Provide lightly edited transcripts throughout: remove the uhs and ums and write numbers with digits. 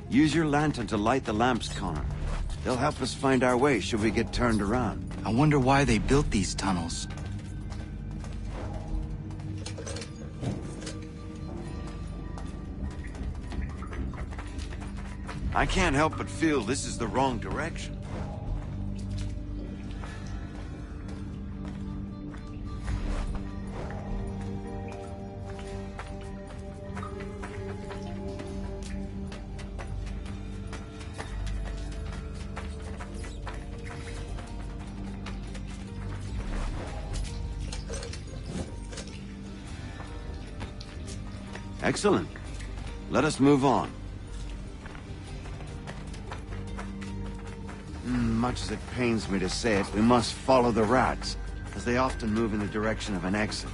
Use your lantern to light the lamps, Connor. They'll help us find our way should we get turned around. I wonder why they built these tunnels. I can't help but feel this is the wrong direction. Excellent. Let us move on. Much as it pains me to say it, we must follow the rats, as they often move in the direction of an exit.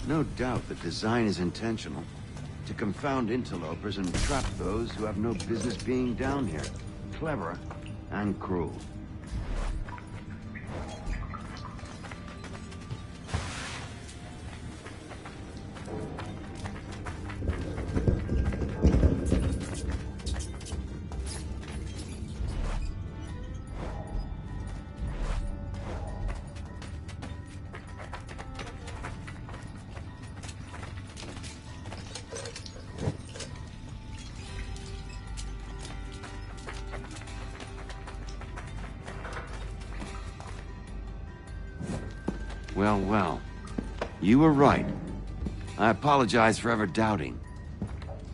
No doubt the design is intentional, to confound interlopers and trap those who have no business being down here. Clever and cruel. Well. You were right. I apologize for ever doubting.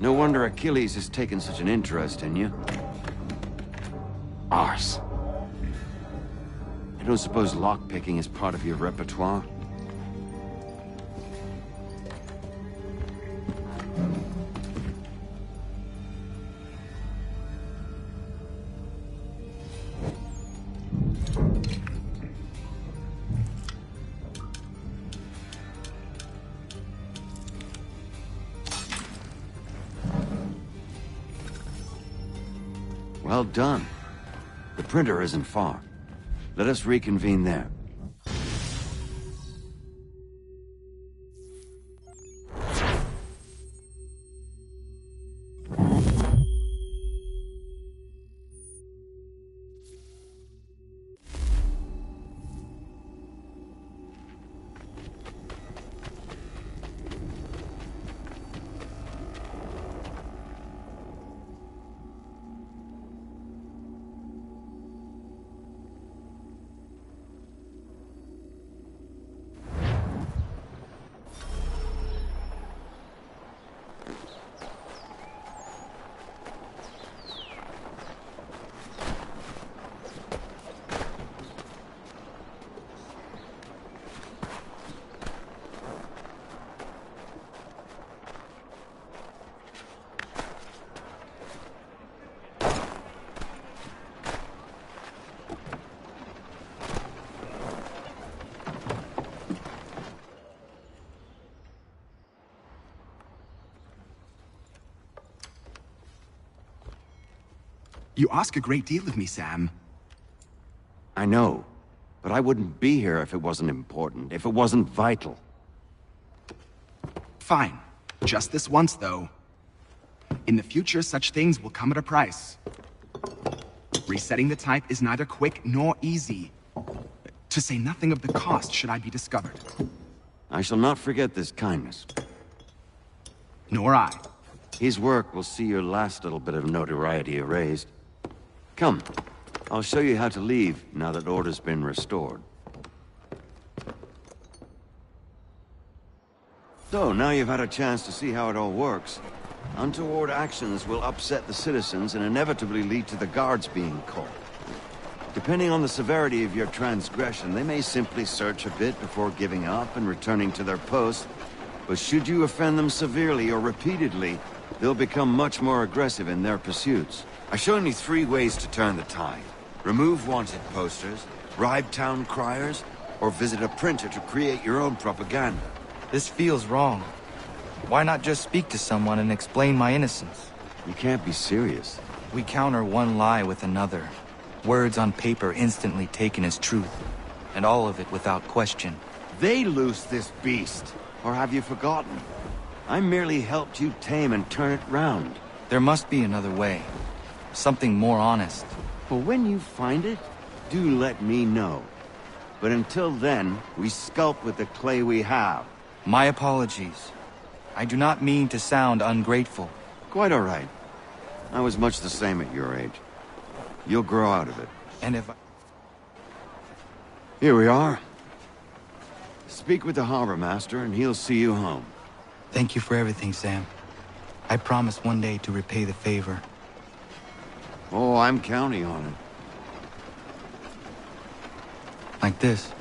No wonder Achilles has taken such an interest in you. Arse. I don't suppose lockpicking is part of your repertoire? Well done. The printer isn't far. Let us reconvene there. You ask a great deal of me, Sam. I know, but I wouldn't be here if it wasn't important, if it wasn't vital. Fine. Just this once, though. In the future, such things will come at a price. Resetting the type is neither quick nor easy. To say nothing of the cost should I be discovered. I shall not forget this kindness. Nor I. His work will see your last little bit of notoriety erased. Come, I'll show you how to leave now that order's been restored. So, now you've had a chance to see how it all works. Untoward actions will upset the citizens and inevitably lead to the guards being called. Depending on the severity of your transgression, they may simply search a bit before giving up and returning to their post. But should you offend them severely or repeatedly, they'll become much more aggressive in their pursuits. I've shown you 3 ways to turn the tide. Remove wanted posters, bribe town criers, or visit a printer to create your own propaganda. This feels wrong. Why not just speak to someone and explain my innocence? You can't be serious. We counter one lie with another. Words on paper instantly taken as truth, and all of it without question. They loose this beast, or have you forgotten? I merely helped you tame and turn it round. There must be another way. Something more honest. Well, when you find it, do let me know. But until then, we sculpt with the clay we have. My apologies. I do not mean to sound ungrateful. Quite all right. I was much the same at your age. You'll grow out of it. And if Here we are. Speak with the harbor master and he'll see you home. Thank you for everything, Sam. I promise one day to repay the favor. Oh, I'm counting on it. Like this.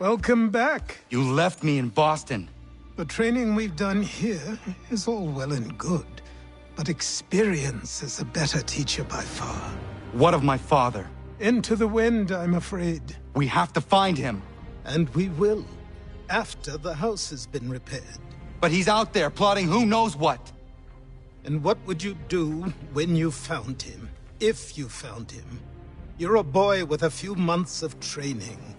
Welcome back. You left me in Boston. The training we've done here is all well and good, but experience is a better teacher by far. What of my father? Into the wind, I'm afraid. We have to find him. And we will, after the house has been repaired. But he's out there plotting who knows what. And what would you do when you found him? If you found him? You're a boy with a few months of training.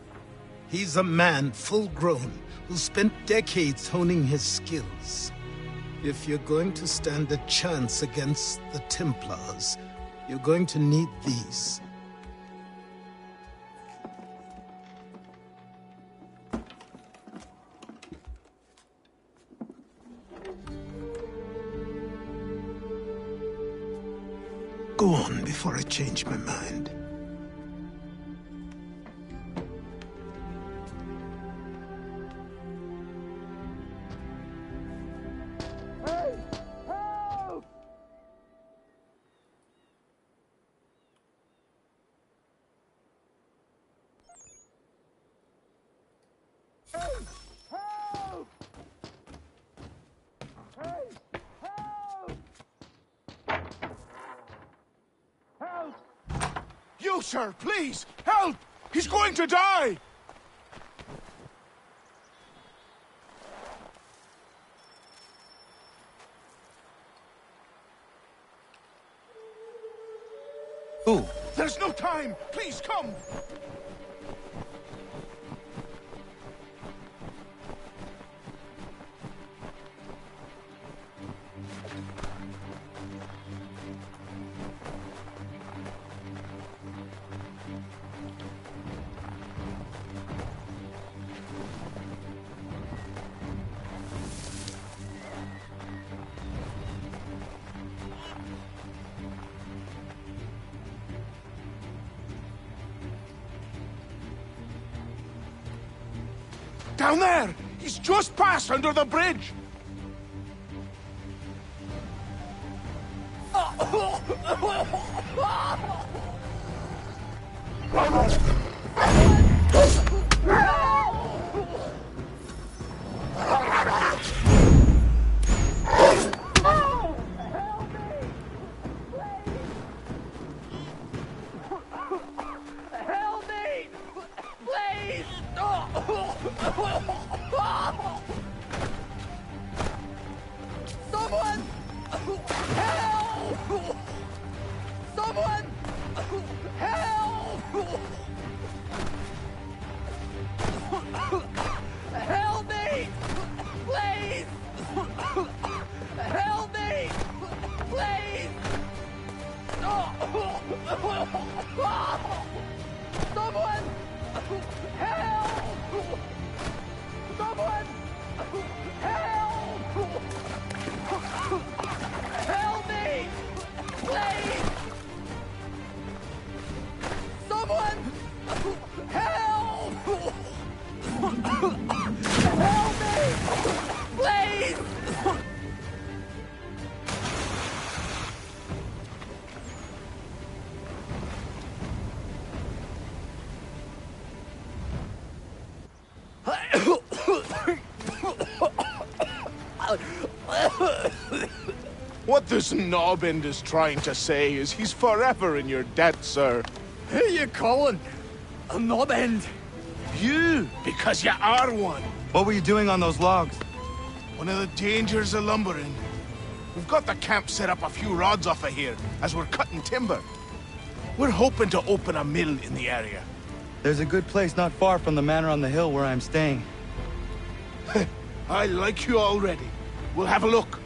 He's a man full grown who spent decades honing his skills. If you're going to stand a chance against the Templars, you're going to need these. Go on before I change my mind. You, sir, please! Help! He's going to die! Who? There's no time! Please, come! Down there! He's just passed under the bridge! Help me! Please! Someone! Help! Someone! Help! Help me! Please! Help me! Please! Someone! Help! Someone! Help! Help me! Please! Someone! Help! Help me! Please! What this knobend is trying to say is he's forever in your debt, sir. Who you calling? A knob end? You, because you are one. What were you doing on those logs? One of the dangers of lumbering. We've got the camp set up a few rods off of here, as we're cutting timber. We're hoping to open a mill in the area. There's a good place not far from the manor on the hill where I'm staying. I like you already. We'll have a look.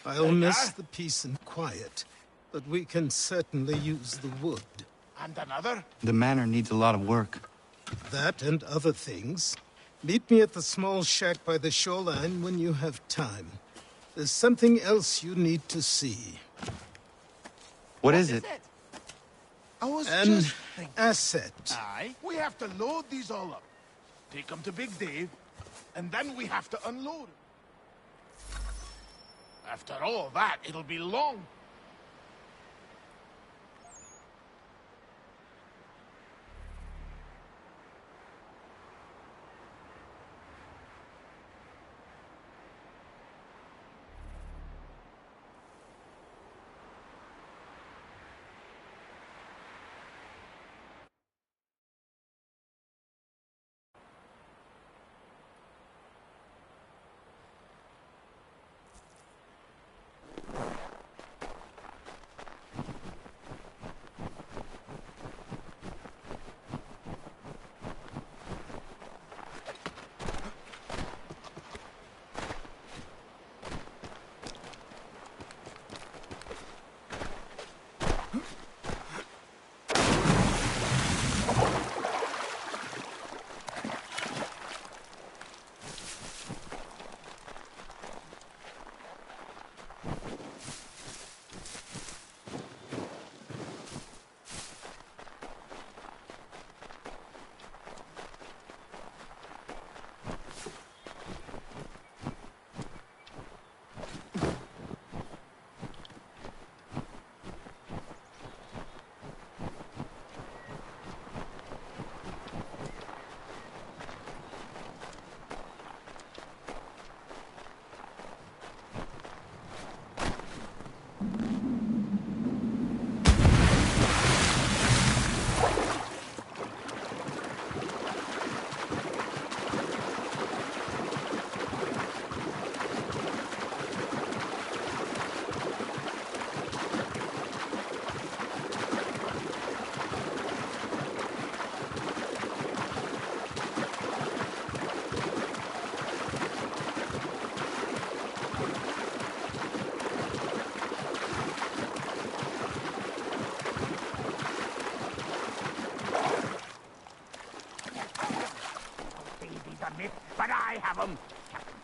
I'll miss the peace and quiet, but we can certainly use the wood. And another? The manor needs a lot of work. That and other things. Meet me at the small shack by the shoreline when you have time. There's something else you need to see. What is it? I was An just thinking. asset. We have to load these all up. Take them to Big Dave, and then we have to unload them. After all that, it'll be long.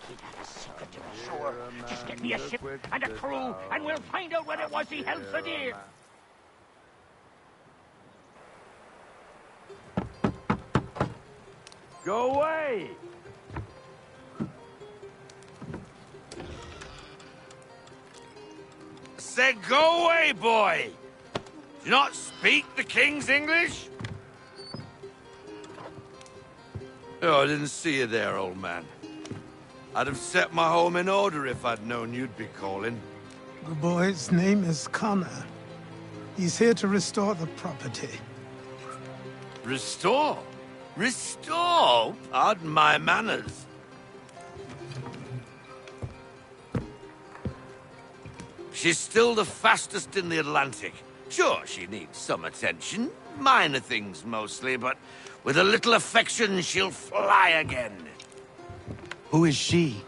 He'd have a secret to the shore. Just get me a ship and a crew, and we'll find out what it was he held so dear. Go away! I said go away, boy! Do you not speak the King's English? Oh, I didn't see you there, old man. I'd have set my home in order if I'd known you'd be calling. The boy's name is Connor. He's here to restore the property. Restore? Restore? Pardon my manners. She's still the fastest in the Atlantic. Sure, she needs some attention. Minor things mostly, but with a little affection, she'll fly again. Who is she?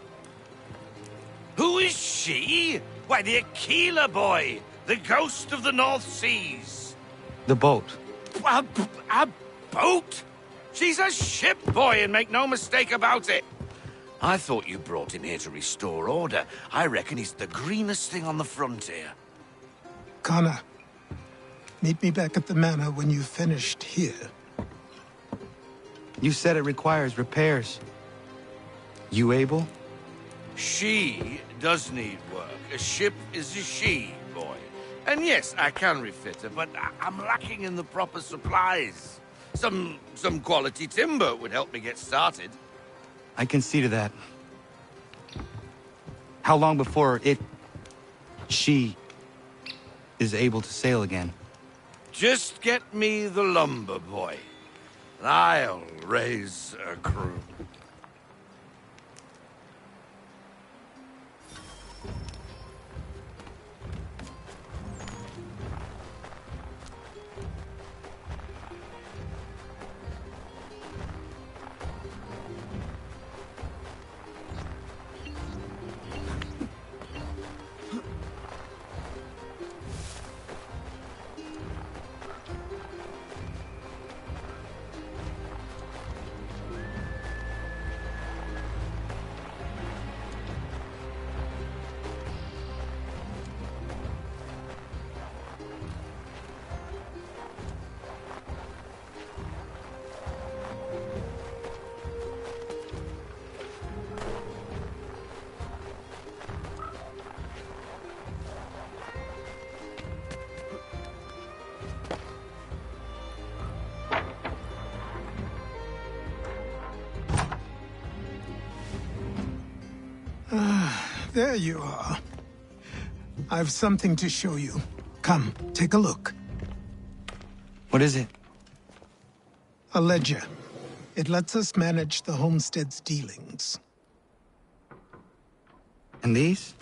Who is she? Why, the Aquila boy, the ghost of the North Seas. The boat. A boat? She's a ship, boy, and make no mistake about it. I thought you brought him here to restore order. I reckon he's the greenest thing on the frontier. Connor, meet me back at the manor when you've finished here. You said it requires repairs. You able? She does need work. A ship is a she, boy. And yes, I can refit her, but I'm lacking in the proper supplies. Some quality timber would help me get started. I can see to that. How long before she is able to sail again? Just get me the lumber, boy. And I'll raise a crew. There you are. I've something to show you. Come, take a look. What is it? A ledger. It lets us manage the homestead's dealings. And these?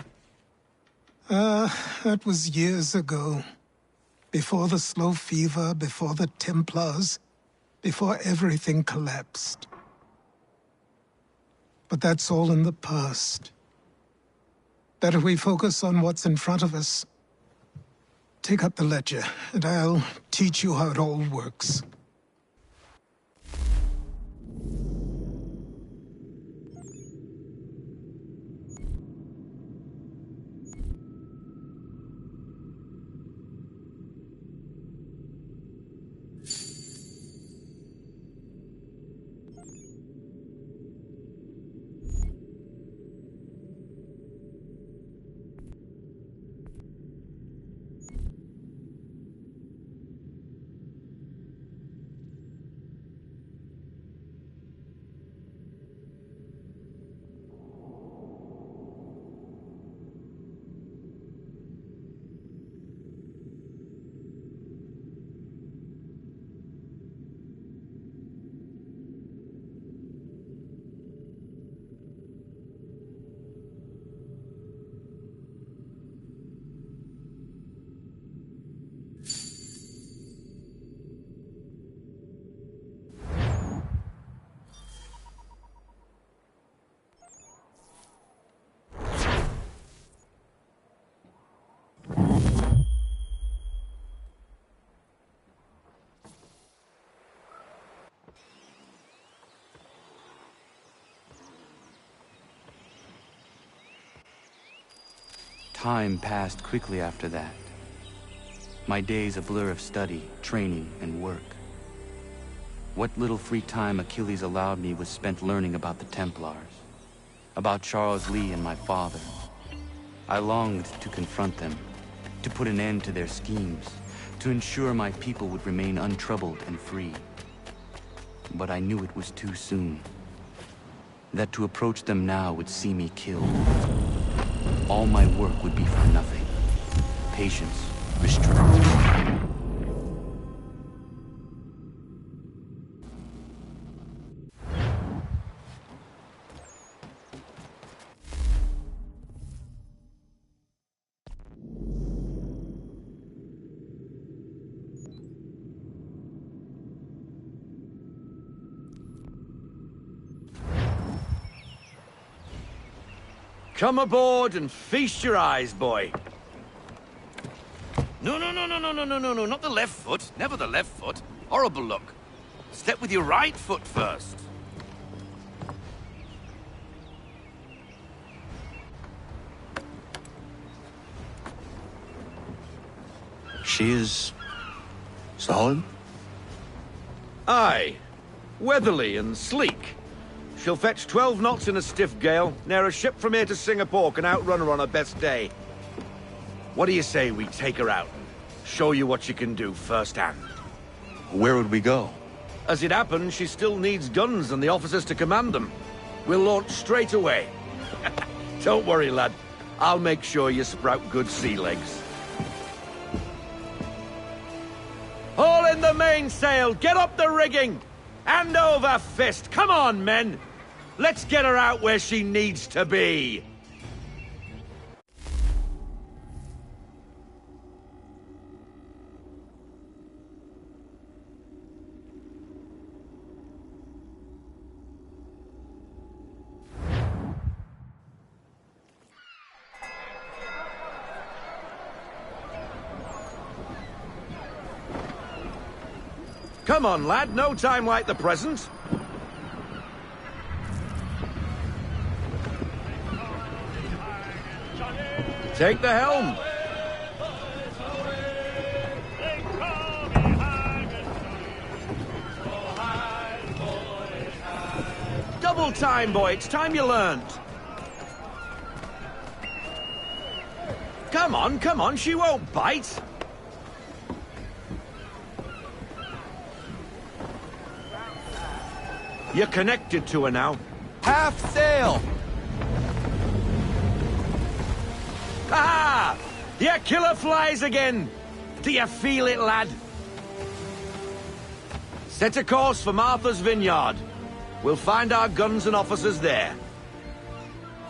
That was years ago. Before the slow fever, before the Templars, before everything collapsed. But that's all in the past. Better we focus on what's in front of us. Take up the ledger, and I'll teach you how it all works. Time passed quickly after that. My days a blur of study, training, and work. What little free time Achilles allowed me was spent learning about the Templars, about Charles Lee and my father. I longed to confront them, to put an end to their schemes, to ensure my people would remain untroubled and free. But I knew it was too soon. That to approach them now would see me killed. All my work would be for nothing. Patience, restraint. Come aboard and feast your eyes, boy. No, not the left foot. Never the left foot. Horrible look. Step with your right foot first. She is... solid? Aye. Weatherly and sleek. She'll fetch 12 knots in a stiff gale, near a ship from here to Singapore can outrun her on her best day. What do you say we take her out and show you what she can do firsthand? Where would we go? As it happens, she still needs guns and the officers to command them. We'll launch straight away. Don't worry, lad. I'll make sure you sprout good sea legs. Haul in the mainsail! Get up the rigging! Hand over fist! Come on, men! Let's get her out where she needs to be! Come on, lad, no time like the present. Take the helm. Double time, boy, it's time you learned. Come on, she won't bite. You're connected to her now. Half sail! Ah! Your killer flies again! Do you feel it, lad? Set a course for Martha's Vineyard. We'll find our guns and officers there.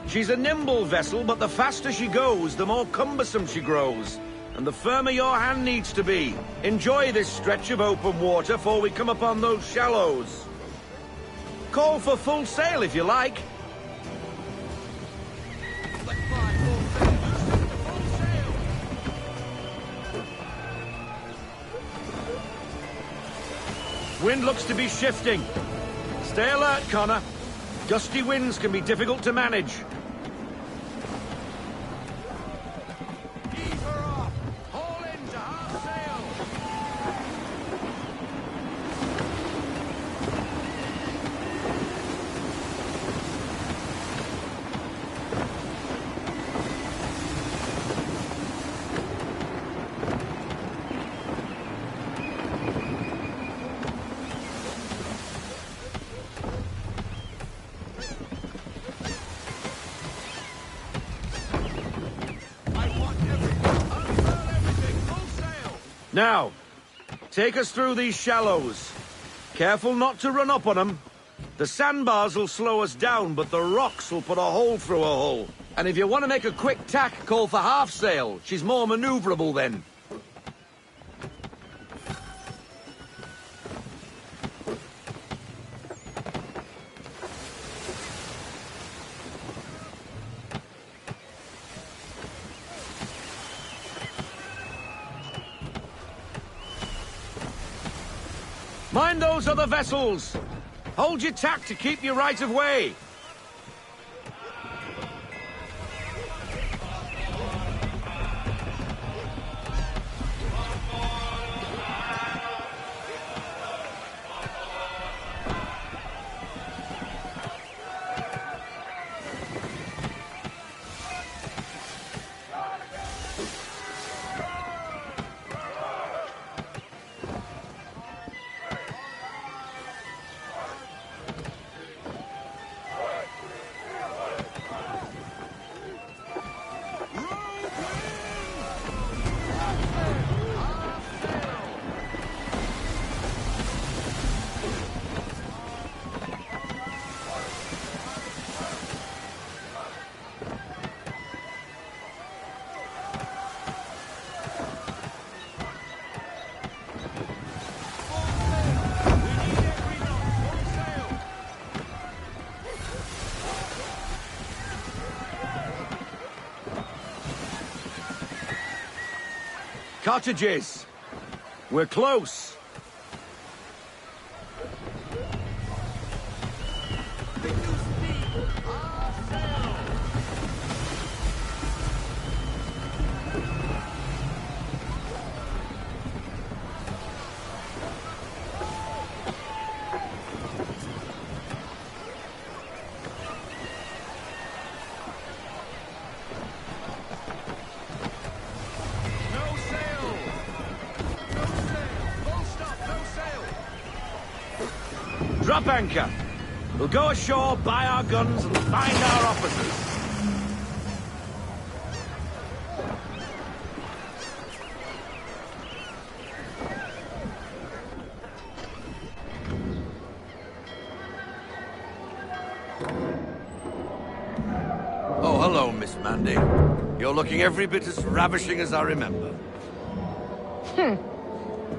She's a nimble vessel, but the faster she goes, the more cumbersome she grows. And the firmer your hand needs to be. Enjoy this stretch of open water before we come upon those shallows. Call for full sail if you like. Wind looks to be shifting. Stay alert, Connor. Gusty winds can be difficult to manage. Heave her off. Haul in to half sail. Now, take us through these shallows. Careful not to run up on them. The sandbars will slow us down, but the rocks will put a hole through a hull. And if you want to make a quick tack, call for half sail. She's more maneuverable then. Mind those other vessels! Hold your tack to keep your right of way! Cottages! We're close! Drop anchor. We'll go ashore, buy our guns, and find our officers. Oh, hello, Miss Mandy. You're looking every bit as ravishing as I remember.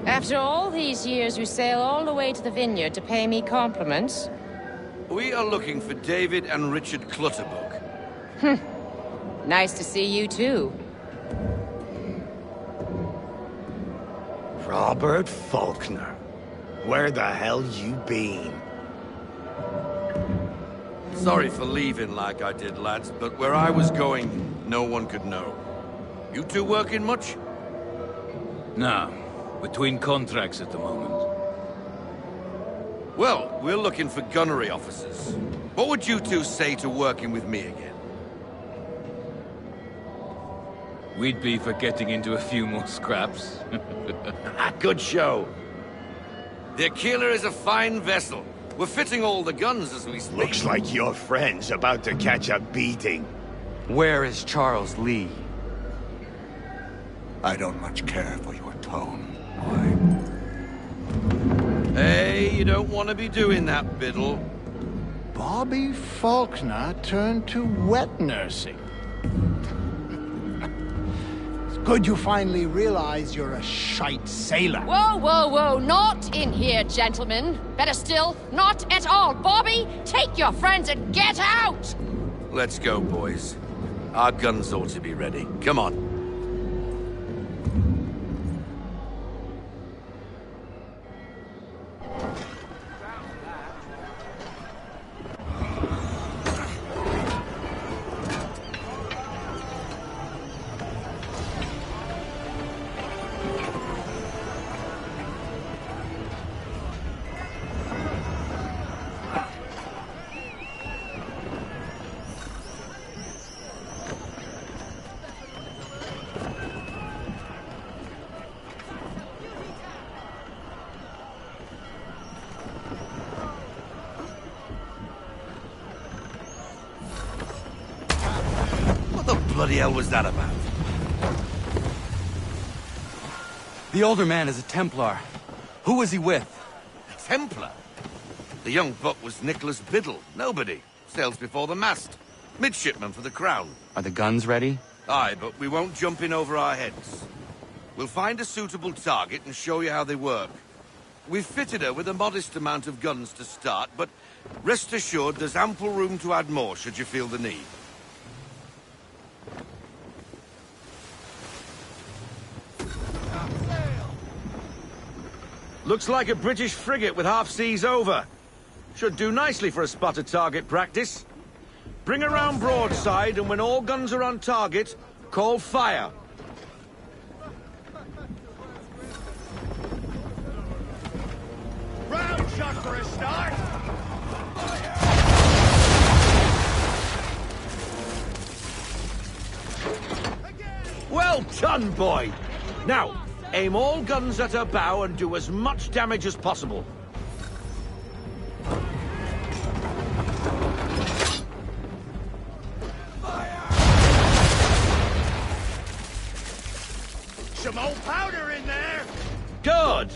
After all these years, you sail all the way to the vineyard to pay me compliments? We are looking for David and Richard Clutterbuck. Nice to see you, too. Robert Faulkner. Where the hell you been? Sorry for leaving like I did, lads, but where I was going, no one could know. You two working much? No. Between contracts at the moment. Well, we're looking for gunnery officers. What would you two say to working with me again? We'd be for getting into a few more scraps. Good show. The Aquila is a fine vessel. We're fitting all the guns as we speak. Looks like your friend's about to catch a beating. Where is Charles Lee? I don't much care for your tone. Hey, you don't want to be doing that, Biddle. Bobby Faulkner turned to wet nursing. It's good you finally realize you're a shite sailor. Whoa, whoa, whoa, not in here, gentlemen. Better still, not at all. Bobby, take your friends and get out! Let's go, boys. Our guns ought to be ready. Come on. What the bloody hell was that about? The older man is a Templar. Who was he with? A Templar? The young buck was Nicholas Biddle. Nobody. Sails before the mast. Midshipman for the Crown. Are the guns ready? Aye, but we won't jump in over our heads. We'll find a suitable target and show you how they work. We've fitted her with a modest amount of guns to start, but rest assured there's ample room to add more should you feel the need. Looks like a British frigate with half seas over. Should do nicely for a spotted target practice. Bring around broadside, and when all guns are on target, call fire. Round shot for a start. Well done, boy. Now, aim all guns at her bow and do as much damage as possible. Some old powder in there. Good.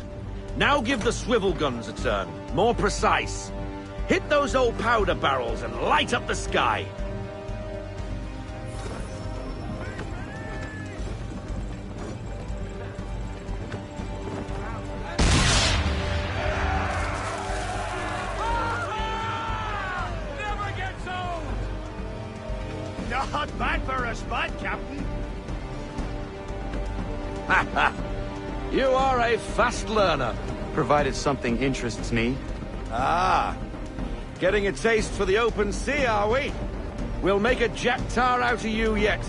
Now give the swivel guns a turn. More precise. Hit those old powder barrels and light up the sky. Not bad for a spot, Captain. You are a fast learner. Provided something interests me. Ah, getting a taste for the open sea, are we? We'll make a jack tar out of you yet.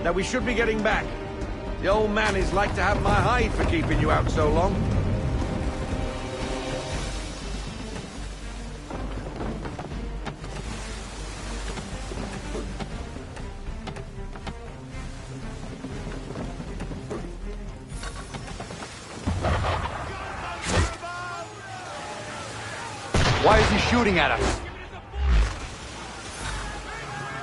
Now we should be getting back. The old man is like to have my hide for keeping you out so long. Why is he shooting at us?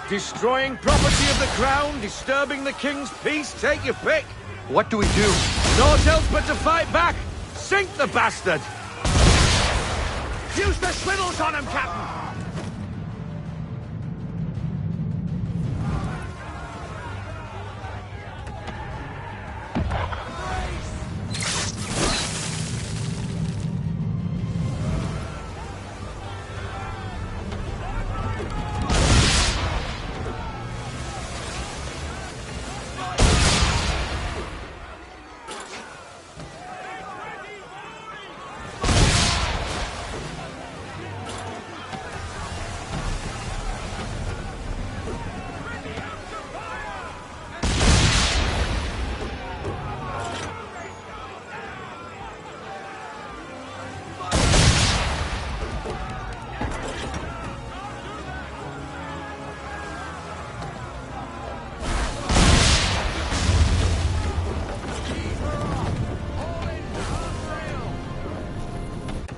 Destroying property of the crown, disturbing the king's peace, take your pick. What do we do? Naught else but to fight back. Sink the bastard. Use the swivels on him, Captain!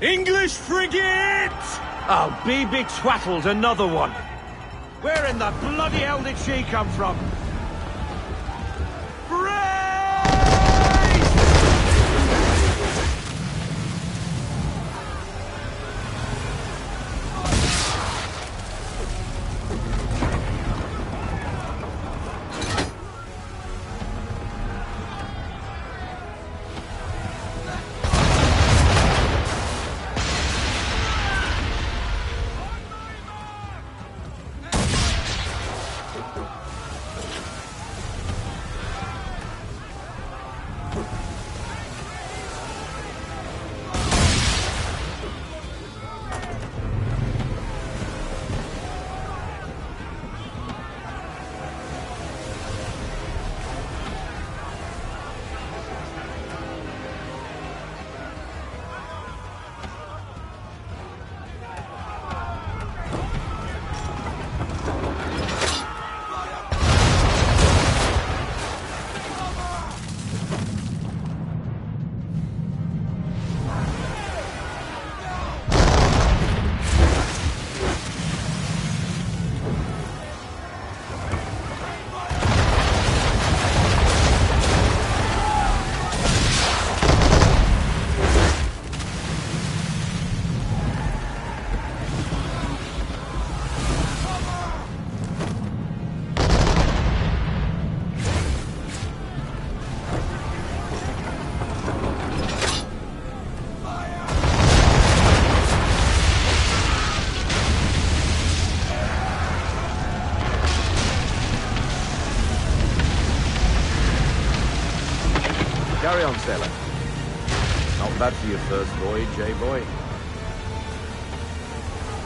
English frigate! I'll be betwattled, another one. Where in the bloody hell did she come from? Carry on, sailor. Not bad for your first voyage, eh, boy?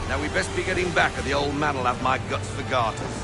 Now we best be getting back, or the old man'll have my guts for garters.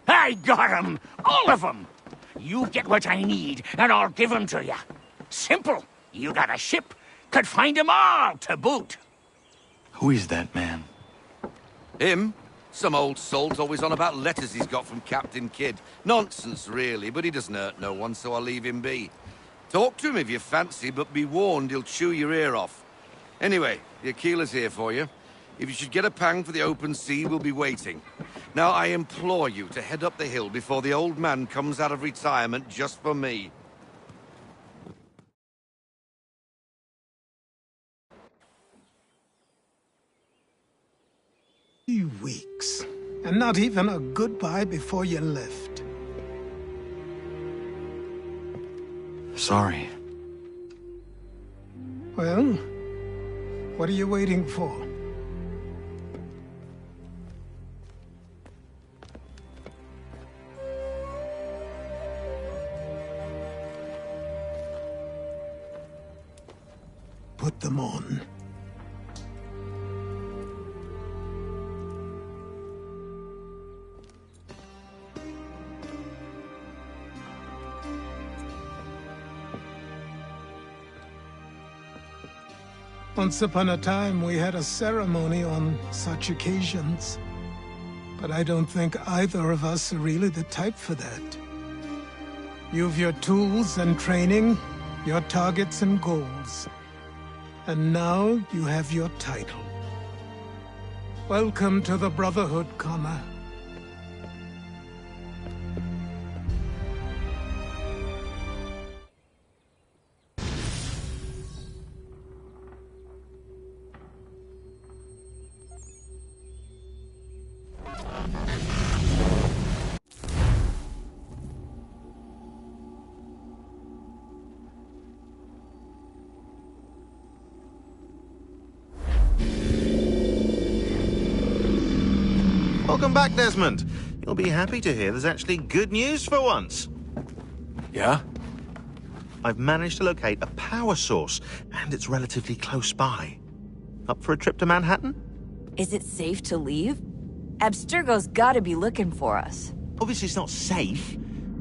I got 'em! All of 'em! You get what I need, and I'll give 'em to you. Simple. You got a ship, could find 'em all to boot. Who is that man? Him? Some old salt always on about letters he's got from Captain Kidd. Nonsense, really, but he doesn't hurt no one, so I'll leave him be. Talk to him if you fancy, but be warned he'll chew your ear off. Anyway, the Aquila's here for you. If you should get a pang for the open sea, we'll be waiting. Now, I implore you to head up the hill before the old man comes out of retirement just for me. 3 weeks, and not even a goodbye before you left. Sorry. Well, what are you waiting for? Put them on. Once upon a time, we had a ceremony on such occasions. But I don't think either of us are really the type for that. You've your tools and training, your targets and goals. And now you have your title. Welcome to the Brotherhood, Connor. Welcome back, Desmond. You'll be happy to hear there's actually good news for once. Yeah? I've managed to locate a power source, and it's relatively close by. Up for a trip to Manhattan? Is it safe to leave? Abstergo's gotta be looking for us. Obviously it's not safe.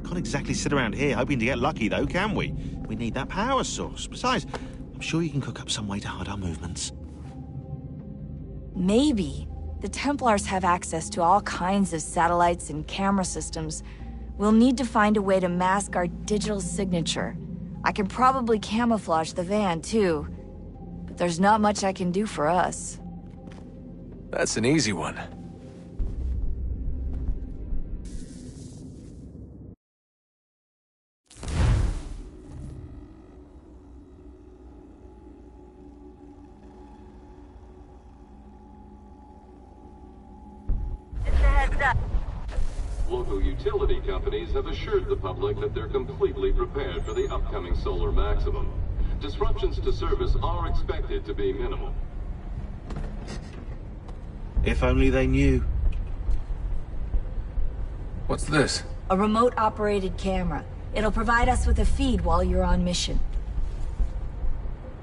Can't exactly sit around here hoping to get lucky, though, can we? We need that power source. Besides, I'm sure you can cook up some way to hide our movements. Maybe. The Templars have access to all kinds of satellites and camera systems. We'll need to find a way to mask our digital signature. I can probably camouflage the van, too. But there's not much I can do for us. That's an easy one. Local utility companies have assured the public that they're completely prepared for the upcoming solar maximum. Disruptions to service are expected to be minimal. If only they knew. What's this? A remote-operated camera. It'll provide us with a feed while you're on mission.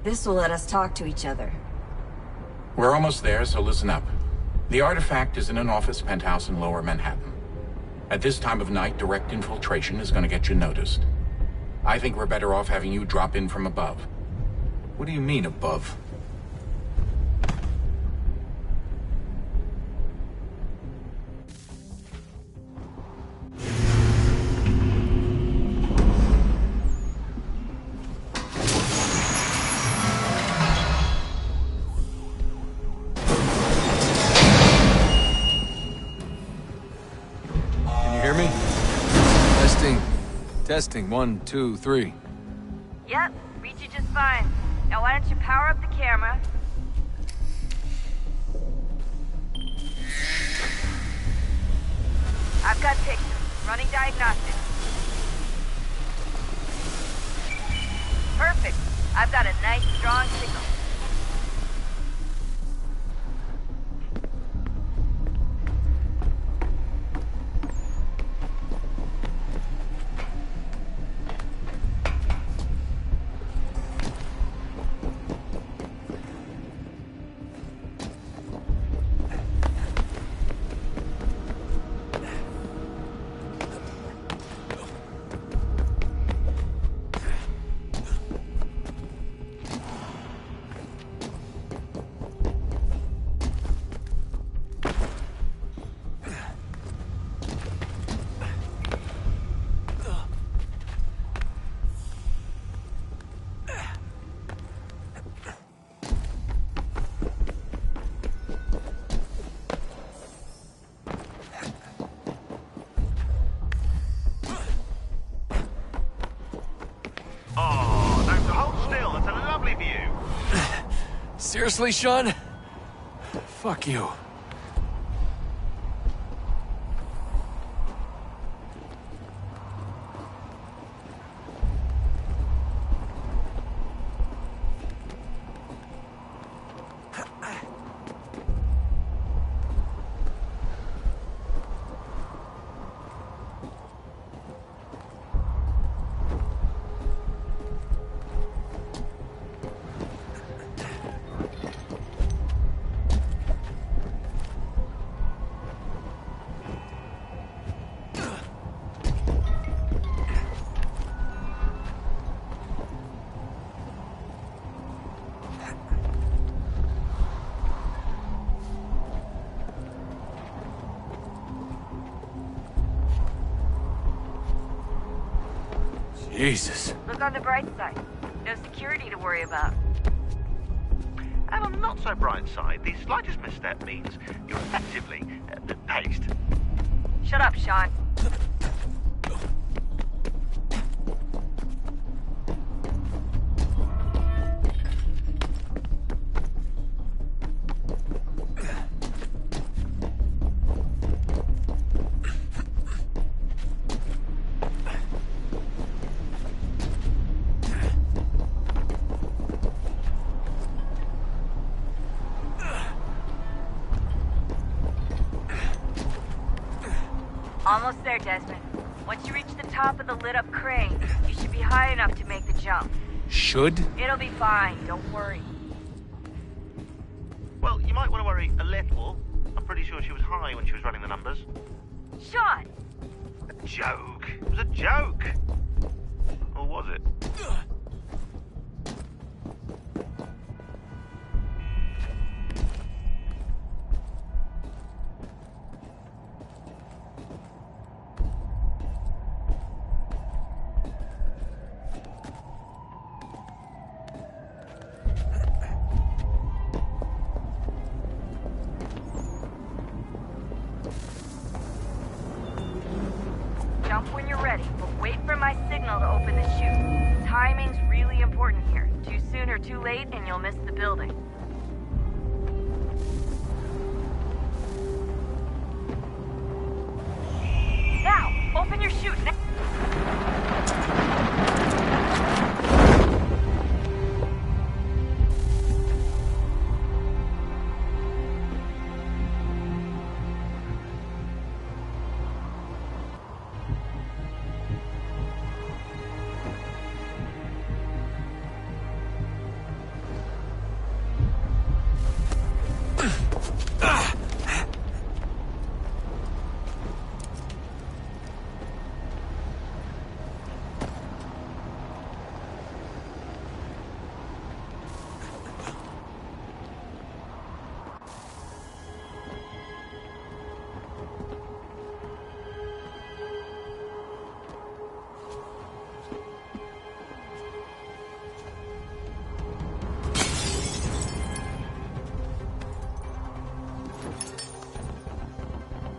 This will let us talk to each other. We're almost there, so listen up. The artifact is in an office penthouse in Lower Manhattan. At this time of night, direct infiltration is going to get you noticed. I think we're better off having you drop in from above. What do you mean, above? Testing, 1, 2, 3. Yep, reach you just fine. Now why don't you power up the camera? I've got pictures. Running diagnostics. Perfect. I've got a nice, strong signal. blame you. Seriously, Sean? Fuck you. Jesus. Look on the bright side. No security to worry about. And on the not so bright side, the slightest misstep means you're effectively paced. Shut up, Sean. Almost there, Desmond. Once you reach the top of the lit-up crane, you should be high enough to make the jump. Should? It'll be fine, don't worry. Well, you might want to worry a little. I'm pretty sure she was high when she was running the numbers. Sean! A joke. It was a joke. Or was it? Jump when you're ready, but wait for my signal to open the chute. Timing's really important here. Too soon or too late, and you'll miss the building. Now, open your chute.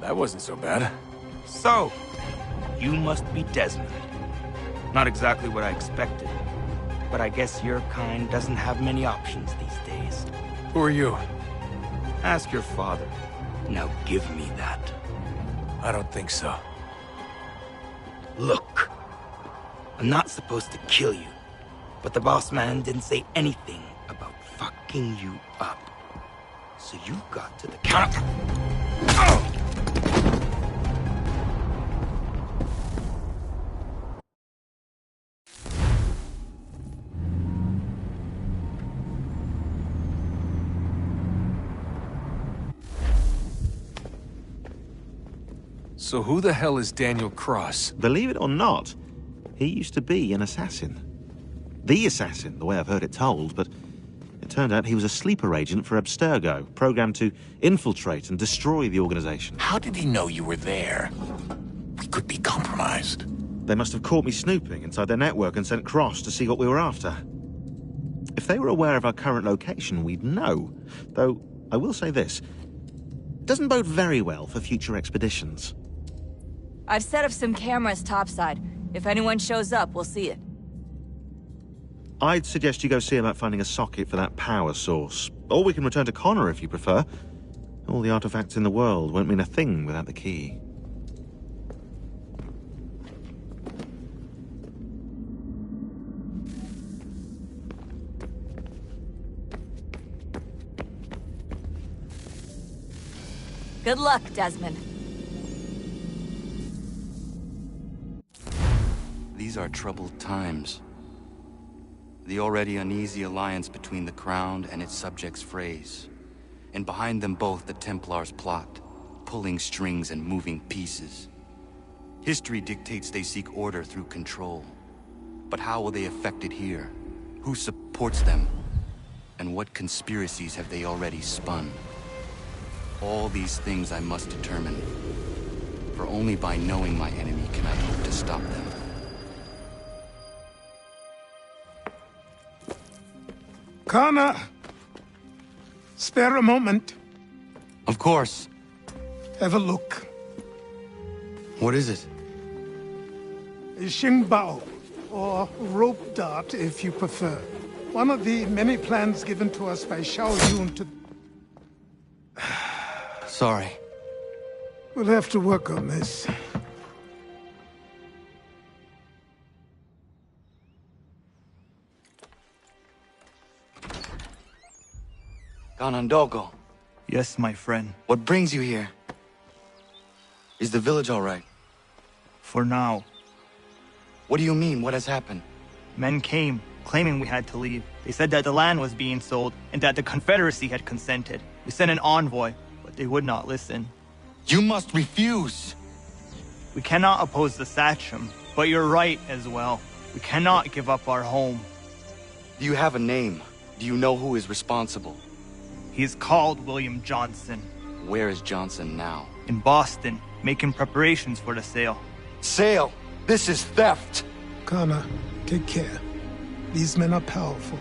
That wasn't so bad. So, you must be Desmond. Not exactly what I expected, but I guess your kind doesn't have many options these days. Who are you? Ask your father. Now give me that. I don't think so. Look, I'm not supposed to kill you, but the boss man didn't say anything about fucking you up. So you got to the counter. So who the hell is Daniel Cross? Believe it or not, he used to be an assassin. The assassin, the way I've heard it told, but it turned out he was a sleeper agent for Abstergo, programmed to infiltrate and destroy the organization. How did he know you were there? We could be compromised. They must have caught me snooping inside their network and sent Cross to see what we were after. If they were aware of our current location, we'd know. Though, I will say this. It doesn't bode very well for future expeditions. I've set up some cameras topside. If anyone shows up, we'll see it. I'd suggest you go see about finding a socket for that power source. Or we can return to Connor if you prefer. All the artifacts in the world won't mean a thing without the key. Good luck, Desmond. These are troubled times. The already uneasy alliance between the Crown and its subjects frays. And behind them both the Templars plot, pulling strings and moving pieces. History dictates they seek order through control. But how will they affect it here? Who supports them? And what conspiracies have they already spun? All these things I must determine. For only by knowing my enemy can I hope to stop them. Connor! Spare a moment. Of course. Have a look. What is it? A Xingbao, or rope dart if you prefer. One of the many plans given to us by Xiao Yun to... Sorry. We'll have to work on this. Ganondogo. Yes, my friend. What brings you here? Is the village all right? For now. What do you mean? What has happened? Men came, claiming we had to leave. They said that the land was being sold, and that the Confederacy had consented. We sent an envoy, but they would not listen. You must refuse! We cannot oppose the Sachem, but you're right as well. We cannot give up our home. Do you have a name? Do you know who is responsible? He is called William Johnson. Where is Johnson now? In Boston, making preparations for the sale. Sale? This is theft! Connor, take care. These men are powerful.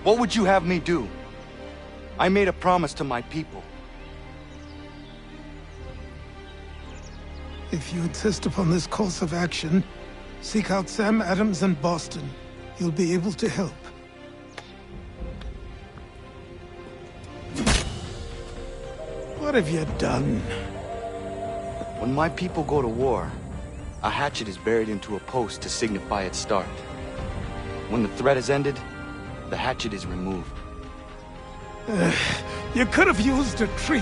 What would you have me do? I made a promise to my people. If you insist upon this course of action, seek out Sam Adams in Boston. He'll be able to help. What have you done? When my people go to war, a hatchet is buried into a post to signify its start. When the threat is ended, the hatchet is removed. You could have used a tree.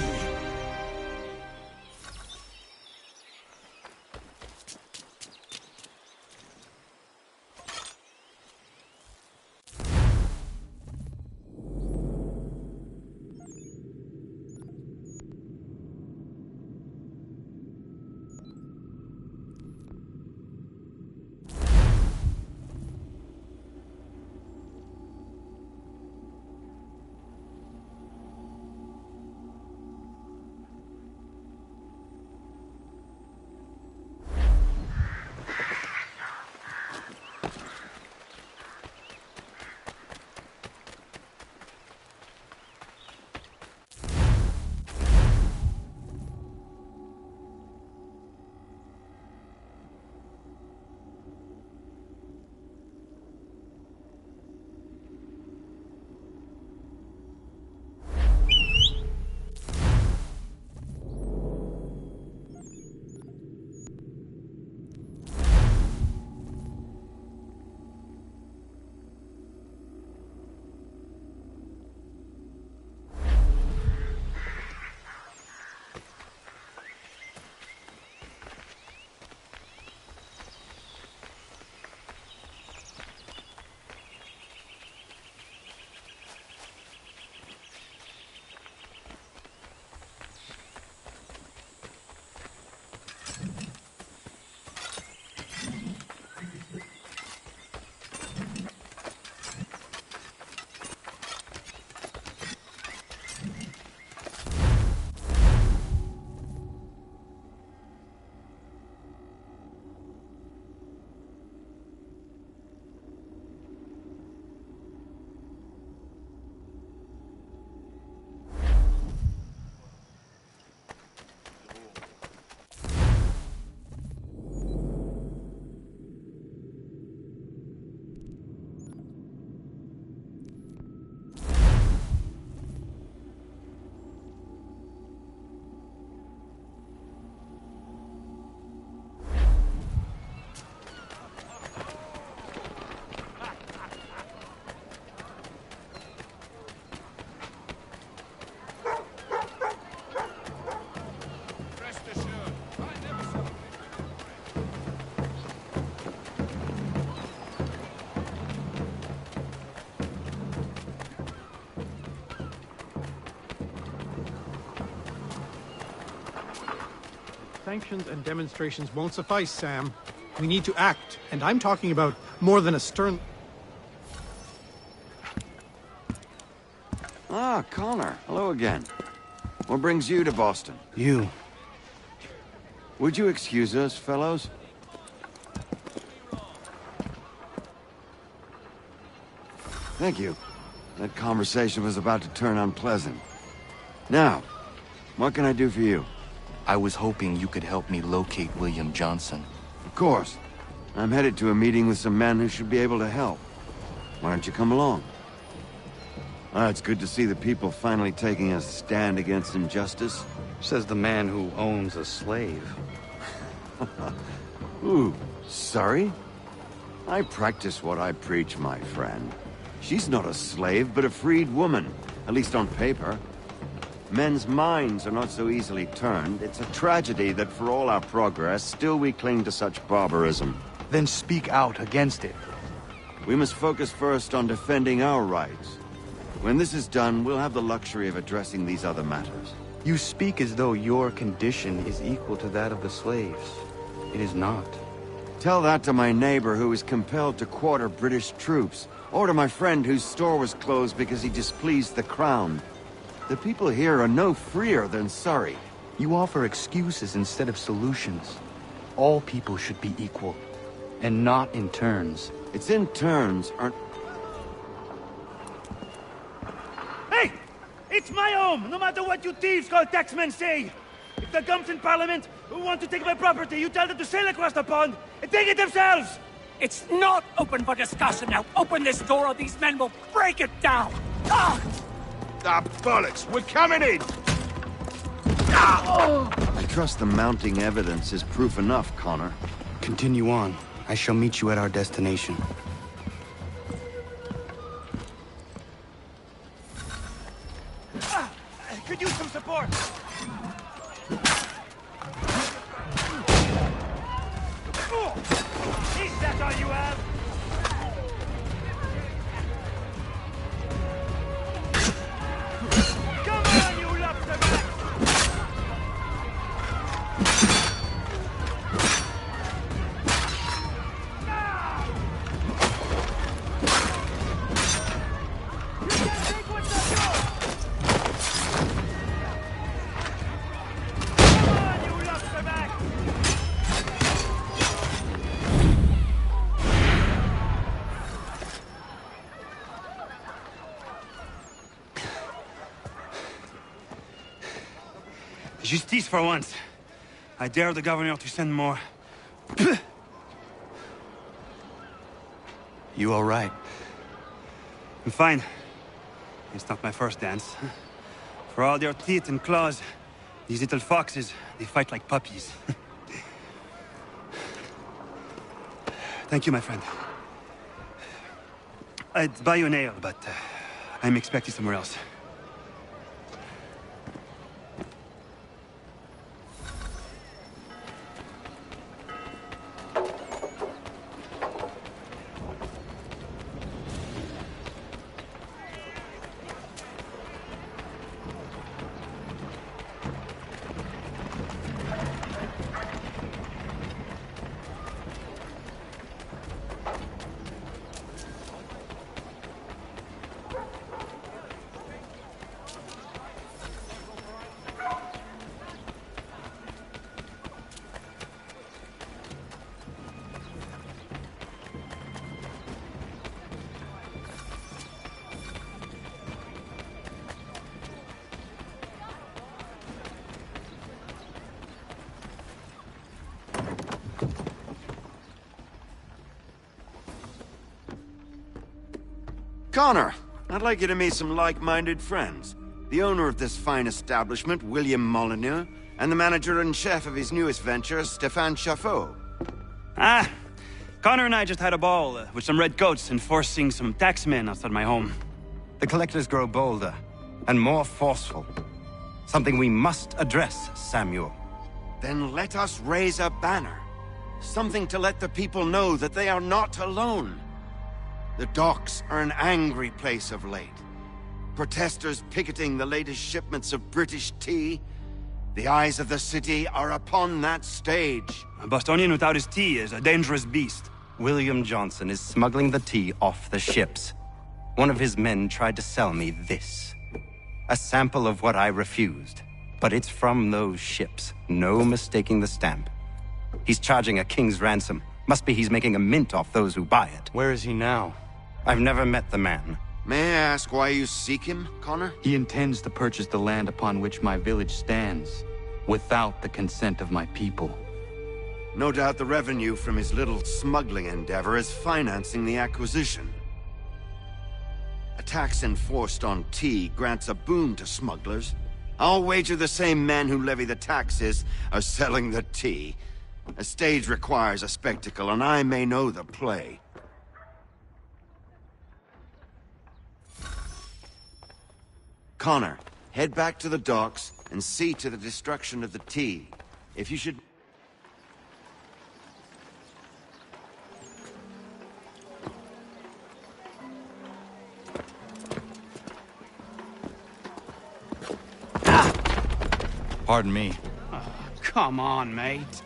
Sanctions and demonstrations won't suffice, Sam. We need to act, and I'm talking about more than a stern... Ah, Connor. Hello again. What brings you to Boston? You. Would you excuse us, fellows? Thank you. That conversation was about to turn unpleasant. Now, what can I do for you? I was hoping you could help me locate William Johnson. Of course. I'm headed to a meeting with some men who should be able to help. Why don't you come along? It's good to see the people finally taking a stand against injustice. Says the man who owns a slave. Ooh, sorry? I practice what I preach, my friend. She's not a slave, but a freed woman, at least on paper. Men's minds are not so easily turned. It's a tragedy that for all our progress, still we cling to such barbarism. Then speak out against it. We must focus first on defending our rights. When this is done, we'll have the luxury of addressing these other matters. You speak as though your condition is equal to that of the slaves. It is not. Tell that to my neighbor who is compelled to quarter British troops, or to my friend whose store was closed because he displeased the crown. The people here are no freer than Surrey. You offer excuses instead of solutions. All people should be equal, and not in turns. It's in turns, aren't... Hey! It's my home, no matter what you thieves called taxmen say! If the gums in Parliament who want to take my property, you tell them to sail across the pond and take it themselves! It's not open for discussion now. Open this door or these men will break it down. Ah! Ah, bollocks! We're coming in! I trust the mounting evidence is proof enough, Connor. Continue on. I shall meet you at our destination. Could use some support! Is that all you have? Come on, you lobsterback! You can't take what's not yours! Come on, you lobsterback! Justice for once. I dare the governor to send more. You all right? I'm fine. It's not my first dance. For all their teeth and claws, these little foxes, they fight like puppies. Thank you, my friend. I'd buy you an ale, but I'm expecting somewhere else. Connor, I'd like you to meet some like-minded friends. The owner of this fine establishment, William Molyneux, and the manager and chef of his newest venture, Stéphane Chaffeau. Ah, Connor and I just had a ball with some redcoats enforcing some taxmen outside my home. The collectors grow bolder and more forceful. Something we must address, Samuel. Then let us raise a banner. Something to let the people know that they are not alone. The docks are an angry place of late. Protesters picketing the latest shipments of British tea. The eyes of the city are upon that stage. A Bostonian without his tea is a dangerous beast. William Johnson is smuggling the tea off the ships. One of his men tried to sell me this. A sample of what I refused. But it's from those ships. No mistaking the stamp. He's charging a king's ransom. Must be he's making a mint off those who buy it. Where is he now? I've never met the man. May I ask why you seek him, Connor? He intends to purchase the land upon which my village stands, without the consent of my people. No doubt the revenue from his little smuggling endeavor is financing the acquisition. A tax enforced on tea grants a boon to smugglers. I'll wager the same men who levy the taxes are selling the tea. A stage requires a spectacle, and I may know the play. Connor, head back to the docks and see to the destruction of the tea. If you should... Pardon me. Oh, come on, mate.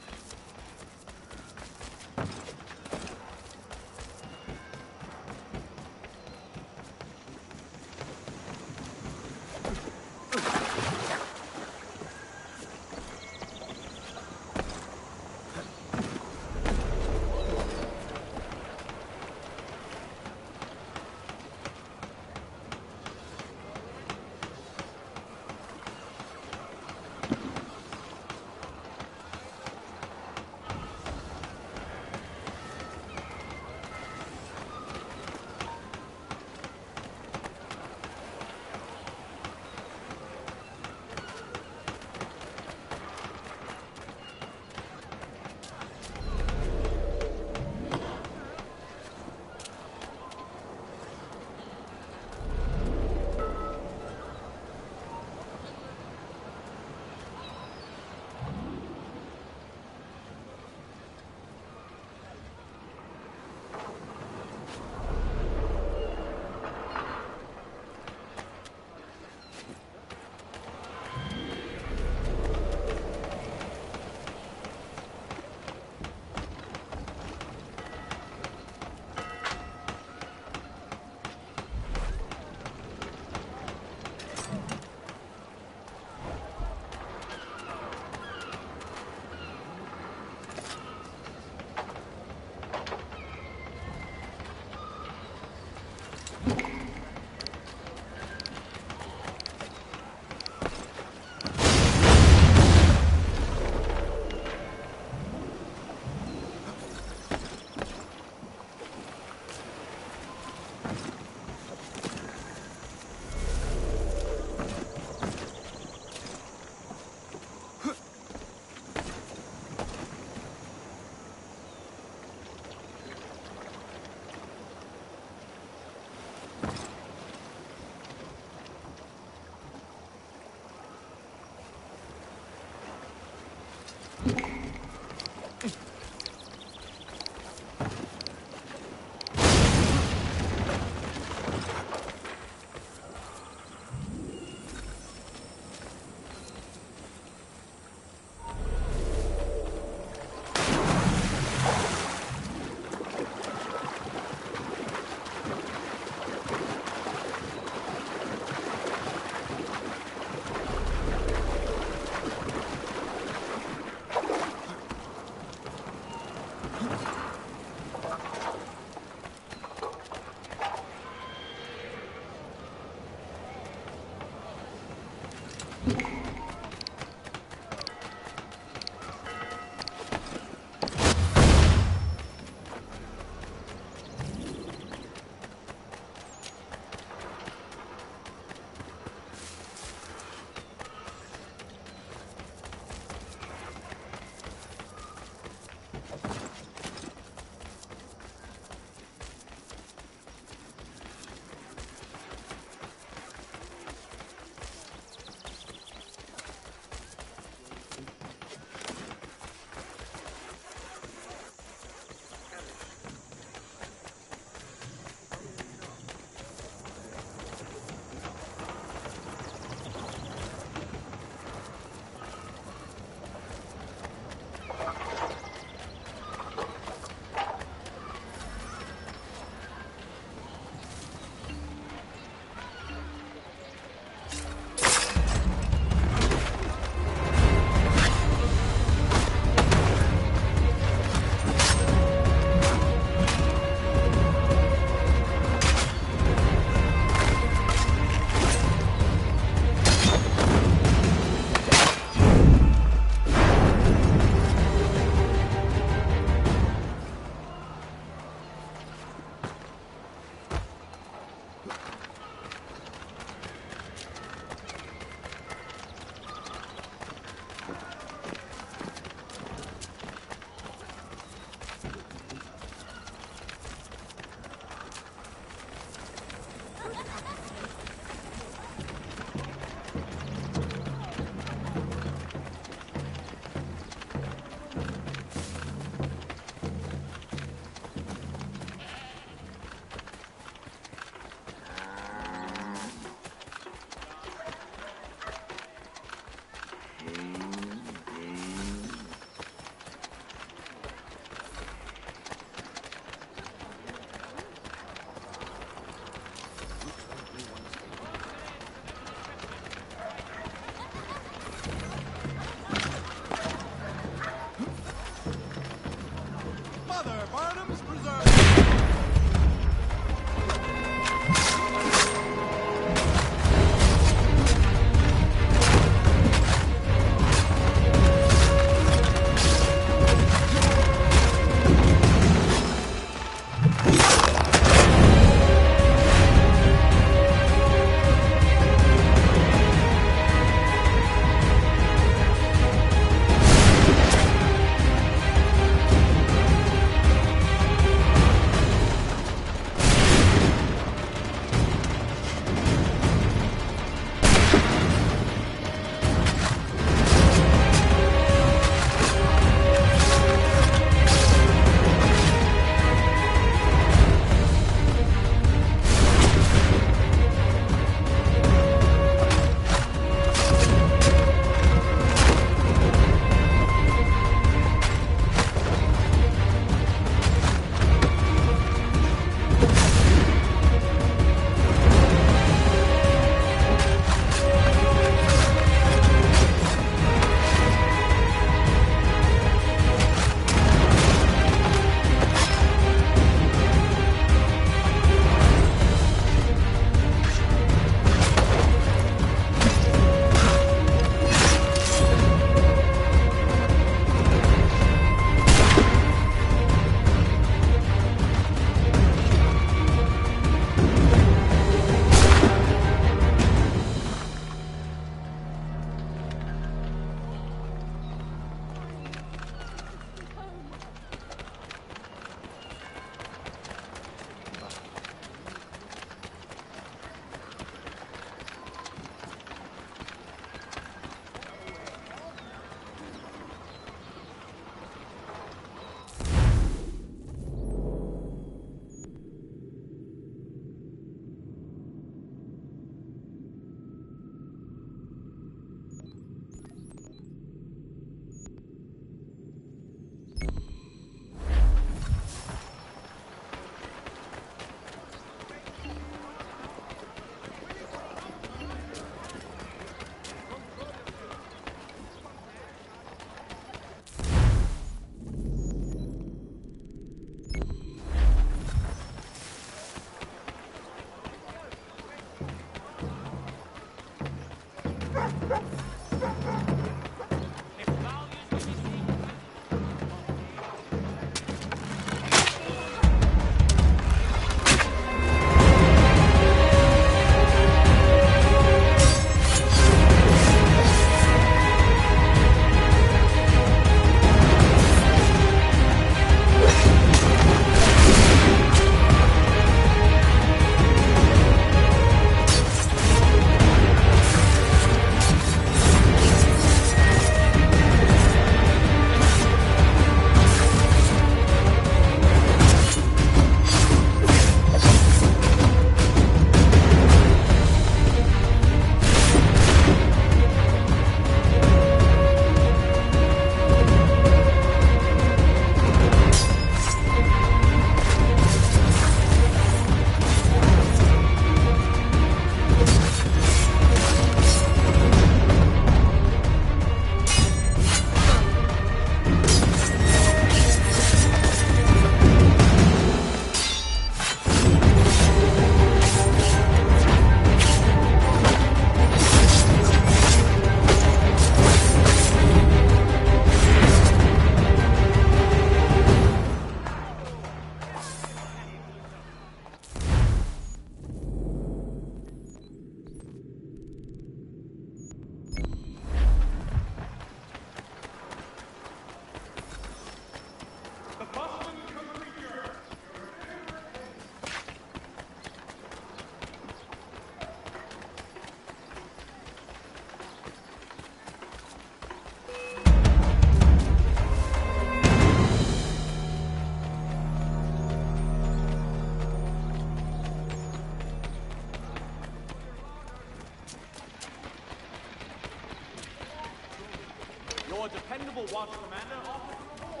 Your dependable watch commander offers support.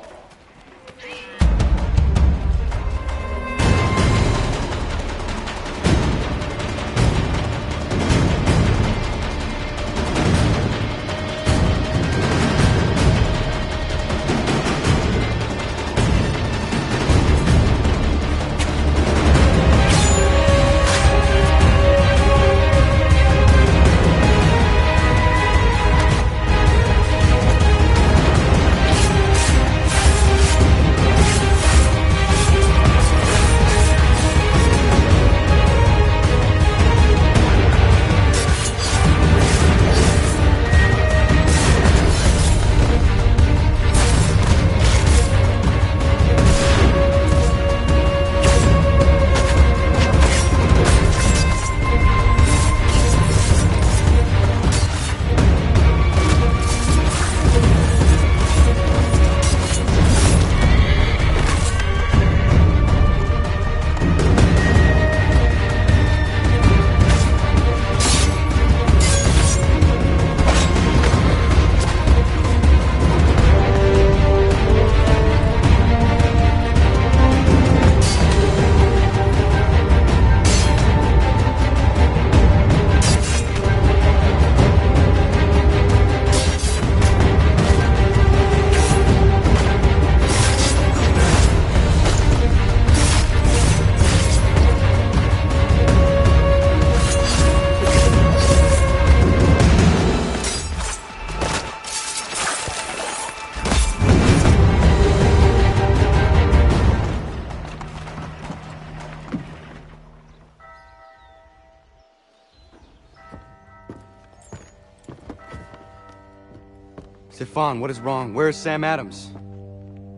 Stefan, what is wrong? Where is Sam Adams?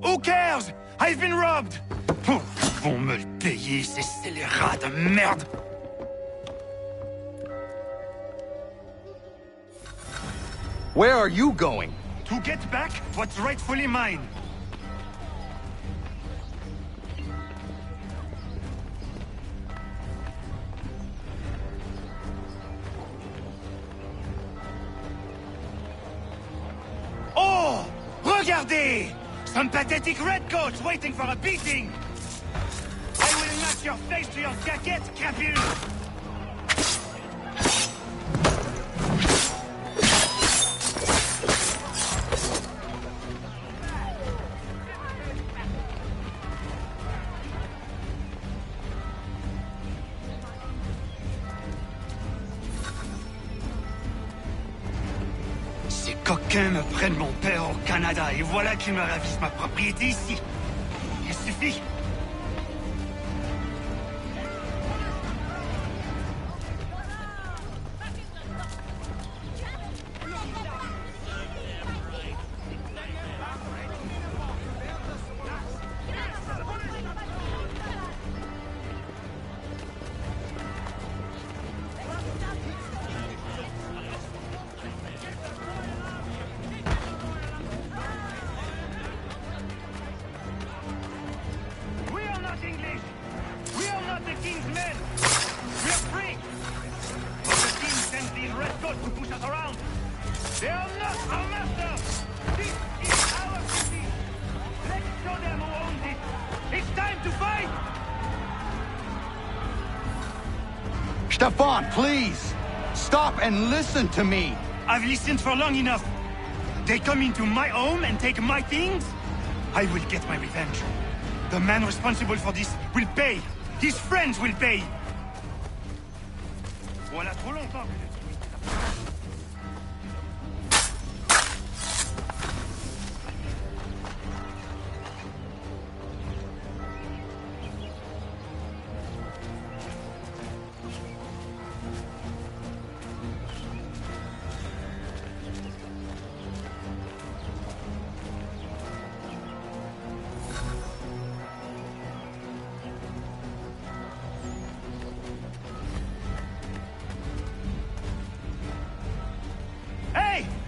Who cares? I've been robbed! Vont me le payer, ces scélérats de merde! Where are you going? To get back what's rightfully mine. Oh! Regardez! Some pathetic redcoats waiting for a beating! I will knock your face to your jacket, crapule! Ces coquins me prennent mon père au Canada et voilà qu'ils me ravissent ma propriété ici. Il suffit. Stefan, please! Stop and listen to me! I've listened for long enough. They come into my home and take my things? I will get my revenge. The man responsible for this will pay. His friends will pay. Voilà trop longtemps que je suis.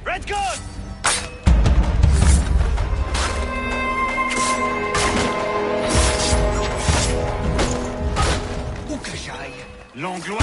Redcoats! Où que j'aille, l'anglois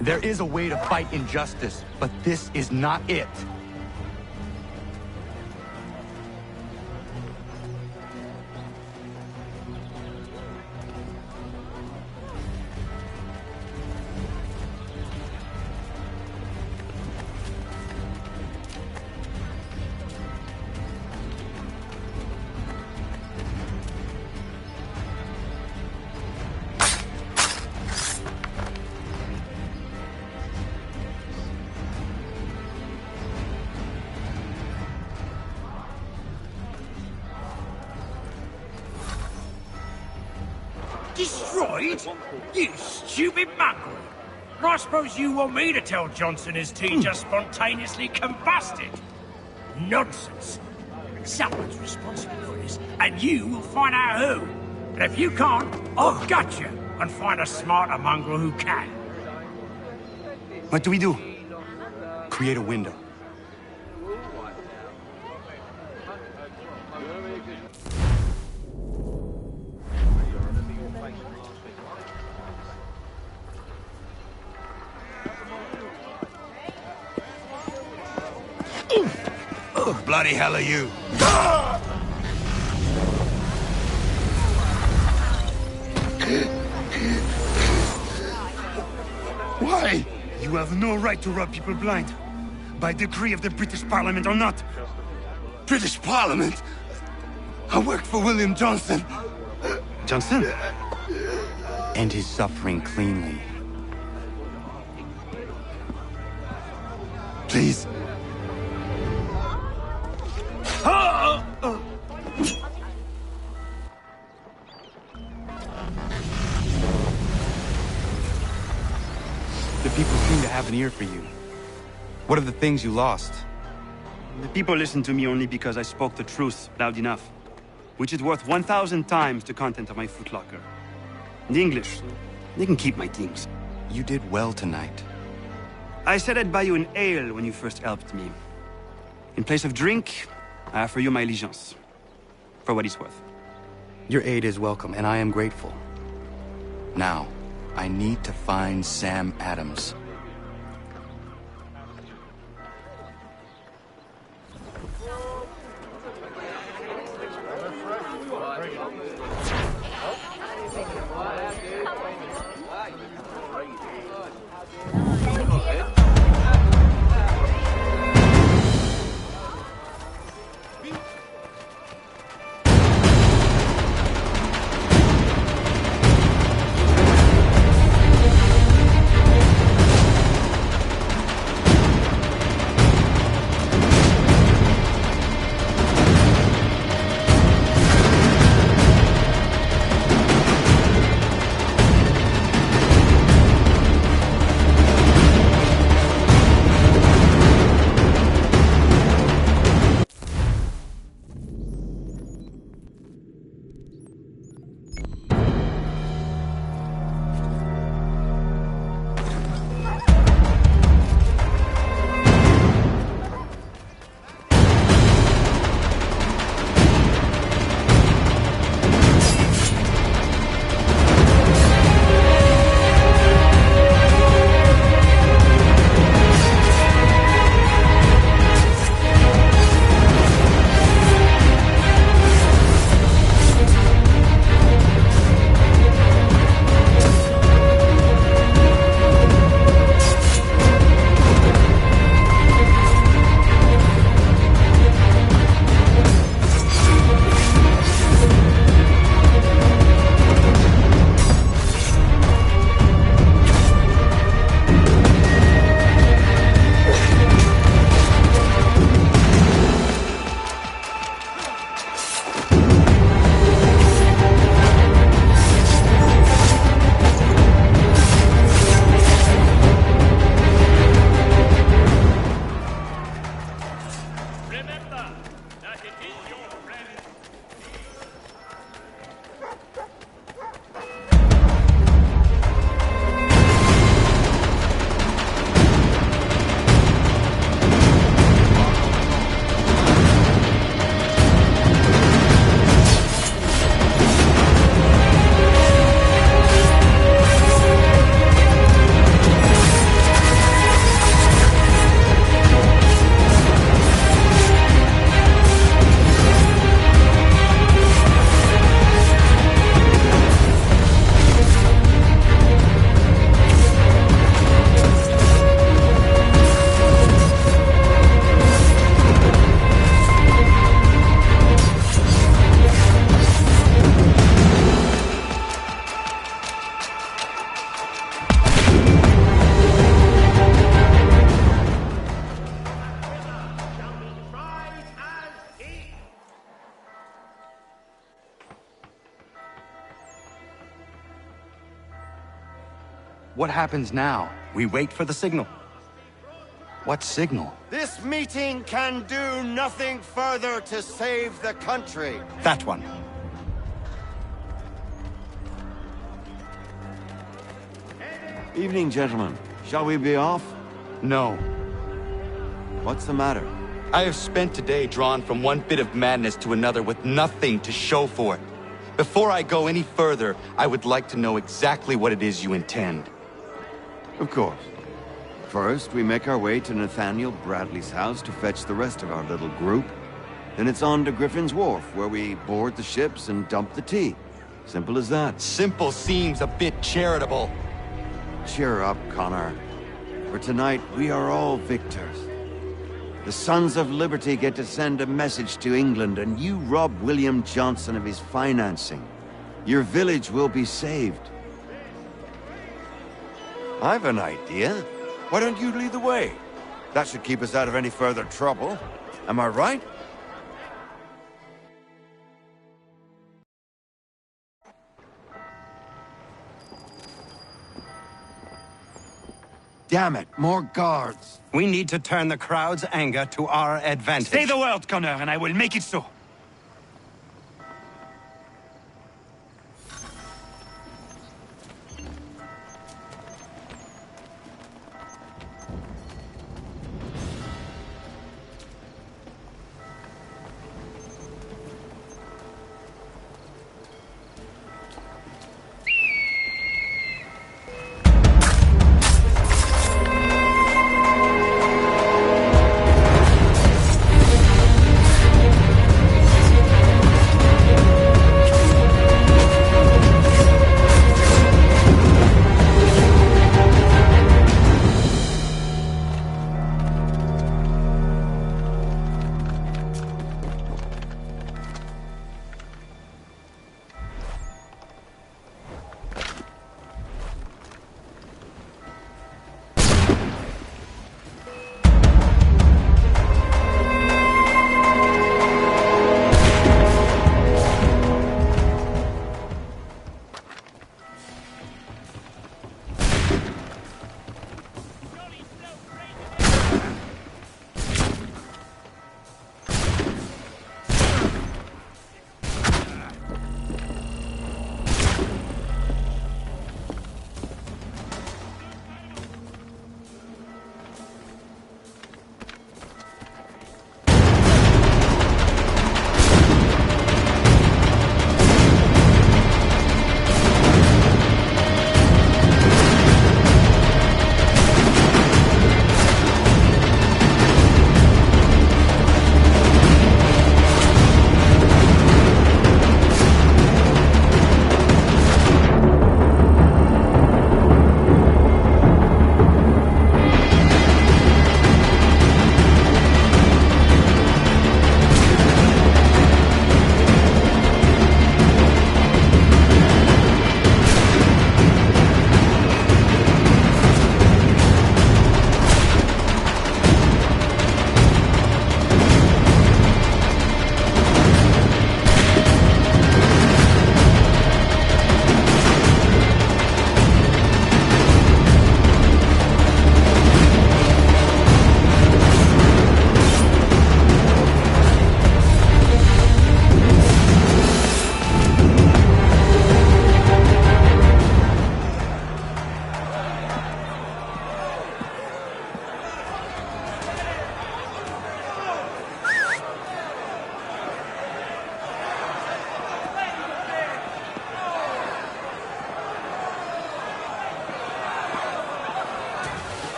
There is a way to fight injustice, but this is not it. Destroyed? You stupid mongrel! I suppose you want me to tell Johnson his tea just spontaneously combusted? Nonsense! Someone's responsible for this, and you will find out who. And if you can't, I'll gut you and find a smarter mongrel who can. What do we do? Create a window. Bloody hell are you? Why? You have no right to rob people blind. By decree of the British Parliament or not. British Parliament? I worked for William Johnson. Johnson? End his suffering cleanly. Please. The people seem to have an ear for you. What are the things you lost? The people listen to me only because I spoke the truth loud enough, which is worth 1,000 times the content of my footlocker. The English, they can keep my things. You did well tonight. I said I'd buy you an ale when you first helped me. In place of drink, I offer you my allegiance. For what it's worth. Your aid is welcome, and I am grateful. Now, I need to find Sam Adams. What happens now? We wait for the signal. What signal? This meeting can do nothing further to save the country. That one. Evening, gentlemen. Shall we be off? No. What's the matter? I have spent today drawn from one bit of madness to another with nothing to show for it. Before I go any further, I would like to know exactly what it is you intend. Of course. First, we make our way to Nathaniel Bradley's house to fetch the rest of our little group. Then it's on to Griffin's Wharf, where we board the ships and dump the tea. Simple as that. Simple seems a bit charitable. Cheer up, Connor. For tonight, we are all victors. The Sons of Liberty get to send a message to England, and you rob William Johnson of his financing. Your village will be saved. I've an idea. Why don't you lead the way? That should keep us out of any further trouble. Am I right? Damn it, more guards. We need to turn the crowd's anger to our advantage. Say the word, Connor, and I will make it so.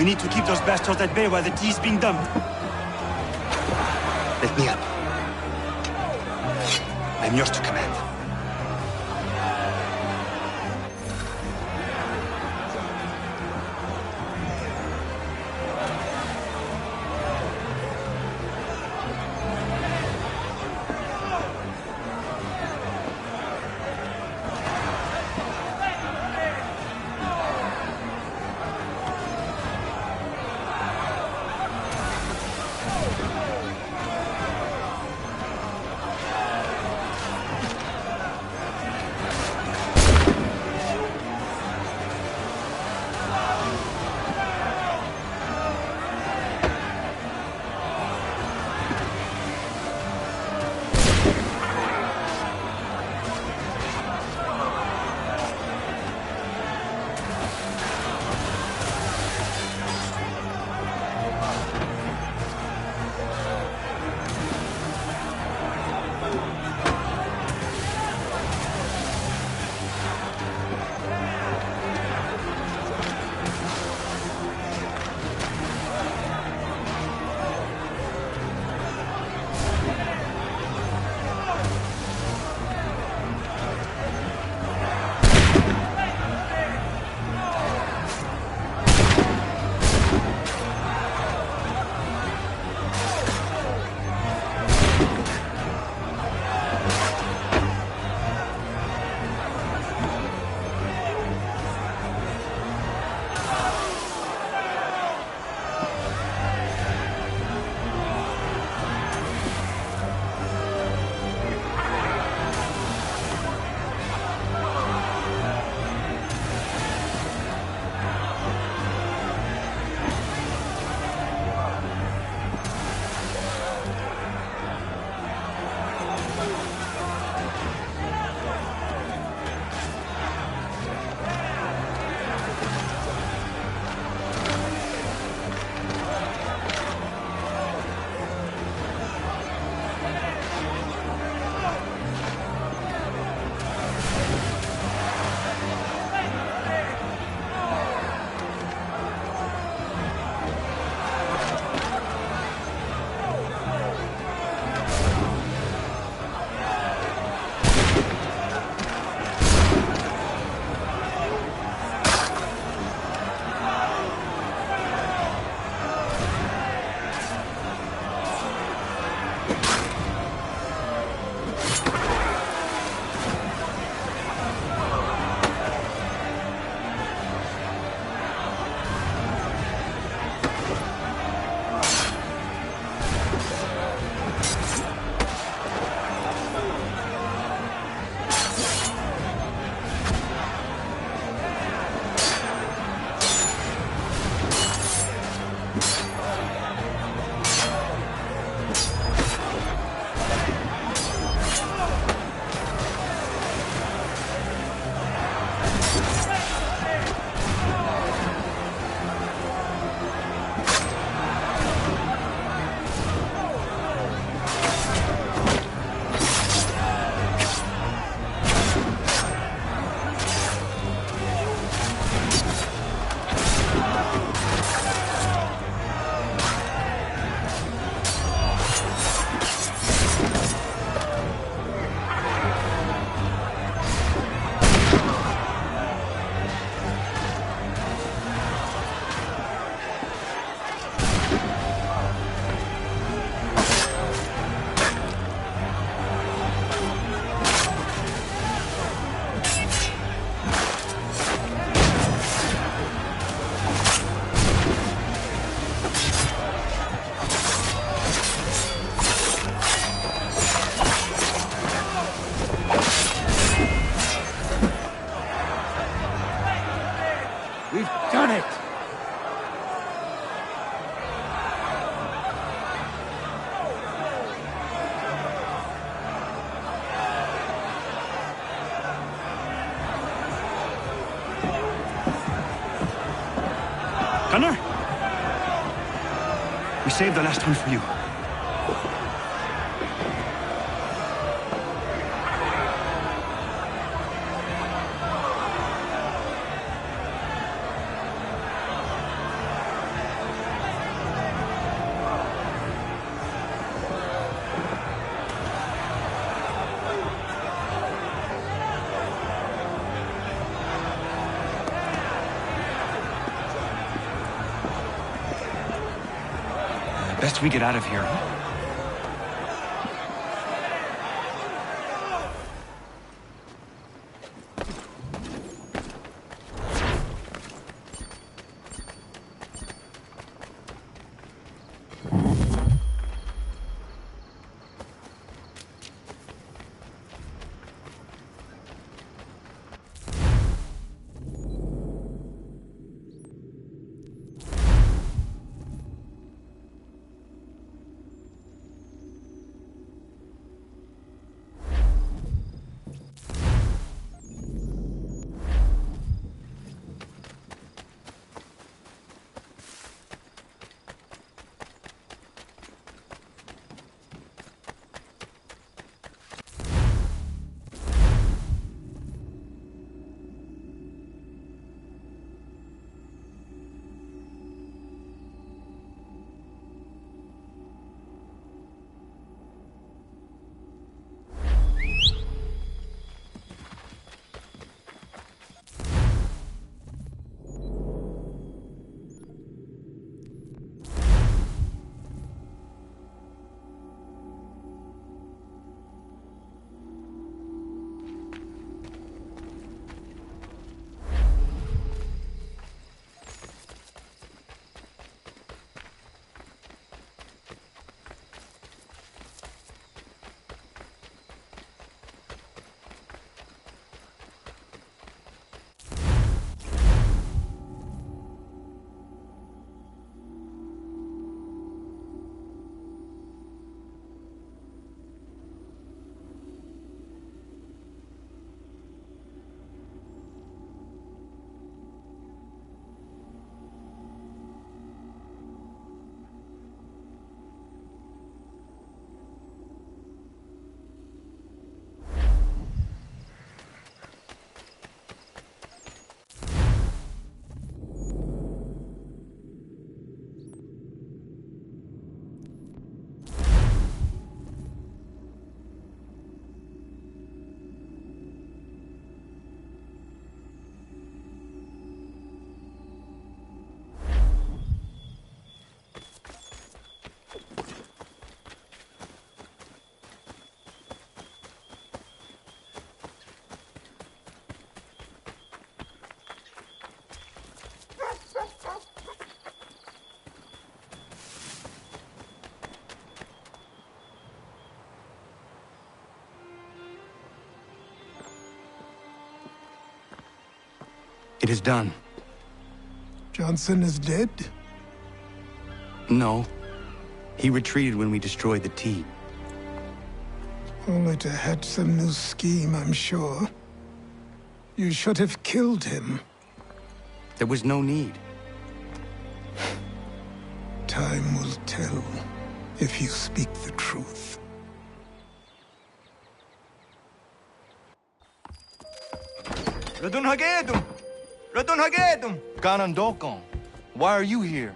We need to keep those bastards at bay while the tea's being dumped. Let me up. I'm yours to command. We saved the last one for you. Best we get out of here, huh? It is done. Johnson is dead? No. He retreated when we destroyed the T. Only to hatch some new scheme, I'm sure. You should have killed him. There was no need. Time will tell if you speak the truth. Radun Hagedum! Radun Hagedum! Ganondokon, why are you here?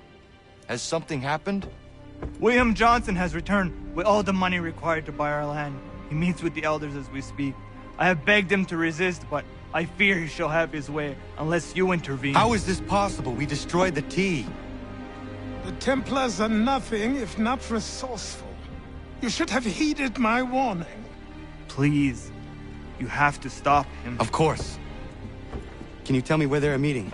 Has something happened? William Johnson has returned with all the money required to buy our land. He meets with the elders as we speak. I have begged him to resist, but I fear he shall have his way unless you intervene. How is this possible? We destroyed the T. The Templars are nothing if not resourceful. You should have heeded my warning. Please, you have to stop him. Of course. Can you tell me where they're meeting?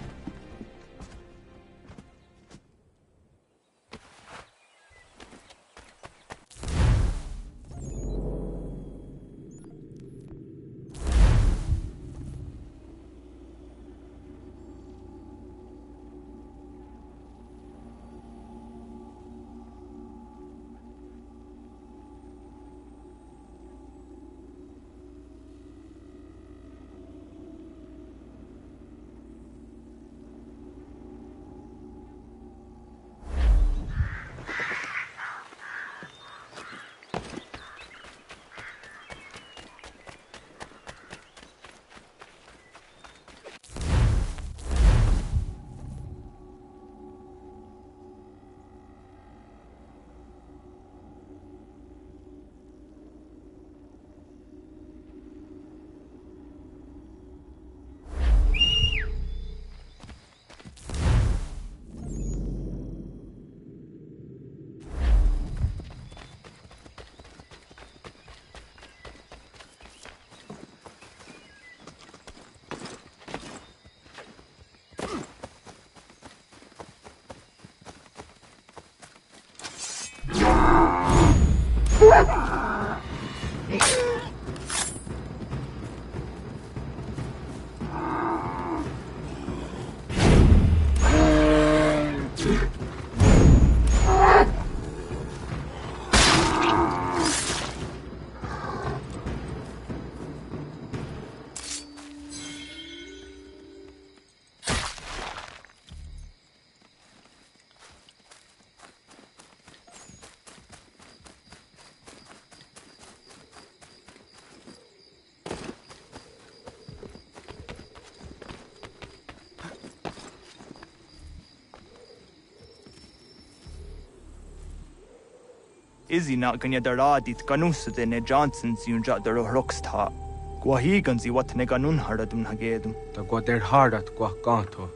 Izzy not gonna daradit ganusad in Johnson's unja der rocksta. Guahigan zi what neganun haradun hagedum. Ta guader hardat guacanto.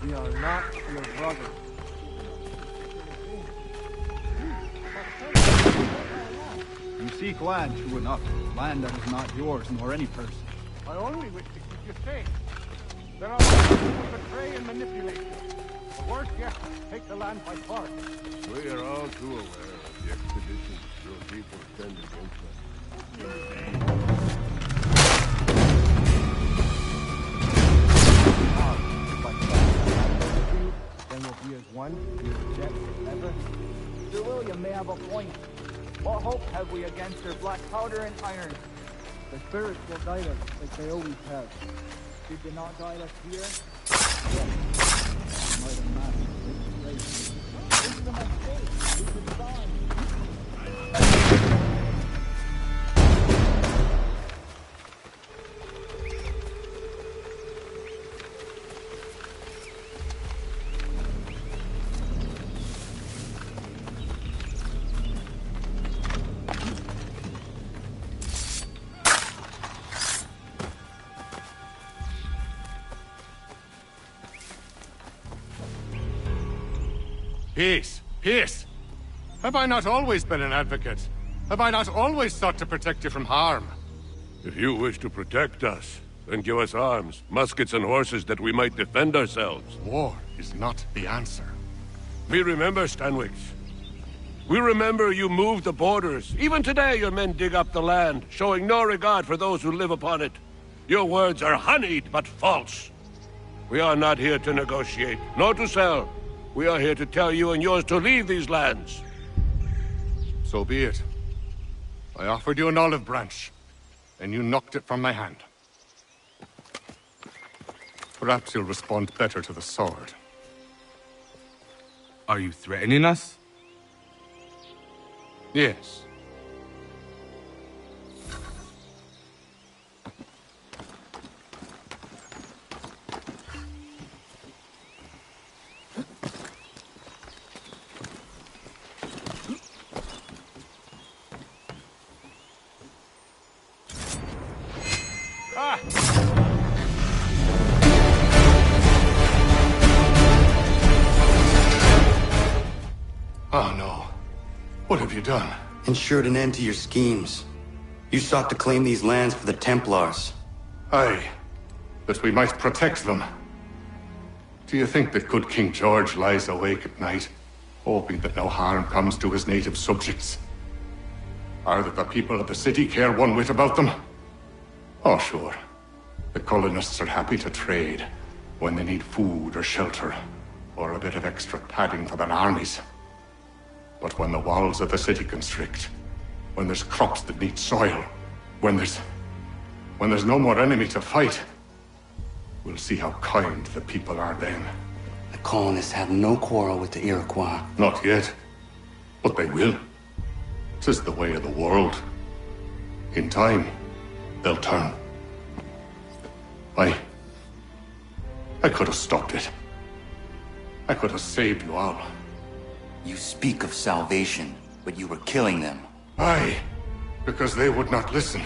We are not your brother. You seek land, true enough. Land that is not yours, nor any person. I only wish to keep you safe. There are those who betray and manipulate you. Or worse yet, take the land by force. We are all too aware of the expeditions your people send against us. Then we'll be as one, dead forever. Sir William may have a point. What hope have we against their black powder and iron? The spirits will guide us, like they always have. Did they not guide us here? Yes. Might have mastered this place. This is a mistake. We could die. Peace! Peace! Have I not always been an advocate? Have I not always sought to protect you from harm? If you wish to protect us, then give us arms, muskets and horses that we might defend ourselves. War is not the answer. We remember, Stanwix. We remember you moved the borders. Even today your men dig up the land, showing no regard for those who live upon it. Your words are honeyed, but false. We are not here to negotiate, nor to sell. We are here to tell you and yours to leave these lands. So be it. I offered you an olive branch, and you knocked it from my hand. Perhaps you'll respond better to the sword. Are you threatening us? Yes. Oh no. What have you done? Ensured an end to your schemes. You sought to claim these lands for the Templars. Aye, that we might protect them. Do you think that good King George lies awake at night, hoping that no harm comes to his native subjects? Or that the people of the city care one whit about them? Oh, sure. The colonists are happy to trade when they need food or shelter, or a bit of extra padding for their armies. But when the walls of the city constrict, when there's crops that need soil, when there's no more enemy to fight, we'll see how kind the people are then. The colonists have no quarrel with the Iroquois. Not yet, but they will. 'Tis the way of the world. In time, they'll turn. I could have stopped it. I could have saved you all. You speak of salvation, but you were killing them. Aye, because they would not listen.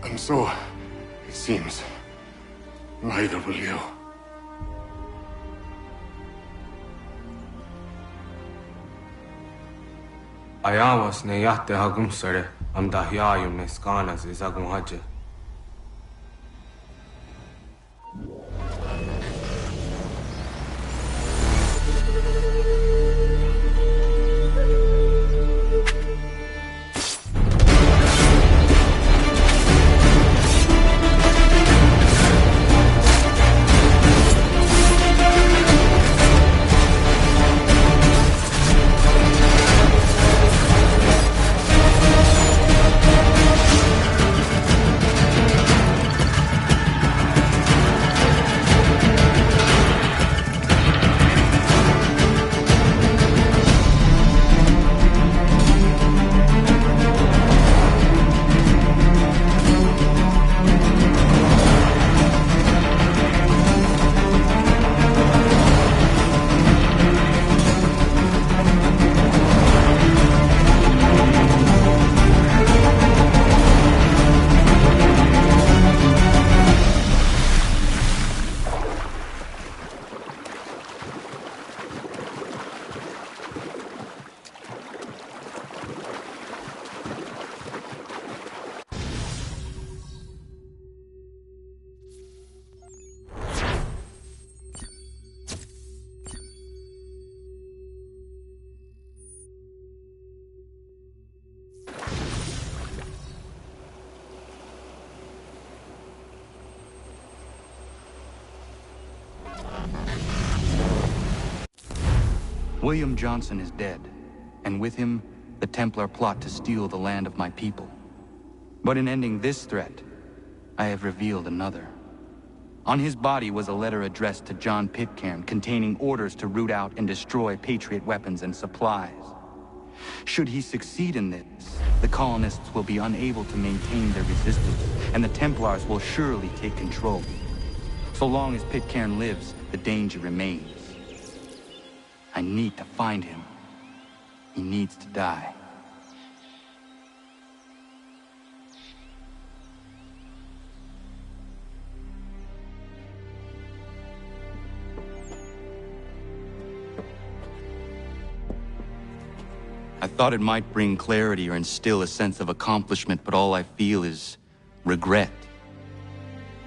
And so, it seems, neither will you. Ayawas ne yate hagum sare amda hiayum ne skanas izagum haje. William Johnson is dead, and with him, the Templar plot to steal the land of my people. But in ending this threat, I have revealed another. On his body was a letter addressed to John Pitcairn containing orders to root out and destroy Patriot weapons and supplies. Should he succeed in this, the colonists will be unable to maintain their resistance, and the Templars will surely take control. So long as Pitcairn lives, the danger remains. I need to find him. He needs to die. I thought it might bring clarity or instill a sense of accomplishment, but all I feel is regret.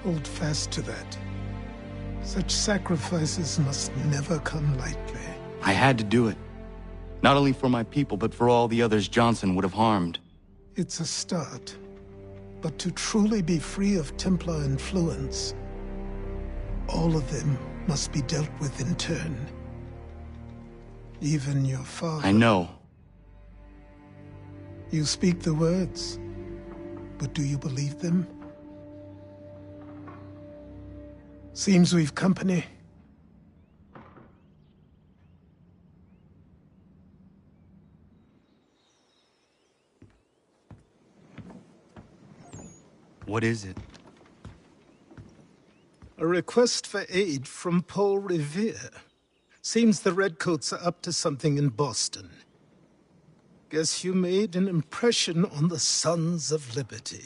Hold fast to that. Such sacrifices must never come lightly. I had to do it. Not only for my people, but for all the others Johnson would have harmed. It's a start. But to truly be free of Templar influence, all of them must be dealt with in turn. Even your father. I know. You speak the words, but do you believe them? Seems we've company. What is it? A request for aid from Paul Revere. Seems the Redcoats are up to something in Boston. Guess you made an impression on the Sons of Liberty.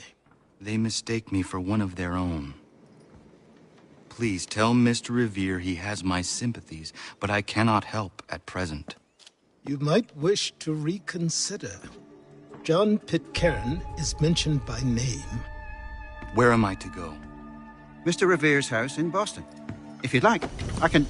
They mistake me for one of their own. Please tell Mr. Revere he has my sympathies, but I cannot help at present. You might wish to reconsider. John Pitcairn is mentioned by name. Where am I to go? Mr. Revere's house in Boston. If you'd like, I can...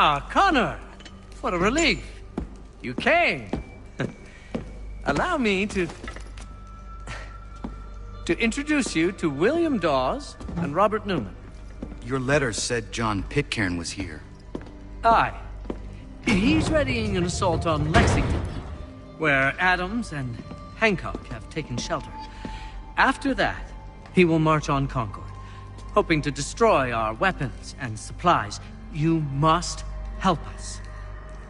Ah, Connor! What a relief. You came. Allow me to introduce you to William Dawes and Robert Newman. Your letter said John Pitcairn was here. Aye. He's readying an assault on Lexington, where Adams and Hancock have taken shelter. After that, he will march on Concord, hoping to destroy our weapons and supplies. You must help us.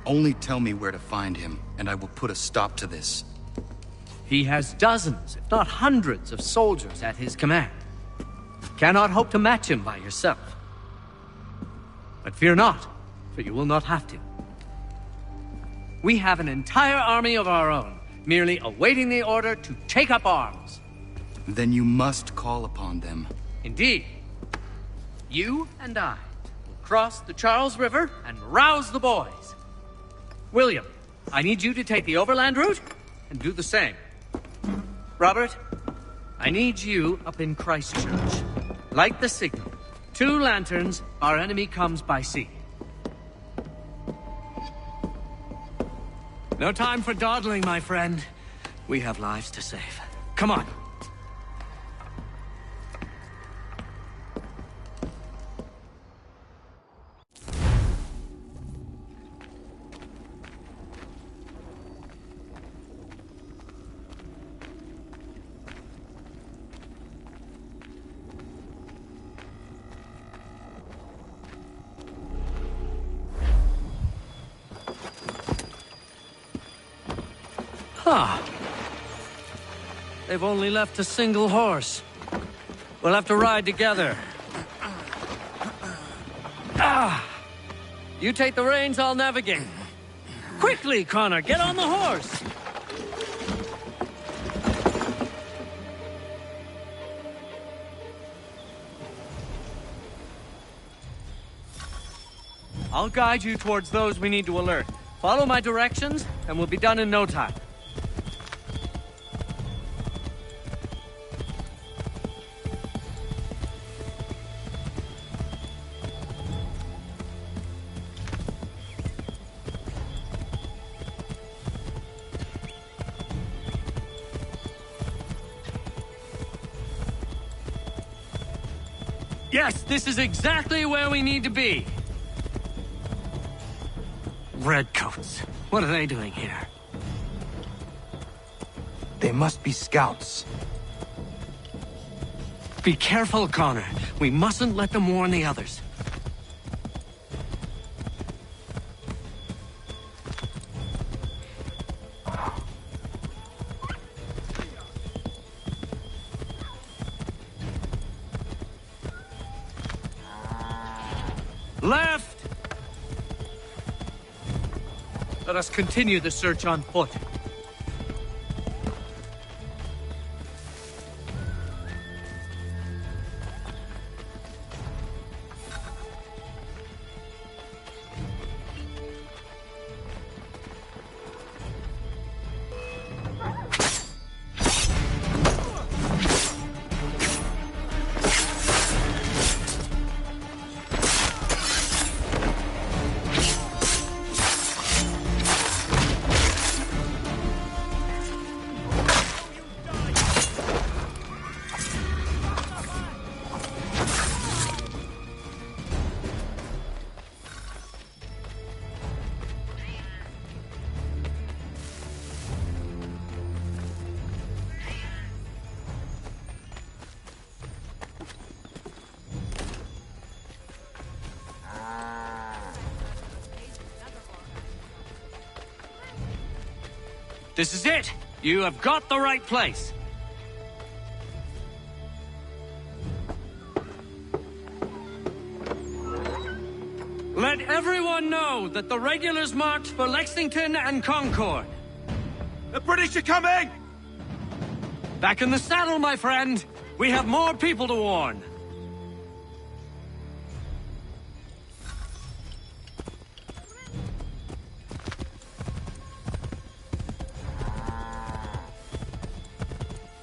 Only tell me where to find him, and I will put a stop to this. He has dozens, if not hundreds, of soldiers at his command. Cannot hope to match him by yourself. But fear not, for you will not have to. We have an entire army of our own, merely awaiting the order to take up arms. Then you must call upon them. Indeed. You and I will cross the Charles River and rouse the boys. William, I need you to take the overland route and do the same. Robert, I need you up in Christchurch. Light the signal. 2 lanterns, our enemy comes by sea. No time for dawdling, my friend. We have lives to save. Come on. Ah. They've only left a single horse. We'll have to ride together. Ah! You take the reins, I'll navigate. Quickly, Connor, get on the horse! I'll guide you towards those we need to alert. Follow my directions, and we'll be done in no time. Yes, this is exactly where we need to be. Redcoats. What are they doing here? They must be scouts. Be careful, Connor. We mustn't let them warn the others. Left! Let us continue the search on foot. This is it! You have got the right place! Let everyone know that the regulars marched for Lexington and Concord. The British are coming! Back in the saddle, my friend! We have more people to warn.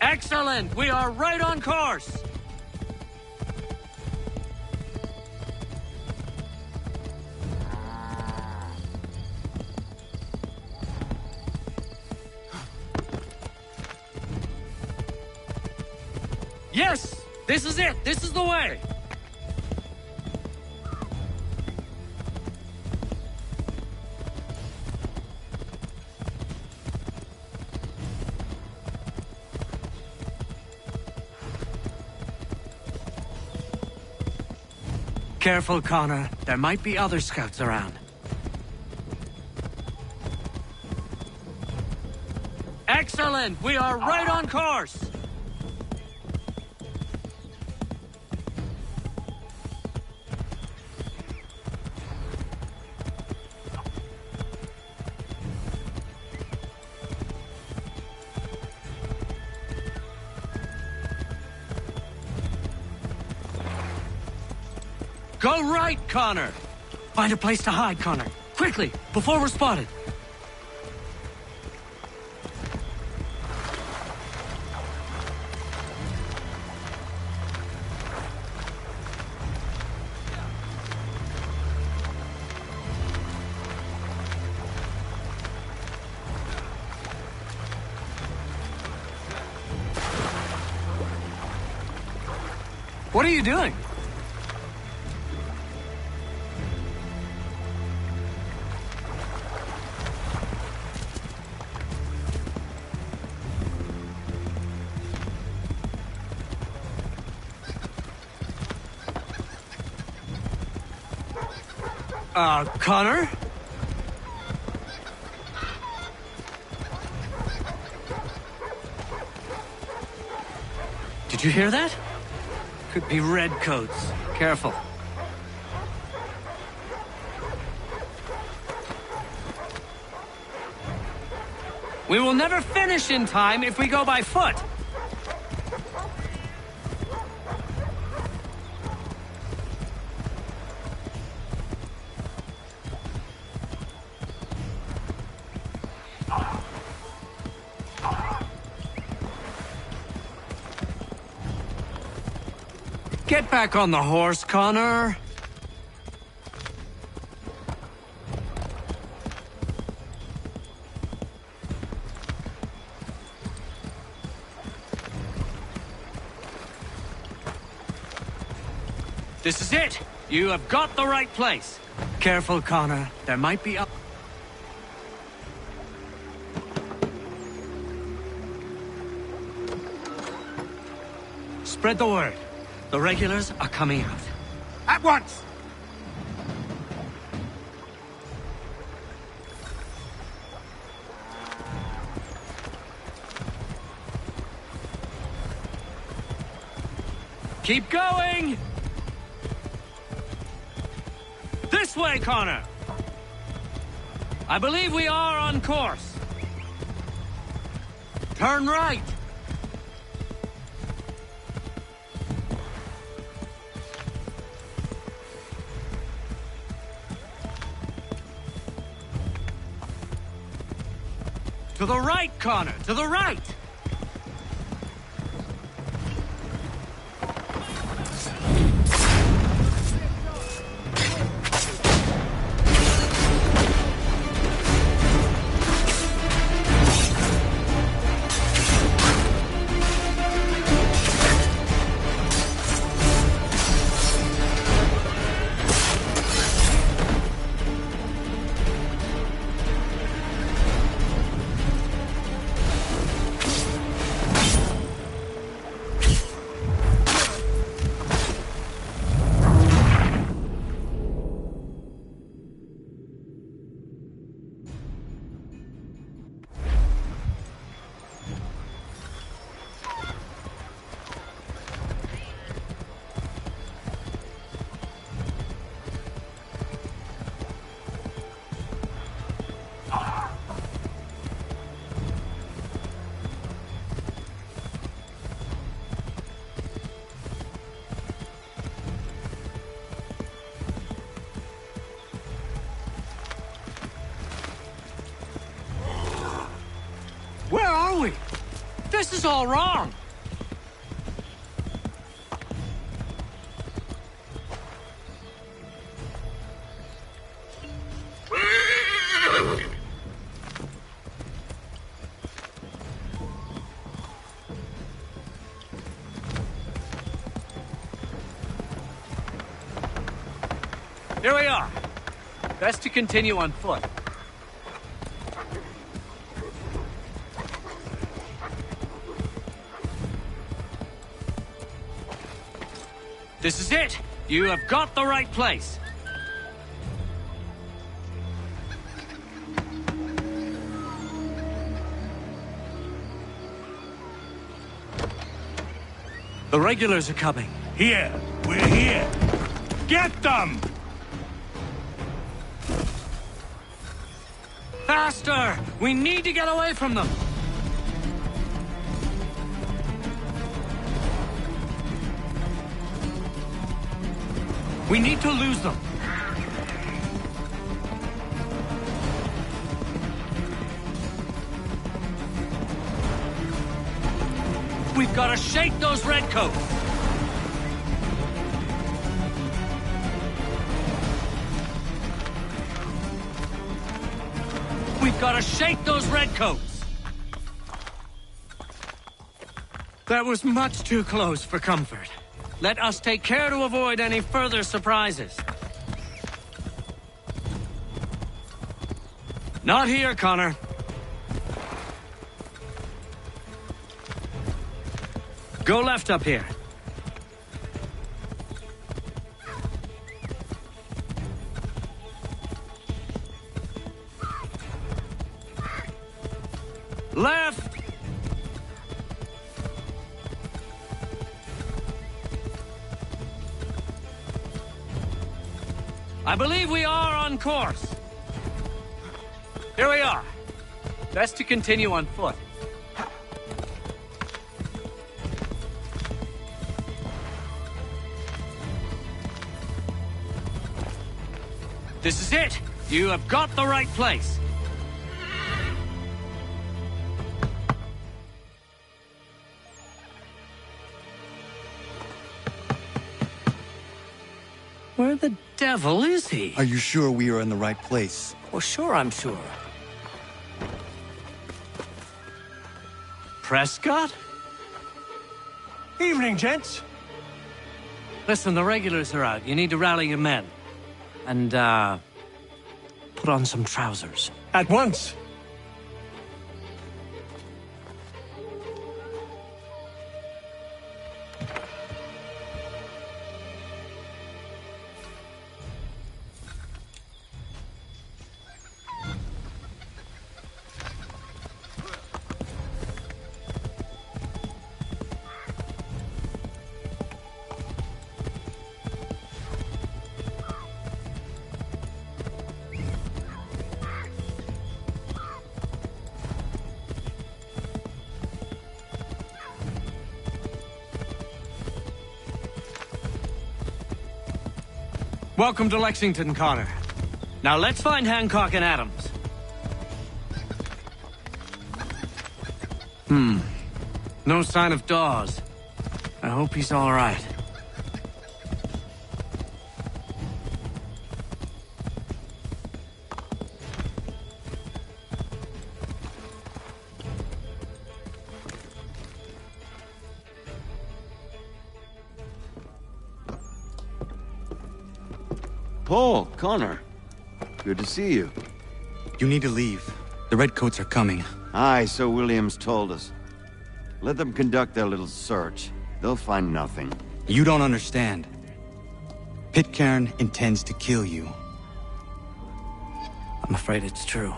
Excellent! We are right on course! Yes! This is it! This is the way! Careful, Connor. There might be other scouts around. Excellent! We are right on course! Go right, Connor! Find a place to hide, Connor. Quickly, before we're spotted. What are you doing? Connor? Did you hear that? Could be redcoats. Careful. We will never finish in time if we go by foot. Get back on the horse, Connor. This is it. You have got the right place. Careful, Connor. There might be up. Spread the word. The regulars are coming out. At once! Keep going! This way, Connor! I believe we are on course. Turn right! To the right, Connor! To the right! Where are we? This is all wrong. Here we are. Best to continue on foot. This is it! You have got the right place! The regulars are coming. Here! We're here! Get them! Faster! We need to get away from them! We need to lose them. We've got to shake those redcoats. We've got to shake those redcoats. That was much too close for comfort. Let us take care to avoid any further surprises. Not here, Connor. Go left up here. Left! I believe we are on course. Here we are. Best to continue on foot. This is it. You have got the right place. Where the devil is he? Are you sure we are in the right place? Well, sure, I'm sure. Prescott? Evening, gents. Listen, the regulars are out. You need to rally your men. And, put on some trousers. At once. Welcome to Lexington, Connor. Now let's find Hancock and Adams. No sign of Dawes. I hope he's all right. Paul, Connor. Good to see you. You need to leave. The Redcoats are coming. Aye, so Williams told us. Let them conduct their little search. They'll find nothing. You don't understand. Pitcairn intends to kill you. I'm afraid it's true.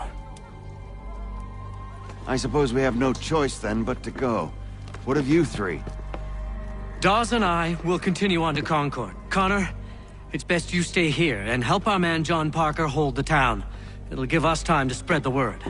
I suppose we have no choice then but to go. What of you three? Dawes and I will continue on to Concord. Connor, it's best you stay here and help our man John Parker hold the town. It'll give us time to spread the word.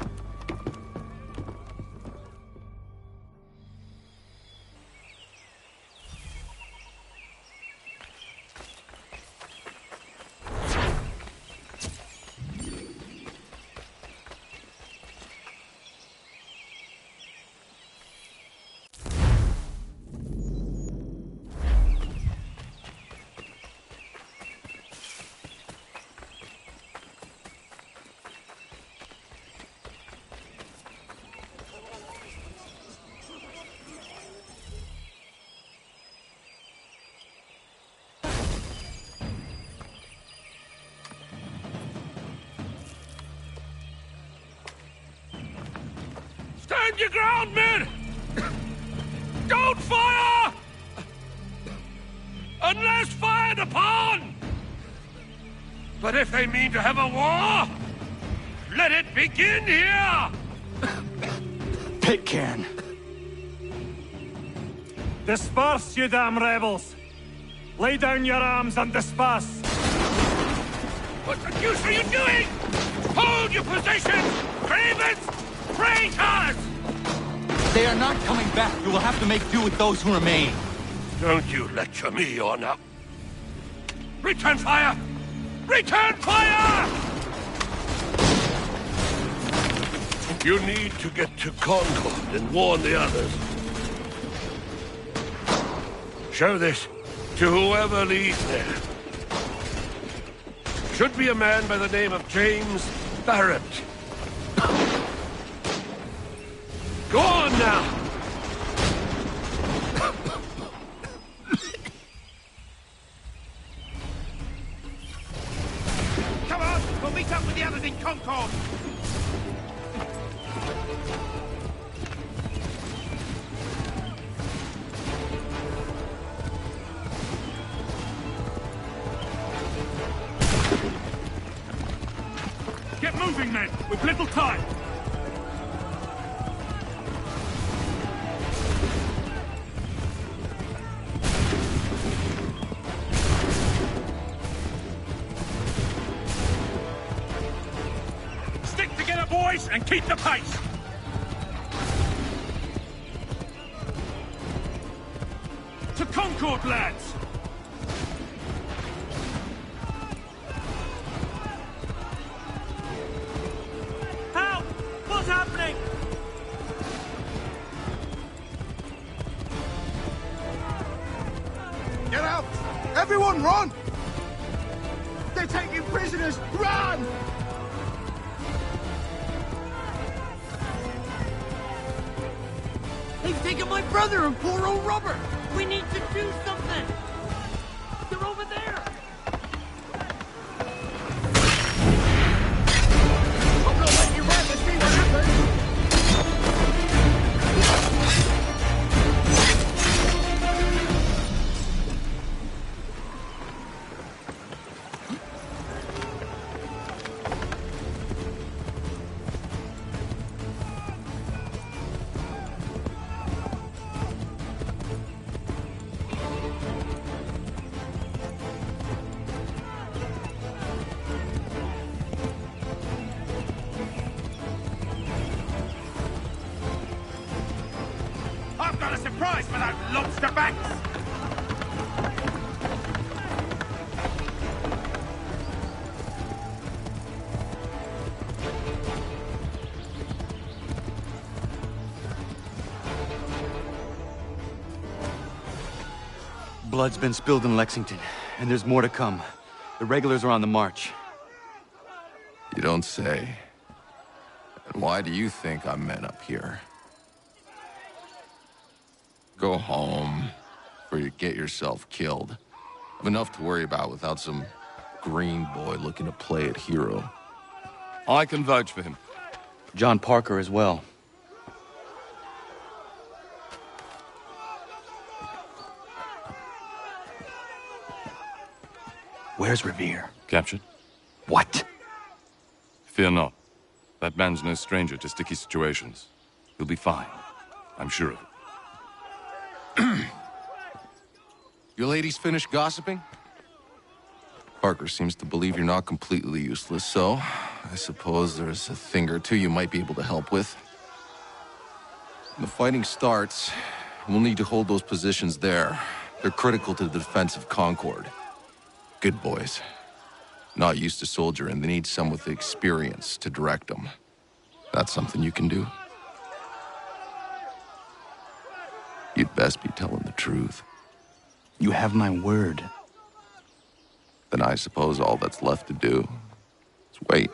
Stand your ground, men! Don't fire! Unless fired upon! But if they mean to have a war, let it begin here! Pitcairn. Disperse, you damn rebels! Lay down your arms and disperse! What the deuce are you doing? Hold your positions! Cravens! Traitors! They are not coming back. You will have to make do with those who remain. Don't you lecture me on up. Return fire! Return fire! You need to get to Concord and warn the others. Show this to whoever leads there. Should be a man by the name of James Barrett. Go on now! Come on, we'll meet up with the others in Concord! Get moving, men! We've little time! Stick together, boys, and keep the pace! To Concord, lads! Help! What's happening? Get out! Everyone run! They're taking prisoners! Run! They've taken my brother and poor old Robert! We need to do something! They're over there! I'm not letting you run! Let's see what happens! I've got a surprise for those lobster backs! Blood's been spilled in Lexington, and there's more to come. The regulars are on the march. You don't say. And why do you think I'm men up here? Go home, or you get yourself killed. I've enough to worry about without some green boy looking to play it hero. I can vouch for him. John Parker as well. Where's Revere? Captured? What? Fear not. That man's no stranger to sticky situations. He'll be fine. I'm sure of it. You ladies finished gossiping? Parker seems to believe you're not completely useless, so I suppose there's a thing or two you might be able to help with. When the fighting starts, we'll need to hold those positions there. They're critical to the defense of Concord. Good boys. Not used to soldiering, they need some with experience to direct them. That's something you can do. You'd best be telling the truth. You have my word. Then I suppose all that's left to do is wait.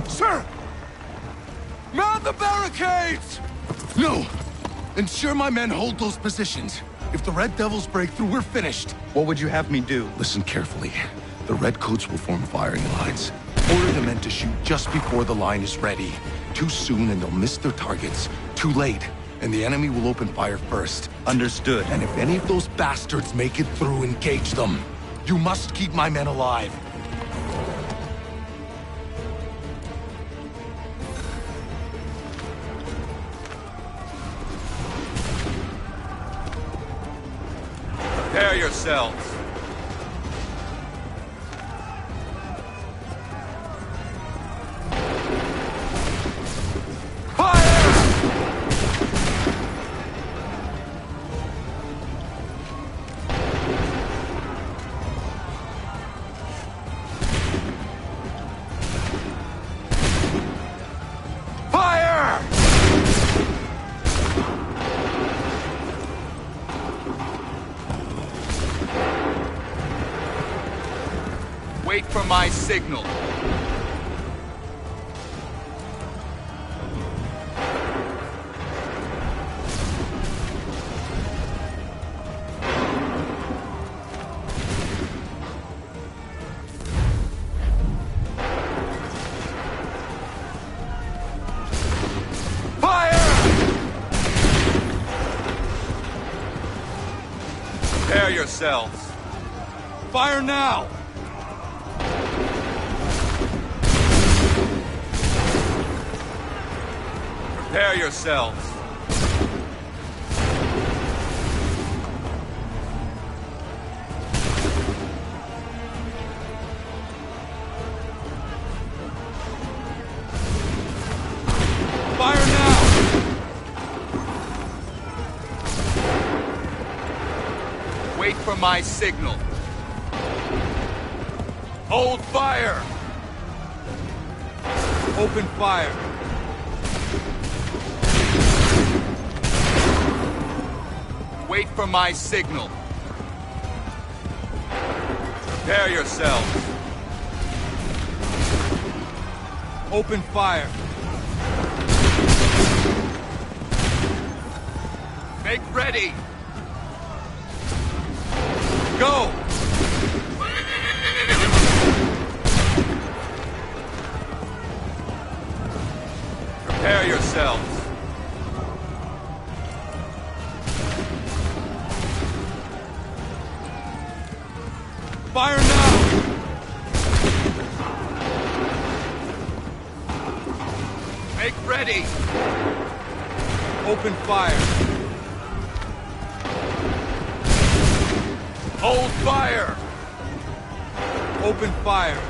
Sir! Mount the barricades! No! Ensure my men hold those positions. If the Red Devils break through, we're finished. What would you have me do? Listen carefully. The Redcoats will form firing lines. Order the men to shoot just before the line is ready. Too soon and they'll miss their targets. Too late, and the enemy will open fire first. Understood. And if any of those bastards make it through, engage them. You must keep my men alive. Prepare yourselves. Wait for my signal. Fire! Prepare yourselves. Fire now! Prepare yourselves. Fire now! Wait for my signal. Hold fire! Open fire. Wait for my signal. Prepare yourselves. Open fire. Make ready. Go! Prepare yourselves. Fire now! Make ready! Open fire! Hold fire! Open fire!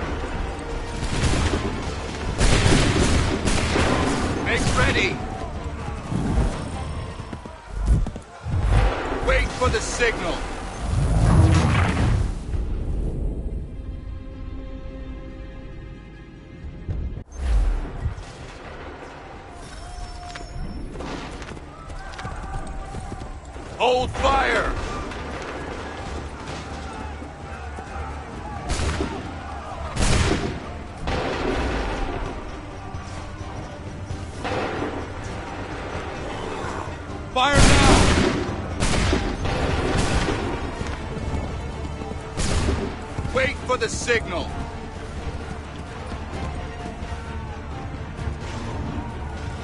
Make ready! Wait for the signal! Hold fire! Fire now! Wait for the signal.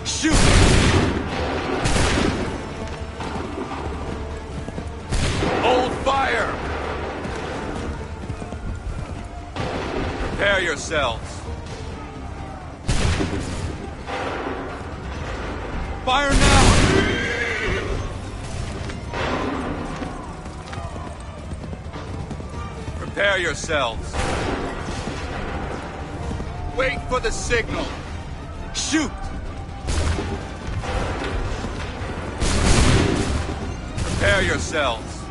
Shoot! Hold fire! Prepare yourselves. Fire now! Prepare yourselves. Wait for the signal. Shoot! Prepare yourselves.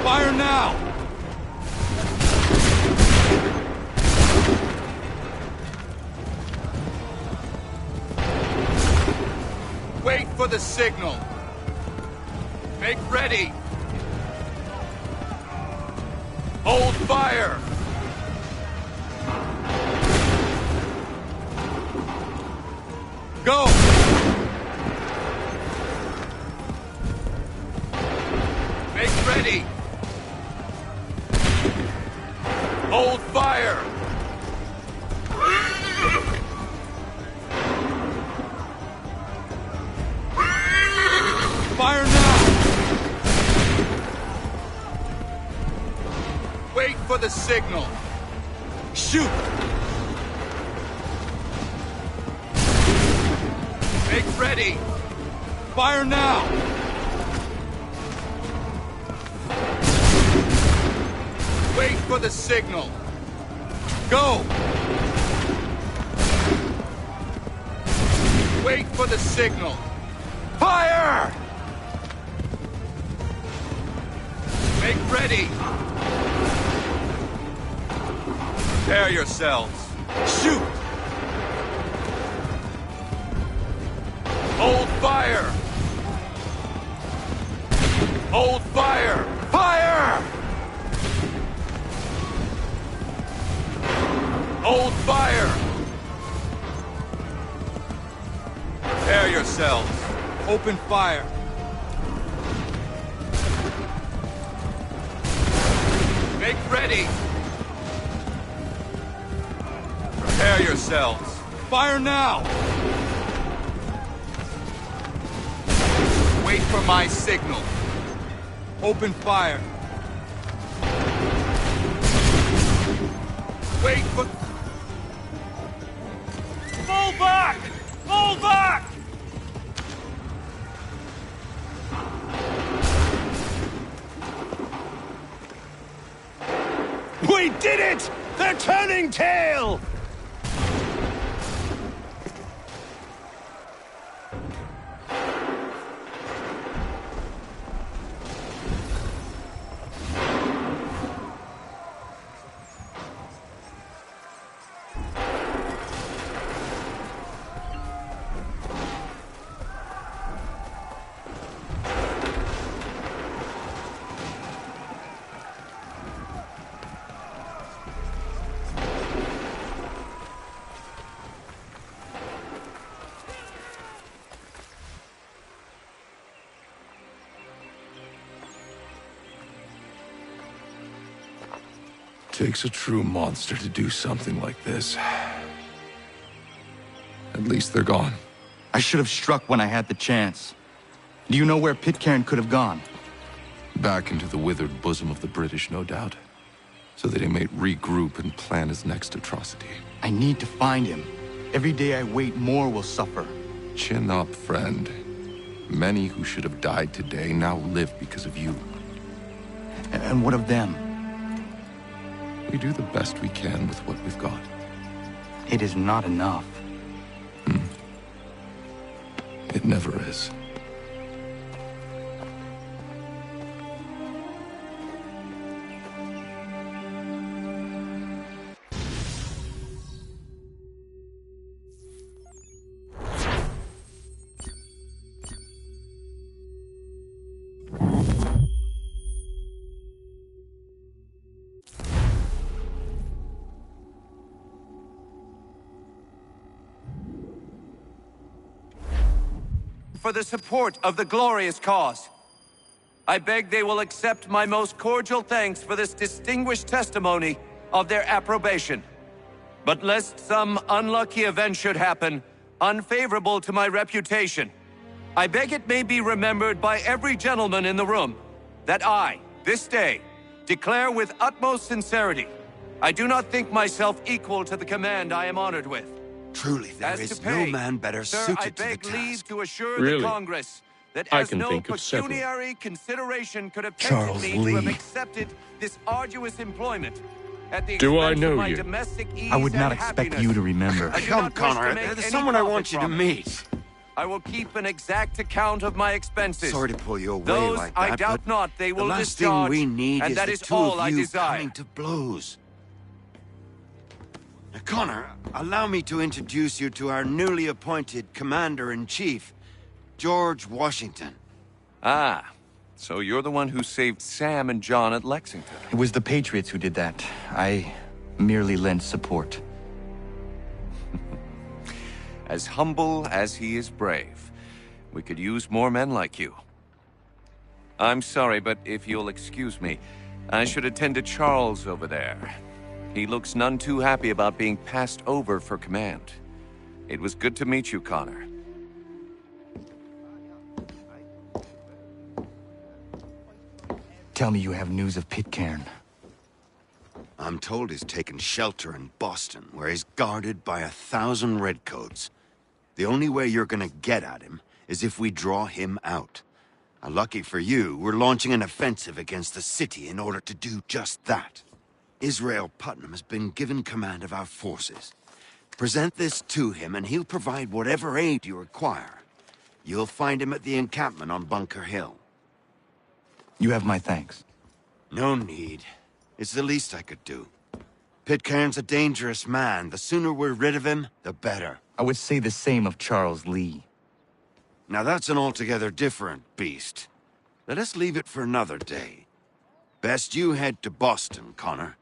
Fire now! Wait for the signal. Make ready. Hold fire. Go. ready! Hold fire! Fire now! Wait for the signal. Shoot! Make ready! Fire now! Wait for the signal. Go! Wait for the signal. Fire! Make ready. Prepare yourselves. Shoot! Hold fire! Hold fire! Fire! Hold fire! Prepare yourselves. Open fire. Make ready. Prepare yourselves. Fire now! Wait for my signal. Open fire. Wait for... Fall back! Fall back! We did it! They're turning tail! Takes a true monster to do something like this. At least they're gone. I should have struck when I had the chance. Do you know where Pitcairn could have gone? Back into the withered bosom of the British, no doubt. So that he may regroup and plan his next atrocity. I need to find him. Every day I wait, more will suffer. Chin up, friend. Many who should have died today now live because of you. And what of them? We do the best we can with what we've got. It is not enough. It never is. For the support of the glorious cause. I beg they will accept my most cordial thanks for this distinguished testimony of their approbation. But lest some unlucky event should happen, unfavorable to my reputation, I beg it may be remembered by every gentleman in the room that I, this day, declare with utmost sincerity, I do not think myself equal to the command I am honored with. Truly, there is no man better suited to the task. Leave to assure Really? the Congress that I as can no think of several. pecuniary consideration could have Charles tempted me to have Lee. accepted this arduous employment at the Do I expense know of my you? domestic ease I would not and expect happiness. you to remember. I do Come, not wish Connor, to make there's any someone I profit want you to from it. meet. I will keep an exact account of my expenses. Sorry to pull you away Those like I that, doubt but not they will the last discharge, thing we need and is that the is two all of I you desire. coming to blows. Now, Connor, allow me to introduce you to our newly appointed Commander-in-Chief, George Washington. Ah, so you're the one who saved Sam and John at Lexington. It was the Patriots who did that. I merely lent support. As humble as he is brave. We could use more men like you. I'm sorry, but if you'll excuse me, I should attend to Charles over there. He looks none too happy about being passed over for command. It was good to meet you, Connor. Tell me you have news of Pitcairn. I'm told he's taken shelter in Boston, where he's guarded by 1,000 redcoats. The only way you're gonna get at him is if we draw him out. Lucky for you, we're launching an offensive against the city in order to do just that. Israel Putnam has been given command of our forces. Present this to him and he'll provide whatever aid you require. You'll find him at the encampment on Bunker Hill. You have my thanks. No need. It's the least I could do. Pitcairn's a dangerous man. The sooner we're rid of him, the better. I would say the same of Charles Lee. Now that's an altogether different beast. Let us leave it for another day. Best you head to Boston, Connor.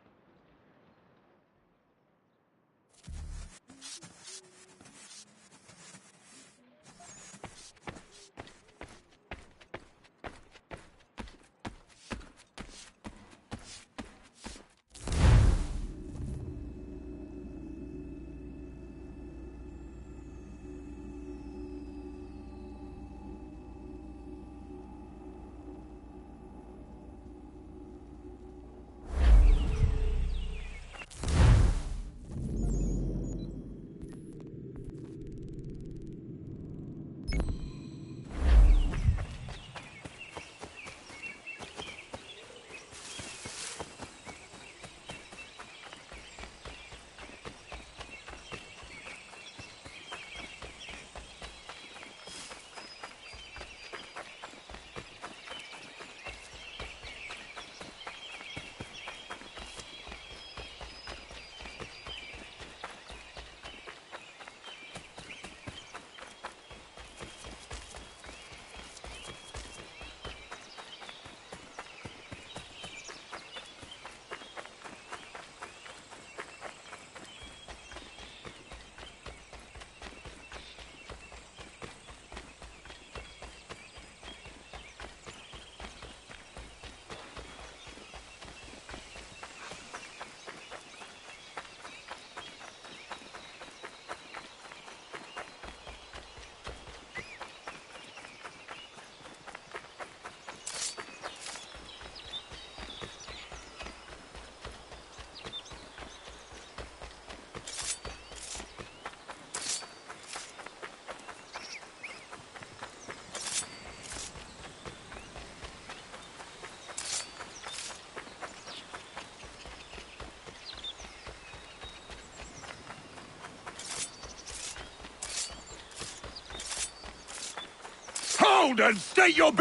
Hold and state your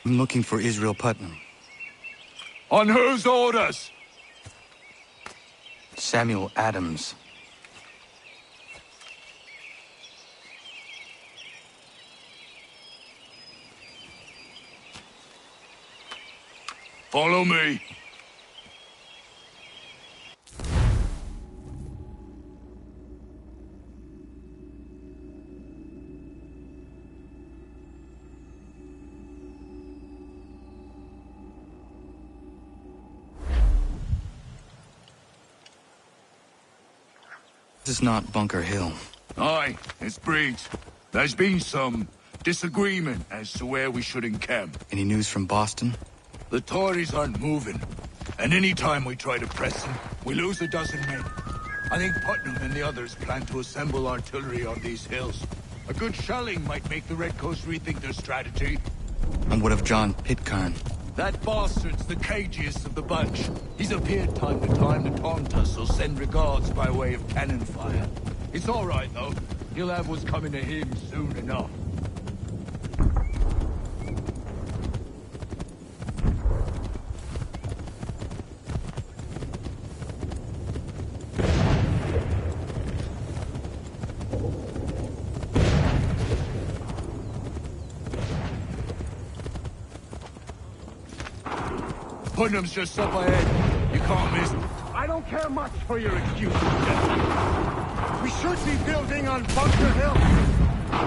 I'm looking for Israel Putnam. On whose orders? Samuel Adams. Follow me. This is not Bunker Hill. Aye, it's Breach. There's been some disagreement as to where we should encamp. Any news from Boston? The Tories aren't moving, and any time we try to press them, we lose a dozen men. I think Putnam and the others plan to assemble artillery on these hills. A good shelling might make the Redcoats rethink their strategy. And what of John Pitcairn? That bastard's the cagiest of the bunch. He's appeared time to time to taunt us, so send regards by way of cannon fire. It's all right, though. He'll have what's coming to him soon enough. Putnam's just up ahead. You can't miss. I don't care much for your excuses, Jesse. We should be building on Bunker Hill.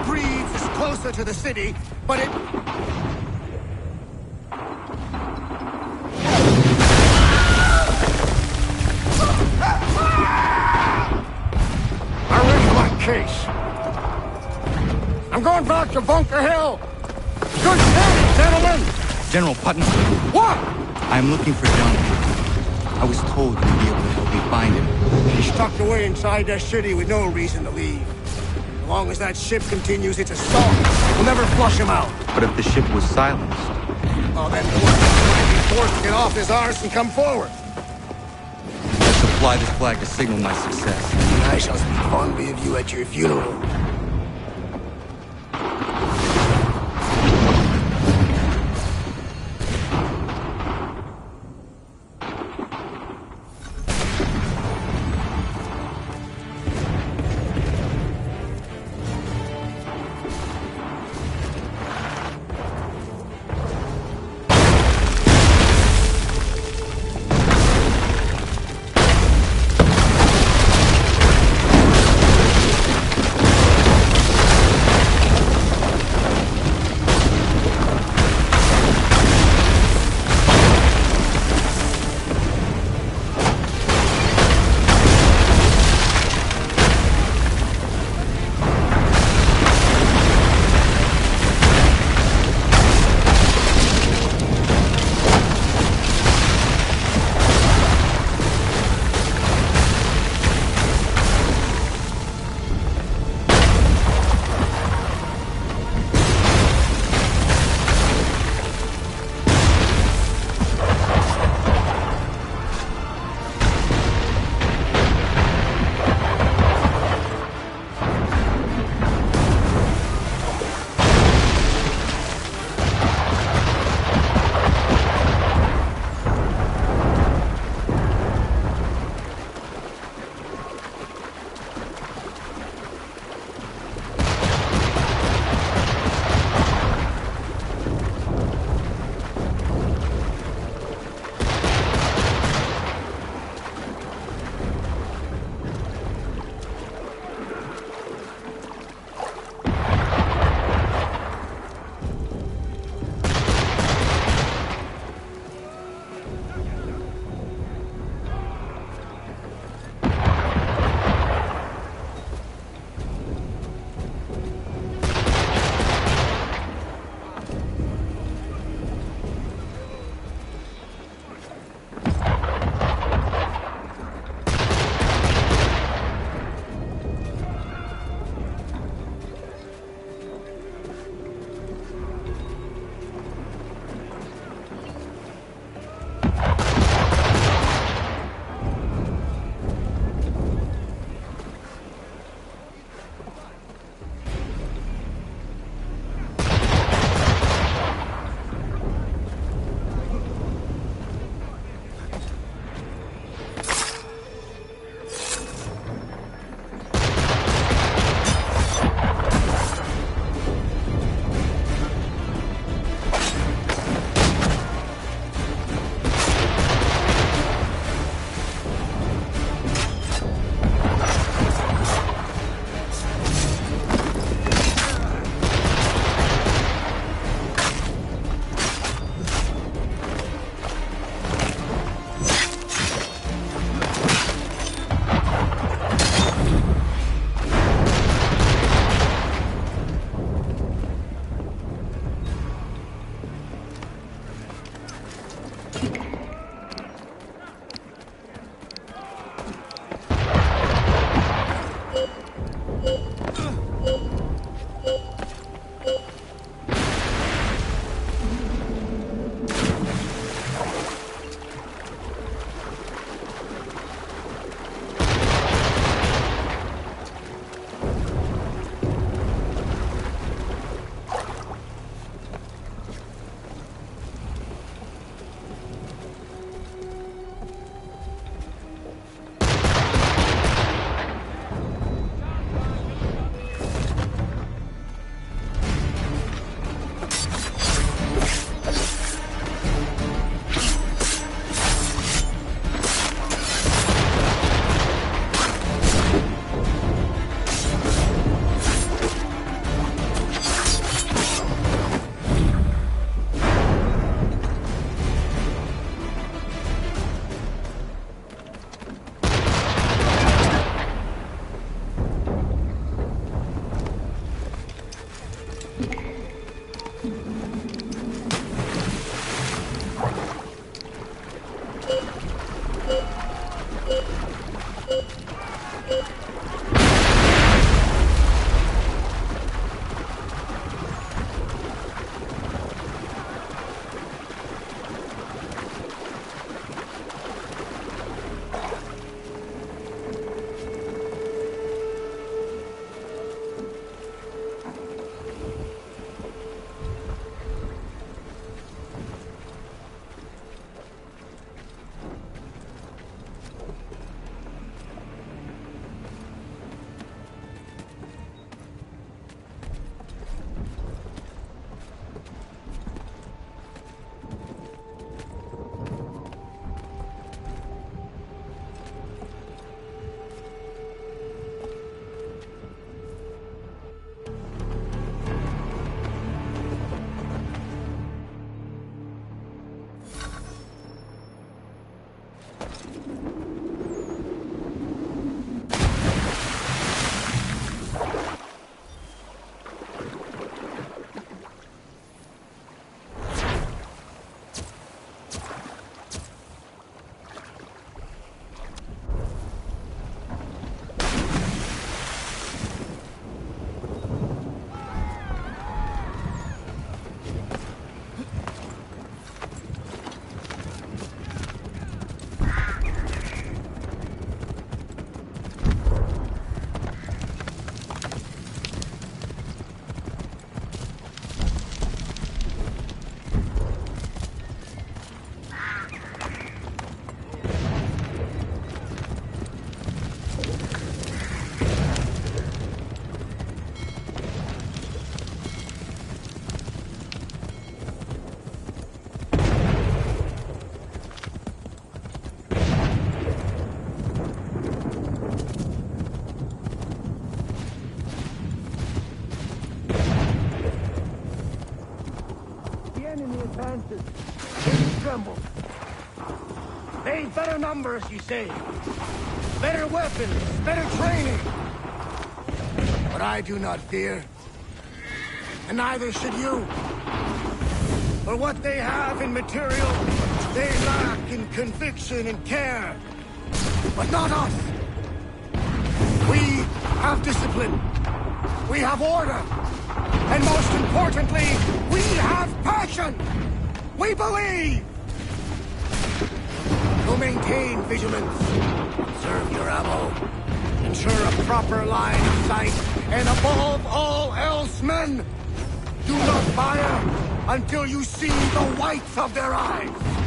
Breeds is closer to the city, but it... I read my case. I'm going back to Bunker Hill. Good day, gentlemen! General Putnam. What? I'm looking for John. I was told you'd be able to help me find him. He's tucked away inside that city with no reason to leave. As long as that ship continues its assault, we'll never flush him out. But if the ship was silenced... Oh, then the one might be forced to get off his arse and come forward. I shall fly this flag to signal my success. I shall speak fondly of you at your funeral. men in the advances. They tremble. They've better numbers, you say. Better weapons, better training. But I do not fear. And neither should you. For what they have in material, they lack in conviction and care. But not us. We have discipline. We have order. And most importantly, we have passion. We believe. To maintain vigilance, conserve your ammo, ensure a proper line of sight, and above all else, men, do not fire until you see the whites of their eyes.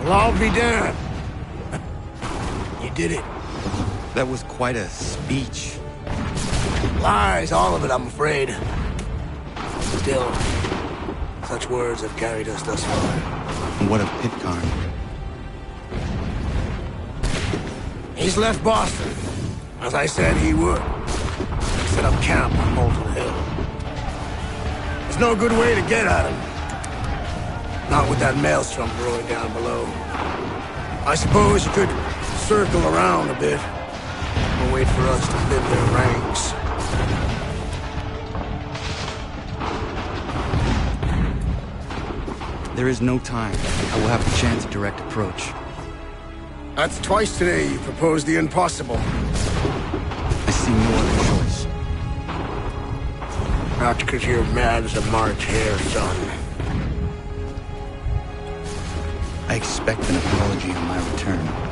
Well, I'll be damned. You did it. That was quite a speech. Lies, all of it, I'm afraid. Still, such words have carried us thus far. And what of Pitcairn? He's left Boston, as I said he would. Set up camp on Molten Hill. There's no good way to get at him. Not with that maelstrom brewing down below. I suppose you could circle around a bit and wait for us to thin their ranks. There is no time. I will have to chance a direct approach. That's twice today you proposed the impossible. I see no other choice. Not because you're mad as a March hare, son. I expect an apology on my return.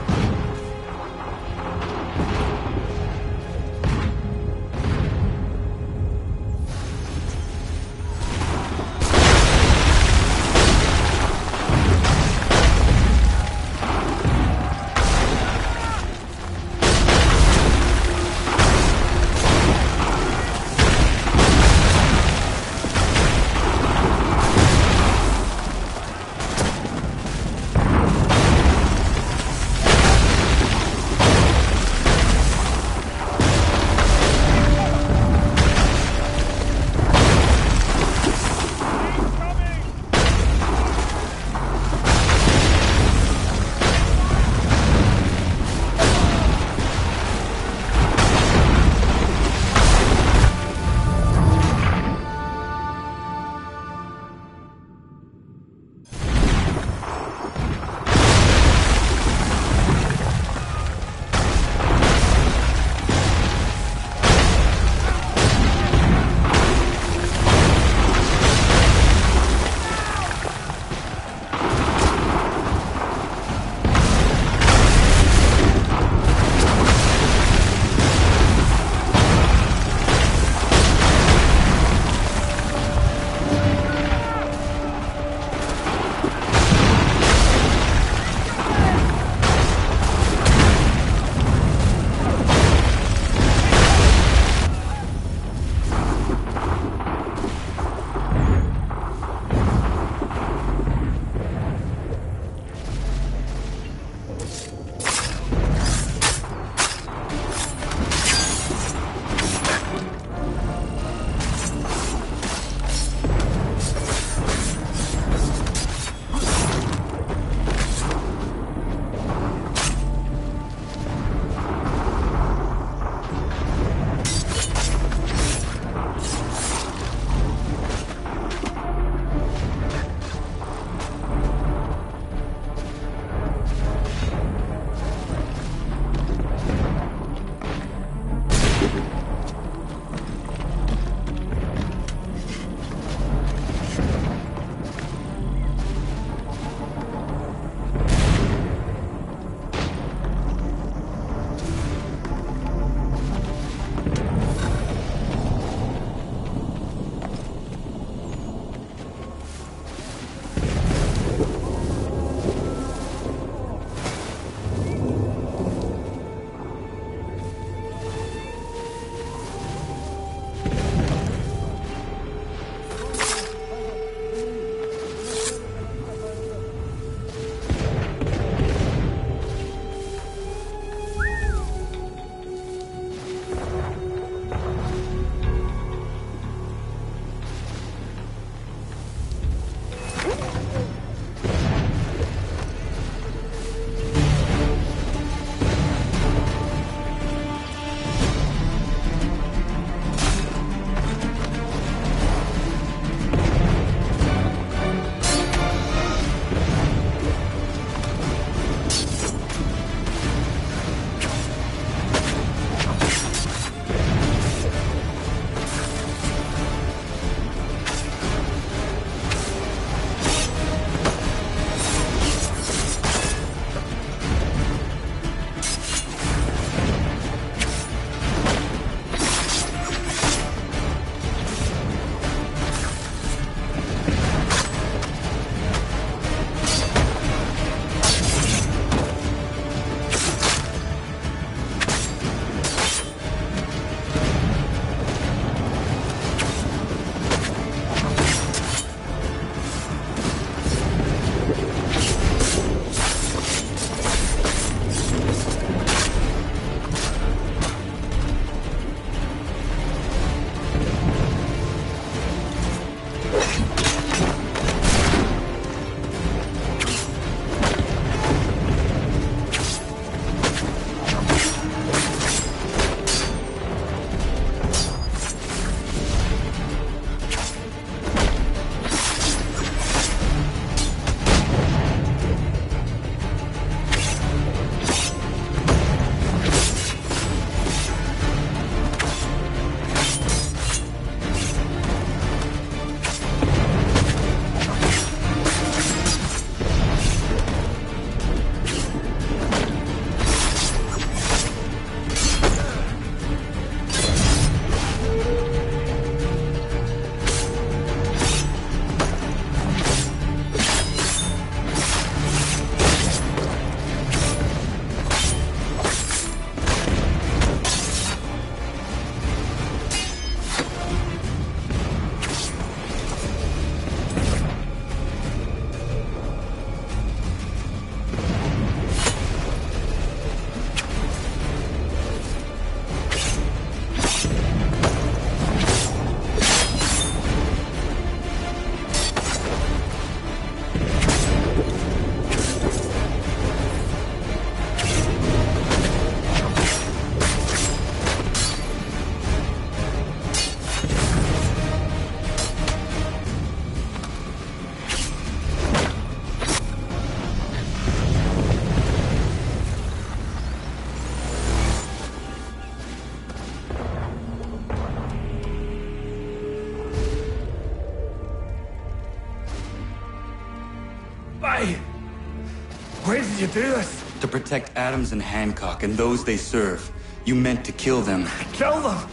Why did you do this? To protect Adams and Hancock and those they serve. You meant to kill them. Kill them?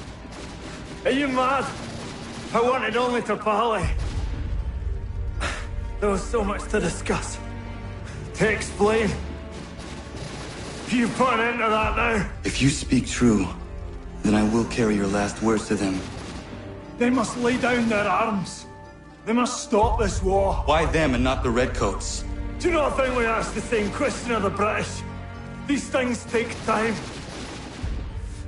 Are you mad? I wanted only to parley. There was so much to discuss. To explain. You put an end to that now. If you speak true, then I will carry your last words to them. They must lay down their arms. They must stop this war. Why them and not the Redcoats? Do you not think we asked the same question of the British? These things take time.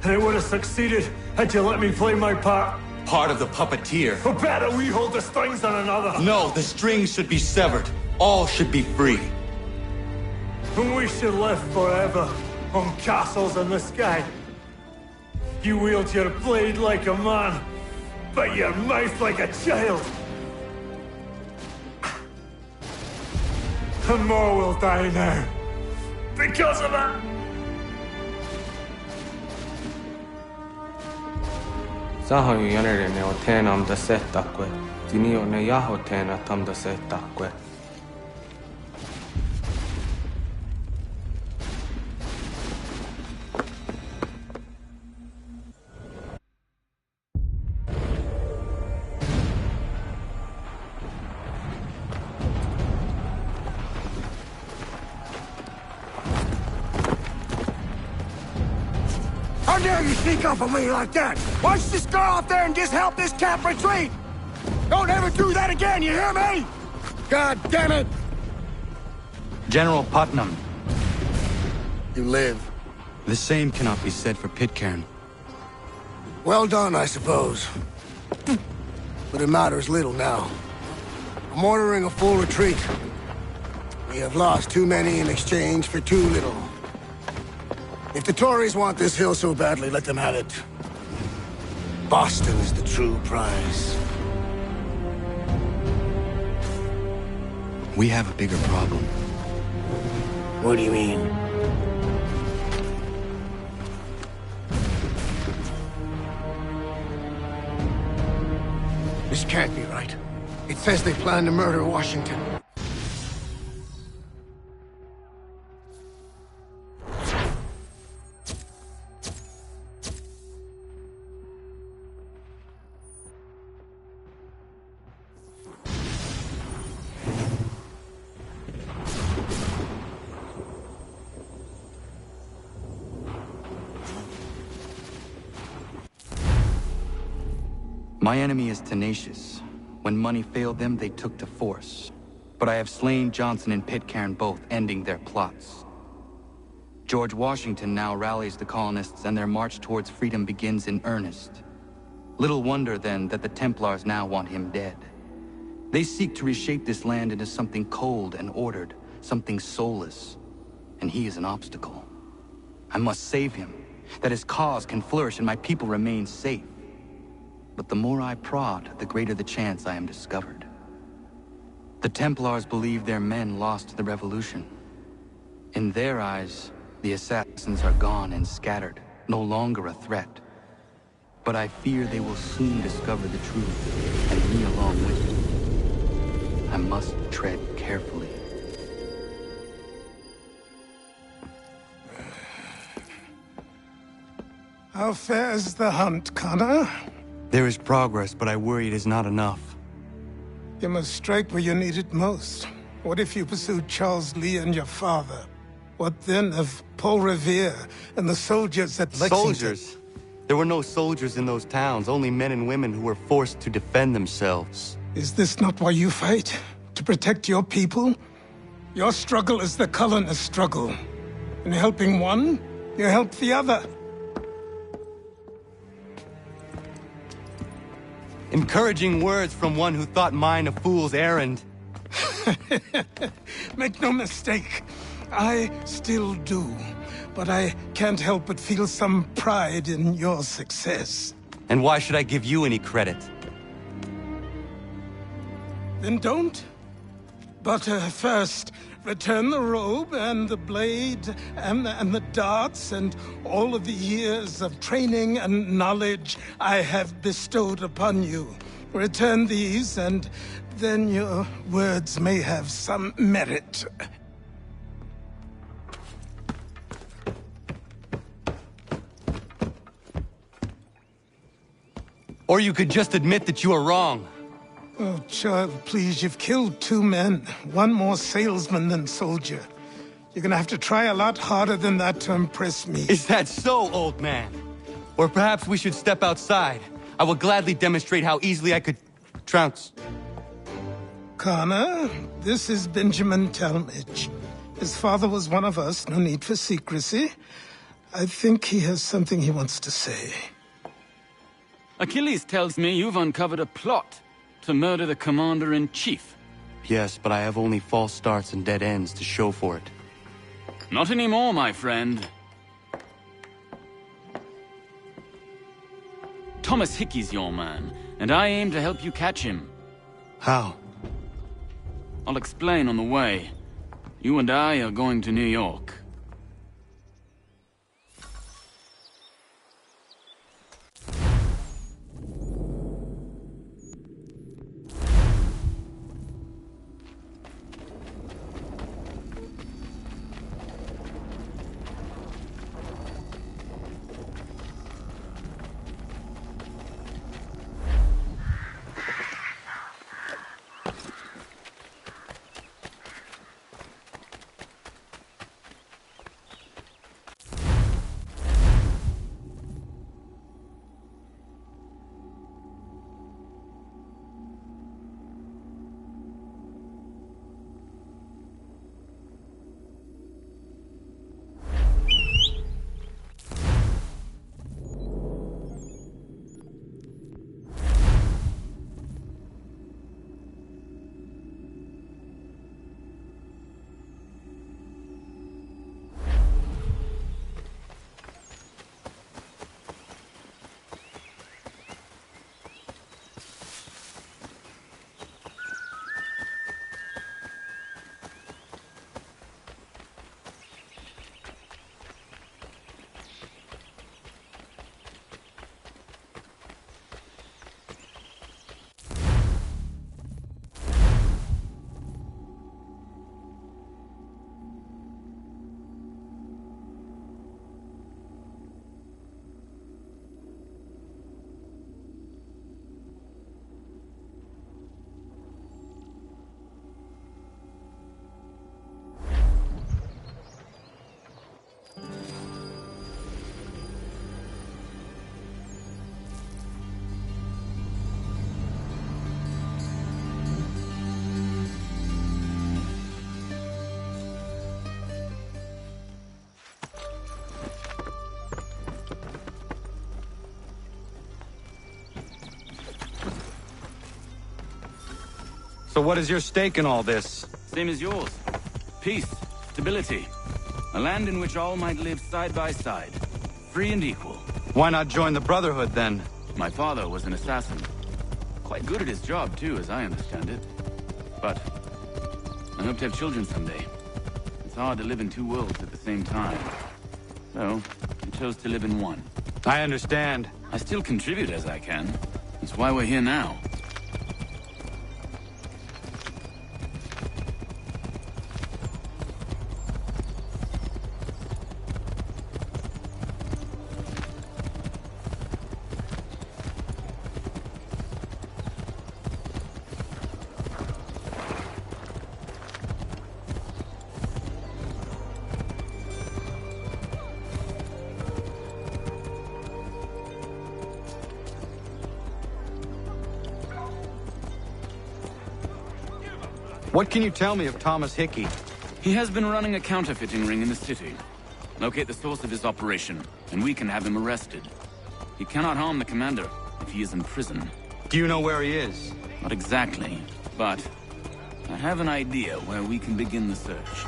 And it would have succeeded had you let me play my part. Part of the puppeteer. Or better we hold the strings on another. No, the strings should be severed. All should be free. And we should live forever on castles in the sky. You wield your blade like a man, but your mouth like a child. And more will die now. Because of it. Sahoin jänerene o teenam da settakwe. Tini o ne jaho teena tam da settakwe. How dare you sneak up on me like that? Why don't you just go out there and just help this camp retreat? Don't ever do that again, you hear me? God damn it! General Putnam. You live. The same cannot be said for Pitcairn. Well done, I suppose. But it matters little now. I'm ordering a full retreat. We have lost too many in exchange for too little. If the Tories want this hill so badly, let them have it. Boston is the true prize. We have a bigger problem. What do you mean? This can't be right. It says they plan to murder Washington. My enemy is tenacious. When money failed them, they took to force. But I have slain Johnson and Pitcairn both, ending their plots. George Washington now rallies the colonists and their march towards freedom begins in earnest. Little wonder, then, that the Templars now want him dead. They seek to reshape this land into something cold and ordered, something soulless. And he is an obstacle. I must save him, that his cause can flourish and my people remain safe. But the more I prod, the greater the chance I am discovered. The Templars believe their men lost the revolution. In their eyes, the assassins are gone and scattered, no longer a threat. But I fear they will soon discover the truth, and me along with them. I must tread carefully. How fares the hunt, Connor? There is progress, but I worry it is not enough. You must strike where you need it most. What if you pursued Charles Lee and your father? What then of Paul Revere and the soldiers at Lexington? Soldiers? There were no soldiers in those towns, only men and women who were forced to defend themselves. Is this not why you fight? To protect your people? Your struggle is the colonist struggle. In helping one, you help the other. Encouraging words from one who thought mine a fool's errand. Make no mistake, I still do. But I can't help but feel some pride in your success. And why should I give you any credit? Then don't. But first, return the robe and the blade and the darts and all of the years of training and knowledge I have bestowed upon you. Return these, and then your words may have some merit. Or you could just admit that you are wrong. Oh, child, please, you've killed 2 men. One more salesman than soldier. You're gonna have to try a lot harder than that to impress me. Is that so, old man? Or perhaps we should step outside. I will gladly demonstrate how easily I could trounce. Connor, this is Benjamin Talmadge. His father was one of us, no need for secrecy. I think he has something he wants to say. Achilles tells me you've uncovered a plot to murder the Commander-in-Chief. Yes, but I have only false starts and dead ends to show for it. Not anymore, my friend. Thomas Hickey's your man, and I aim to help you catch him. How? I'll explain on the way. You and I are going to New York. So what is your stake in all this? Same as yours. Peace, stability. A land in which all might live side by side. Free and equal. Why not join the Brotherhood, then? My father was an assassin. Quite good at his job, too, as I understand it. But I hope to have children someday. It's hard to live in 2 worlds at the same time. So, I chose to live in one. I understand. I still contribute as I can. That's why we're here now. What can you tell me of Thomas Hickey? He has been running a counterfeiting ring in the city. Locate the source of his operation, and we can have him arrested. He cannot harm the commander if he is in prison. Do you know where he is? Not exactly, but I have an idea where we can begin the search.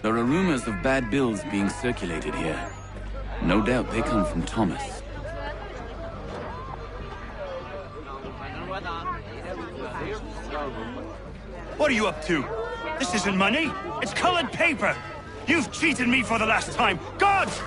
There are rumors of bad bills being circulated here. No doubt they come from Thomas. What are you up to? This isn't money. It's colored paper. You've cheated me for the last time. Gods!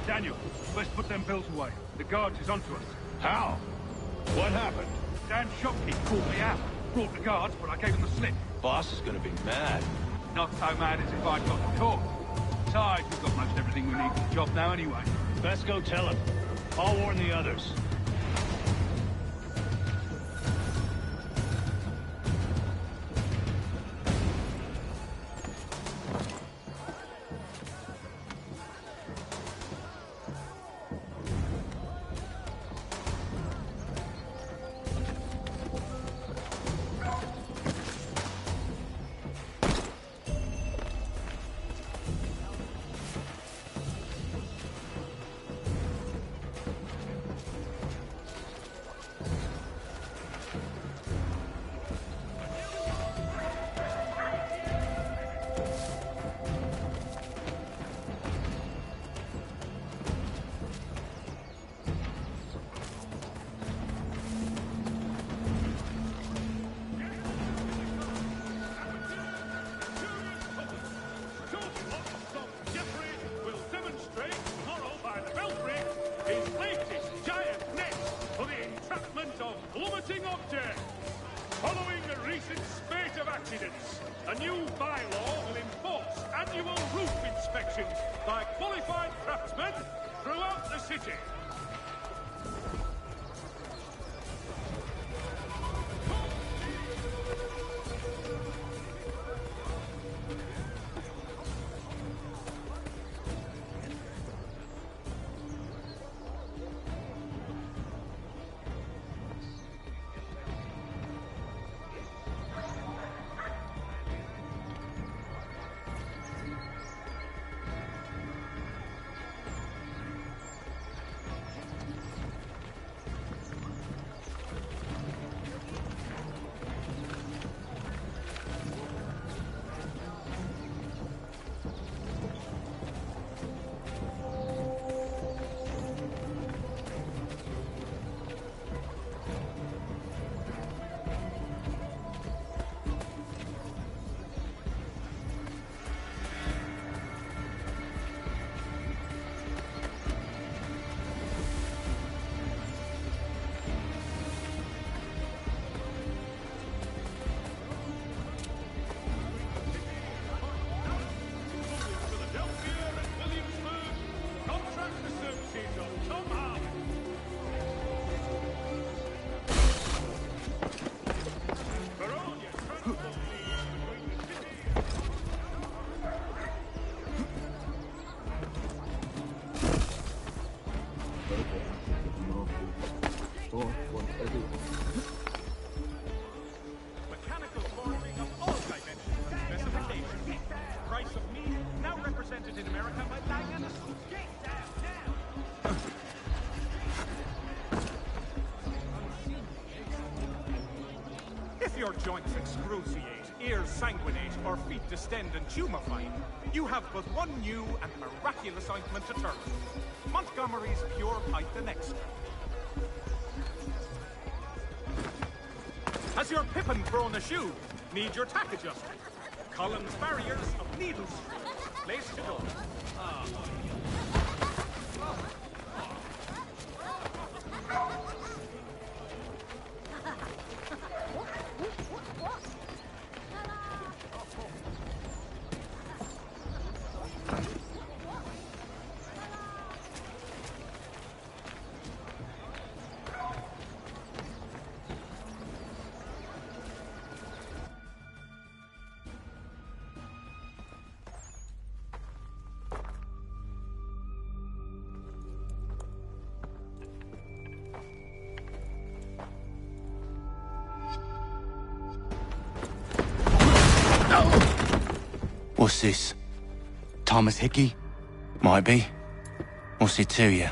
Daniel, let's put them bills away. The guards is onto us. How? What happened? Dan Shopkeep called me out. Brought the guards, but I gave him the slip. Boss is gonna be mad. Not so mad as if I'd got the caught. Besides, we've got most everything we need for the job now anyway. Best go tell him. I'll warn the others. Following a recent spate of accidents, a new bylaw will enforce annual roof inspections by qualified craftsmen throughout the city. joints excruciate, ears sanguinate, or feet distend and tumefy, you have but one new and miraculous ointment to turn to. Montgomery's Pure Python Extra. Has your Pippin thrown a shoe? Need your tack adjusted? Collins barriers of needle strength. Place to go. What's this? Thomas Hickey? Might be. What's it to you?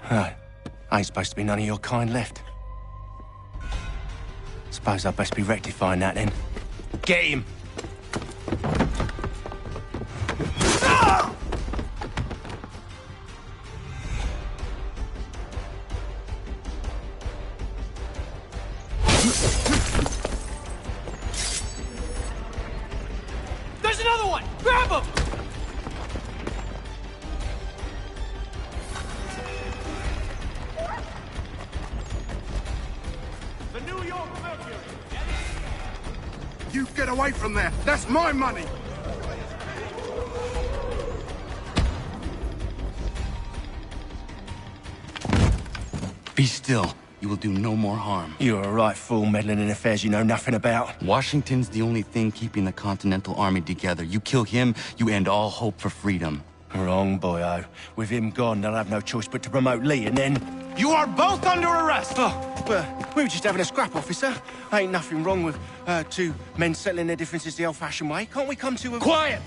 Ain't supposed to be none of your kind left. Suppose I'd best be rectifying that then. Get him! There's another one! Grab him! The New York Mercury. You get away from there! That's my money! Be still. You will do no more harm. You're a right fool meddling in affairs you know nothing about. Washington's the only thing keeping the Continental Army together. You kill him, you end all hope for freedom. Wrong, boyo. With him gone, they'll have no choice but to promote Lee, and then... You are both under arrest! Oh, well, we were just having a scrap, officer. Ain't nothing wrong with two men settling their differences the old-fashioned way. Can't we come to a... Quiet!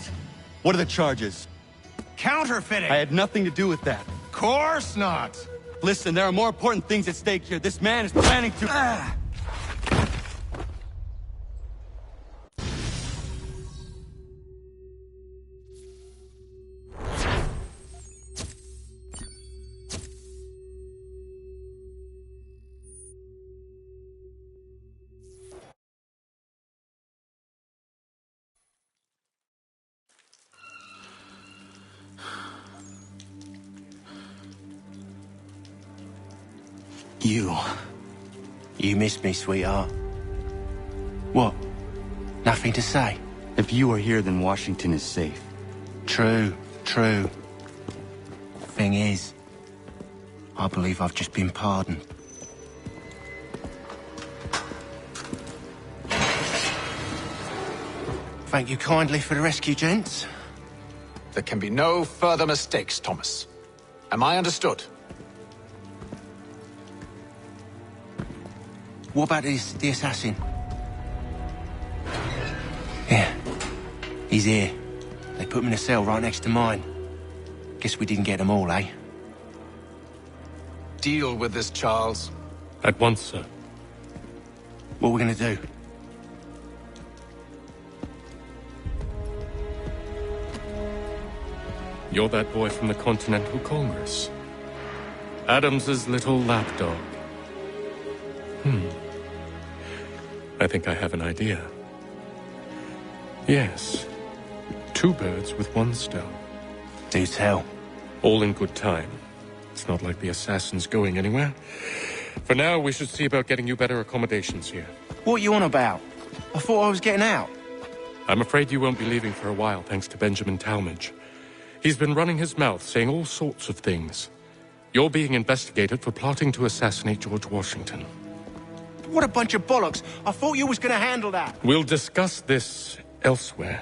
What are the charges? Counterfeiting! I had nothing to do with that. Course not! Listen, there are more important things at stake here. This man is planning to... You missed me, sweetheart. What? Nothing to say? If you are here, then Washington is safe. True. Thing is, I believe I've just been pardoned. Thank you kindly for the rescue, gents. There can be no further mistakes, Thomas. Am I understood? What about the assassin? Yeah, he's here. They put him in a cell right next to mine. Guess we didn't get them all, eh? Deal with this, Charles. At once, sir. What are we gonna do? You're that boy from the Continental Congress. Adams's little lapdog. I think I have an idea. Yes. Two birds with one stone. Do tell. All in good time. It's not like the assassin's going anywhere. For now, we should see about getting you better accommodations here. What are you on about? I thought I was getting out. I'm afraid you won't be leaving for a while, thanks to Benjamin Talmadge. He's been running his mouth, saying all sorts of things. You're being investigated for plotting to assassinate George Washington. What a bunch of bollocks. I thought you was gonna handle that. We'll discuss this elsewhere.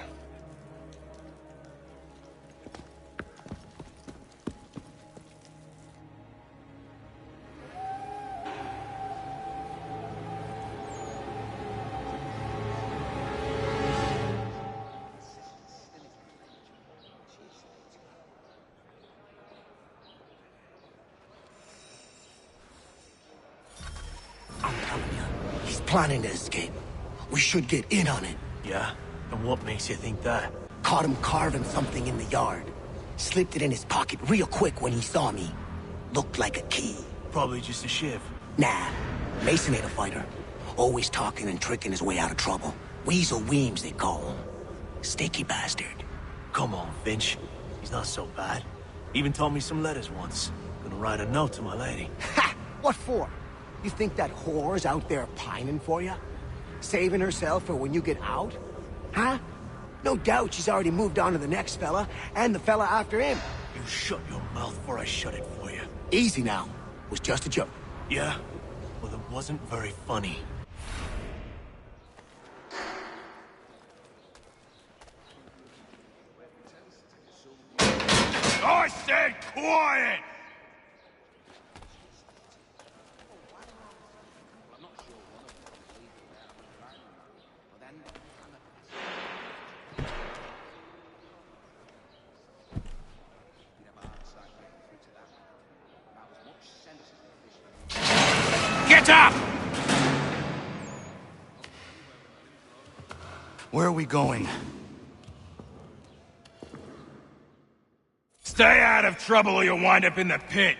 He's planning to escape. We should get in on it. Yeah? And what makes you think that? Caught him carving something in the yard. Slipped it in his pocket real quick when he saw me. Looked like a key. Probably just a shiv. Nah, Mason ain't a fighter. Always talking and tricking his way out of trouble. Weasel Weems, they call him. Sneaky bastard. Come on, Finch. He's not so bad. Even taught me some letters once. Gonna write a note to my lady. Ha! What for? You think that whore's out there pining for you? Saving herself for when you get out? Huh? No doubt she's already moved on to the next fella, and the fella after him. You shut your mouth before I shut it for you. Easy now. Was just a joke. Yeah? Well, it wasn't very funny. I said quiet! Get up! Where are we going? Stay out of trouble or you'll wind up in the pit.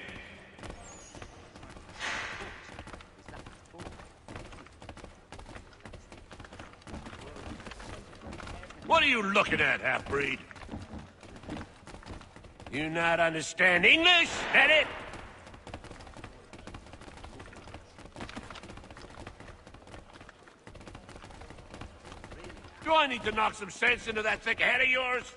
What are you looking at, half-breed? You not understand English, that it? Do I need to knock some sense into that thick head of yours?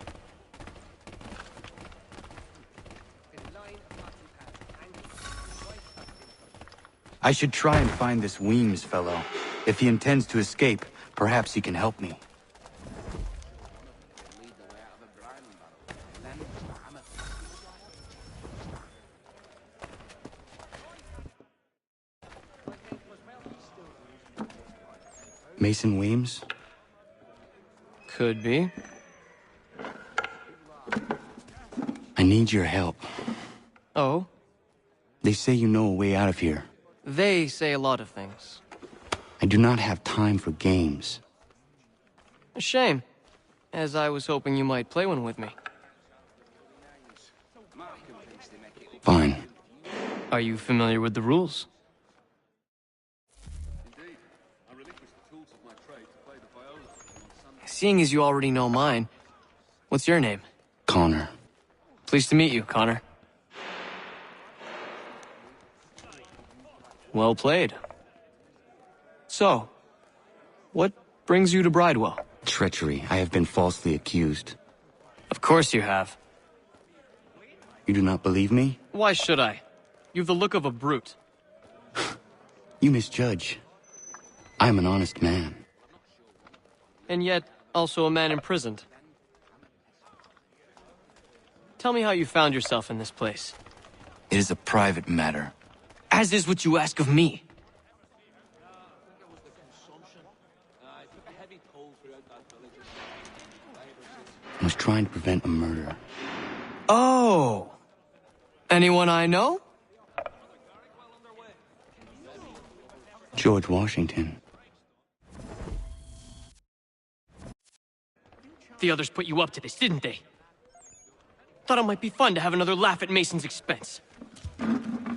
I should try and find this Weems fellow. If he intends to escape, perhaps he can help me. Mason Weems? Could be. I need your help. Oh? They say you know a way out of here. They say a lot of things. I do not have time for games. A shame, as I was hoping you might play one with me. Fine. Are you familiar with the rules? Seeing as you already know mine, what's your name? Connor. Pleased to meet you, Connor. Well played. So, what brings you to Bridewell? Treachery. I have been falsely accused. Of course you have. You do not believe me? Why should I? You've the look of a brute. You misjudge. I am an honest man. And yet, also a man imprisoned. Tell me how you found yourself in this place. It is a private matter. As is what you ask of me. I was trying to prevent a murder. Oh! Anyone I know? George Washington. The others put you up to this, didn't they? Thought it might be fun to have another laugh at Mason's expense.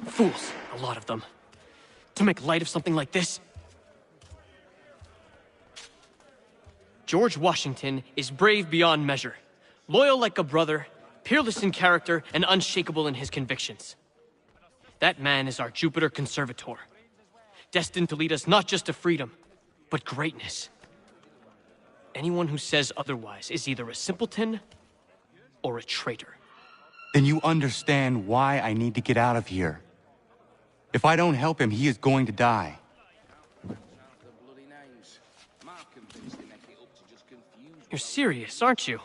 Fools, a lot of them. To make light of something like this. George Washington is brave beyond measure, loyal like a brother, peerless in character, and unshakable in his convictions. That man is our Jupiter Conservator, destined to lead us not just to freedom, but greatness. Anyone who says otherwise is either a simpleton or a traitor. Then you understand why I need to get out of here. If I don't help him, he is going to die. You're serious, aren't you?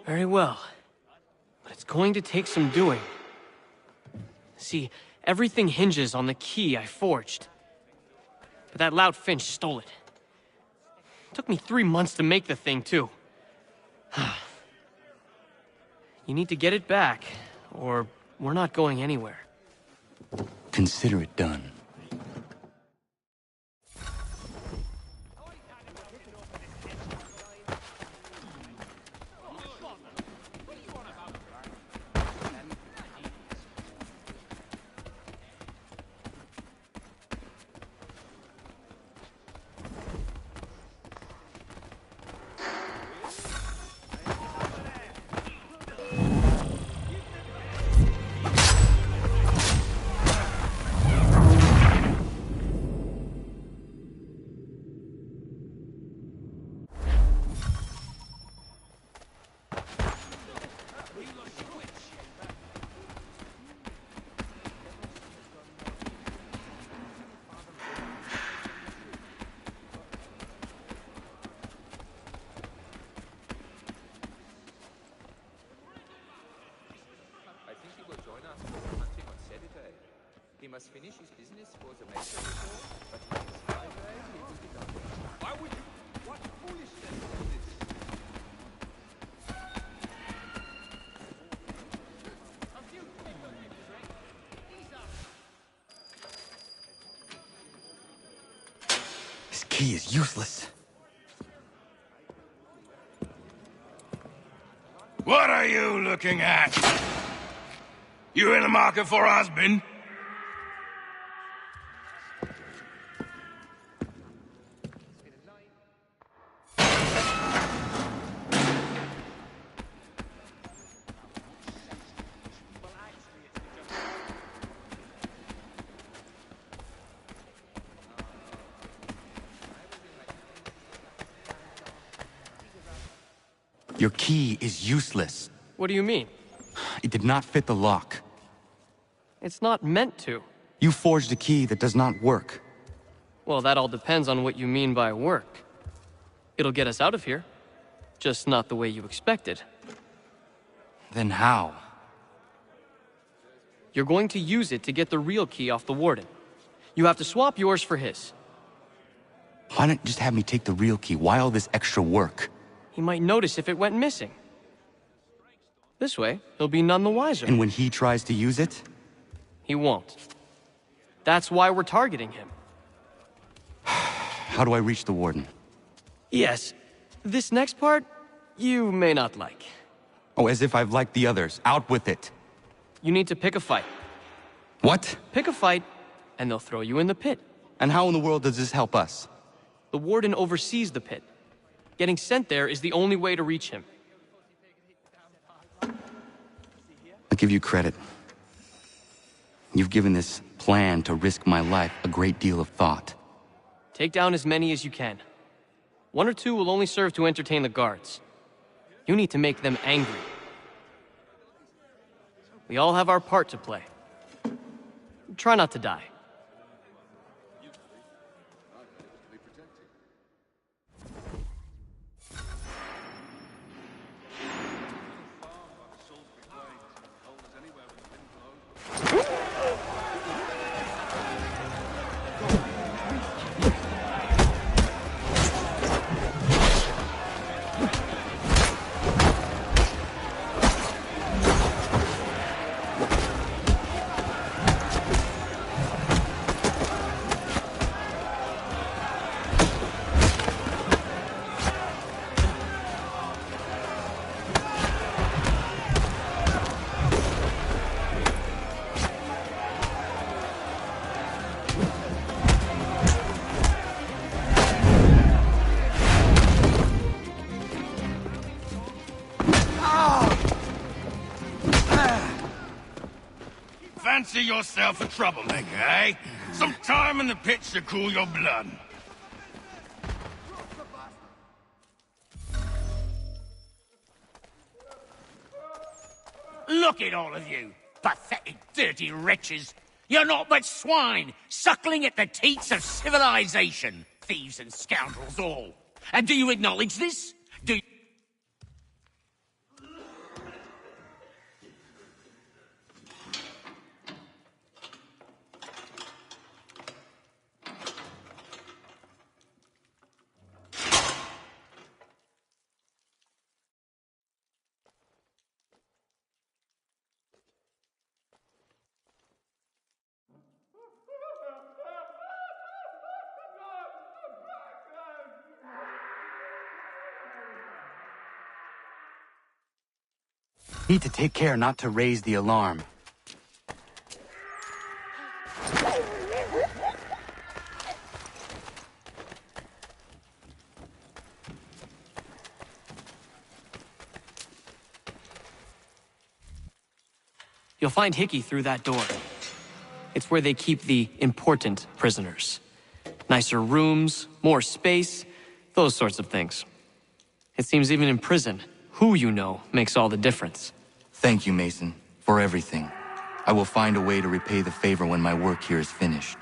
Very well. But it's going to take some doing. See, everything hinges on the key I forged. But that lout Finch stole it. Took me 3 months to make the thing, too. You need to get it back, or we're not going anywhere. Consider it done. He must finish his business for the master before, but if it's Friday, he will be done. Why would you? What foolishness is this? This key is useless. What are you looking at? You in the market for a husband? Your key is useless. What do you mean? It did not fit the lock. It's not meant to. You forged a key that does not work. Well, that all depends on what you mean by work. It'll get us out of here. Just not the way you expected. Then how? You're going to use it to get the real key off the Warden. You have to swap yours for his. Why not just have me take the real key? Why all this extra work? He might notice if it went missing. This way, he'll be none the wiser. And when he tries to use it? He won't. That's why we're targeting him. How do I reach the Warden? Yes. This next part, you may not like. Oh, as if I've liked the others. Out with it. You need to pick a fight. What? Pick a fight, and they'll throw you in the pit. And how in the world does this help us? The Warden oversees the pit. Getting sent there is the only way to reach him. I'll give you credit. You've given this plan to risk my life a great deal of thought. Take down as many as you can. 1 or 2 will only serve to entertain the guards. You need to make them angry. We all have our part to play. Try not to die. Fancy yourself a troublemaker, eh? Some time in the pits to cool your blood. Look at all of you, pathetic, dirty wretches. You're not but swine, suckling at the teats of civilization. Thieves and scoundrels all. And do you acknowledge this? Do you... Need to take care not to raise the alarm. You'll find Hickey through that door. It's where they keep the important prisoners. Nicer rooms, more space, those sorts of things. It seems even in prison, who you know makes all the difference. Thank you, Mason, for everything. I will find a way to repay the favor when my work here is finished.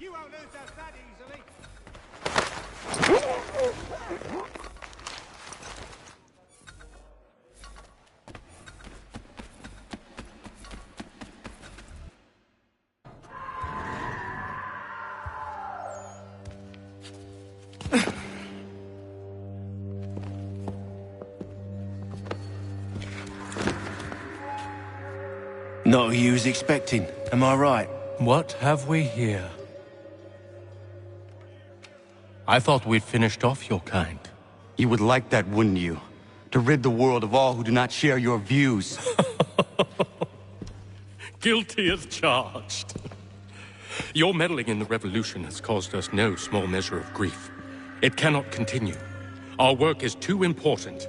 You won't lose us that easily. Not who you was expecting, am I right? What have we here? I thought we'd finished off your kind. You would like that, wouldn't you? To rid the world of all who do not share your views. Guilty as charged. Your meddling in the revolution has caused us no small measure of grief. It cannot continue. Our work is too important.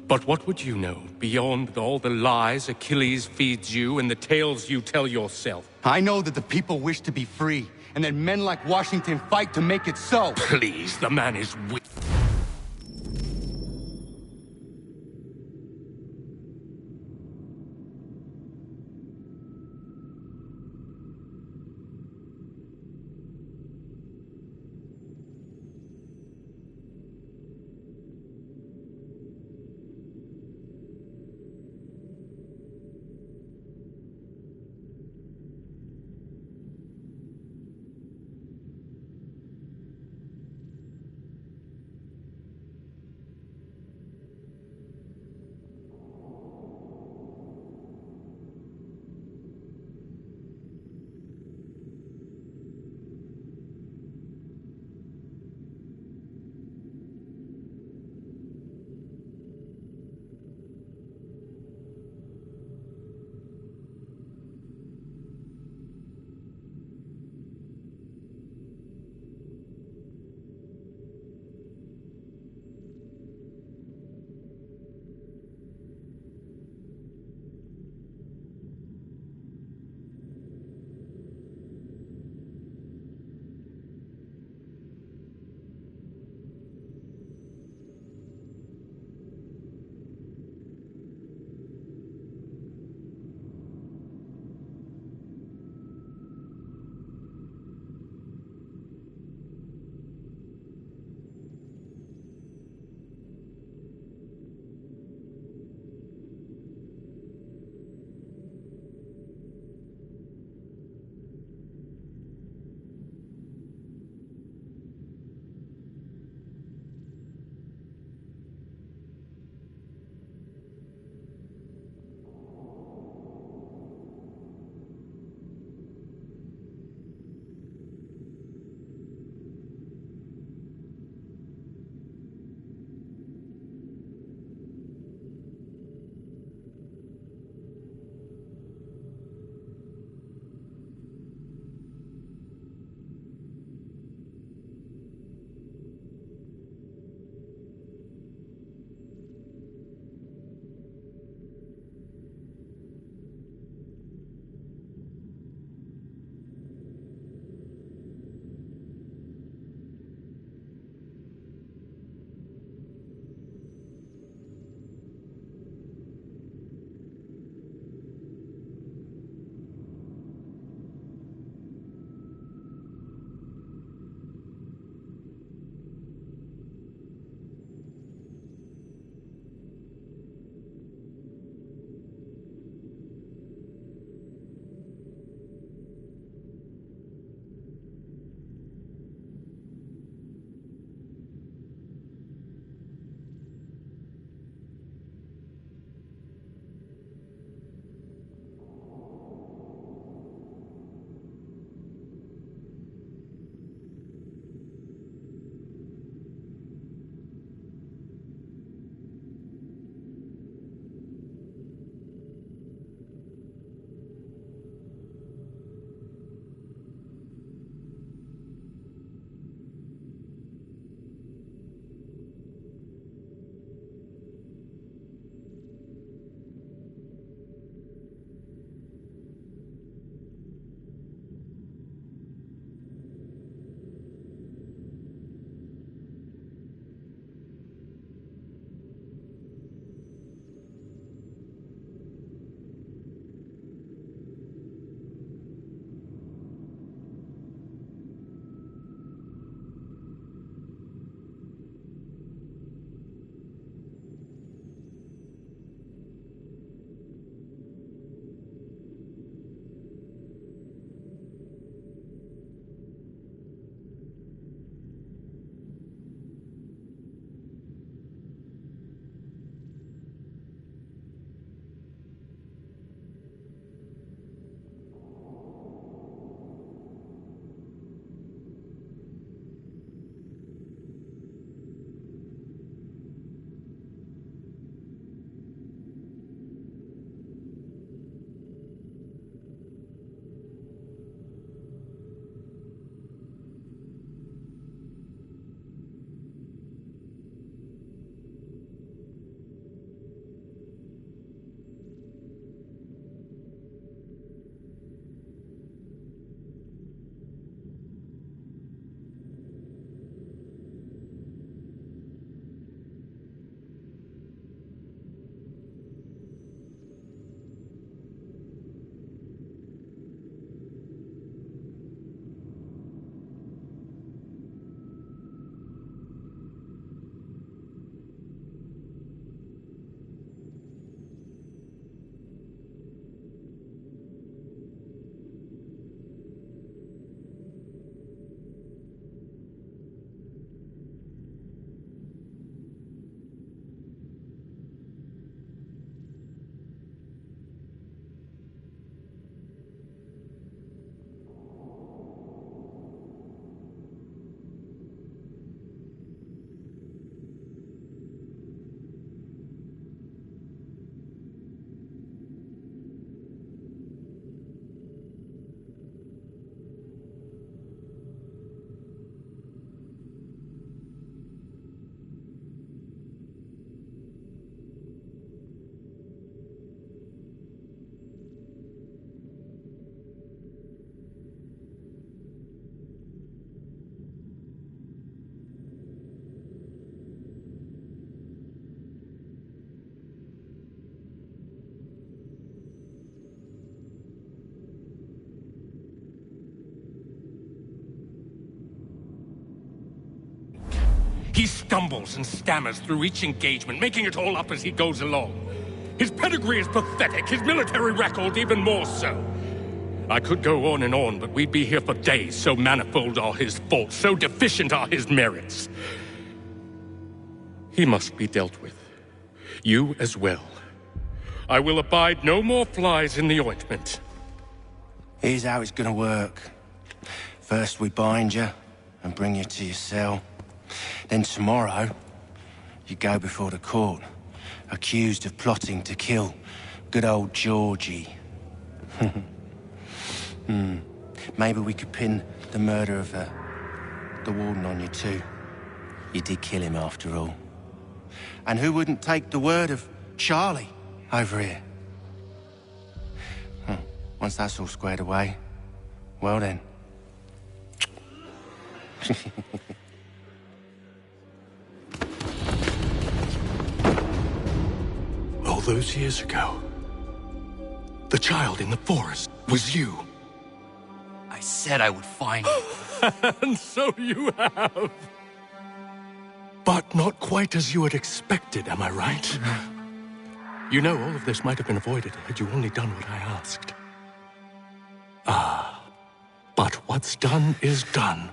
But what would you know beyond all the lies Achilles feeds you and the tales you tell yourself? I know that the people wish to be free, and that men like Washington fight to make it so. Please, the man is weak. He stumbles and stammers through each engagement, making it all up as he goes along. His pedigree is pathetic, his military record even more so. I could go on and on, but we'd be here for days, so manifold are his faults, so deficient are his merits. He must be dealt with. You as well. I will abide no more flies in the ointment. Here's how it's gonna work. First we bind you and bring you to your cell. Then tomorrow, you go before the court, accused of plotting to kill good old Georgie. Maybe we could pin the murder of the warden on you too. You did kill him after all. And who wouldn't take the word of Charlie over here? Once that's all squared away, well then. All those years ago, the child in the forest was you. I said I would find you. And so you have. But not quite as you had expected, am I right? You know, all of this might have been avoided had you only done what I asked. But what's done is done.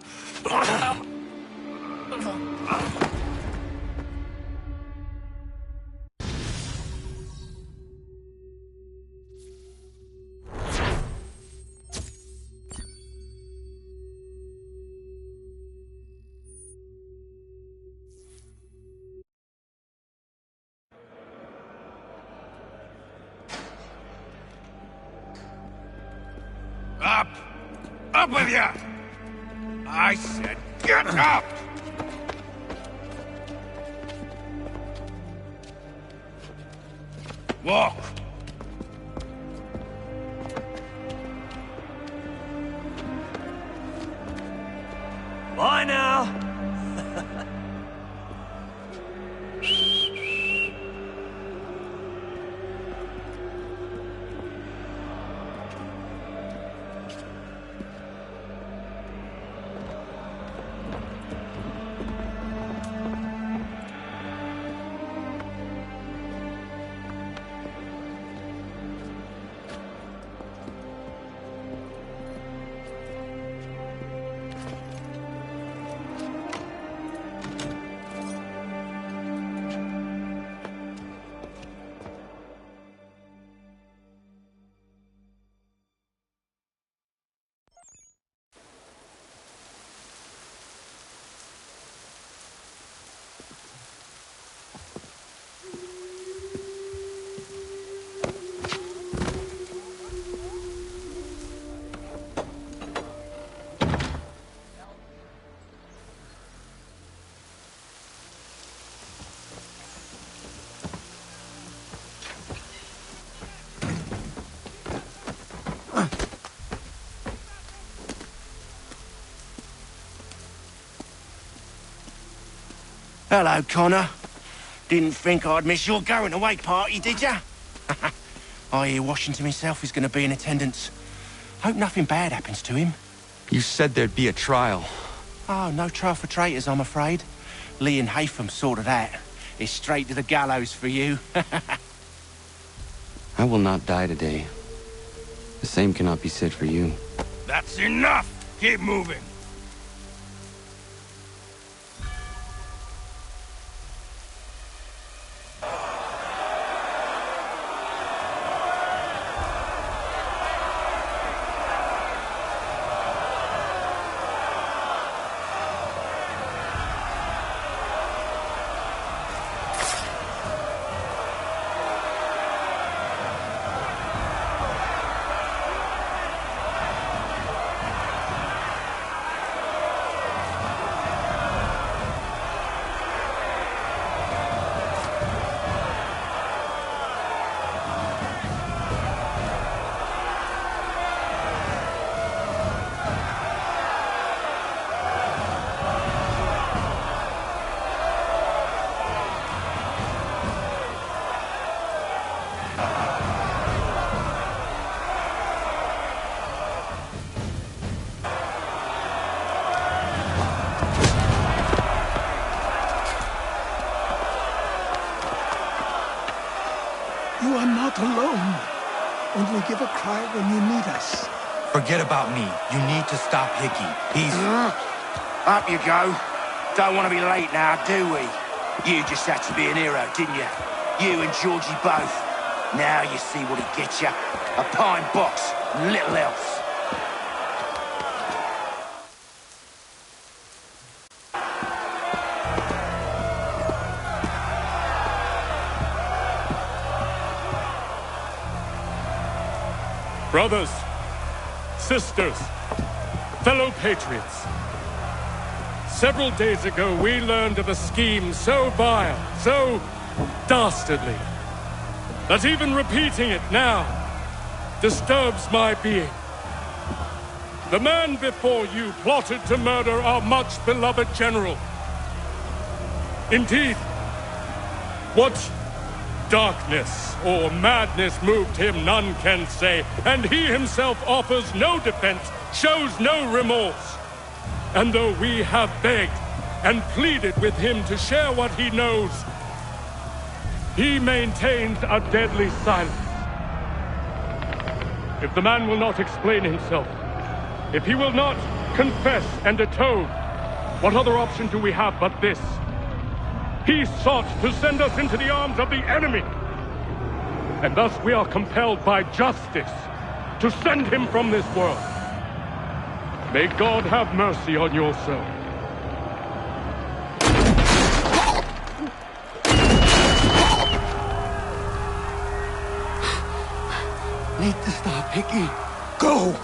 Up! Up with ya! I said get up! Walk! Bye now! Hello, Connor. Didn't think I'd miss your going away party, did ya? I hear Washington himself is going to be in attendance. Hope nothing bad happens to him. You said there'd be a trial. Oh, no trial for traitors, I'm afraid. Lee and Haytham sorted that. It's straight to the gallows for you. I will not die today. The same cannot be said for you. That's enough! Keep moving! when you need us. Forget about me. You need to stop Hickey. He's... Up you go. Don't want to be late now, do we? You just had to be an hero, didn't you? You and Georgie both. Now you see what he gets you. A pine box, and little else. Brothers, sisters, fellow patriots. Several days ago, we learned of a scheme so vile, so dastardly, that even repeating it now disturbs my being. The man before you plotted to murder our much-beloved general. Indeed, what darkness or madness moved him, none can say, and he himself offers no defense, shows no remorse. And though we have begged and pleaded with him to share what he knows, he maintains a deadly silence. If the man will not explain himself, if he will not confess and atone, what other option do we have but this? He sought to send us into the arms of the enemy. And thus we are compelled by justice to send him from this world. May God have mercy on your soul. Need to stop Hickey. Go!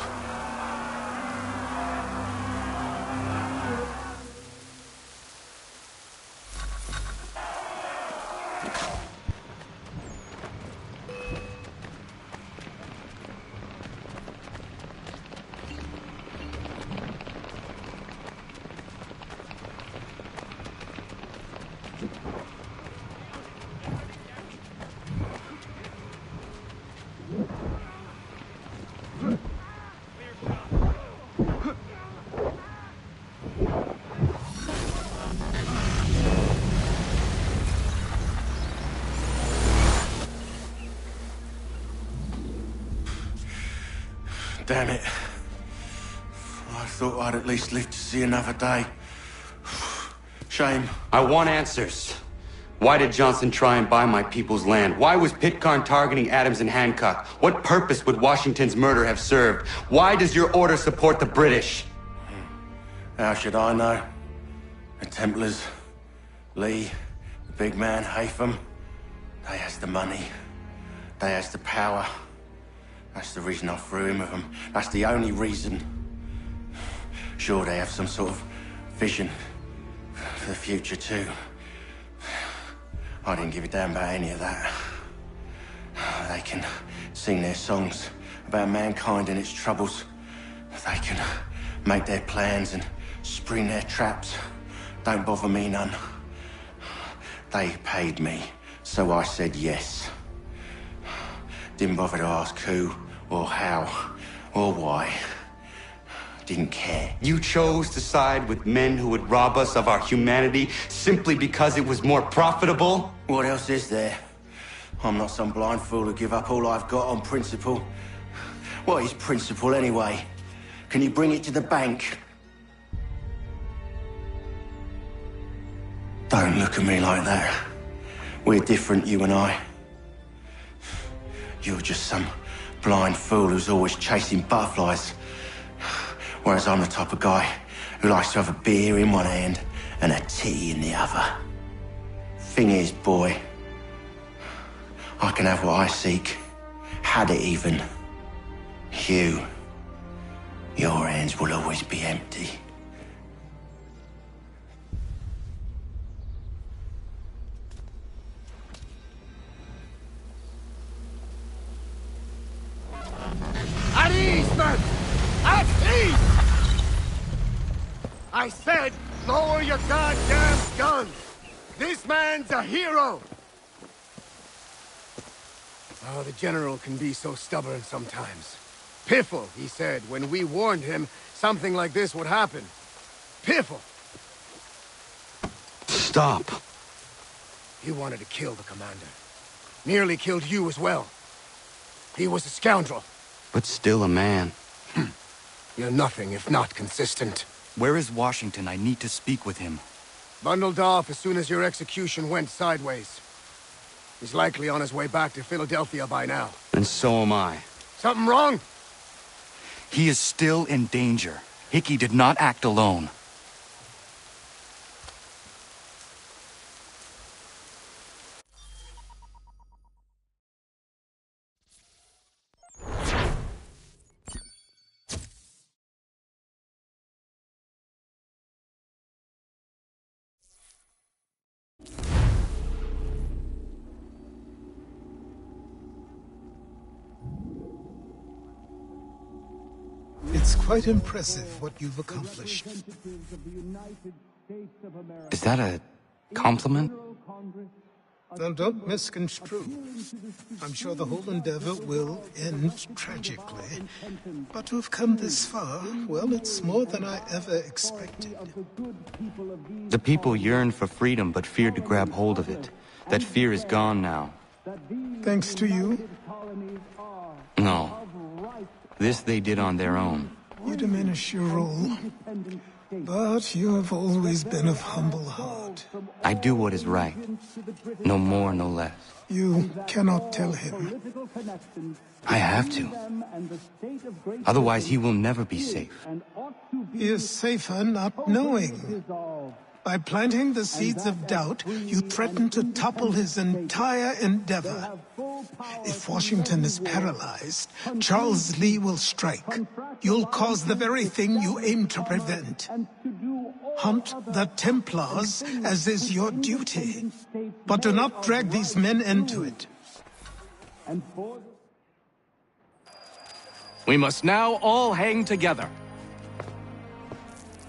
Damn it. I thought I'd at least live to see another day. Shame. I want answers. Why did Johnson try and buy my people's land? Why was Pitcairn targeting Adams and Hancock? What purpose would Washington's murder have served? Why does your order support the British? How should I know? The Templars, Lee, the big man, Haytham, they has the money. They has the power. That's the reason I threw in with them. That's the only reason. Sure, they have some sort of vision for the future, too. I didn't give a damn about any of that. They can sing their songs about mankind and its troubles. They can make their plans and spring their traps. Don't bother me none. They paid me, so I said yes. Didn't bother to ask who, or how, or why. Didn't care. You chose to side with men who would rob us of our humanity simply because it was more profitable? What else is there? I'm not some blind fool who give up all I've got on principle. What is principle anyway? Can you bring it to the bank? Don't look at me like that. We're different, you and I. You're just some blind fool who's always chasing butterflies. Whereas I'm the type of guy who likes to have a beer in one hand and a tea in the other. Thing is, boy, I can have what I seek. Had it even. Your hands will always be empty. At ease, men! At ease! I said, lower your goddamn guns! This man's a hero! Oh, the General can be so stubborn sometimes. Piffle, he said, when we warned him something like this would happen. Piffle! Stop. He wanted to kill the commander. Nearly killed you as well. He was a scoundrel. But still a man. You're nothing if not consistent. Where is Washington? I need to speak with him. Bundled off as soon as your execution went sideways. He's likely on his way back to Philadelphia by now. And so am I. Something wrong? He is still in danger. Hickey did not act alone. It's quite impressive what you've accomplished. Is that a compliment? Now, don't misconstrue. I'm sure the whole endeavor will end tragically. But to have come this far, well, it's more than I ever expected. The people yearn for freedom but feared to grab hold of it. That fear is gone now. Thanks to you? No. This they did on their own. You diminish your role. But you have always been of humble heart. I do what is right. No more, no less. You cannot tell him. I have to. Otherwise, he will never be safe. He is safer not knowing. By planting the seeds of doubt, you threaten to topple his entire endeavor. If Washington is paralyzed, Charles Lee will strike. You'll cause the very thing you aim to prevent. Hunt the Templars, as is your duty. But do not drag these men into it. We must now all hang together.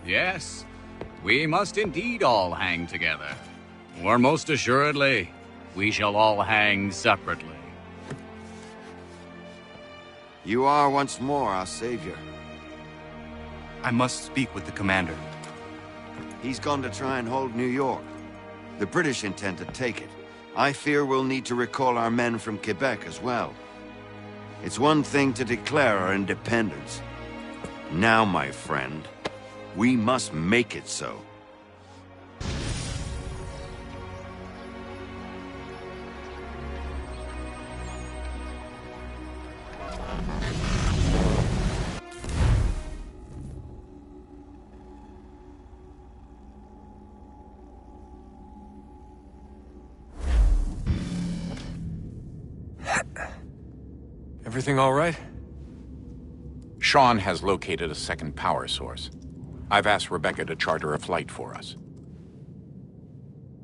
Yes, we must indeed all hang together. Or most assuredly, we shall all hang separately. You are once more our savior. I must speak with the commander. He's gone to try and hold New York. The British intend to take it. I fear we'll need to recall our men from Quebec as well. It's one thing to declare our independence. Now, my friend, we must make it so. Everything all right? Sean has located a second power source. I've asked Rebecca to charter a flight for us.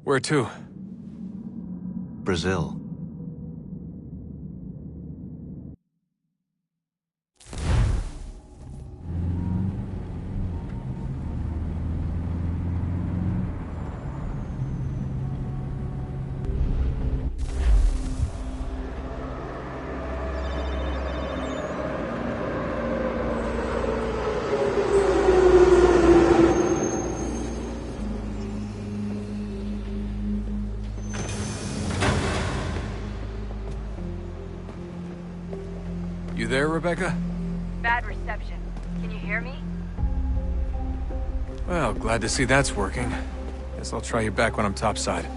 Where to? Brazil. You there, Rebecca? Bad reception. Can you hear me? Well, glad to see that's working. Guess I'll try you back when I'm topside.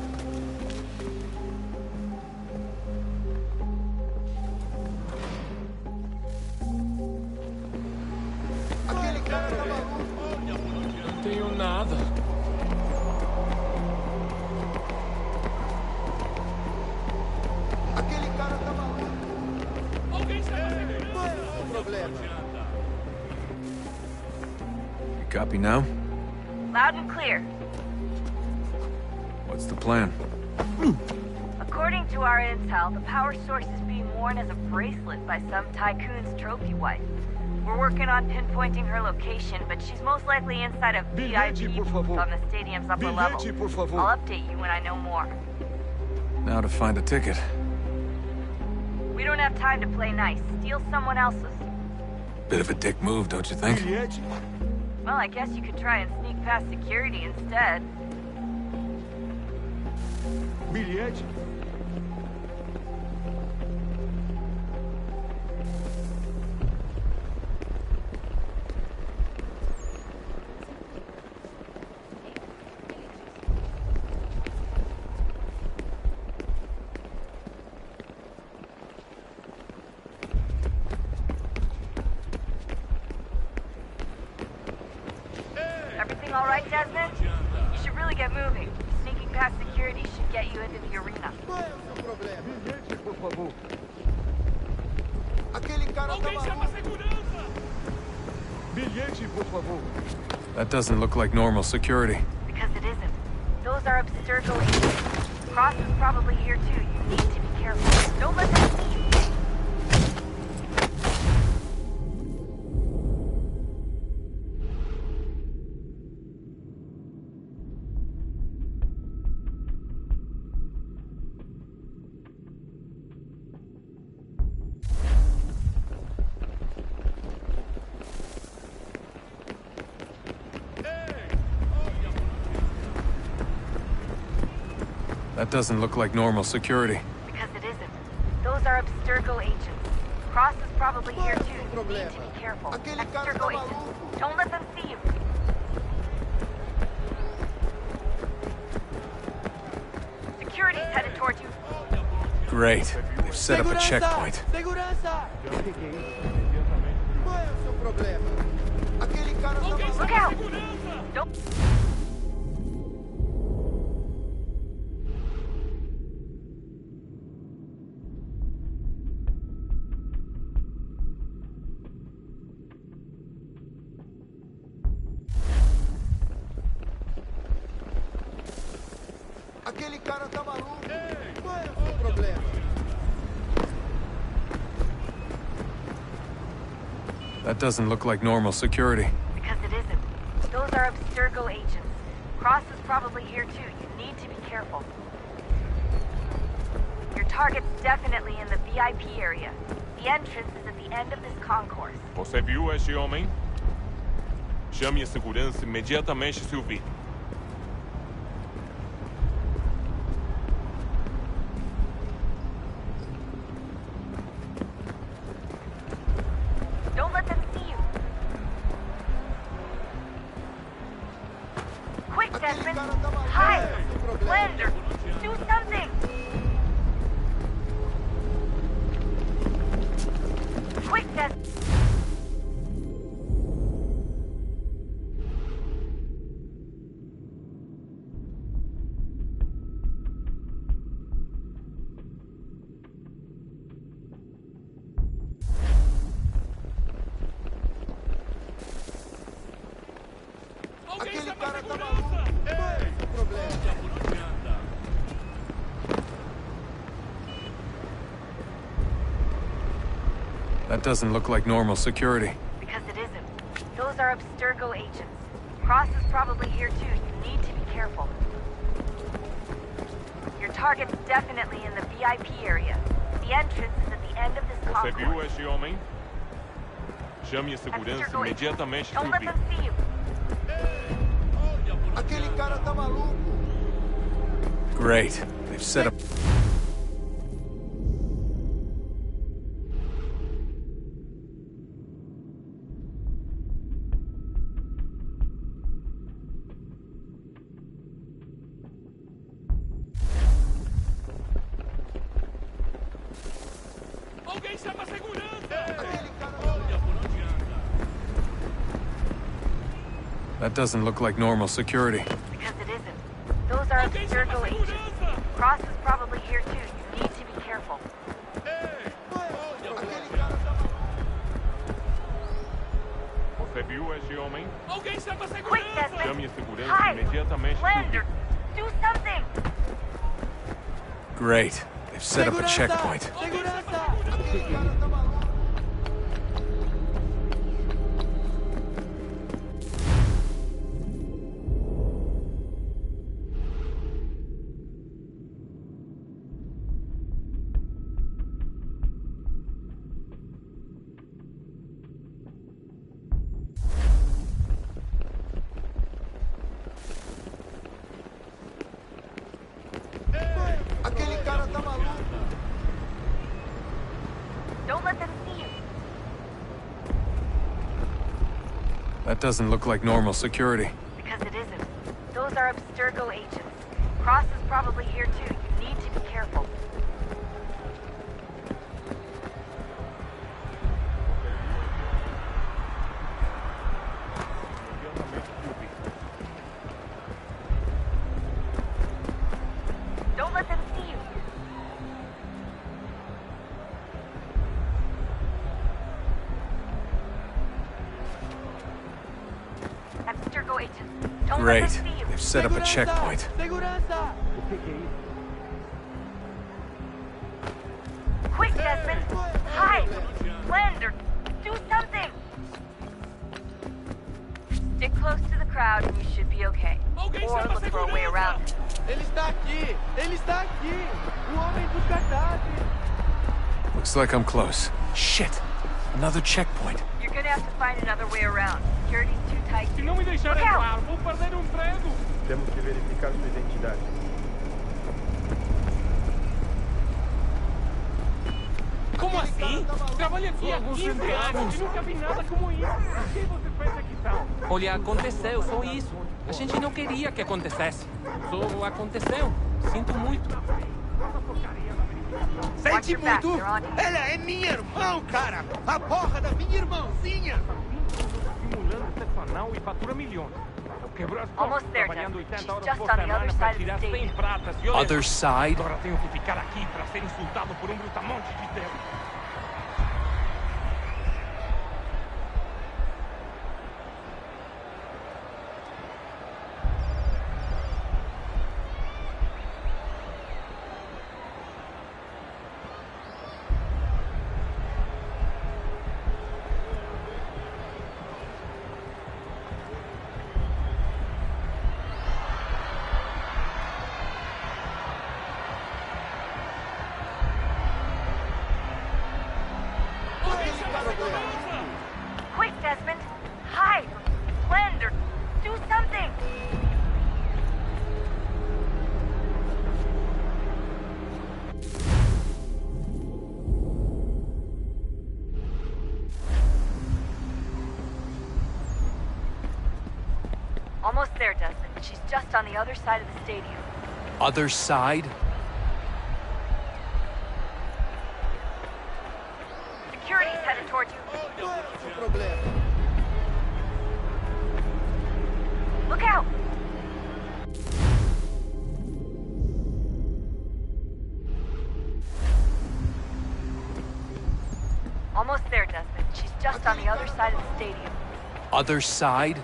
Não tenho nada. You copy now? Loud and clear. What's the plan? According to our intel, the power source is being worn as a bracelet by some tycoon's trophy wife. We're working on pinpointing her location, but she's most likely inside a VIP booth on the stadium's upper level. I'll update you when I know more. Now to find a ticket. We don't have time to play nice. Steal someone else's. Bit of a dick move, don't you think? Well, I guess you could try and sneak past security instead. all right, Desmond? You should really get moving. Sneaking past security should get you into the arena. That doesn't look like normal security. Because it isn't. Those are Abstergo agents. Cross is probably here too. You need to be careful. Don't let them see you. That doesn't look like normal security. Because it isn't. Those are Abstergo agents. Cross is probably here too. You need to be careful. Abstergo agents. Don't let them see you. Security's headed towards you. Great. They've set up a checkpoint. Look out! Don't... That doesn't look like normal security. Because it isn't. Those are Abstergo agents. Cross is probably here too. You need to be careful. Your target's definitely in the VIP area. The entrance is at the end of this concourse. Você viu este homem? Chame a segurança imediatamente se o vir. Don't let them see you. Quick, Desmond! Hide! Blend or do something! Quick, Desmond! That doesn't look like normal security. Because it isn't. Those are Abstergo agents. Cross is probably here too. You need to be careful. Your target's definitely in the VIP area. The entrance is at the end of this Você concourse. viu este homem? Chame a segurança imediatamente se Don't o let vir. them see you. Aquele cara tá maluco. Great. They've set up... Alguém chama a segurança! That doesn't look like normal security. Because it isn't. Those are Abstergo agents. Cross is probably here too. You need to be careful. Você viu este homem? Alguém chama a Quick, segurança! Desmond! Chame a segurança Hide! imediatamente se o Blend vir. or do something! Great. They've set up a checkpoint. Aquele cara tá maluco. Don't let them see you. That doesn't look like normal security. Because it isn't. Those are Abstergo agents. Cross is probably here too. You need to be careful. cargo agents. Don't Great. let them see you. They've set up a checkpoint. Quick, Desmond! Hide! Blend or do something! Stick close to the crowd and you should be okay. Or look for a way around it. Ele está aqui! Ele está aqui! O homem dos cartazes! Looks like I'm close. Shit! Another checkpoint. You're gonna have to find another way around. Security's too tight. Se não me deixar Look entrar, out! vou perder o emprego. Temos que verificar sua identidade. Como assim? Trabalho aqui há 15 anos e nunca vi nada como isso. Quem você pensa que são? Olha, aconteceu, só isso. A gente não queria que acontecesse. Só aconteceu. Sinto muito. Sente muito? Ela é minha irmã, cara! A porra da minha irmãzinha! Simulando sexo anal e fatura milhões. Eu quebro as Almost costas there, trabalhando Desmond. 80 She's horas just por on the semana other para side of tirar the 100 stadium. pratas. E olha, Other side? agora tenho que ficar aqui para ser insultado por um brutamonte de Deus. Quick, Desmond! Hide! Blend or do something! Almost there, Desmond. She's just on the other side of the stadium. Other side? Security's headed towards you. Look out! Almost there, Desmond. She's just on the other side of the stadium. Other side?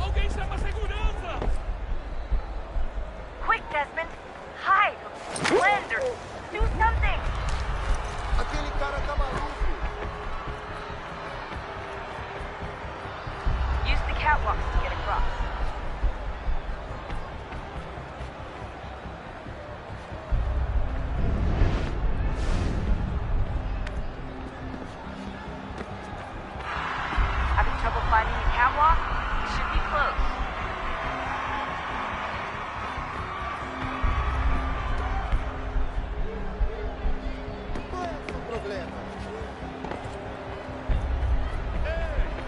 Alguém chama a segurança! Quick, Desmond! Hide! Blend or do something! Aquele cara tá maluco! Use the catwalks to get across. Having trouble finding the catwalk? You should be close.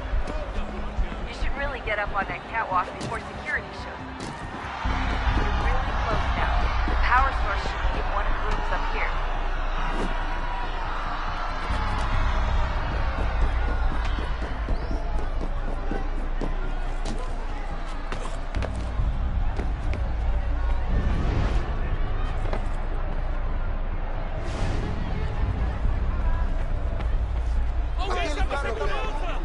You should really get up on that catwalk before security shows up. You're really close now. The power source should be in one of the rooms up here. Alguém chama a segurança!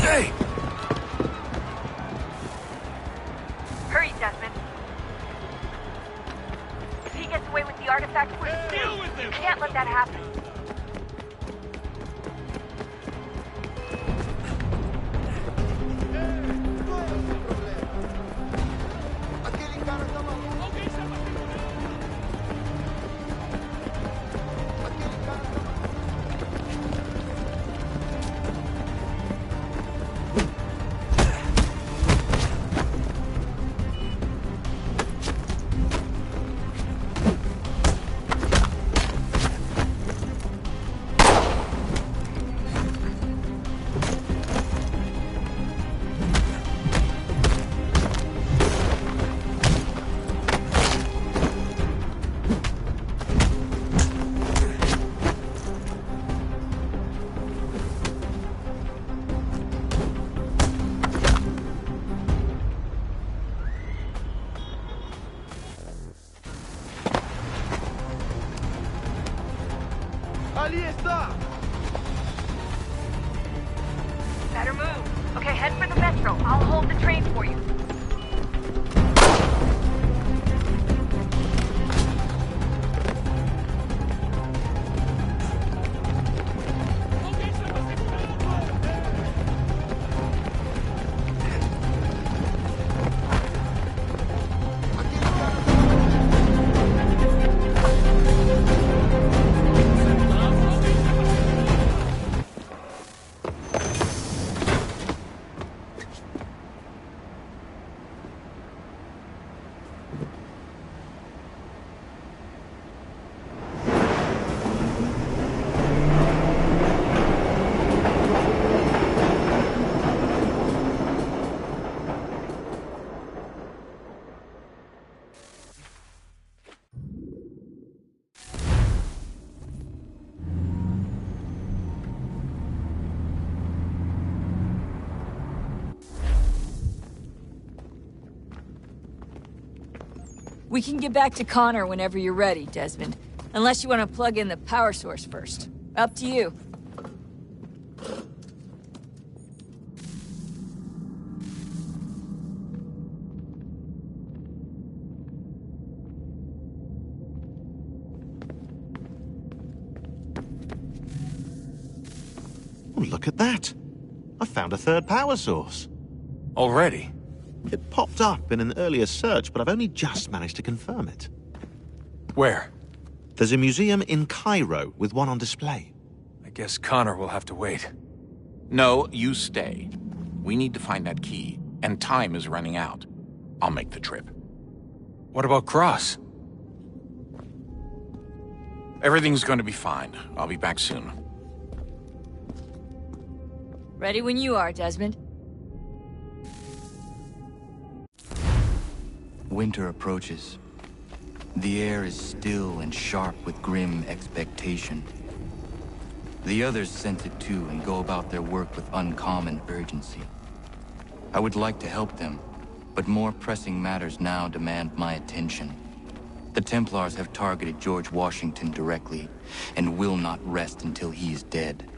Hey! Hurry, Desmond. If he gets away with the artifact, we're Deal with him! You can't let that happen. Aquele cara tá maluco! Alguém chama a segurança! Aquele cara tá maluco! Ali está! Better move. Okay, head for the metro. I'll hold the train for you. We can get back to Connor whenever you're ready, Desmond. Unless you want to plug in the power source first. Up to you. Oh, look at that. I found a third power source. Already? It popped up in an earlier search, but I've only just managed to confirm it. Where? There's a museum in Cairo with one on display. I guess Connor will have to wait. No, you stay. We need to find that key, and time is running out. I'll make the trip. What about Cross? Everything's going to be fine. I'll be back soon. Ready when you are, Desmond. Winter approaches. The air is still and sharp with grim expectation. The others sense it too and go about their work with uncommon urgency. I would like to help them, but more pressing matters now demand my attention. The Templars have targeted George Washington directly, and will not rest until he is dead.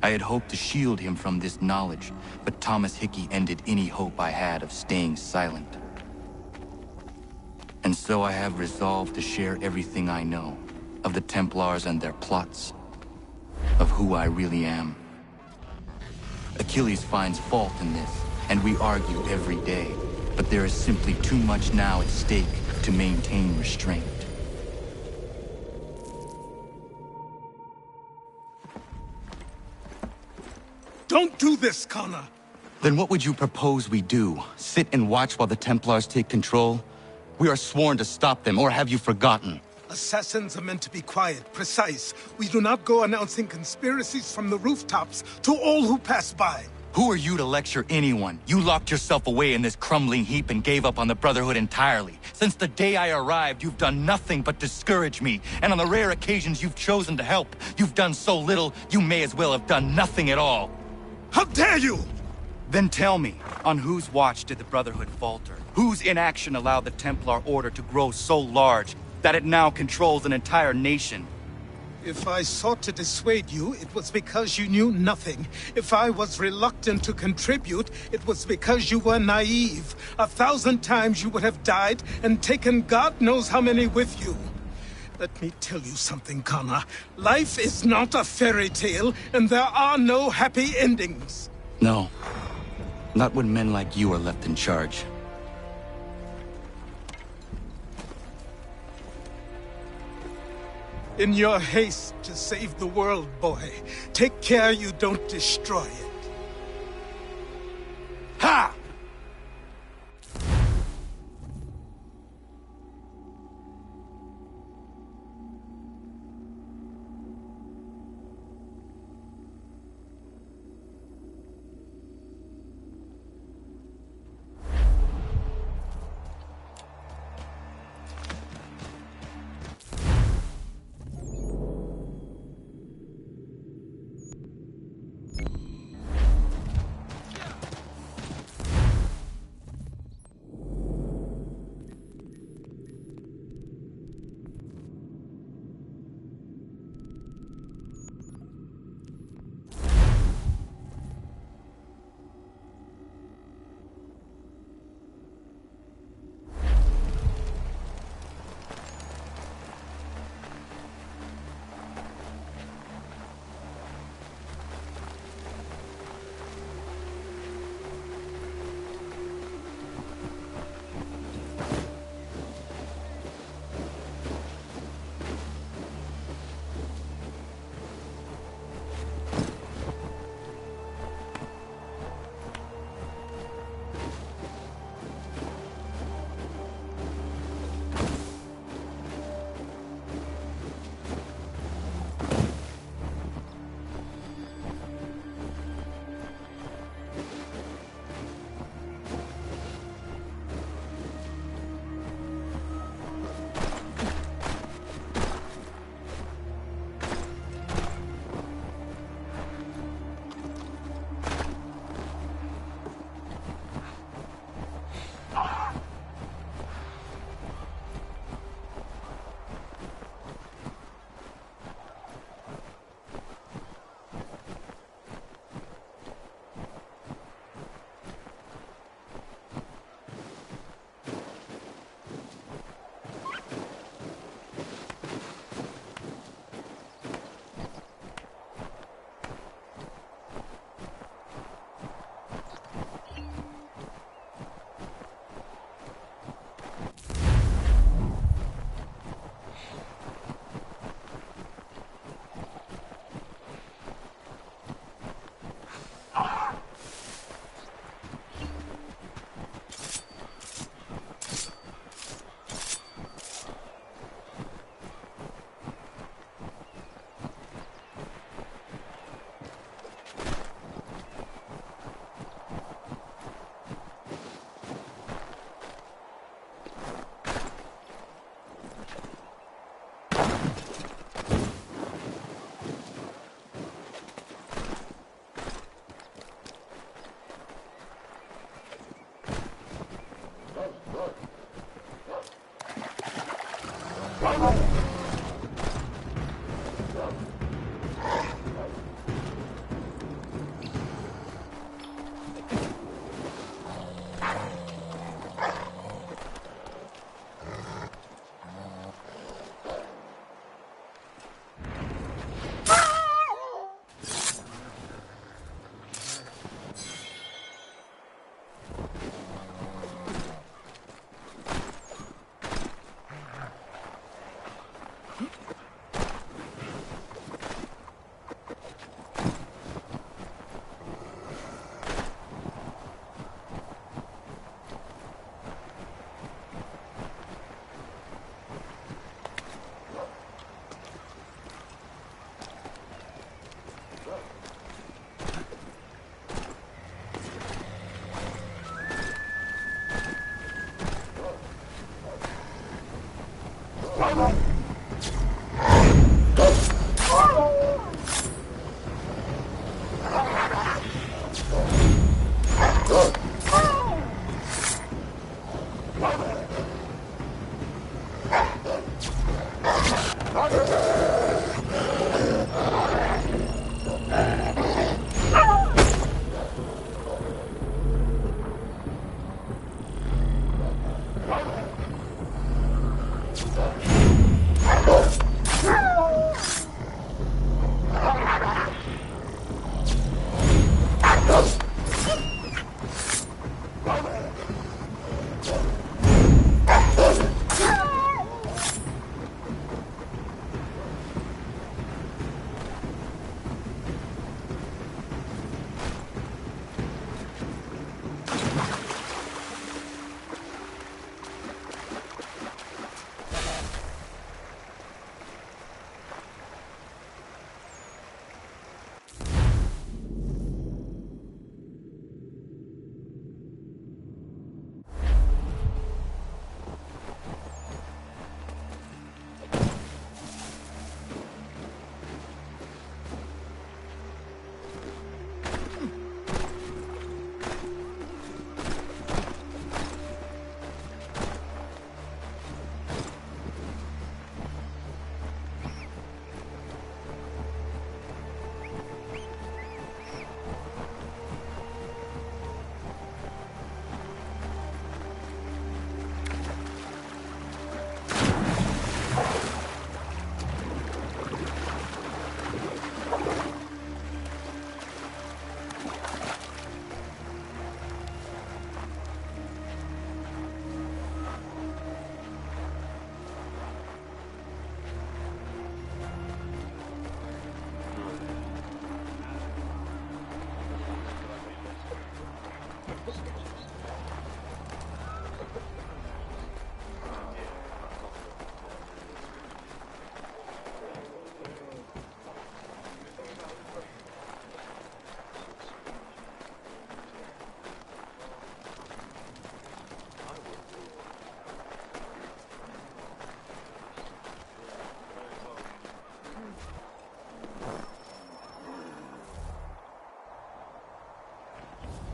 I had hoped to shield him from this knowledge, but Thomas Hickey ended any hope I had of staying silent. And so I have resolved to share everything I know of the Templars and their plots, of who I really am. Achilles finds fault in this, and we argue every day, but there is simply too much now at stake to maintain restraint. Don't do this, Connor! Then what would you propose we do? Sit and watch while the Templars take control? We are sworn to stop them, or have you forgotten? Assassins are meant to be quiet, precise. We do not go announcing conspiracies from the rooftops to all who pass by. Who are you to lecture anyone? You locked yourself away in this crumbling heap and gave up on the Brotherhood entirely. Since the day I arrived, you've done nothing but discourage me. And on the rare occasions you've chosen to help, you've done so little, you may as well have done nothing at all. How dare you! Then tell me, on whose watch did the Brotherhood falter? Whose inaction allowed the Templar Order to grow so large that it now controls an entire nation? If I sought to dissuade you, it was because you knew nothing. If I was reluctant to contribute, it was because you were naive. 1,000 times you would have died and taken God knows how many with you. Let me tell you something, Connor. Life is not a fairy tale, and there are no happy endings. No. Not when men like you are left in charge. In your haste to save the world, boy, take care you don't destroy it. Ha!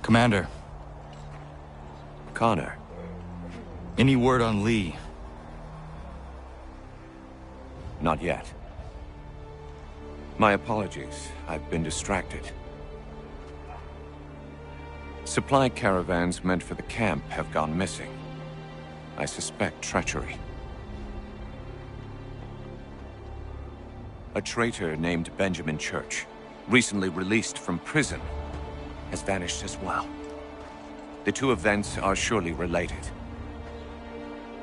Commander. Connor. Any word on Lee? Not yet. My apologies. I've been distracted. Supply caravans meant for the camp have gone missing. I suspect treachery. A traitor named Benjamin Church, recently released from prison, has vanished as well. The two events are surely related.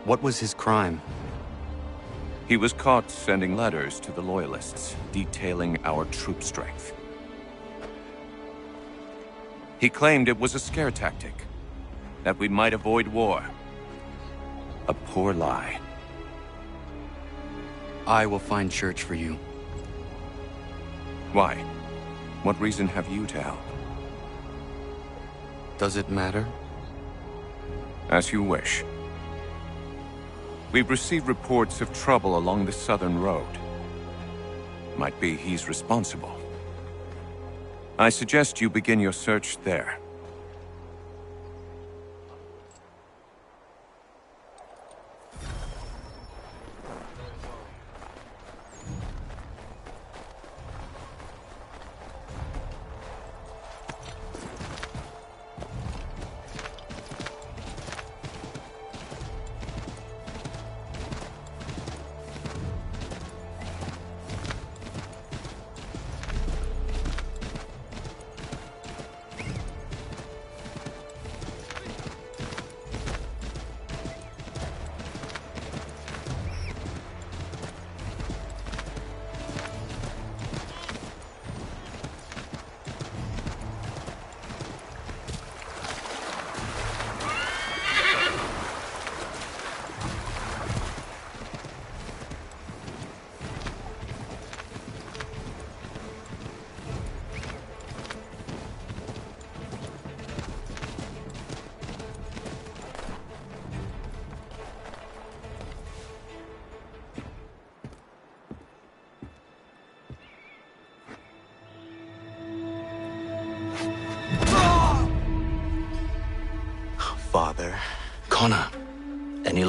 What was his crime? He was caught sending letters to the Loyalists, detailing our troop strength. He claimed it was a scare tactic, that we might avoid war. A poor lie. I will find Church for you. Why? What reason have you to help? Does it matter? As you wish. We've received reports of trouble along the southern road. Might be he's responsible. I suggest you begin your search there.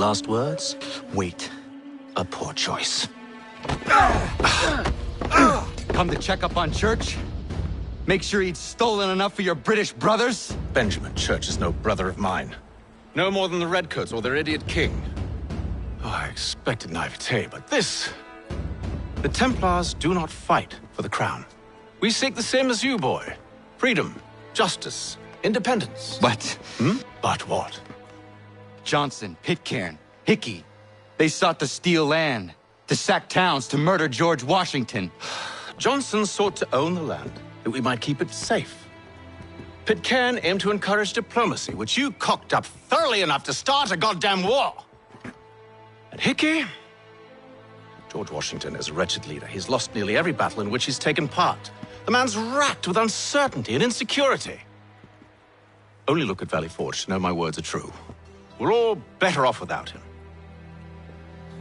last words? Wait. A poor choice. Come to check up on Church? Make sure he'd stolen enough for your British brothers? Benjamin Church is no brother of mine. No more than the Redcoats or their idiot king. Oh, I expected naivete, but this... The Templars do not fight for the crown. We seek the same as you, boy. Freedom, justice, independence. But... But what? Johnson, Pitcairn, Hickey. They sought to steal land, to sack towns, to murder George Washington. Johnson sought to own the land, that we might keep it safe. Pitcairn aimed to encourage diplomacy, which you cocked up thoroughly enough to start a goddamn war. And Hickey? George Washington is a wretched leader. He's lost nearly every battle in which he's taken part. The man's racked with uncertainty and insecurity. Only look at Valley Forge to know my words are true. We're all better off without him.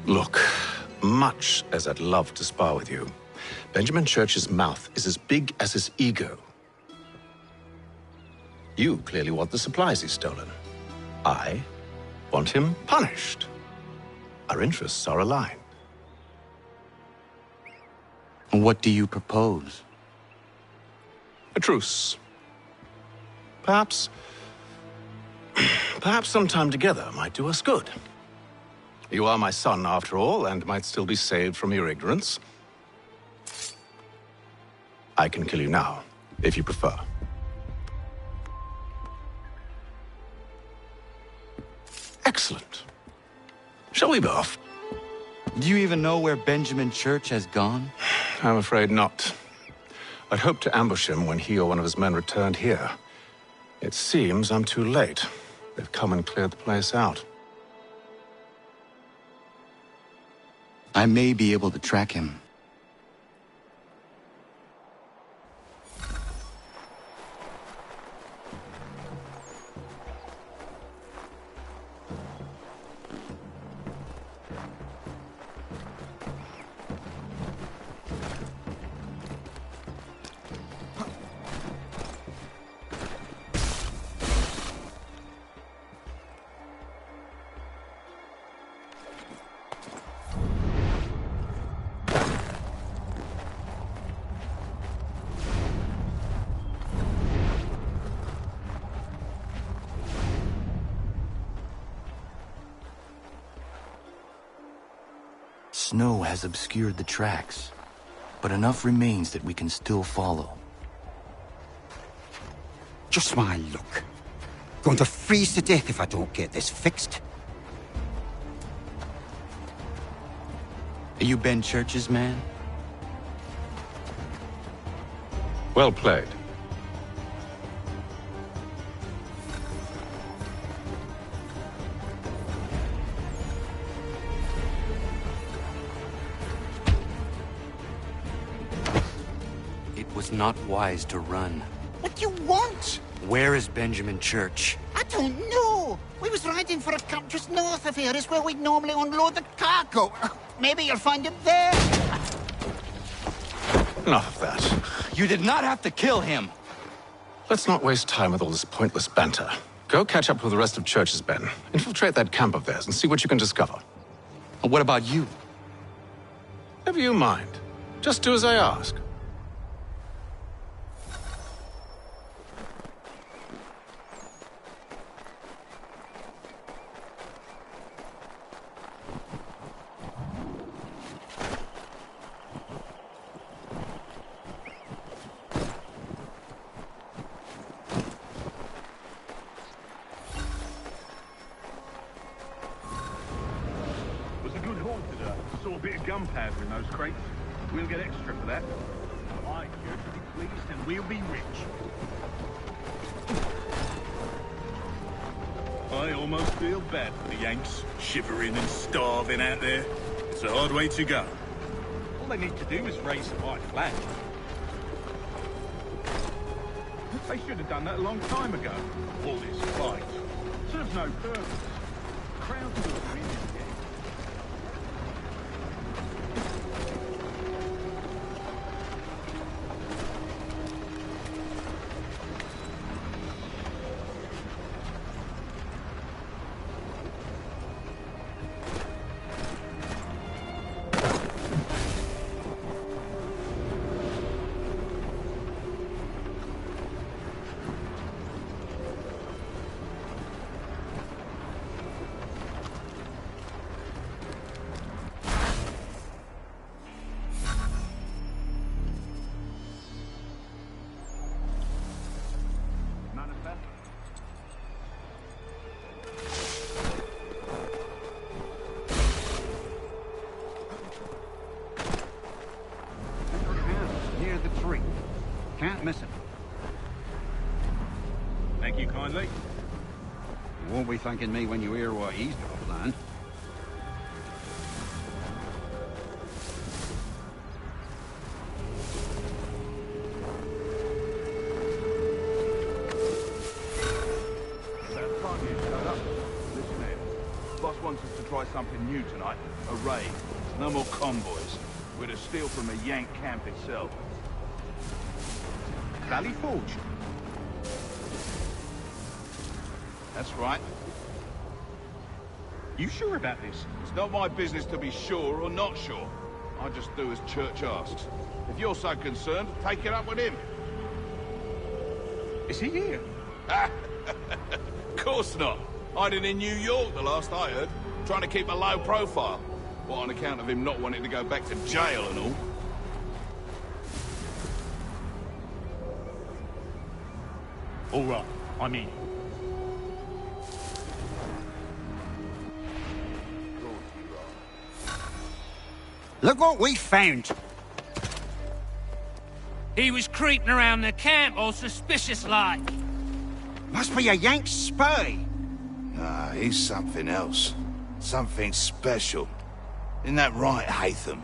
Look, much as I'd love to spar with you, Benjamin Church's mouth is as big as his ego. You clearly want the supplies he's stolen. I want him punished. Our interests are aligned. What do you propose? A truce. Perhaps some time together might do us good. You are my son, after all, and might still be saved from your ignorance. I can kill you now, if you prefer. Excellent. Shall we be off? Do you even know where Benjamin Church has gone? I'm afraid not. I'd hoped to ambush him when he or one of his men returned here. It seems I'm too late. They've come and cleared the place out. I may be able to track him. Snow has obscured the tracks, but enough remains that we can still follow. Just my luck. Going to freeze to death if I don't get this fixed. Are you Ben Church's man? Well played. It was not wise to run. What do you want? Where is Benjamin Church? I don't know. We was riding for a camp just north of here. Is where we'd normally unload the cargo. Maybe you'll find him there. Enough of that. You did not have to kill him. Let's not waste time with all this pointless banter. Go catch up with the rest of Church's men. Infiltrate that camp of theirs and see what you can discover. What about you? Never you mind. Just do as I ask. Saw a bit of gunpowder in those crates. We'll get extra for that. Aye, Church will be pleased and we'll be rich. I almost feel bad for the Yanks, shivering and starving out there. It's a hard way to go. All they need to do is raise the white flag. They should have done that a long time ago. All this fight serves no purpose. Crowds will win in the end. missing. Thank you kindly. You won't be thanking me when you hear what he's got planned. About time you showed up. Listen here. Boss wants us to try something new tonight. A raid. No more convoys. We're to steal from the Yank camp itself. Valley Forge? That's right. You sure about this? It's not my business to be sure or not sure. I just do as Church asks. If you're so concerned, take it up with him. Is he here? Of course not. Hiding in New York, the last I heard. Trying to keep a low profile. What, on account of him not wanting to go back to jail and all? All right, I'm in. Look what we found. He was creeping around the camp all suspicious-like. Must be a Yank spy. Nah, he's something else. Something special. Isn't that right, Haytham?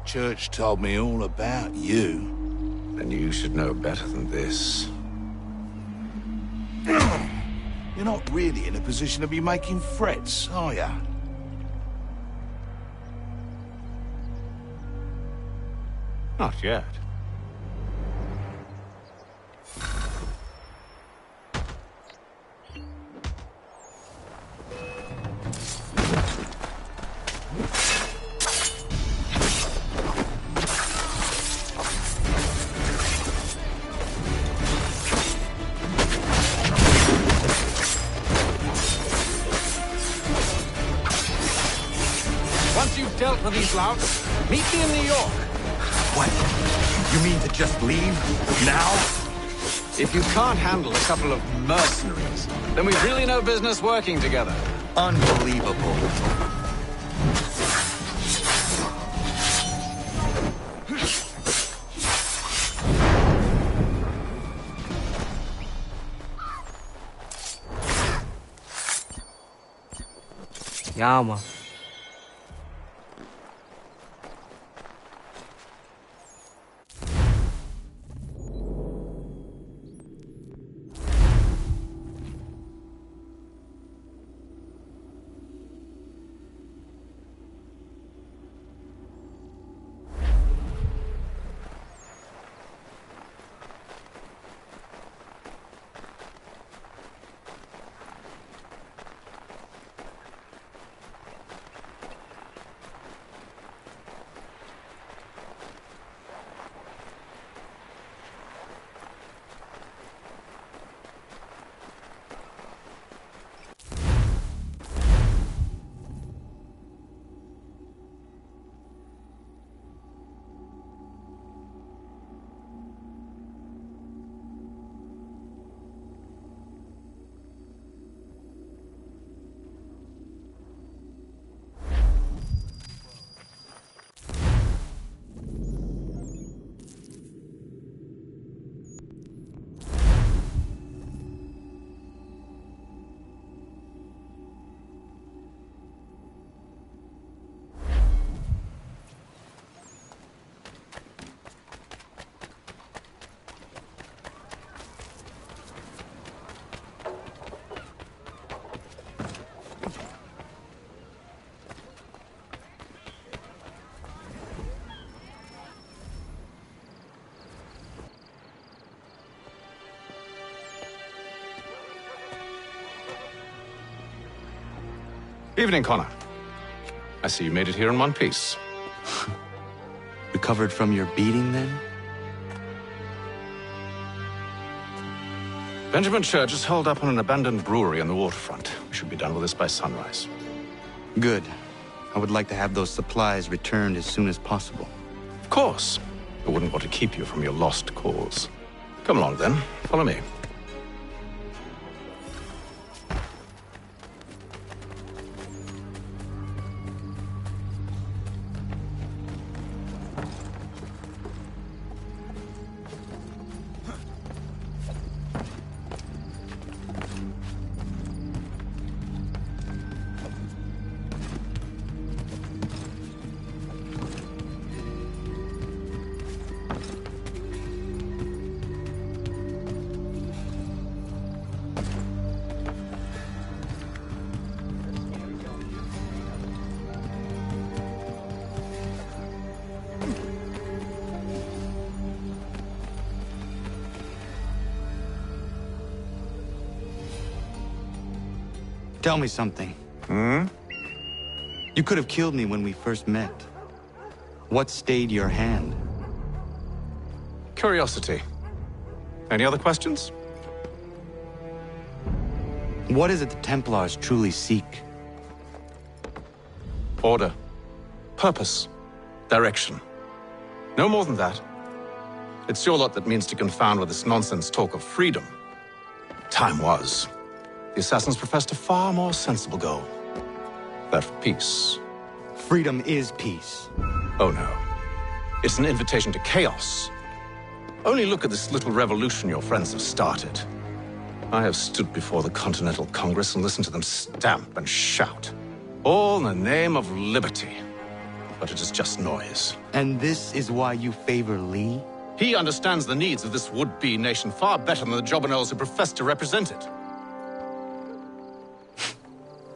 Church told me all about you. Then you should know better than this. You're not really in a position to be making threats, are ya? Not yet. Once you've dealt with these louts, meet me in New York. What? You mean to just leave? Now? If you can't handle a couple of mercenaries, then we've really no business working together. Unbelievable. Ja, man. Evening, Connor. I see you made it here in one piece. Recovered from your beating, then? Benjamin Church is holed up on an abandoned brewery on the waterfront. We should be done with this by sunrise. Good. I would like to have those supplies returned as soon as possible. Of course. I wouldn't want to keep you from your lost cause. Come along, then. Follow me. Tell me something. Hmm? You could have killed me when we first met. What stayed your hand? Curiosity. Any other questions? What is it the Templars truly seek? Order. Purpose. Direction. No more than that. It's your lot that means to confound with this nonsense talk of freedom. Time was. The assassins professed a far more sensible goal. That of peace. Freedom is peace. Oh no. It's an invitation to chaos. Only look at this little revolution your friends have started. I have stood before the Continental Congress and listened to them stamp and shout. All in the name of liberty. But it is just noise. And this is why you favor Lee? He understands the needs of this would-be nation far better than the jobberknolls who profess to represent it.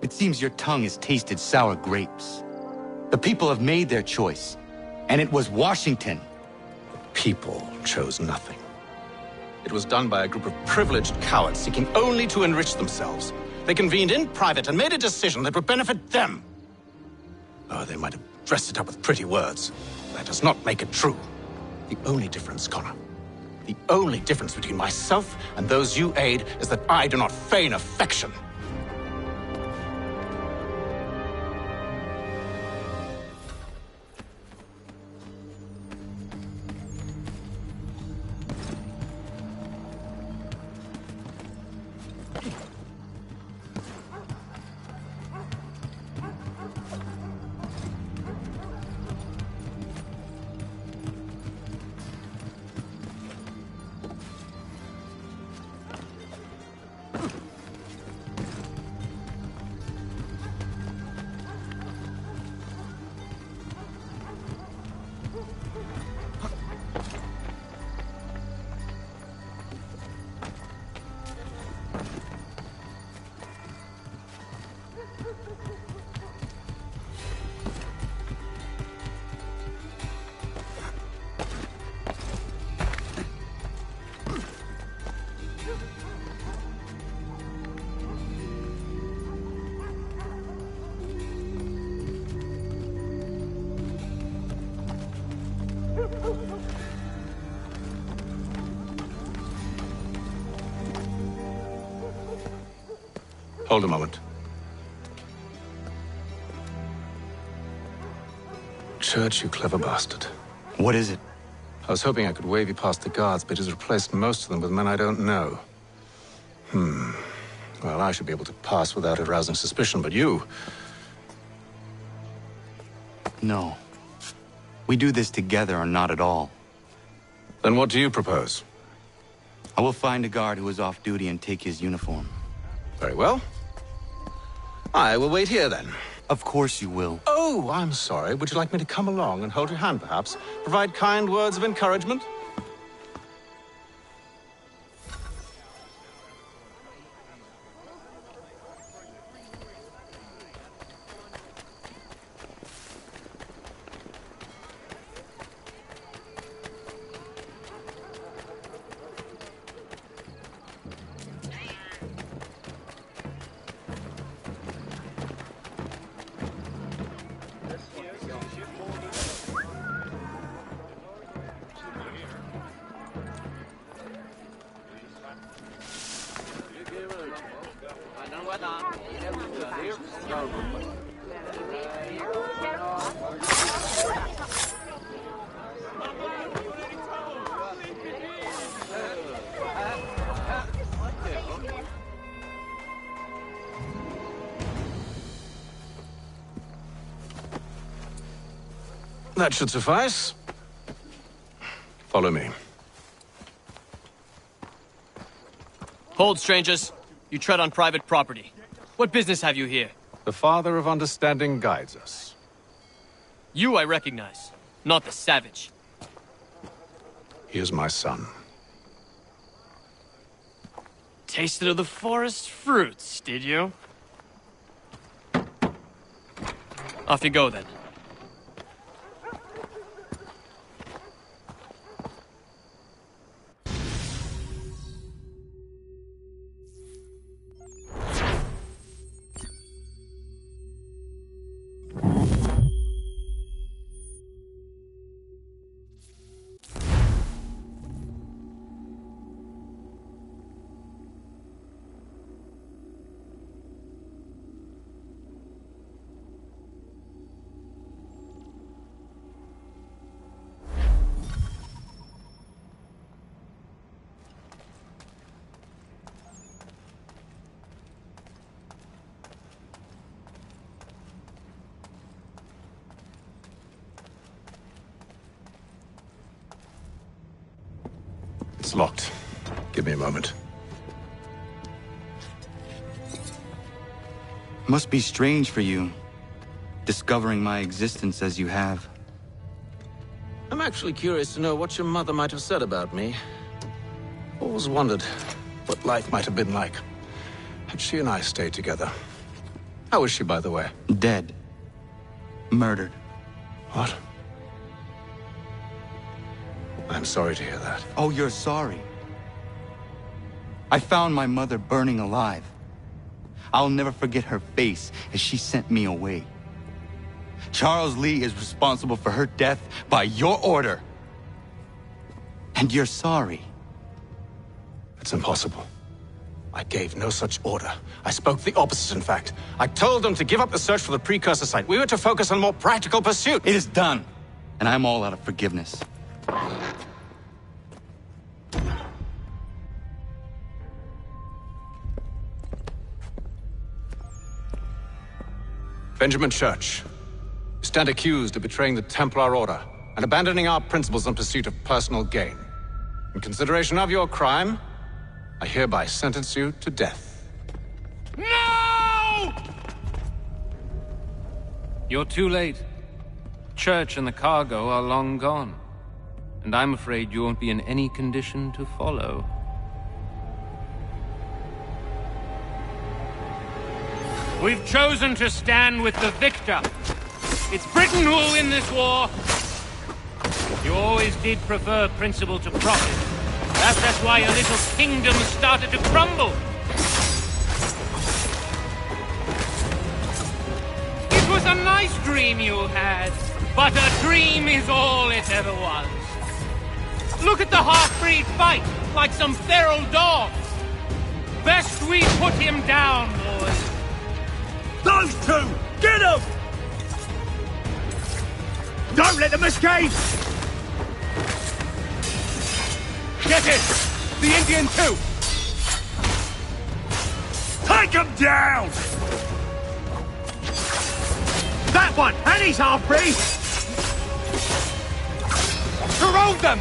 It seems your tongue has tasted sour grapes. The people have made their choice, and it was Washington. The people chose nothing. It was done by a group of privileged cowards seeking only to enrich themselves. They convened in private and made a decision that would benefit them. Oh, they might have dressed it up with pretty words. That does not make it true. The only difference, Connor, the only difference between myself and those you aid is that I do not feign affection. Hold a moment. Church, you clever bastard. What is it? I was hoping I could wave you past the guards, but he's replaced most of them with men I don't know. Well, I should be able to pass without arousing suspicion, but you... No. We do this together or not at all. Then what do you propose? I will find a guard who is off duty and take his uniform. Very well. I will wait here, then. Of course you will. Oh, I'm sorry. Would you like me to come along and hold your hand, perhaps? Provide kind words of encouragement? That should suffice. Follow me. Hold, strangers. You tread on private property. What business have you here? The Father of Understanding guides us. You I recognize, not the savage. He is my son. Tasted of the forest fruits, did you? Off you go, then. It's locked. Give me a moment. Must be strange for you, discovering my existence as you have. I'm actually curious to know what your mother might have said about me. Always wondered what life might have been like had she and I stayed together. How is she, by the way? Dead. Murdered. What? I'm sorry to hear that. Oh, you're sorry? I found my mother burning alive. I'll never forget her face as she sent me away. Charles Lee is responsible for her death by your order. And you're sorry. It's impossible. I gave no such order. I spoke the opposite, in fact. I told them to give up the search for the precursor site. We were to focus on more practical pursuit. It is done, and I'm all out of forgiveness. Benjamin Church, you stand accused of betraying the Templar Order and abandoning our principles in pursuit of personal gain. In consideration of your crime, I hereby sentence you to death. No! You're too late. Church and the cargo are long gone. And I'm afraid you won't be in any condition to follow. We've chosen to stand with the victor. It's Britain who will win this war. You always did prefer principle to profit. That's why your little kingdom started to crumble. It was a nice dream you had, but a dream is all it ever was. Look at the half-breed fight, like some feral dogs. Best we put him down, boys. Those two! Get them! Don't let them escape! Get it! The Indian too! Take him down! That one! And he's half-breed! Corrode them!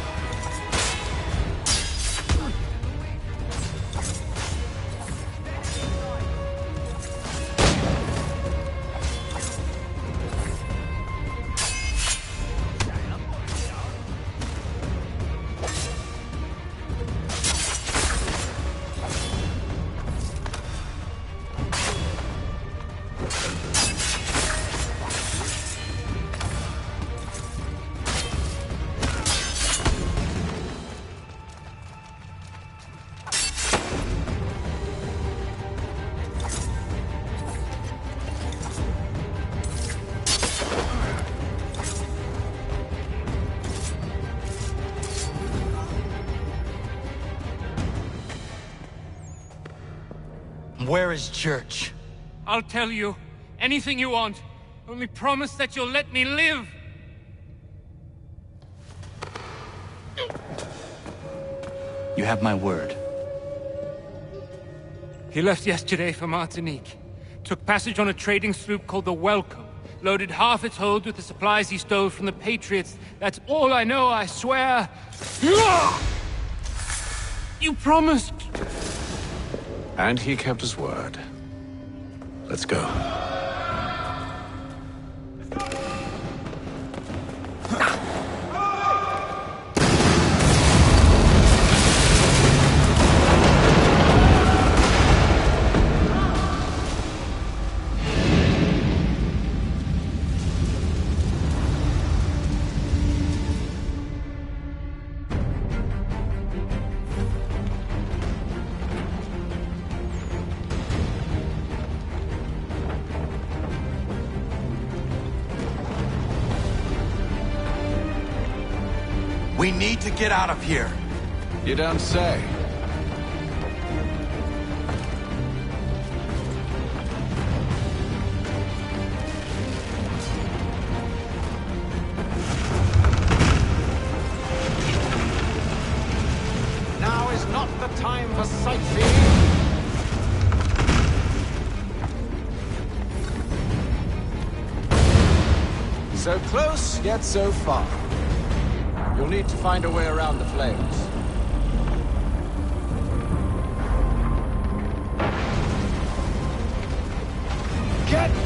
Where is Church? I'll tell you. Anything you want. Only promise that you'll let me live. You have my word. He left yesterday for Martinique. Took passage on a trading sloop called the Welcome. Loaded half its hold with the supplies he stole from the Patriots. That's all I know, I swear. You promised. And he kept his word. Let's go. We need to get out of here. You don't say. Now is not the time for sightseeing. So close, yet so far. You'll need to find a way around the flames.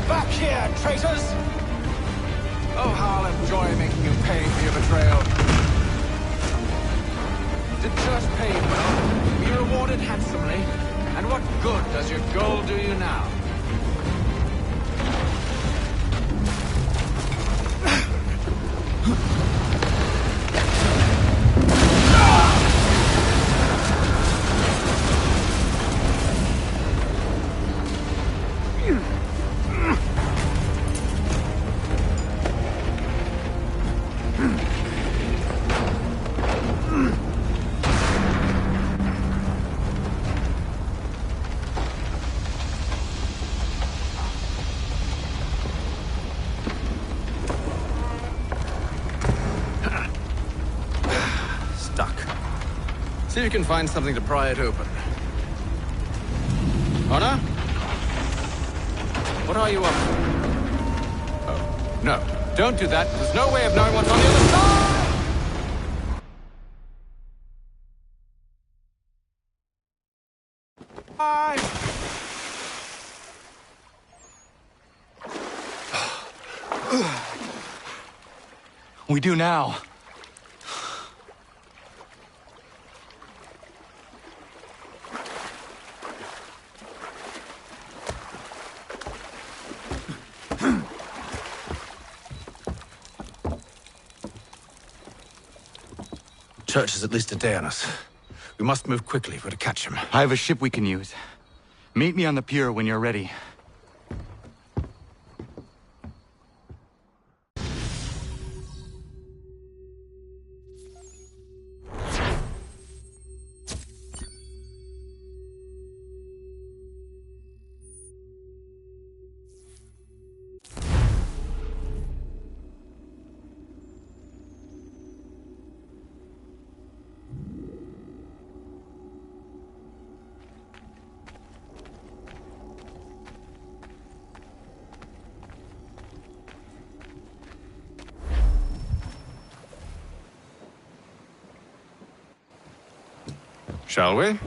Back here, traitors! Oh, how I'll enjoy making you pay for your betrayal. Did Church pay you well? Were you rewarded handsomely? And what good does your gold do you now? See if you can find something to pry it open. Honor? What are you up to? Oh, no. Don't do that. There's no way of knowing what's on the other side! We do now. Church is at least a day on us. We must move quickly if we're to catch him. I have a ship we can use. Meet me on the pier when you're ready. Shall we?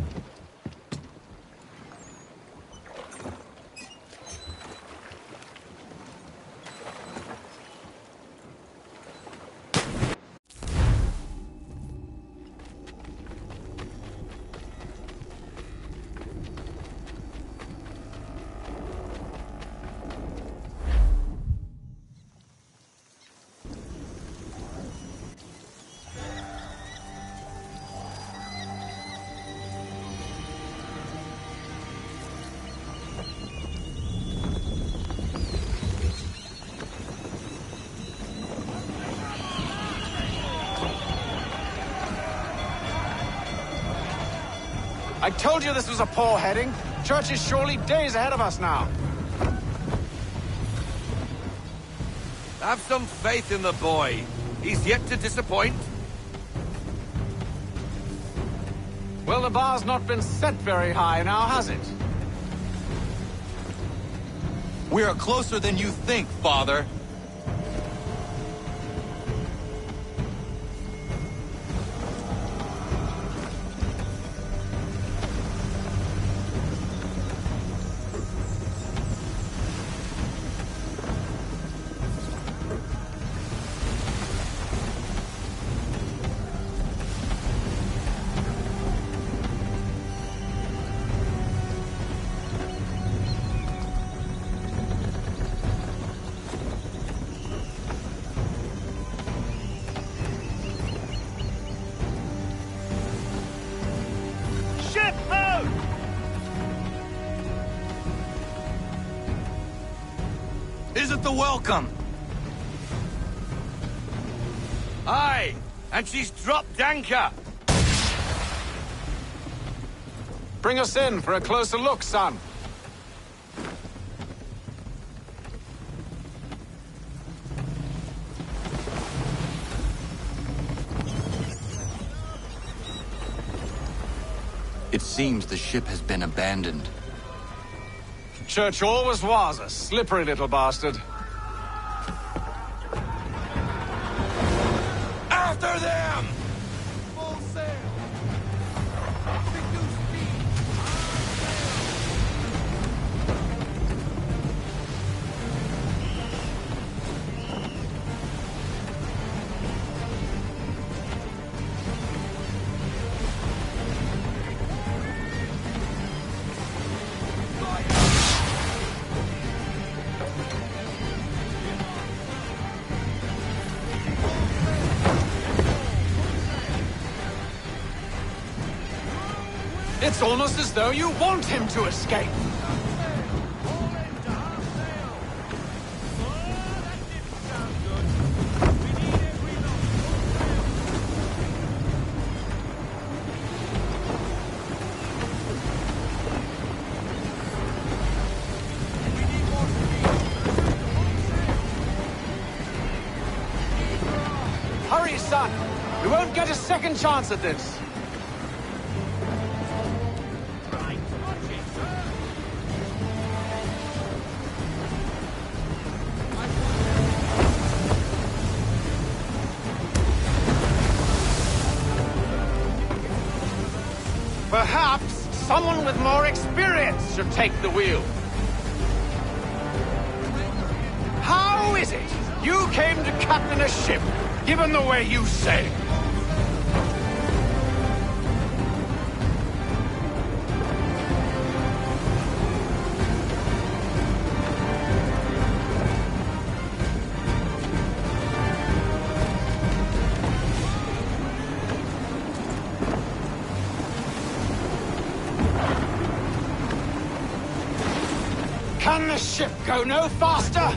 I told you this was a poor heading. Church is surely days ahead of us now. Have some faith in the boy. He's yet to disappoint. Well, the bar's not been set very high now, has it? We are closer than you think, Father. Isn't the welcome? Aye, and she's dropped anchor. Bring us in for a closer look, son. It seems the ship has been abandoned. Church always was a slippery little bastard. After them! Full sail! Reduce speed! It's almost as though you want him to escape. Hurry, son! We won't get a second chance at this. Perhaps someone with more experience should take the wheel. How is it you came to captain a ship, given the way you sailed? Can the ship go no faster?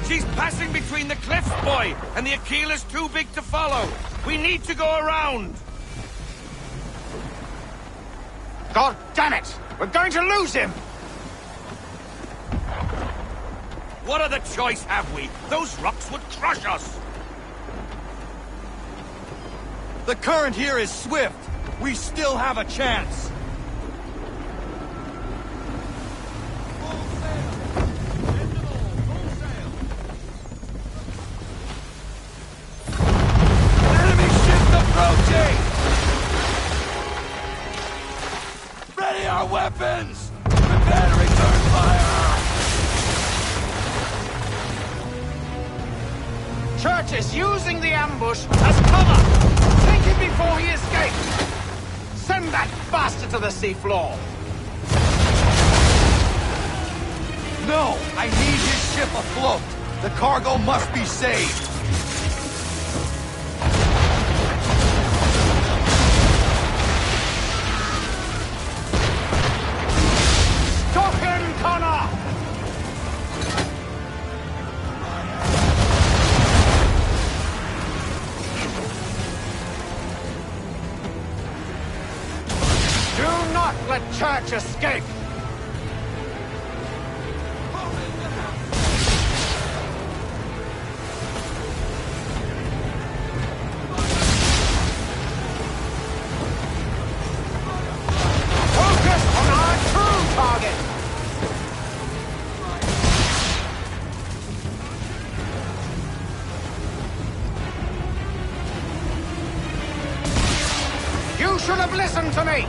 She's passing between the cliffs, boy, and the Aquila's too big to follow. We need to go around. God damn it! We're going to lose him! What other choice have we? Those rocks would crush us. The current here is swift. We still have a chance. Ready our weapons! Prepare to return fire! Church is using the ambush as cover! Take him before he escapes! Send that bastard to the seafloor! No! I need his ship afloat! The cargo must be saved! Stop him, Connor! Do not let Church escape! Focus on our true target! You should have listened to me!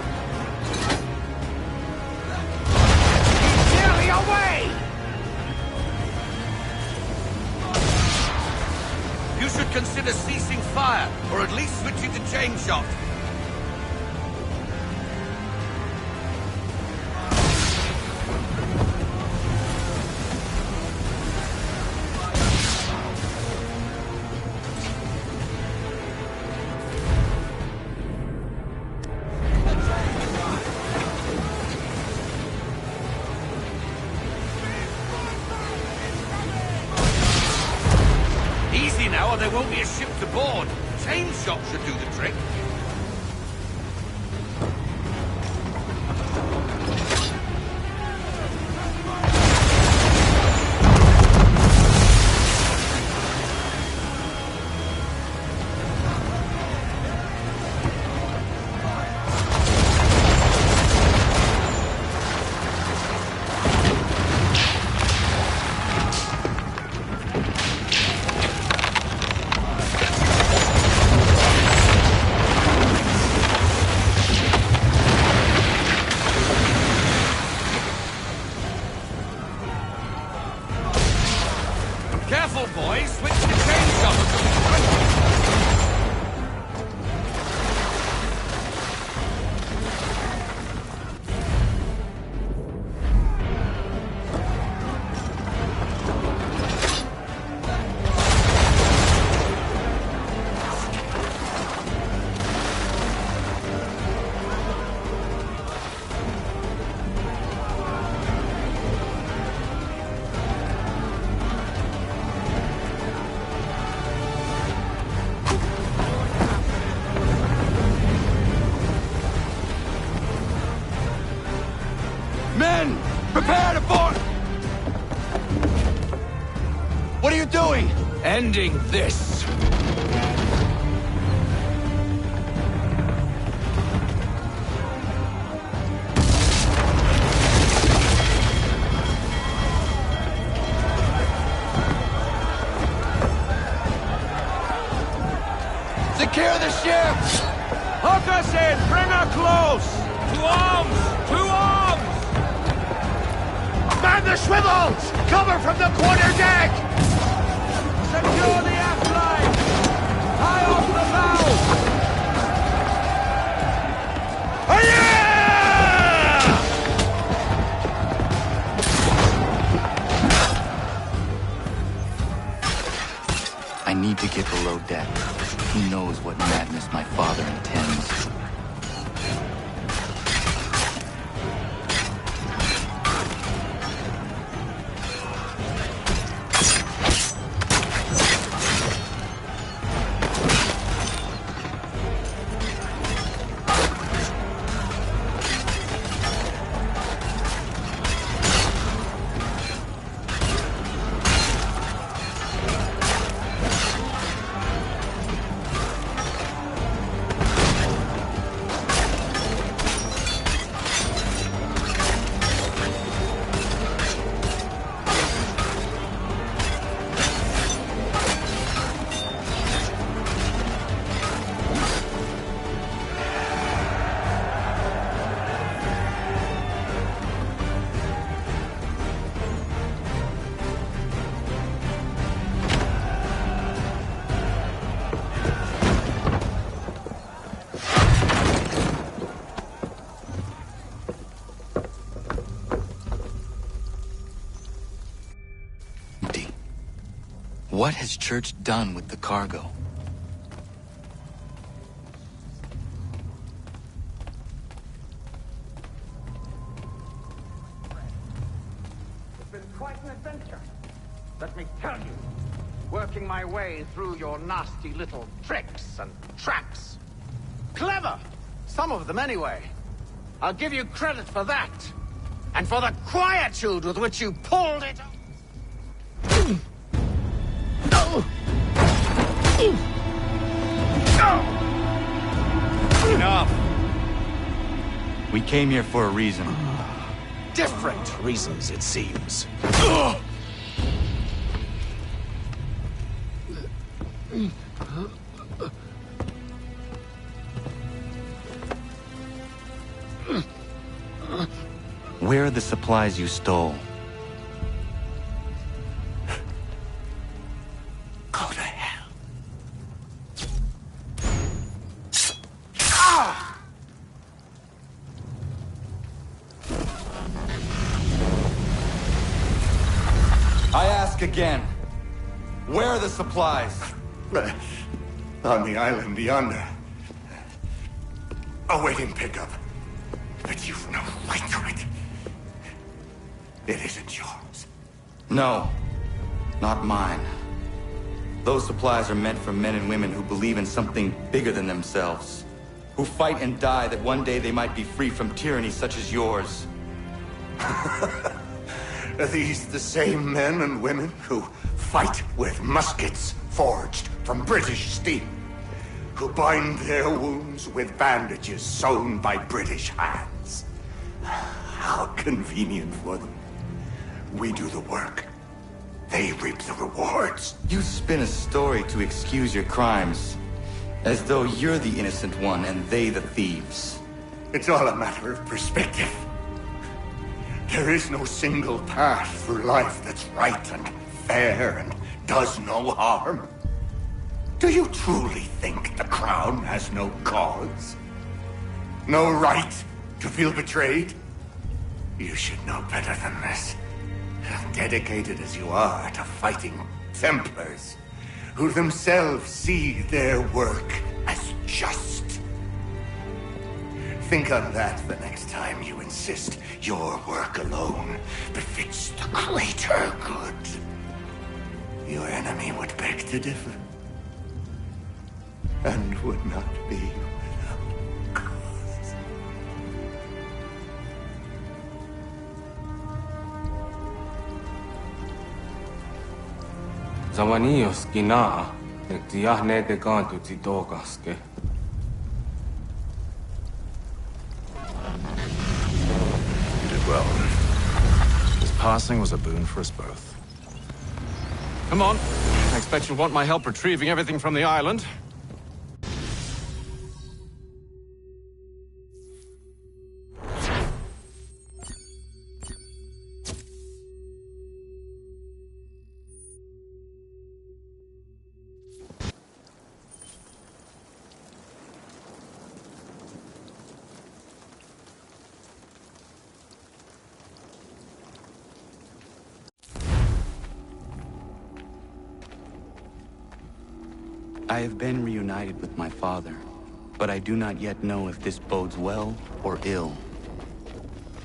He's nearly away! You should consider ceasing fire, or at least switching to chain shot. Easy now, or there won't be a ship to board. Chain shot should do the trick. ending this. Secure the ship! Hook us in! Bring her close! To arms! To arms! Man the swivels! Cover from the quarter deck! Secure the aft line! High off the bow! I need to get below deck. Who knows what madness my father intends? What has Church done with the cargo? It's been quite an adventure. Let me tell you. Working my way through your nasty little tricks and traps. Clever! Some of them anyway. I'll give you credit for that. And for the quietude with which you pulled it. Enough. We came here for a reason. Different reasons, it seems. Where are the supplies you stole? Go to hell. I ask again. Where are the supplies? On the island yonder. Awaiting pickup. But you've no right to it. It isn't yours. No, not mine. Those supplies are meant for men and women who believe in something bigger than themselves. Who fight and die that one day they might be free from tyranny such as yours. Are these the same men and women who fight with muskets forged from British steel? Who bind their wounds with bandages sewn by British hands? How convenient for them. We do the work. They reap the rewards. You spin a story to excuse your crimes, as though you're the innocent one and they the thieves. It's all a matter of perspective. There is no single path through life that's right and fair and does no harm. Do you truly think the Crown has no cause? No right to feel betrayed? You should know better than this. Dedicated as you are to fighting Templars, who themselves see their work as just. Think on that the next time you insist your work alone befits the greater good. Your enemy would beg to differ, and would not be without cause. Zamanios Gina, Diahne de Gantu Tidogaske. You did well. His passing was a boon for us both. Come on. I expect you'll want my help retrieving everything from the island. I have been reunited with my father, but I do not yet know if this bodes well or ill.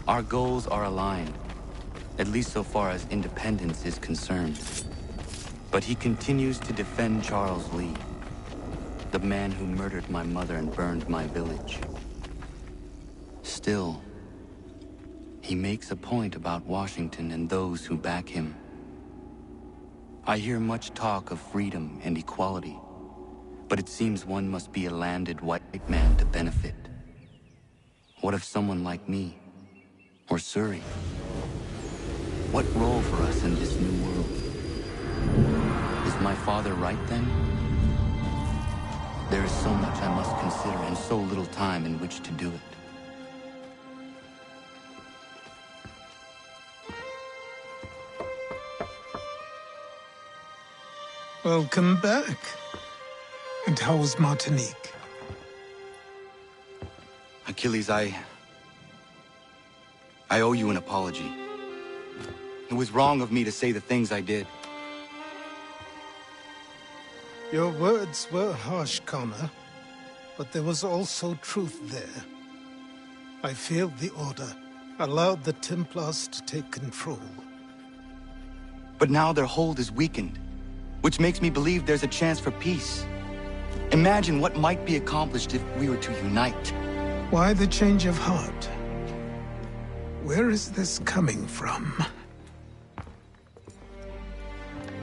Our goals are aligned, at least so far as independence is concerned. But he continues to defend Charles Lee, the man who murdered my mother and burned my village. Still, he makes a point about Washington and those who back him. I hear much talk of freedom and equality, but it seems one must be a landed white man to benefit. What of someone like me, or Surrey? What role for us in this new world? Is my father right then? There is so much I must consider and so little time in which to do it. Welcome back. And how was Martinique? Achilles, I owe you an apology. It was wrong of me to say the things I did. Your words were harsh, Connor, but there was also truth there. I failed the Order, allowed the Templars to take control. But now their hold is weakened, which makes me believe there's a chance for peace. Imagine what might be accomplished if we were to unite. Why the change of heart? Where is this coming from?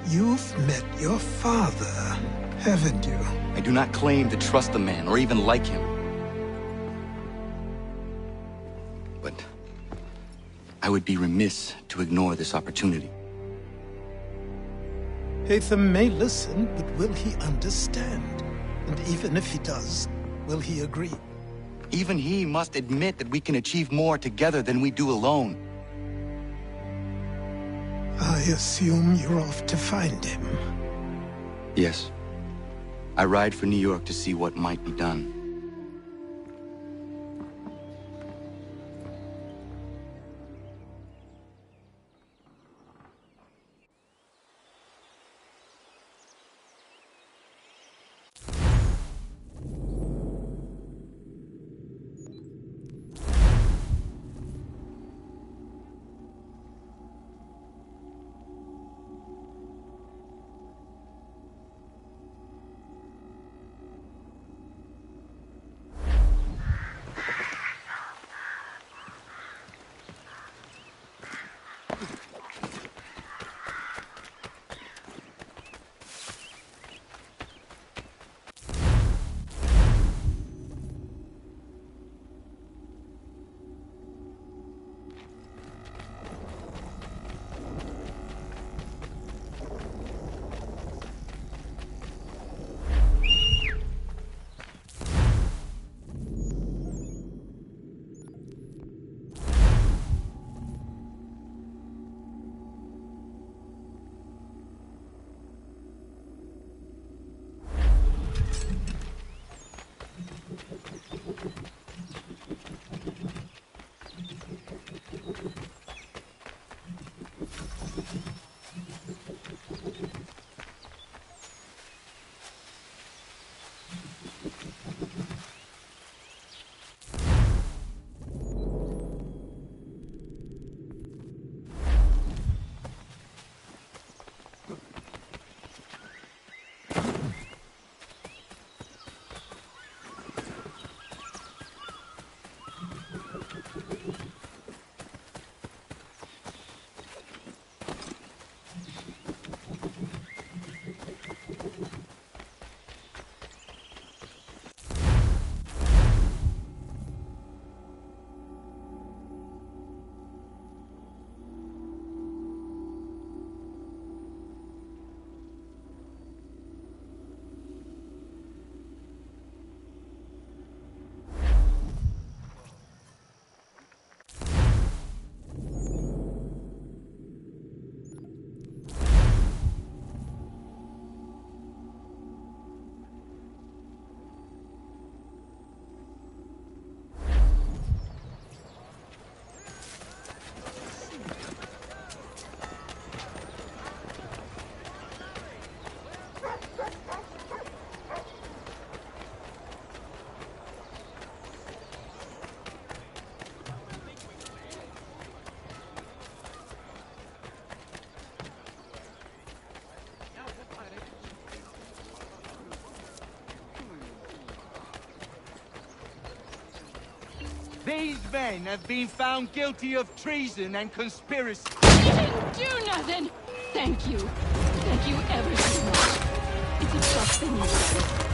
You've met your father, haven't you? I do not claim to trust the man or even like him. But I would be remiss to ignore this opportunity. Hatham may listen, but will he understand? And even if he does, will he agree? Even he must admit that we can achieve more together than we do alone. I assume you're off to find him. Yes. I ride for New York to see what might be done. These men have been found guilty of treason and conspiracy. You didn't do nothing! Thank you. Thank you ever so much. It's a tough thing you said.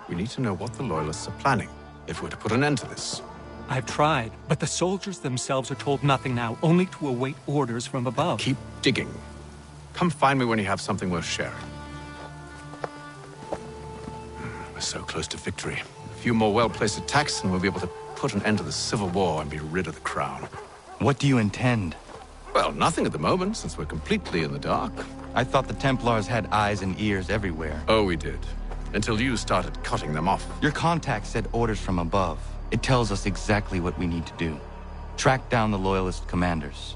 We need to know what the Loyalists are planning, if we're to put an end to this. I've tried, but the soldiers themselves are told nothing now, only to await orders from above. Keep digging. Come find me when you have something worth sharing. We're so close to victory. A few more well-placed attacks and we'll be able to put an end to the Civil War and be rid of the Crown. What do you intend? Well, nothing at the moment, since we're completely in the dark. I thought the Templars had eyes and ears everywhere. Oh, we did. Until you started cutting them off. Your contact said orders from above. It tells us exactly what we need to do. Track down the Loyalist commanders.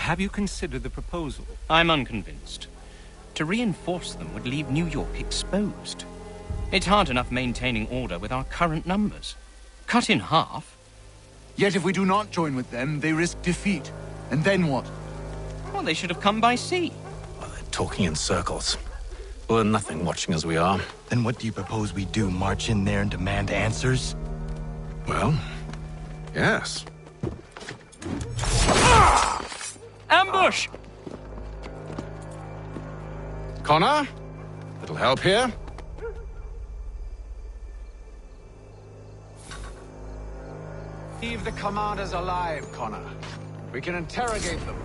Have you considered the proposal? I'm unconvinced. To reinforce them would leave New York exposed. It's hard enough maintaining order with our current numbers. Cut in half. Yet if we do not join with them, they risk defeat. And then what? Well, they should have come by sea. Well, they're talking in circles. We're nothing watching as we are. Then what do you propose we do? March in there and demand answers? Well, yes. Ambush! Connor? Little help here? Leave the commanders alive, Connor. We can interrogate them.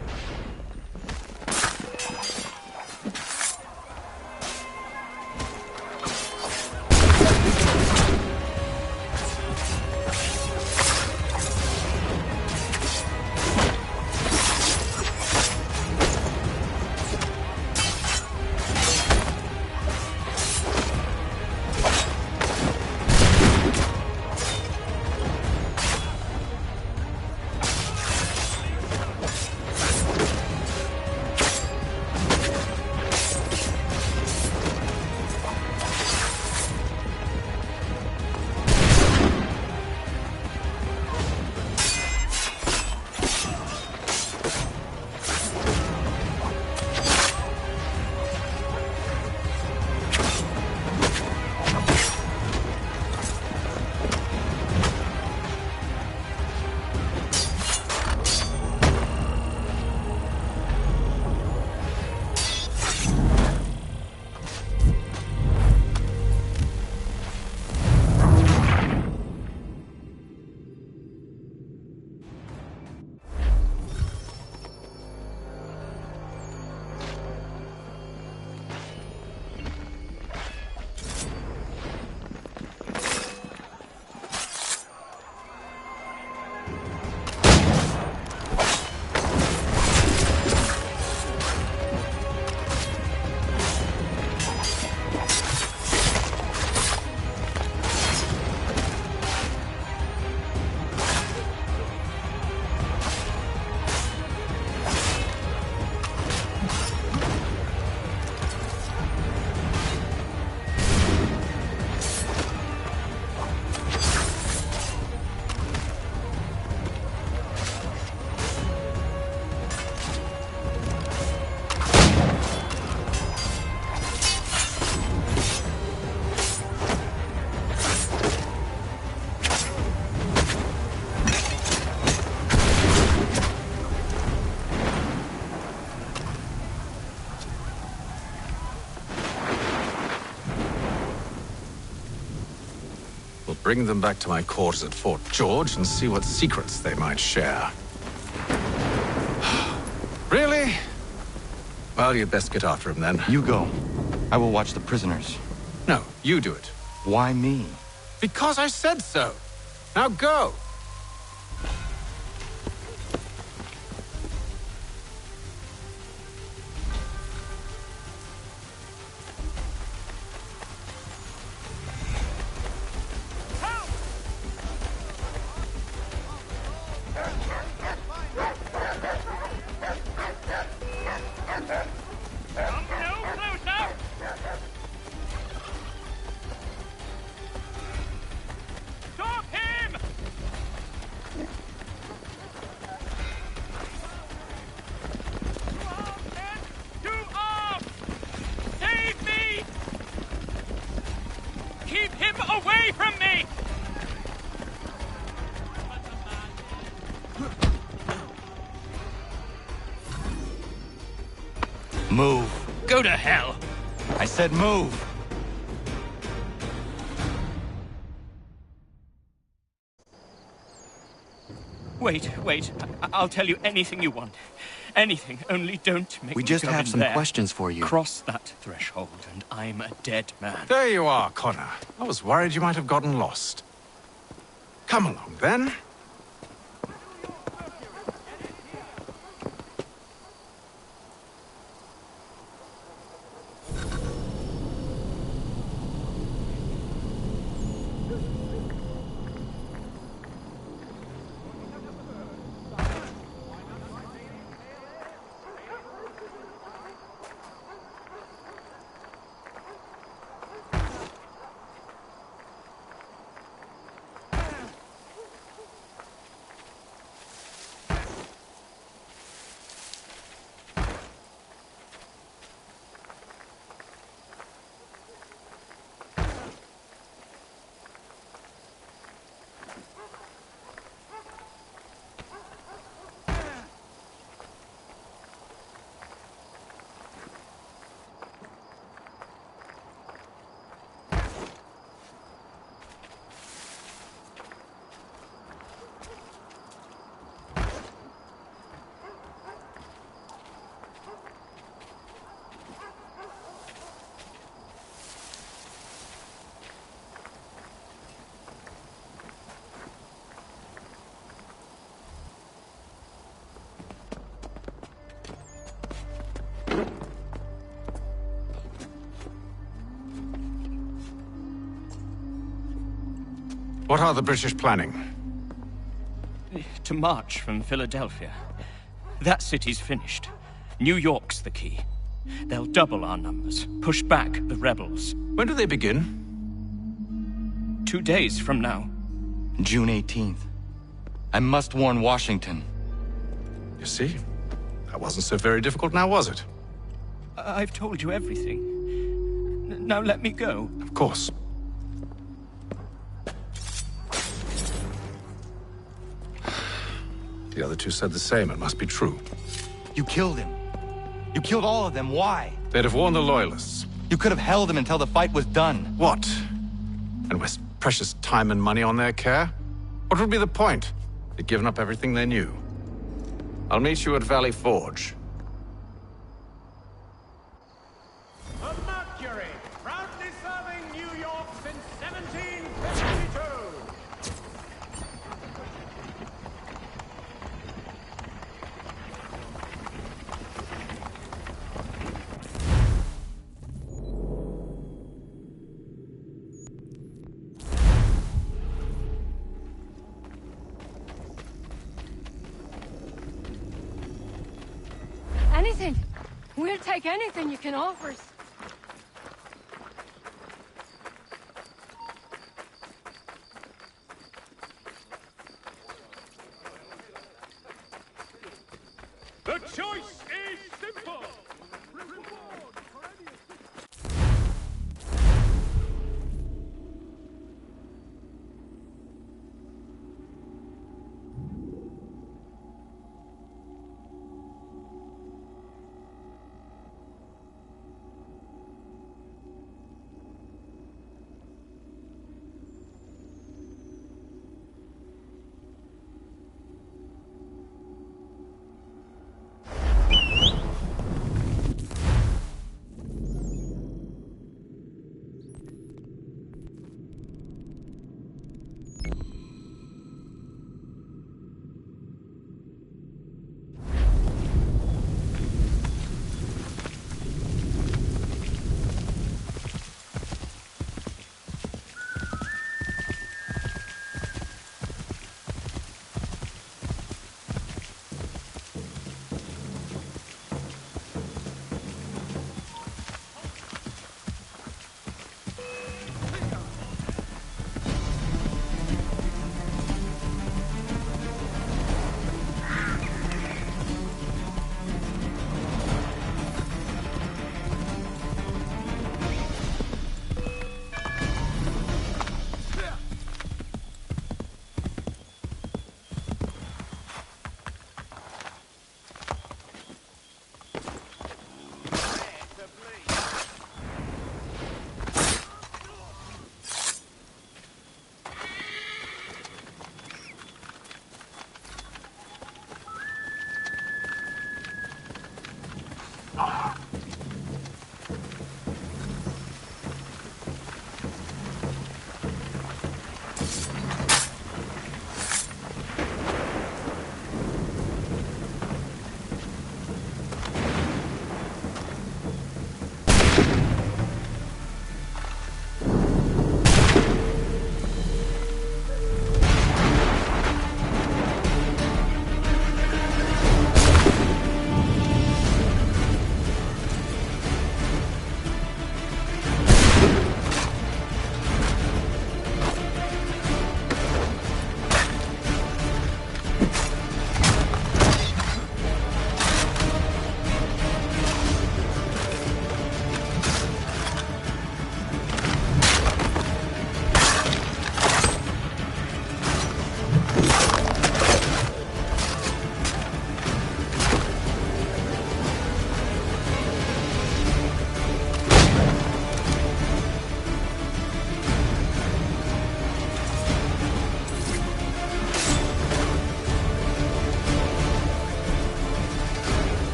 Bring them back to my quarters at Fort George and see what secrets they might share. Really? Well, you'd best get after him then. You go. I will watch the prisoners. No, you do it. Why me? Because I said so. Now go. Move. Go to hell. I said move. Wait. I'll tell you anything you want. Anything, only don't make We me just go have in some there. questions for you. Cross that threshold, and I'm a dead man. There you are, Connor. I was worried you might have gotten lost. Come along, then. What are the British planning? To march from Philadelphia. That city's finished. New York's the key. They'll double our numbers, push back the rebels. When do they begin? 2 days from now. June 18th. I must warn Washington. You see? That wasn't so very difficult now, was it? I've told you everything. Now let me go. Of course. The other two said the same. It must be true. You killed him. You killed all of them. Why? They'd have warned the Loyalists. You could have held him until the fight was done. What? And waste precious time and money on their care? What would be the point? They'd given up everything they knew. I'll meet you at Valley Forge. The Mercury, proudly serving New York since 1752. Anything. We'll take anything you can offer us. The choice is simple.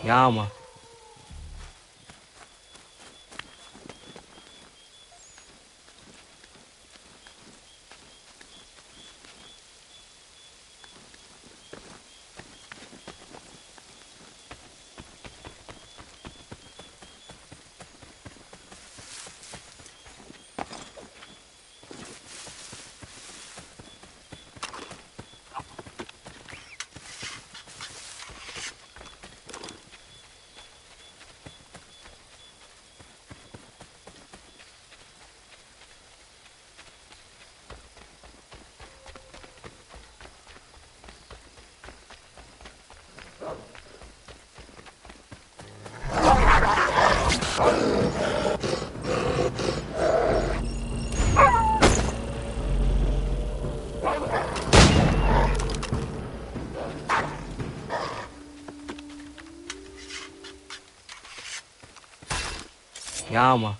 Yeah, man. Yeah, man.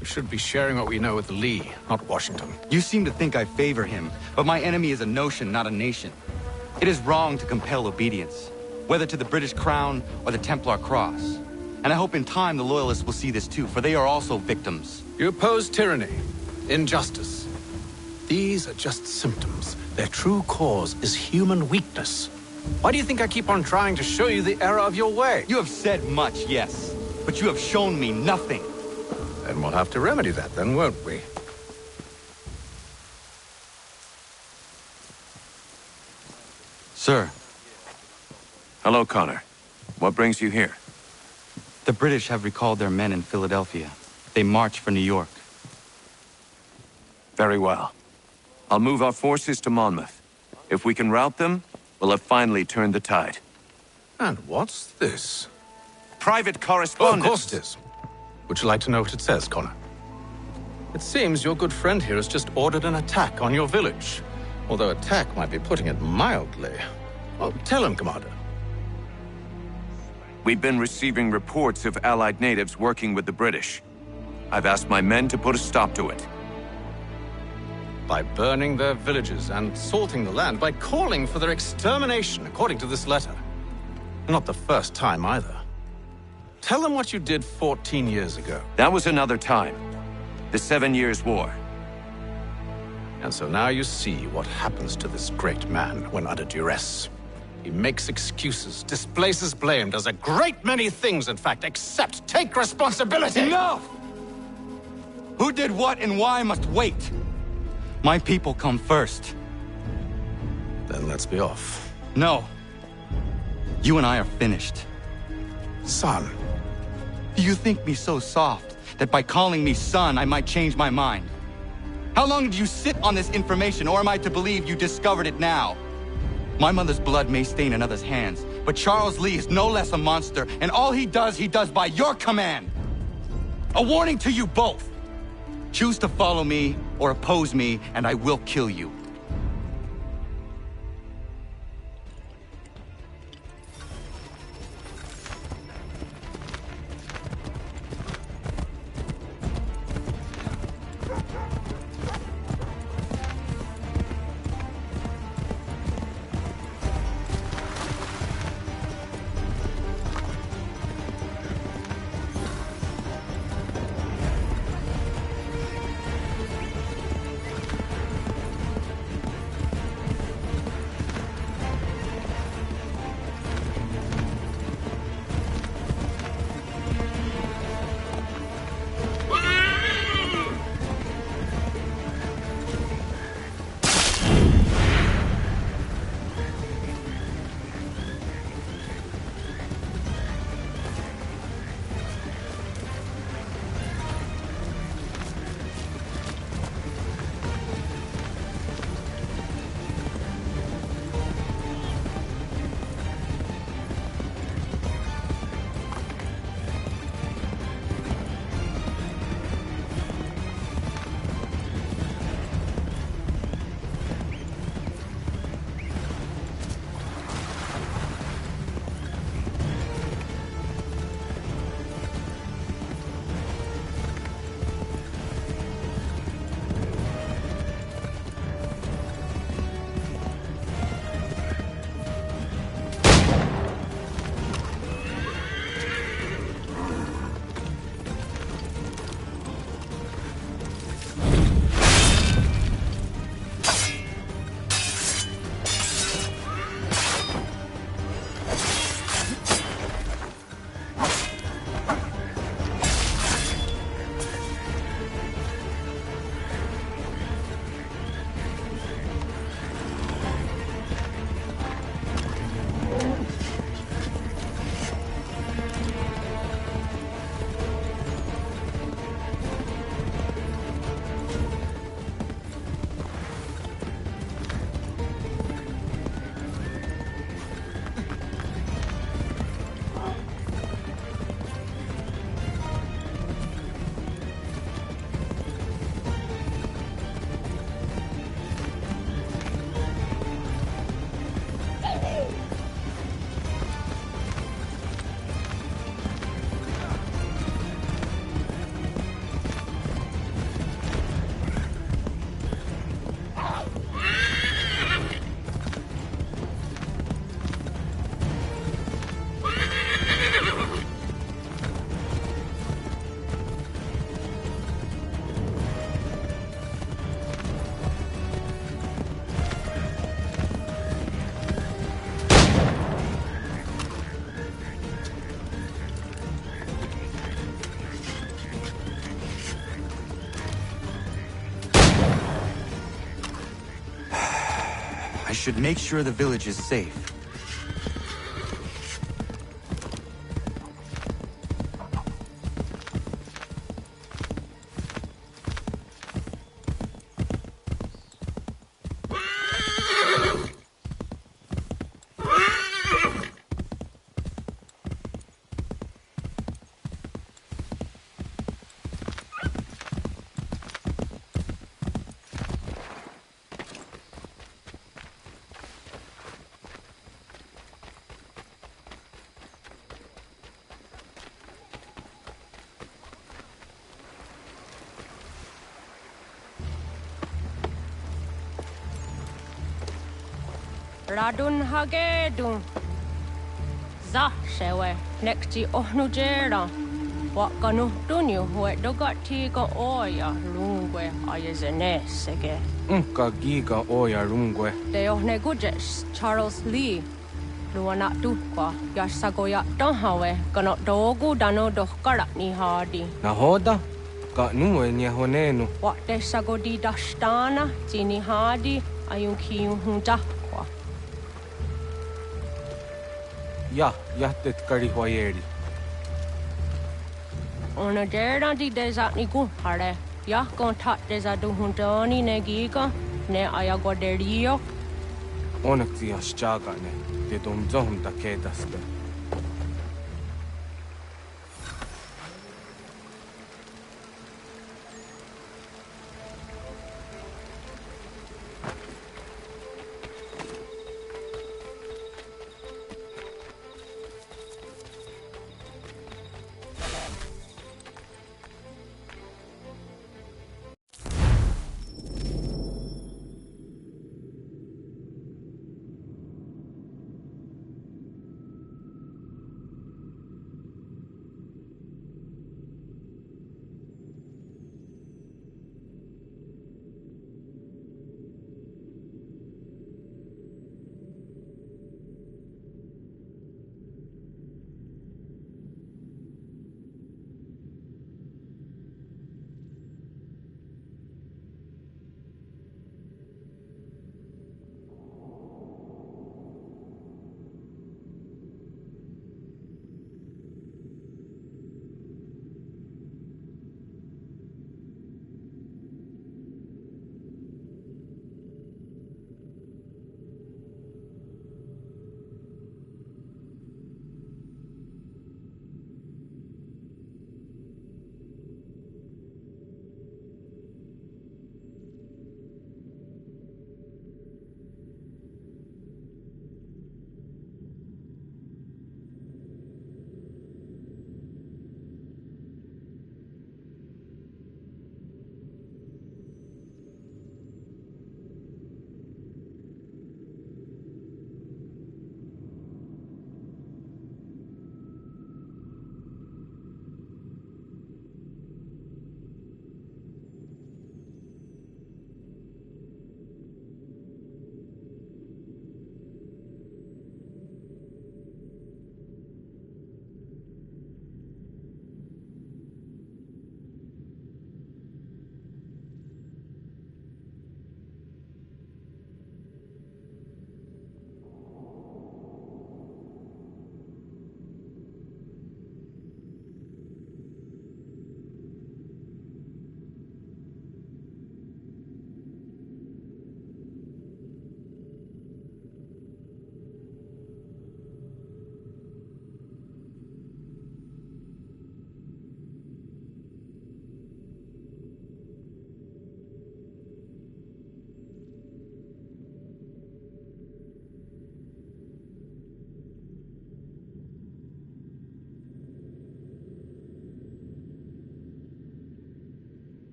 We should be sharing what we know with Lee, not Washington. You seem to think I favor him, but my enemy is a notion, not a nation. It is wrong to compel obedience, whether to the British Crown or the Templar Cross. And I hope in time the Loyalists will see this too, for they are also victims. You oppose tyranny, injustice. These are just symptoms. Their true cause is human weakness. Why do you think I keep on trying to show you the error of your way? You have said much, yes, but you have shown me nothing. Then we'll have to remedy that then, won't we? Sir. Hello, Connor. What brings you here? The British have recalled their men in Philadelphia. They march for New York. Very well. I'll move our forces to Monmouth. If we can rout them, we'll have finally turned the tide. And what's this? Private correspondence. Oh, of course it is. Would you like to know what it says, Connor? It seems your good friend here has just ordered an attack on your village. Although attack might be putting it mildly. Well, tell him, Commander. We've been receiving reports of Allied natives working with the British. I've asked my men to put a stop to it. By burning their villages and salting the land, by calling for their extermination, according to this letter. Not the first time, either. Tell them what you did 14 years ago. That was another time. The 7 Years' War. And so now you see what happens to this great man when under duress. He makes excuses, displaces blame, does a great many things, in fact, except take responsibility! Enough! Who did what and why must wait. My people come first. Then let's be off. No. You and I are finished. Son. Do you think me so soft that by calling me son, I might change my mind? How long did you sit on this information, or am I to believe you discovered it now? My mother's blood may stain another's hands, but Charles Lee is no less a monster, and all he does by your command. A warning to you both. Choose to follow me or oppose me, and I will kill you. I should make sure the village is safe. Radun hagedun. Za shewe nekti ohnujera. Wakanu dunyu hue dogati ga oya lungwe ayezenesege. Unka giga oya rungwe. De ohne gujes Charles Lee. luona tukwa ja sagoja tahawe kano dogu dano dohkara ni haadi. Nahoda? Ka nuwe ni honenu. Wate sagodi dashtana tini haadi ayun kiyun huntakwa. Ja, jahtet kari huajeri. Ona dera di desa ni kuhare. Ja kontat desa duhuntoni ne giga ne ayagoderio. Onneksi jos jagane, te dom zohumta kedaste.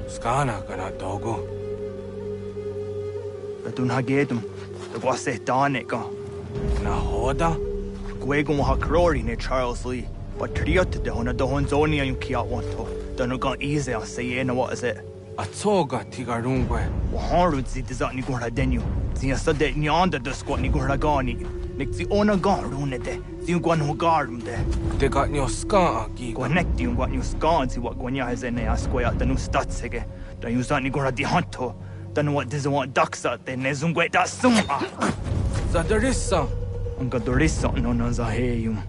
Skana kana dogo. Ratun hagedum. The guase danica. Na hoda? Guegun ha crori ne Charles Lee. But triot de hona do honzonia yung kiat wanto. Danu gan easy a say what is it? Atsoga tigarungwe. Waharud zi dizat ni gura denu. Zia sade ni anda de squat ni gura gani. Nik zi ona gan rune de. Zi guan ho garum de. De got nyo ska gi. Guanek di guan nyo ska zi wat guanya has ene asquaya danu statsege. Dan you zat ni gura di hanto. Danu what diz want daksa de nezungwe da sum. Zadarissa. Anga dorissa no na zaheyum.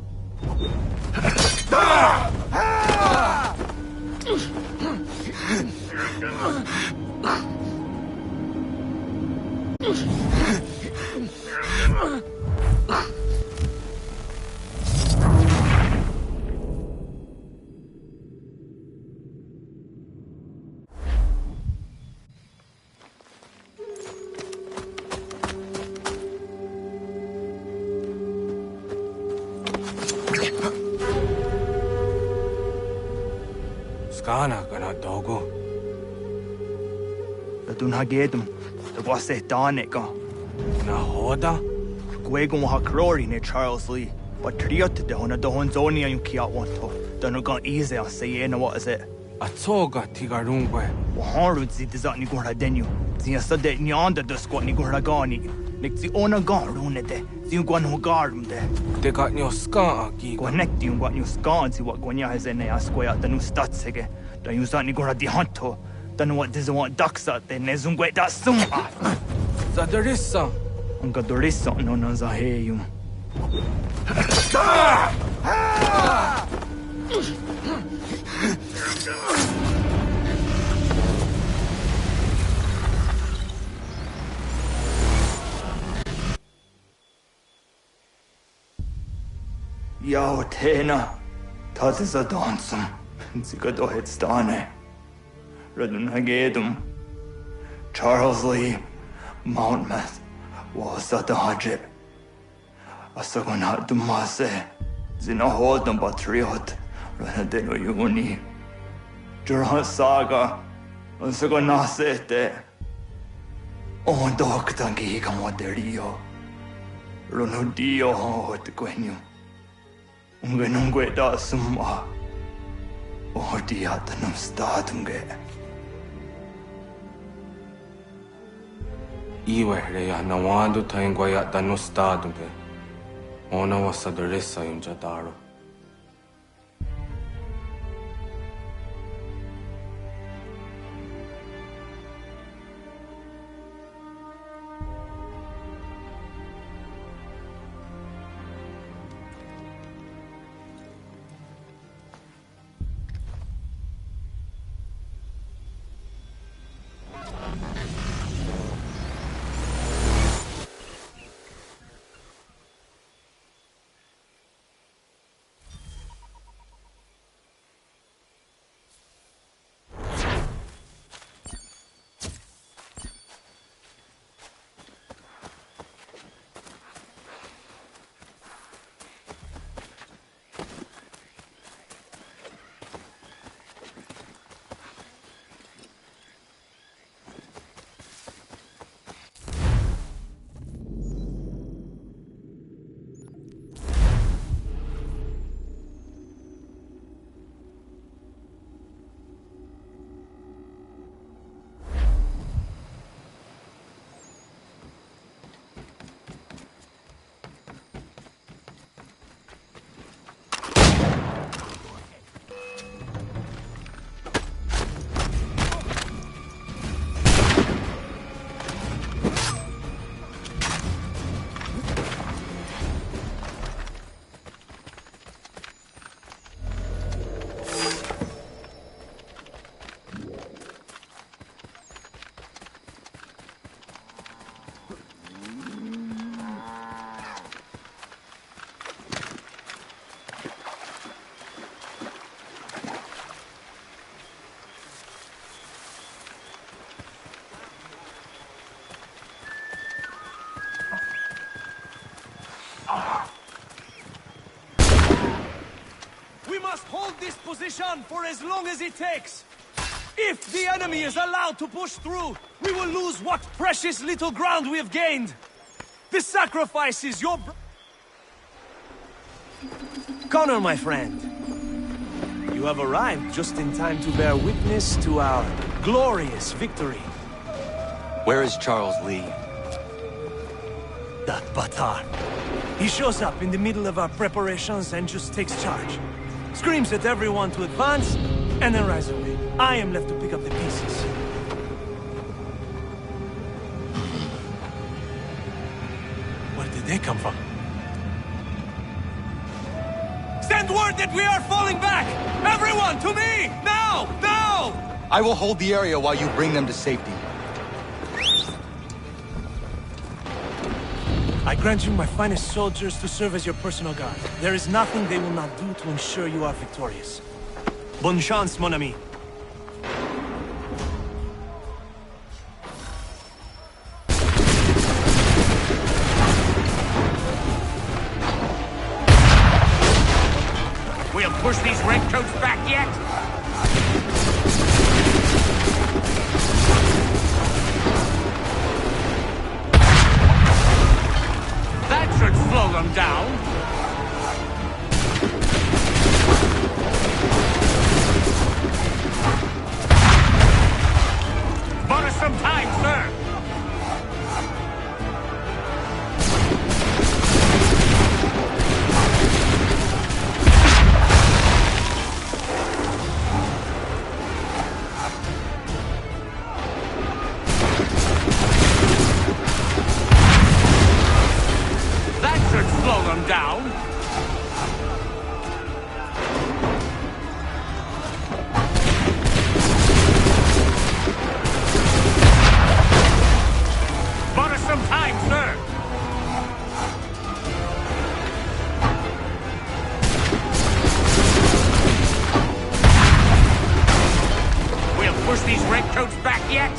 Skana kana dogo. Ratun hagedum. The guase danica. Na hoda? Guegun ha crori ne Charles Lee. But triot de hona do honzonia yung kiat wanto. Danu gan easy a say what is it? Atsoga tigarungwe. Waharud zi dizat ni gura denu. Zia sade ni anda de squat ni gura gani. Nik zi ona gan rune de. Zi guan ho garum de. De got nyo ska gi. Guanek di guan nyo ska zi wat guanya has ene asquaya danu statsege. Dan you zat ni gura di hanto. Danu what diz want daksa de nezungwe da sum. Zadarissa. Anga dorissa no na zaheyum. Yao tena. Tas is a dansum. Zika dohet stane. Radun hagedum. Charles Lee. Mountmouth. Was at the Hajib. Asagonat Dumase. Zinahod and Batriot. Ranadeno Yuni. Jurhan Saga. Asagonasete. On Doctangi Camoderio. Ronudio Hot Quenu. Ungenungue da Summa. O diatanum statunge. Iwe reya nawando taingwaya danu stadunge. Ona wasadarissa yung jadaro. hold this position for as long as it takes. If the enemy is allowed to push through, we will lose what precious little ground we have gained. The sacrifice is your... Connor, my friend. You have arrived just in time to bear witness to our glorious victory. Where is Charles Lee? That Batar. He shows up in the middle of our preparations and just takes charge. Screams at everyone to advance, and then rides away. I am left to pick up the pieces. Where did they come from? Send word that we are falling back! Everyone, to me! Now! Now! I will hold the area while you bring them to safety. I grant you my finest soldiers to serve as your personal guard. There is nothing they will not do to ensure you are victorious. Bonne chance, mon ami. We'll push these redcoats back yet? That should slow them down. Bought us some time, sir. Slow them down. Bought us some time, sir. We'll push these redcoats back yet?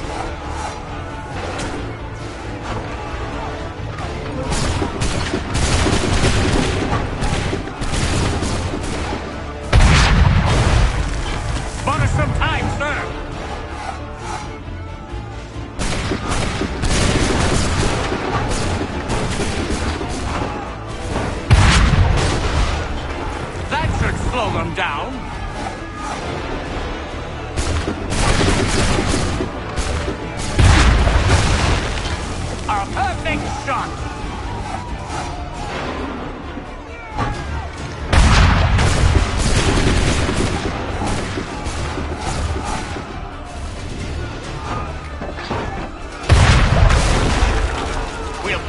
Bought us some time, sir. That should slow them down. A perfect shot.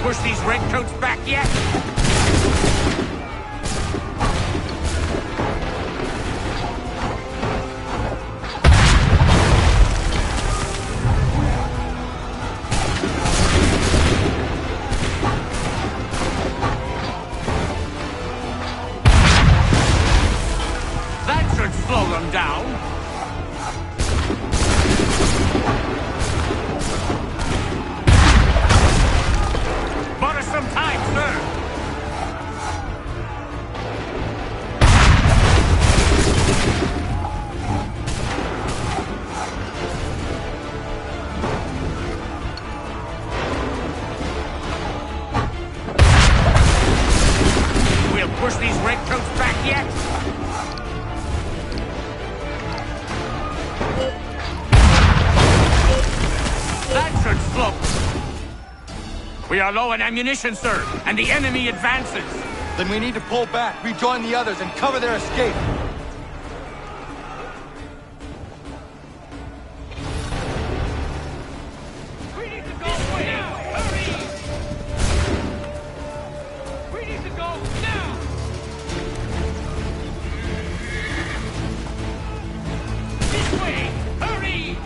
Push these redcoats back yet? That should slow them down. Some time, sir. We'll push these redcoats back yet? That should slow. We are low on ammunition, sir, and the enemy advances. Then we need to pull back, rejoin the others, and cover their escape. We need to go now! Hurry! We need to go now! This way! Hurry!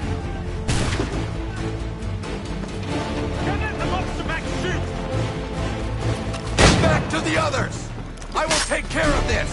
Back to the others! I will take care of this!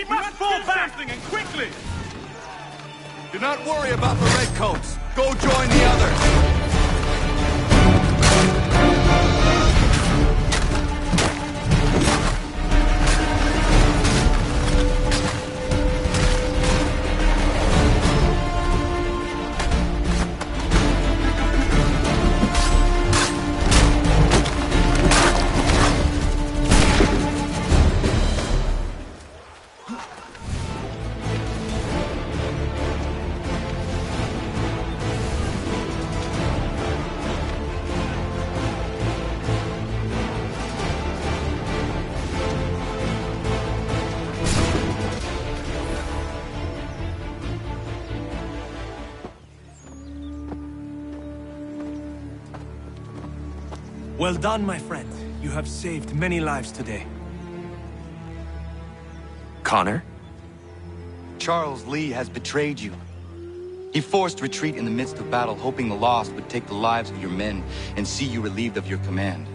We must fall back! Something, and quickly! Do not worry about the Redcoats. Go join the others. Well done, my friend. You have saved many lives today. Connor? Charles Lee has betrayed you. He forced retreat in the midst of battle, hoping the loss would take the lives of your men and see you relieved of your command.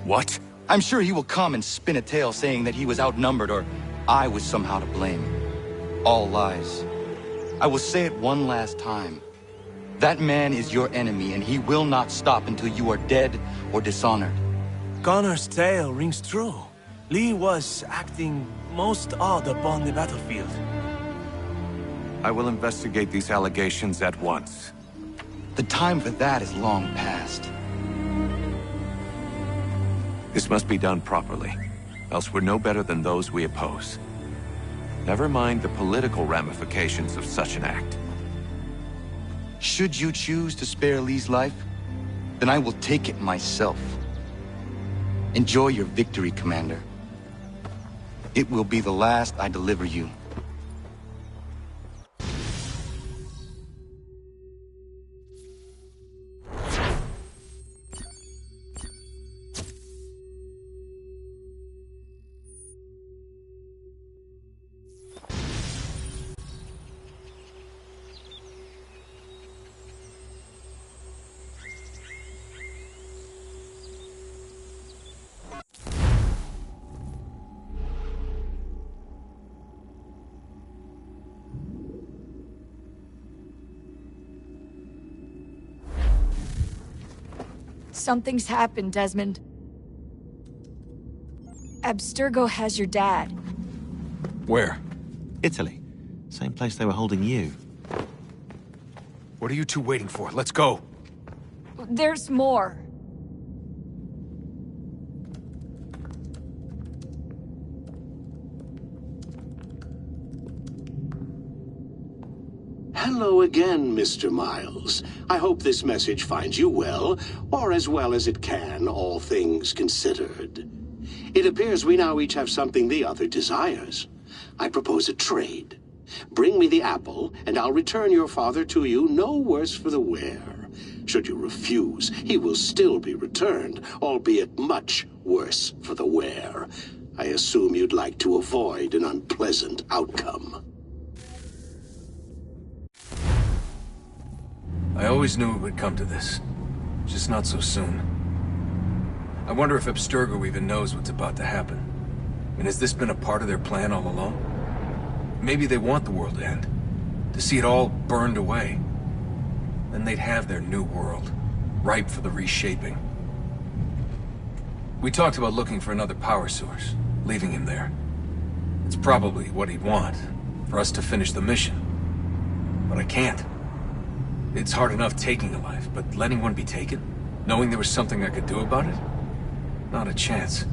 What? I'm sure he will come and spin a tale saying that he was outnumbered or I was somehow to blame. All lies. I will say it one last time. That man is your enemy, and he will not stop until you are dead or dishonored. Connor's tale rings true. Lee was acting most odd upon the battlefield. I will investigate these allegations at once. The time for that is long past. This must be done properly, else we're no better than those we oppose. Never mind the political ramifications of such an act. Should you choose to spare Lee's life, then I will take it myself. Enjoy your victory, Commander. It will be the last I deliver you. Something's happened, Desmond. Abstergo has your dad. Where? Italy. Same place they were holding you. What are you two waiting for? Let's go. There's more. Hello again, Mr. Miles. I hope this message finds you well, or as well as it can, all things considered. It appears we now each have something the other desires. I propose a trade. Bring me the apple, and I'll return your father to you no worse for the wear. Should you refuse, he will still be returned, albeit much worse for the wear. I assume you'd like to avoid an unpleasant outcome. I always knew it would come to this. Just not so soon. I wonder if Abstergo even knows what's about to happen. And has this been a part of their plan all along? Maybe they want the world to end. To see it all burned away. Then they'd have their new world, ripe for the reshaping. We talked about looking for another power source, leaving him there. It's probably what he'd want, for us to finish the mission. But I can't. It's hard enough taking a life, but letting one be taken? Knowing there was something I could do about it? Not a chance.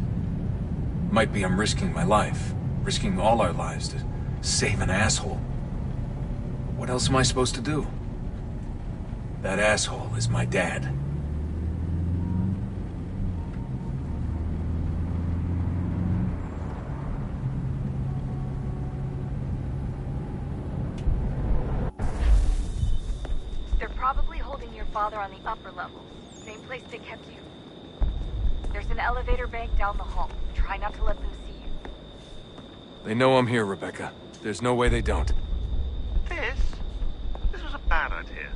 Might be I'm risking my life, risking all our lives to save an asshole. What else am I supposed to do? That asshole is my dad. Probably holding your father on the upper level. Same place they kept you. There's an elevator bank down the hall. Try not to let them see you. They know I'm here, Rebecca. There's no way they don't. This was a bad idea.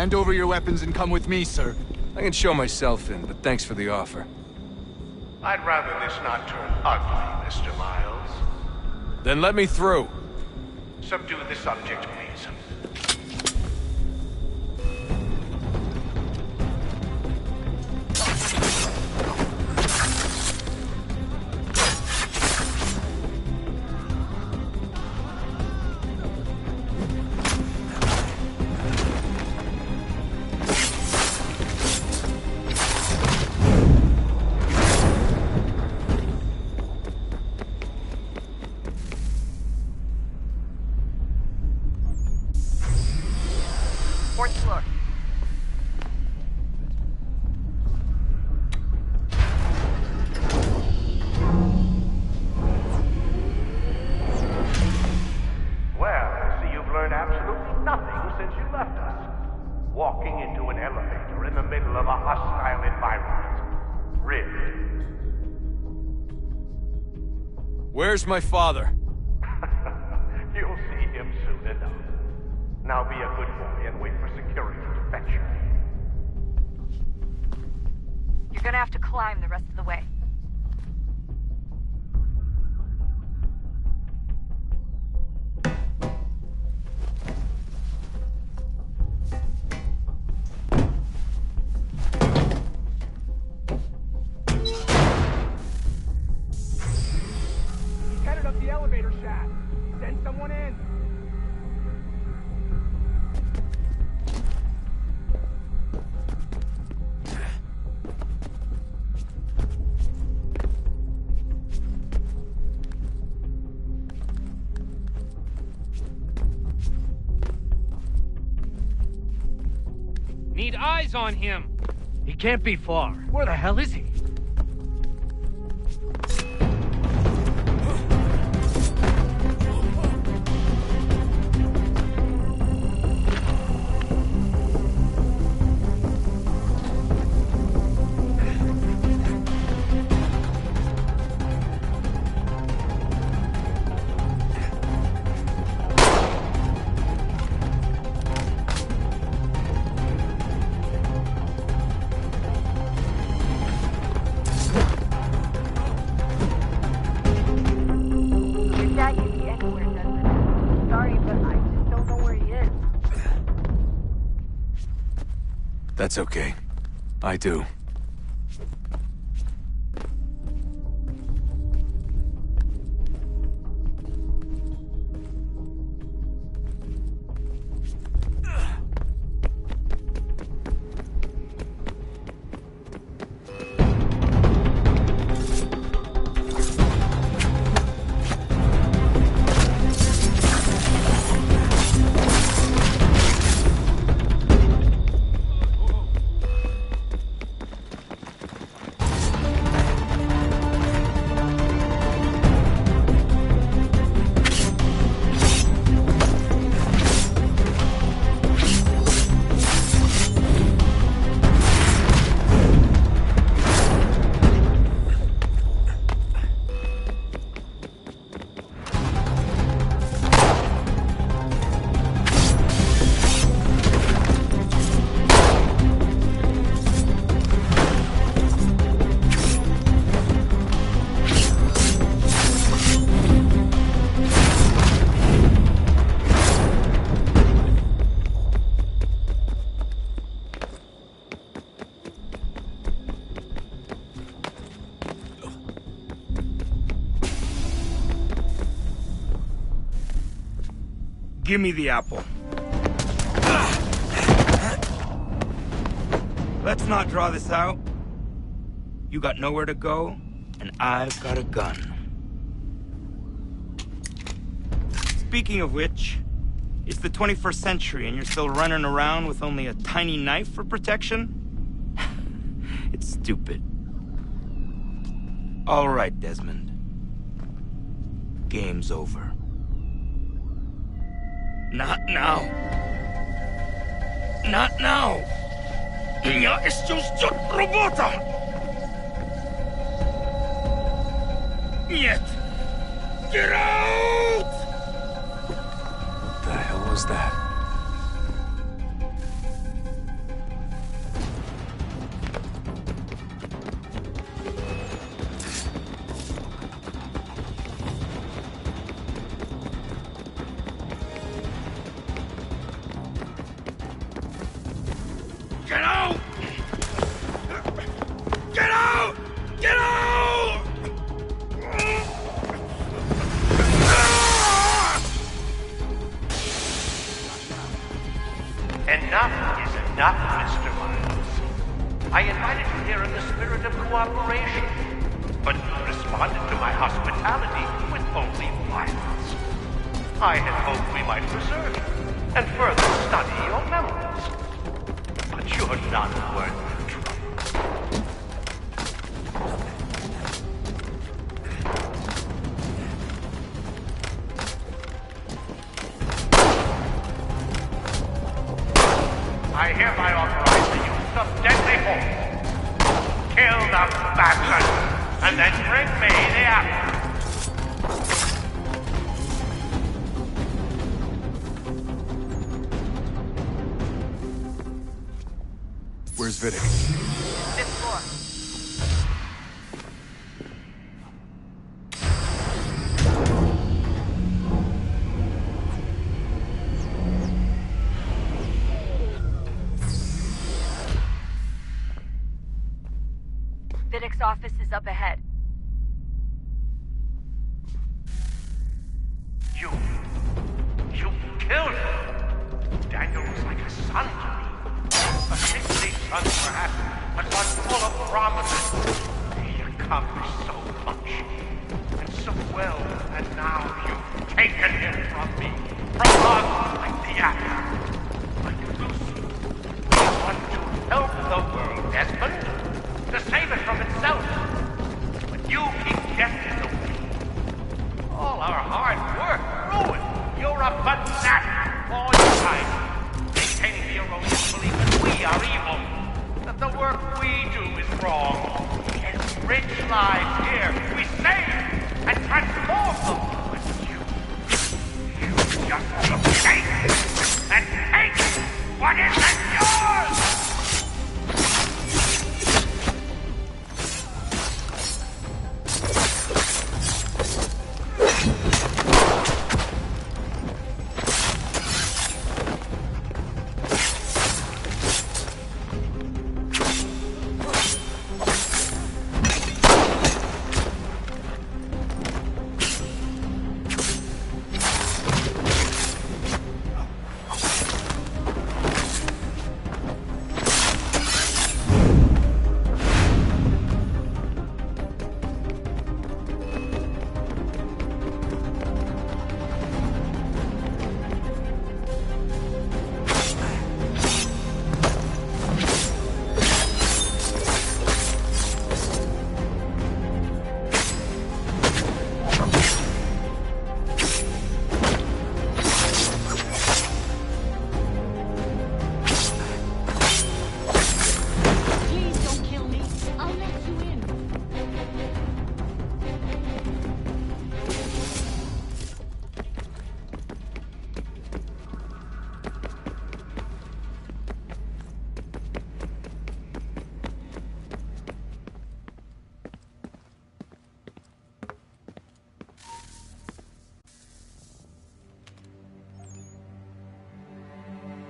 Hand over your weapons and come with me, sir. I can show myself in, but thanks for the offer. I'd rather this not turn ugly, Mr. Miles. Then let me through. Subdue the subject, please. Fourth floor. Well, I see you've learned absolutely nothing since you left us. Walking into an elevator in the middle of a hostile environment. Really? Where's my father? You'll see him soon enough. Now be a good boy and wait for security to fetch you. You're gonna have to climb the rest of the way. He's headed up the elevator shaft. Send someone in. Need eyes on him. He can't be far. Where the hell is he? Your dad could be anywhere, Desmond. Sorry, but I just don't know where he is. That's okay. I do. Give me the apple. Let's not draw this out. You got nowhere to go, and I've got a gun. Speaking of which, it's the 21st century and you're still running around with only a tiny knife for protection? It's stupid. All right, Desmond. Game's over. Not now. Not now. Я еще ждет работа. Нет. Get out! What the hell was that? enough, Mr. Miles. I invited you here in the spirit of cooperation, but you responded to my hospitality with only violence. I had hoped we might preserve you and further study your memories. But you're not worth the trouble. I hereby authorize the use of deadly force. Kill the bastard, and then bring me the apple. Where's Vidic? Fifth floor. Vidic's office is up ahead. You killed him. Daniel was like a son to me. A sickly son, perhaps, but one full of promises. He accomplished so much, and so well, and now you've taken him from me. From us, like the apple. Like Lucy. We want to help the world, Desmond. To save it from itself. But you keep getting in the way. All our hard work ruined. You're a fanatic all your time. Maintaining the erroneous belief that we are evil. That the work we do is wrong. Enrich lives here. We save and transform them. But you just take and take what isn't yours!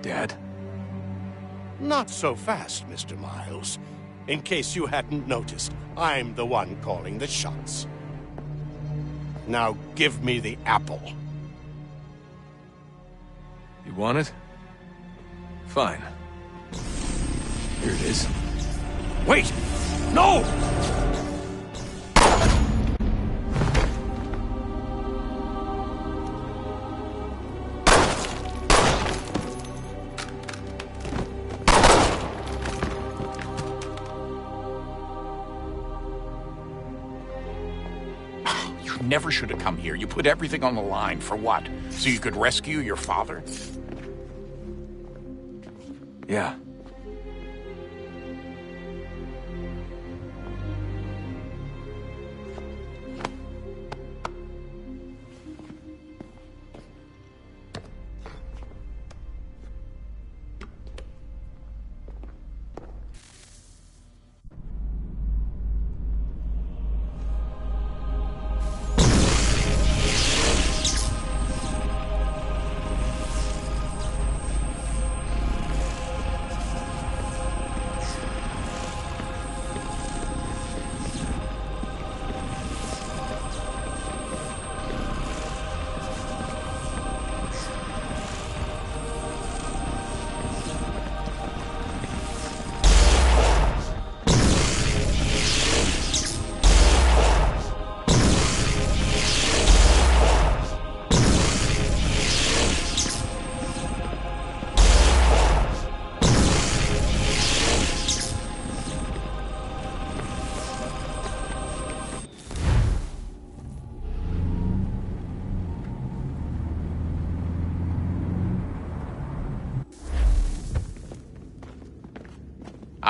Dad? Not so fast, Mr. Miles. In case you hadn't noticed, I'm the one calling the shots. Now give me the apple. You want it? Fine. Here it is. Wait! No! Never should have come here. You put everything on the line. For what? So you could rescue your father? Yeah.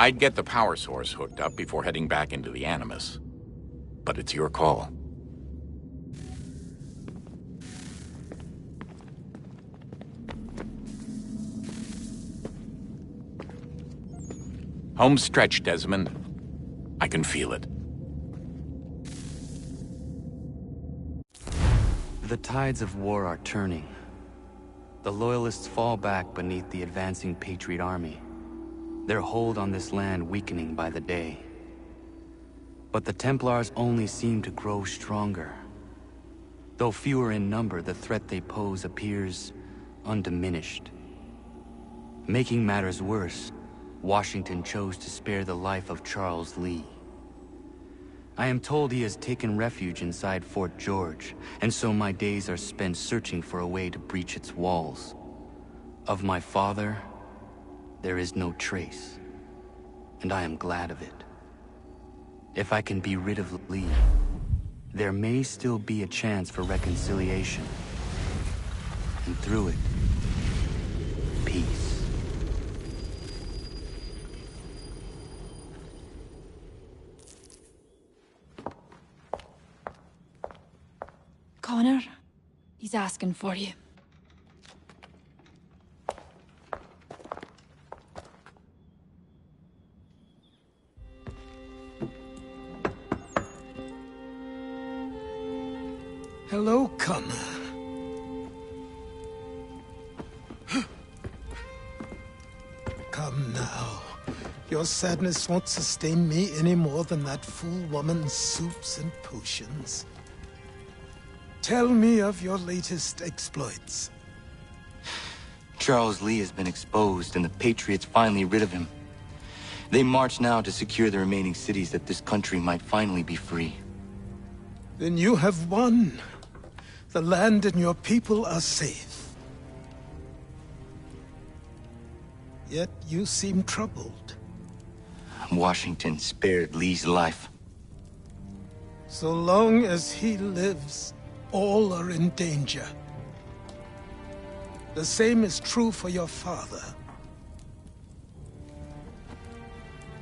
I'd get the power source hooked up before heading back into the Animus. But it's your call. Home stretch, Desmond. I can feel it. The tides of war are turning. The Loyalists fall back beneath the advancing Patriot army, their hold on this land weakening by the day. But the Templars only seem to grow stronger. Though fewer in number, the threat they pose appears undiminished. Making matters worse, Washington chose to spare the life of Charles Lee. I am told he has taken refuge inside Fort George, and so my days are spent searching for a way to breach its walls. Of my father, there is no trace, and I am glad of it. If I can be rid of Lee, there may still be a chance for reconciliation. And through it, peace. Connor, he's asking for you. Hello, Connor. Come now. Your sadness won't sustain me any more than that fool woman's soups and potions. Tell me of your latest exploits. Charles Lee has been exposed, and the Patriots finally rid of him. They march now to secure the remaining cities that this country might finally be free. Then you have won. The land and your people are safe. Yet you seem troubled. Washington spared Lee's life. So long as he lives, all are in danger. The same is true for your father.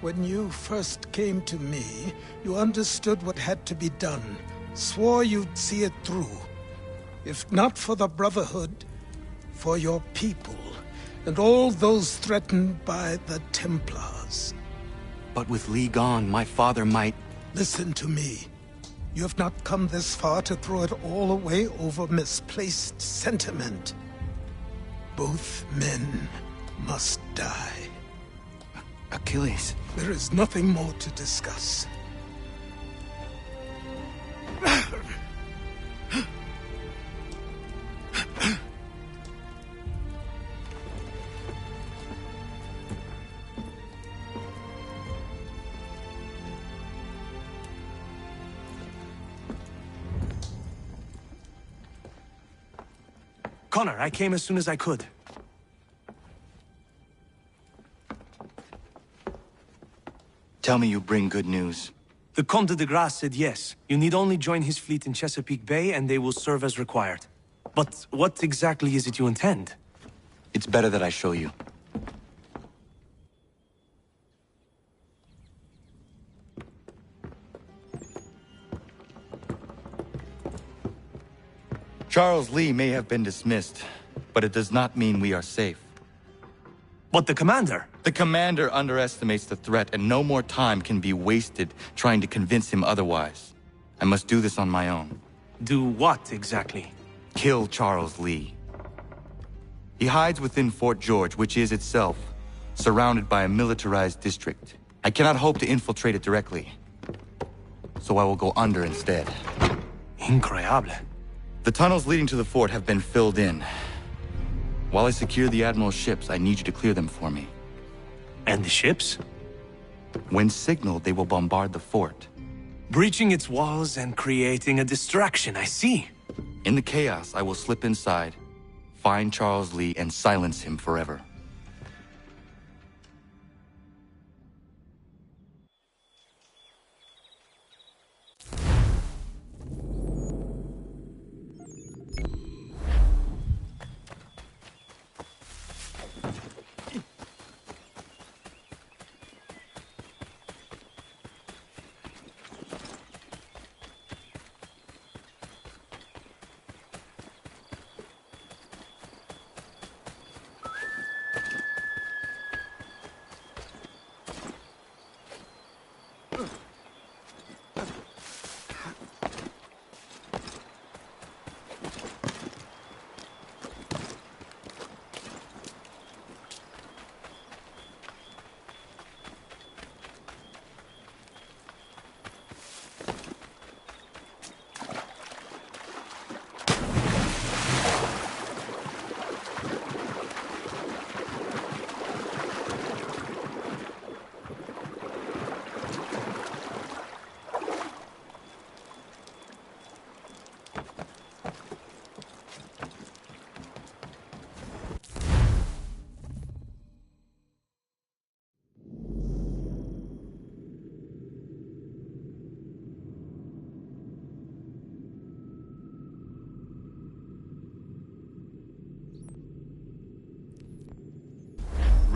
When you first came to me, you understood what had to be done, swore you'd see it through. If not for the Brotherhood, for your people, and all those threatened by the Templars. But with Lee gone, my father might... Listen to me. You have not come this far to throw it all away over misplaced sentiment. Both men must die. Achilles. There is nothing more to discuss. Connor, I came as soon as I could. Tell me you bring good news. The Comte de Grasse said yes. You need only join his fleet in Chesapeake Bay and they will serve as required. But what exactly is it you intend? It's better that I show you. Charles Lee may have been dismissed, but it does not mean we are safe. But the commander? The commander underestimates the threat, and no more time can be wasted trying to convince him otherwise. I must do this on my own. Do what, exactly? Kill Charles Lee. He hides within Fort George, which is itself surrounded by a militarized district. I cannot hope to infiltrate it directly, so I will go under instead. Incroyable. The tunnels leading to the fort have been filled in. While I secure the Admiral's ships, I need you to clear them for me. And the ships? When signaled, they will bombard the fort. Breaching its walls and creating a distraction, I see. In the chaos, I will slip inside, find Charles Lee, and silence him forever.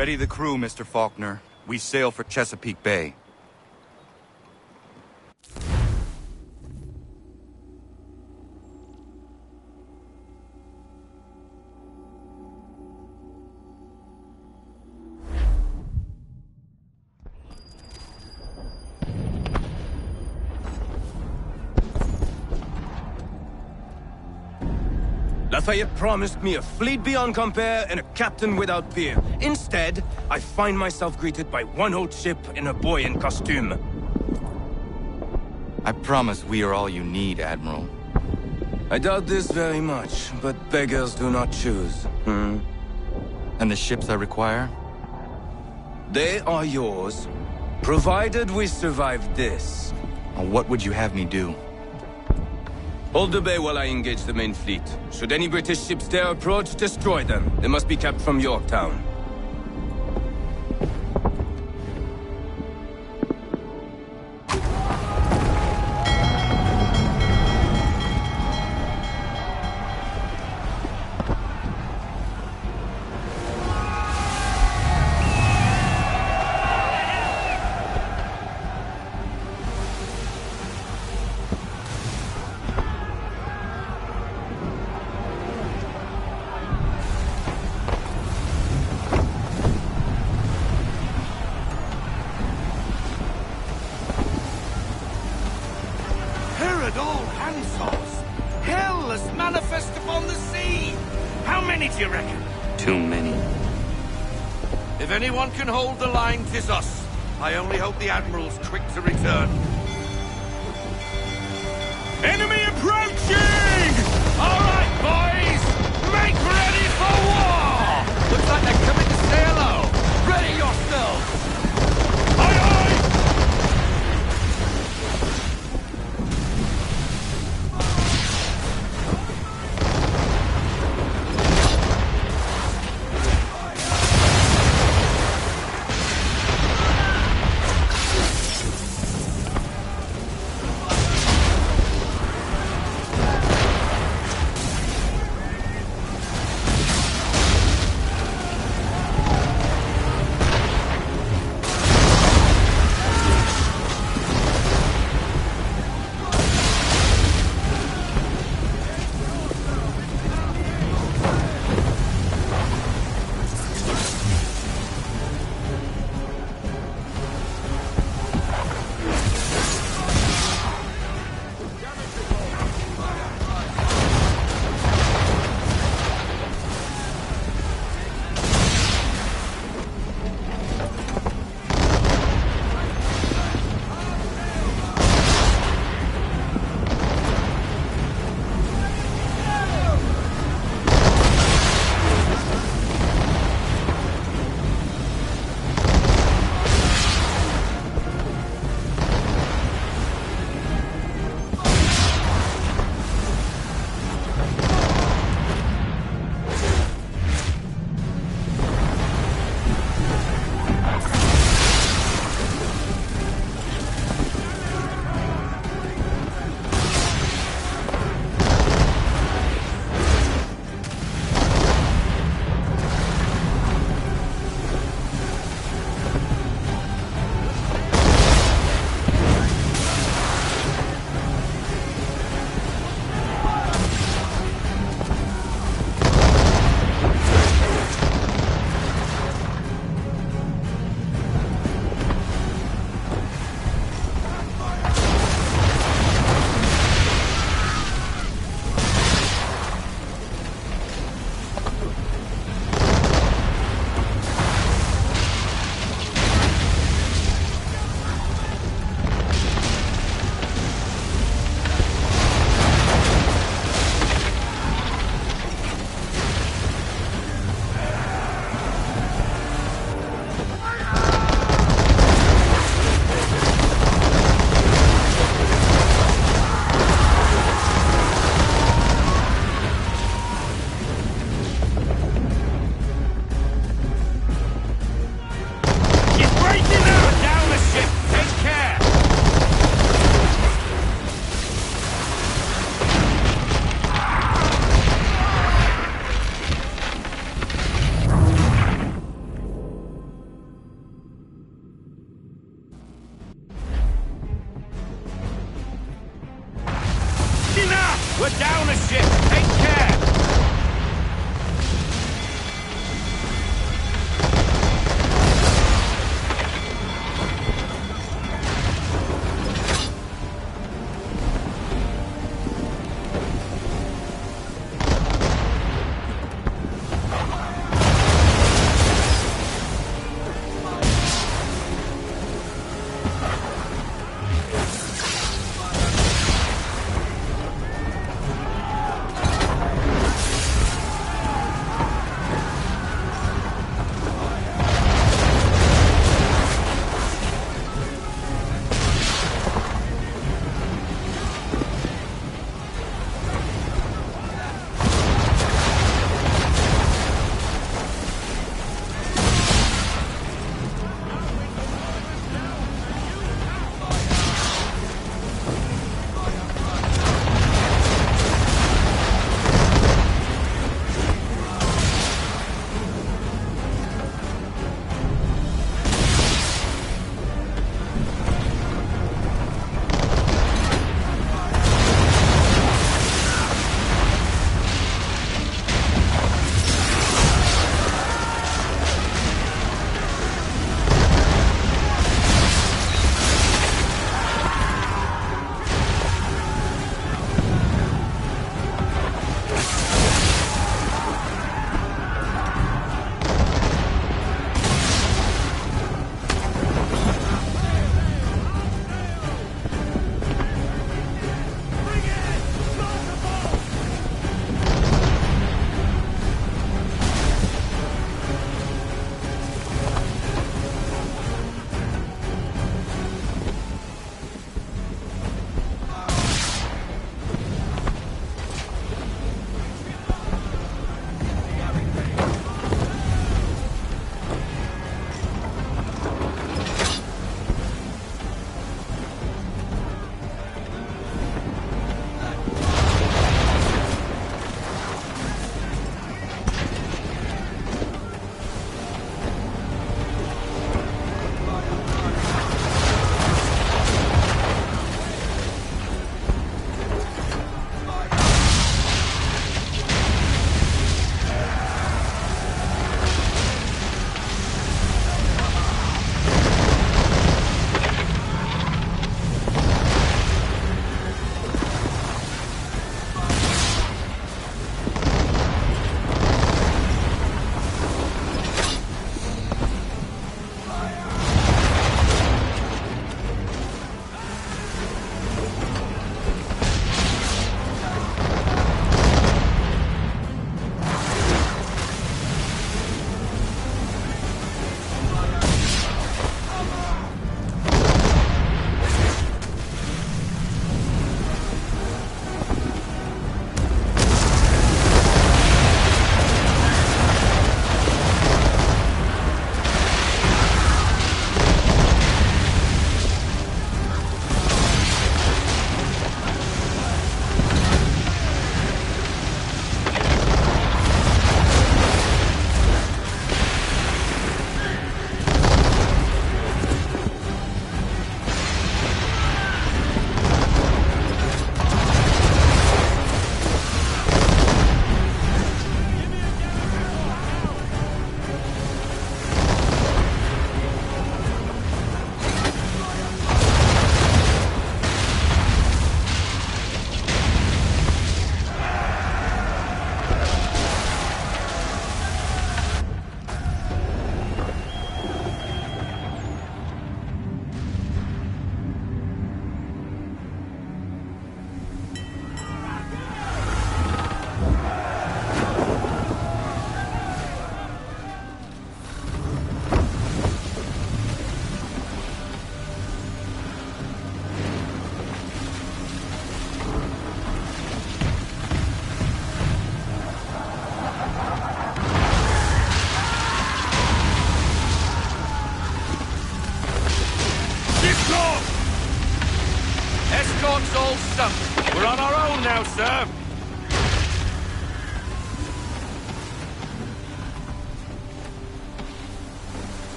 Ready the crew, Mr. Faulkner. We sail for Chesapeake Bay. Lafayette promised me a fleet beyond compare and a captain without peer. Instead, I find myself greeted by one old ship and a boy in costume. I promise we are all you need, Admiral. I doubt this very much, but beggars do not choose. And the ships I require? They are yours, provided we survive this. What would you have me do? Hold the bay while I engage the main fleet. Should any British ships dare approach, destroy them. They must be kept from Yorktown. If anyone can hold the line, 'tis us. I only hope the Admiral's quick to return. Enemy approaching! All right, boys! Make ready for war! Looks like they're coming to say hello. Ready yourselves! Aye, aye!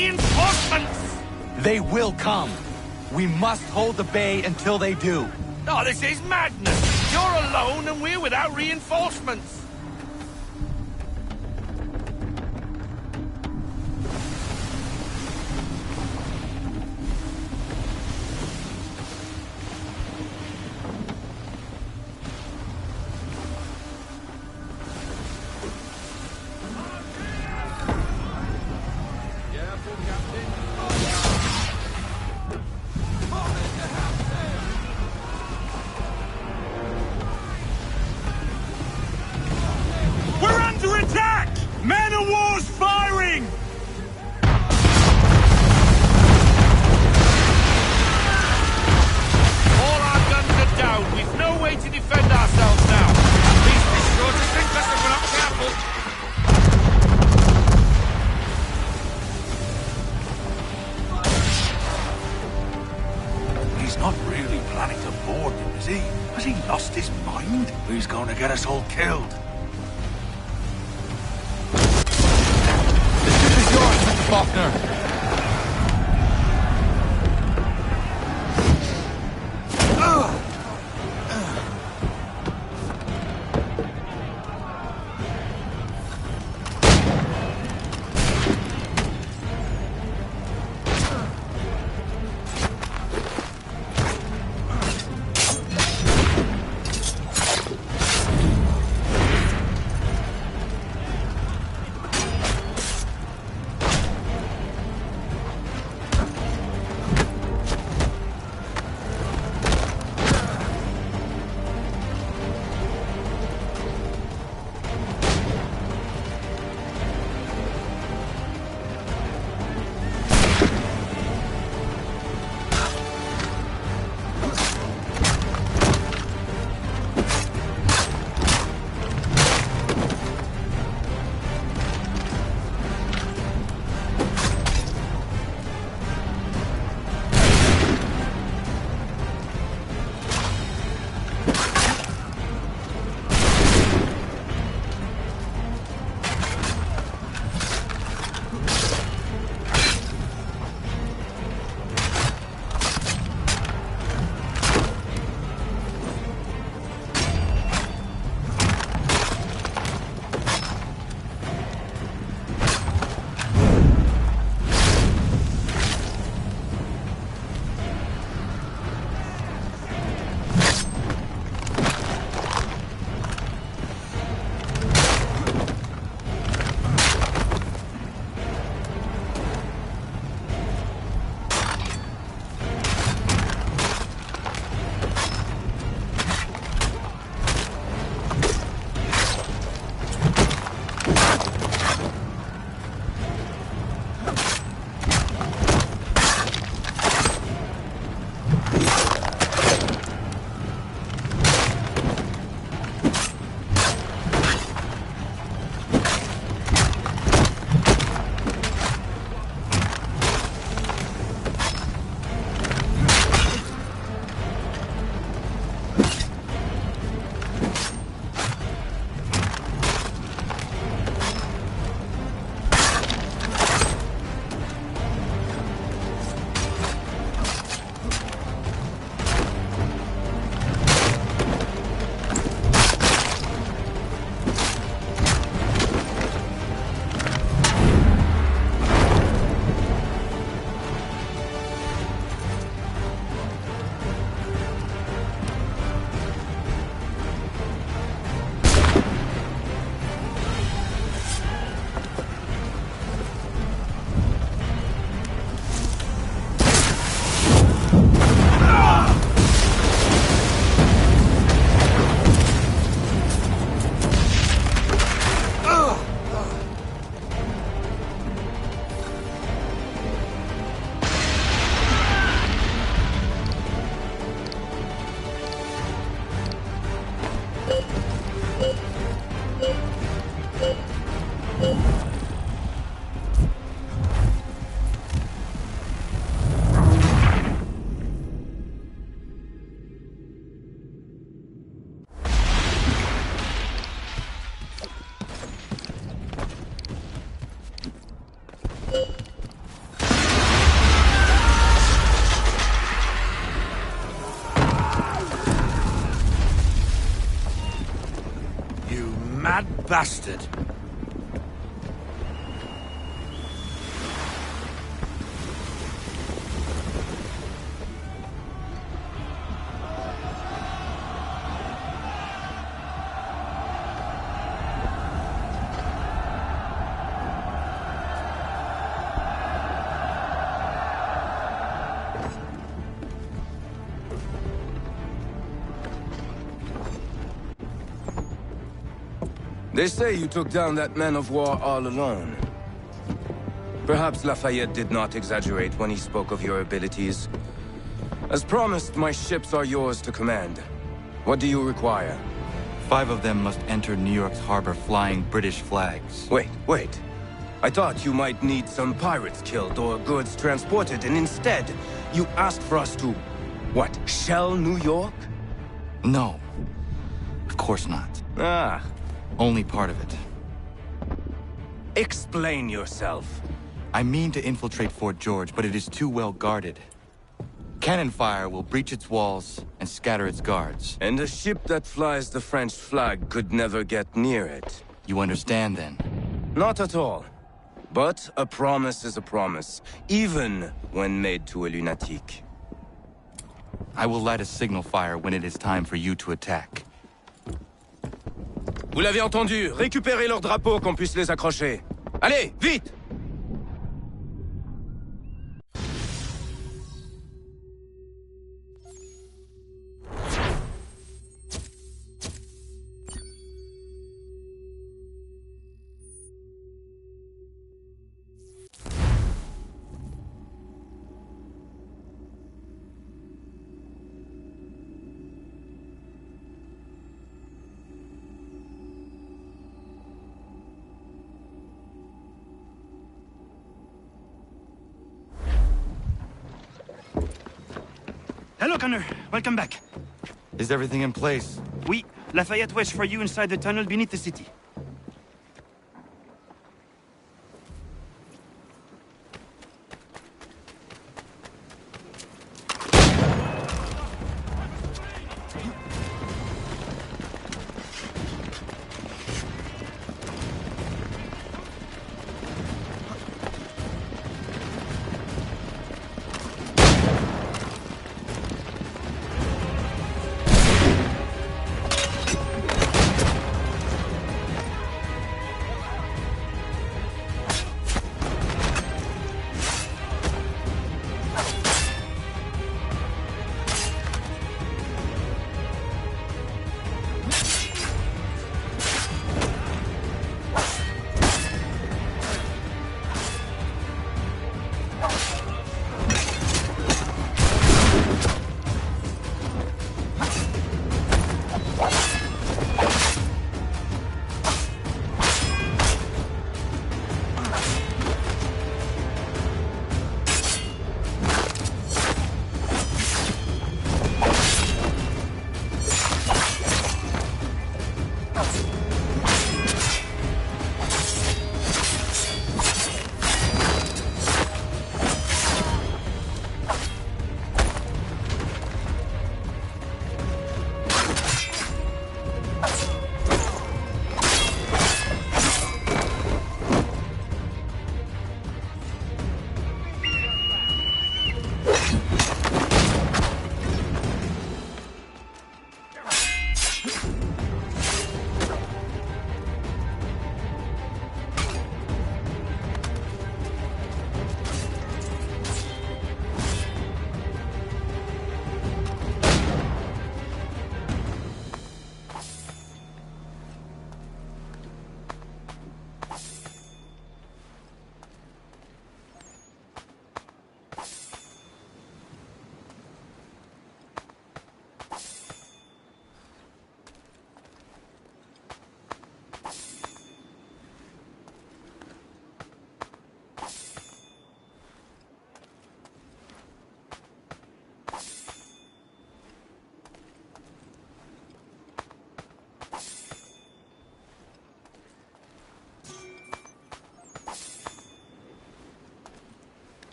reinforcements! They will come. We must hold the bay until they do. Oh, this is madness! You're alone and we're without reinforcements! He's going to get us all killed. The ship is yours, Mr. Faulkner. mad bastard. They say you took down that man of war all alone. Perhaps Lafayette did not exaggerate when he spoke of your abilities. As promised, my ships are yours to command. What do you require? 5 of them must enter New York's harbor flying British flags. Wait. I thought you might need some pirates killed or goods transported, and instead, you asked for us to, what, shell New York? No. Of course not. Ah. Only part of it. Explain yourself. I mean to infiltrate Fort George, but it is too well guarded. Cannon fire will breach its walls and scatter its guards. And a ship that flies the French flag could never get near it. You understand, then? Not at all. But a promise is a promise, even when made to a lunatic. I will light a signal fire when it is time for you to attack. Vous l'avez entendu, récupérez leurs drapeaux qu'on puisse les accrocher. Allez, vite! Hello, Connor. Welcome back. Is everything in place? Oui. Lafayette waits for you inside the tunnel beneath the city.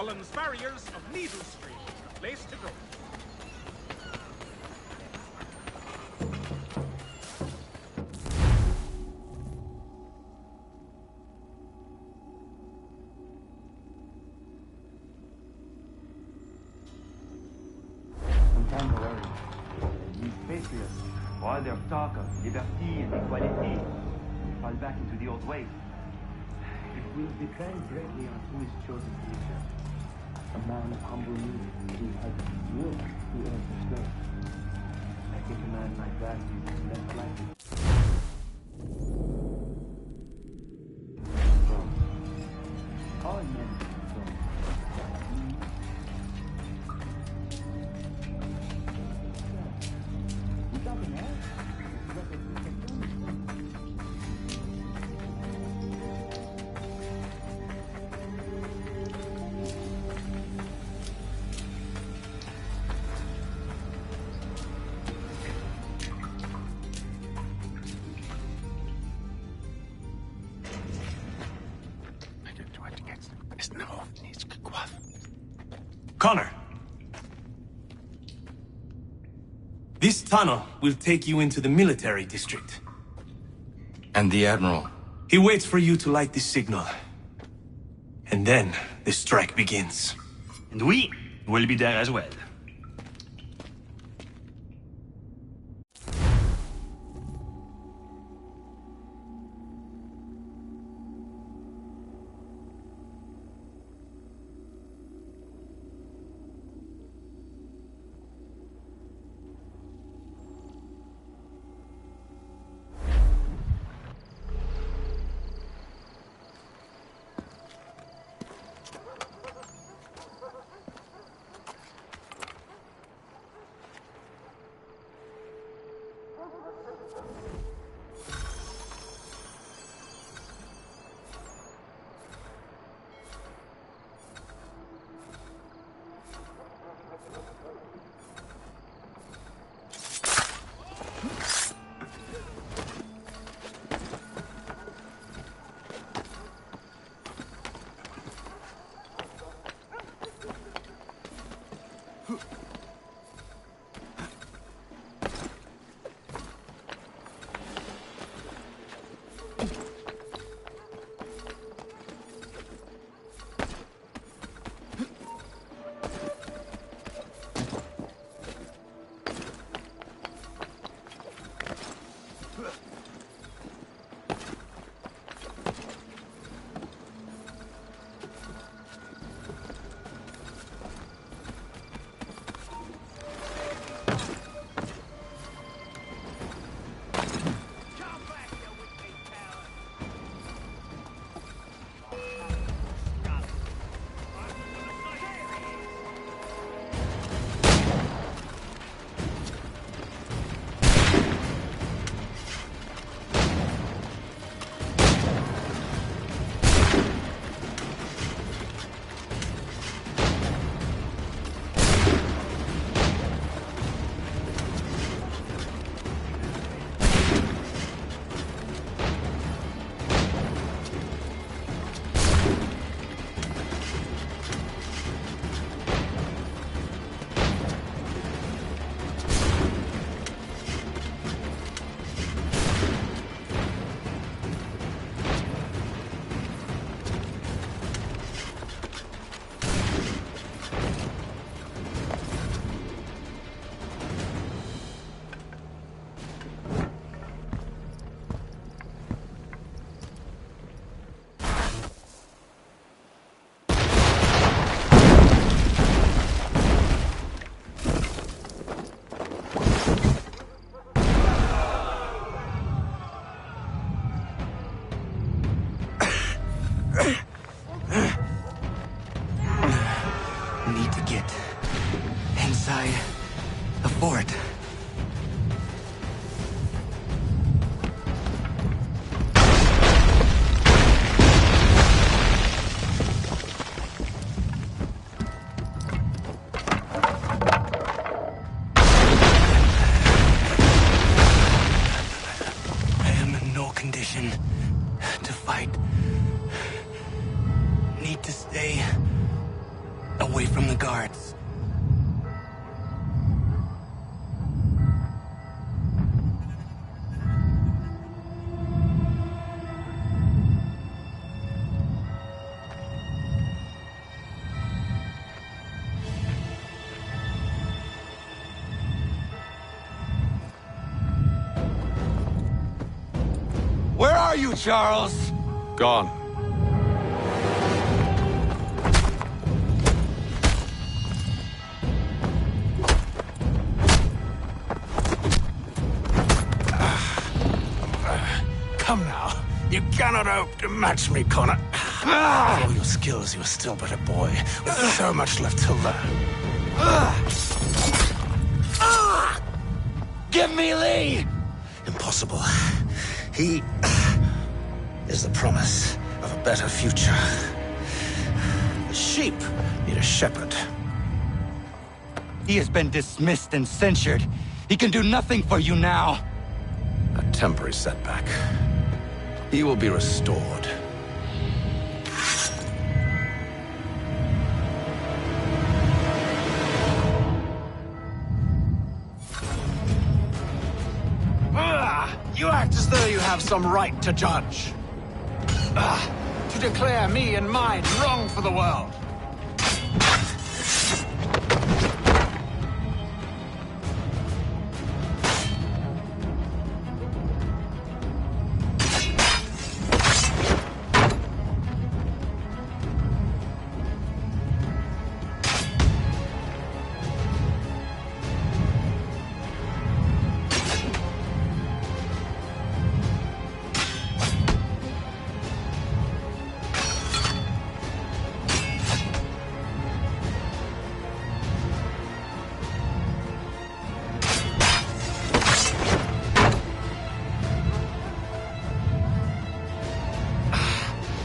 Roland's Farriers of Needle Street is the place to go. Contemporary. These patriots, for all their talk of liberty and equality, fall back into the old ways. It will depend greatly on who is chosen to lead them. A man of humble means who has work to earn his strength. I think a man like that is less likely. All men Connor. This tunnel will take you into the military district. And the Admiral? He waits for you to light this signal. And then the strike begins. And we will be there as well. fort. are you, Charles? Gone. Come now. You cannot hope to match me, Connor. With all your skills, you are still but a boy, with so much left to learn. Give me Lee! Impossible. He is the promise of a better future. The sheep need a shepherd. He has been dismissed and censured. He can do nothing for you now. A temporary setback. He will be restored. You act as though you have some right to judge. To declare me and mine wrong for the world.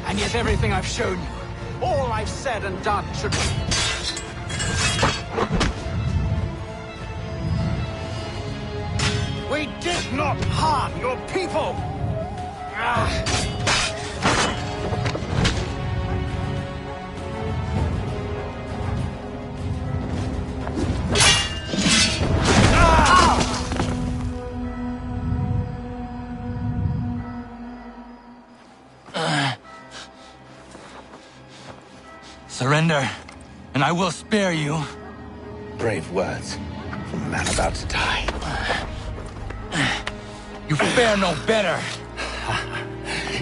And yet everything I've shown you, all I've said and done should be... We did not harm your people! Surrender, and I will spare you. Brave words from a man about to die. You fare no better.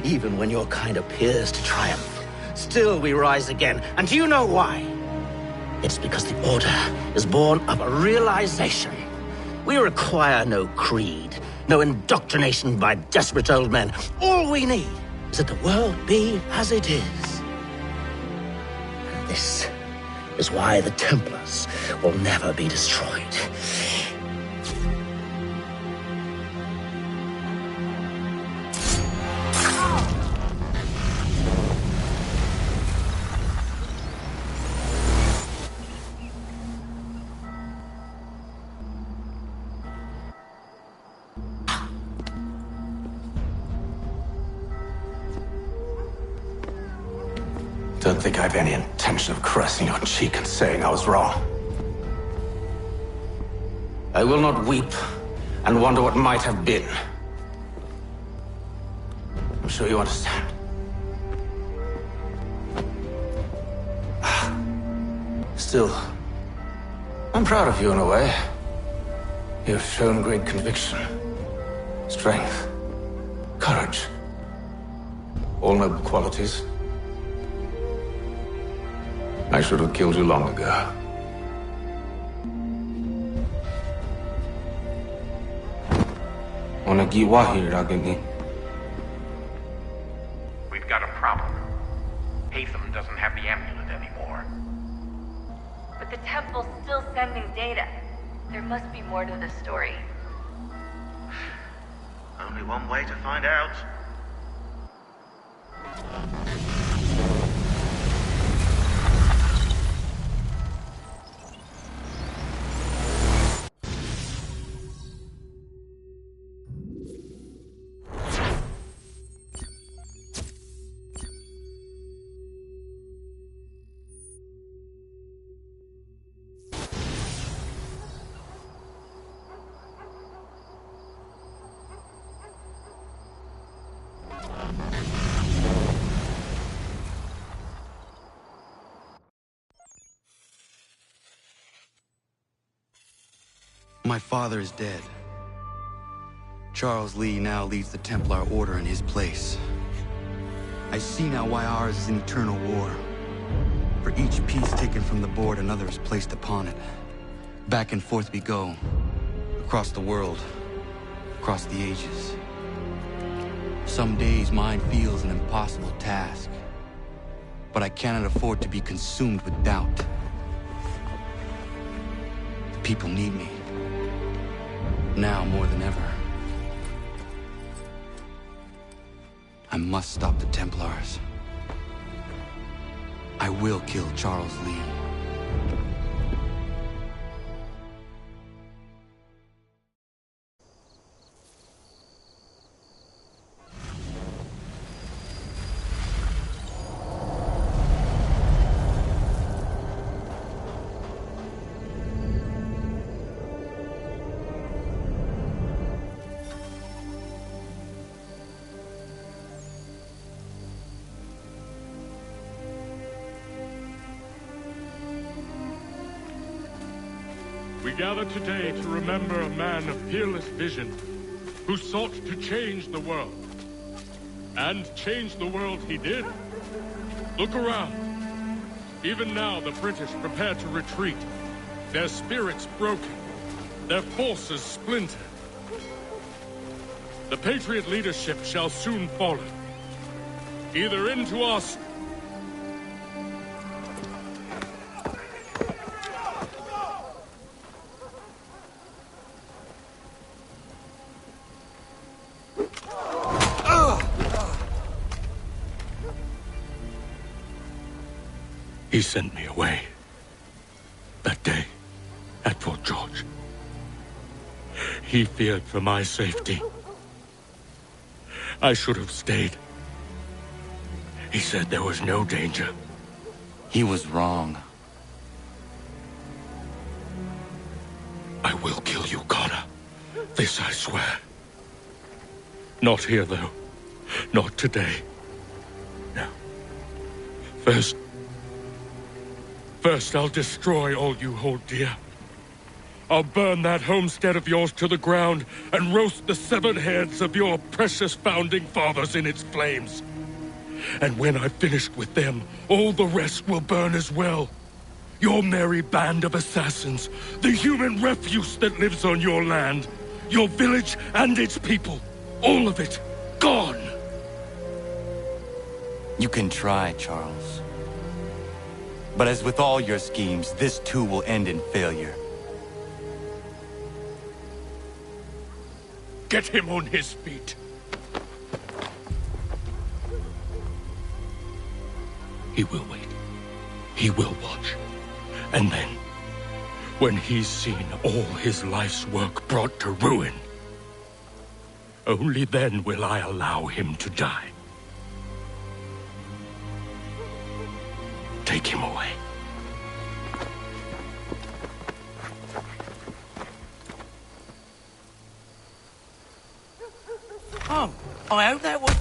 Even when your kind appears to triumph, still we rise again. And do you know why? It's because the Order is born of a realization. We require no creed, no indoctrination by desperate old men. All we need is that the world be as it is. This is why the Templars will never be destroyed. Don't think I have any intention of caressing your cheek and saying I was wrong. I will not weep and wonder what might have been. I'm sure you understand. Still, I'm proud of you in a way. You have shown great conviction, strength, courage. All noble qualities. I should have killed you long ago. We've got a problem. Hatham doesn't have the amulet anymore. But the temple's still sending data. There must be more to this story. Only one way to find out. My father is dead. Charles Lee now leads the Templar Order in his place. I see now why ours is an eternal war. For each piece taken from the board, another is placed upon it. Back and forth we go. Across the world. Across the ages. Some days mine feels an impossible task. But I cannot afford to be consumed with doubt. The people need me. Now more than ever. I must stop the Templars. I will kill Charles Lee. We gather today to remember a man of peerless vision who sought to change the world. And change the world he did. Look around. Even now the British prepare to retreat. Their spirits broken. Their forces splintered. The Patriot leadership shall soon follow. Either into us He sent me away. That day, at Fort George. He feared for my safety. I should have stayed. He said there was no danger. He was wrong. I will kill you, Connor. This I swear. Not here, though. Not today. No. First, I'll destroy all you hold dear. I'll burn that homestead of yours to the ground and roast the severed heads of your precious founding fathers in its flames. And when I've finished with them, all the rest will burn as well. Your merry band of assassins, the human refuse that lives on your land, your village and its people, all of it, gone. You can try, Charles. But as with all your schemes, this too will end in failure. Get him on his feet. He will wait. He will watch. And then, when he's seen all his life's work brought to ruin, only then will I allow him to die. Take him away. Oh, I hope that was...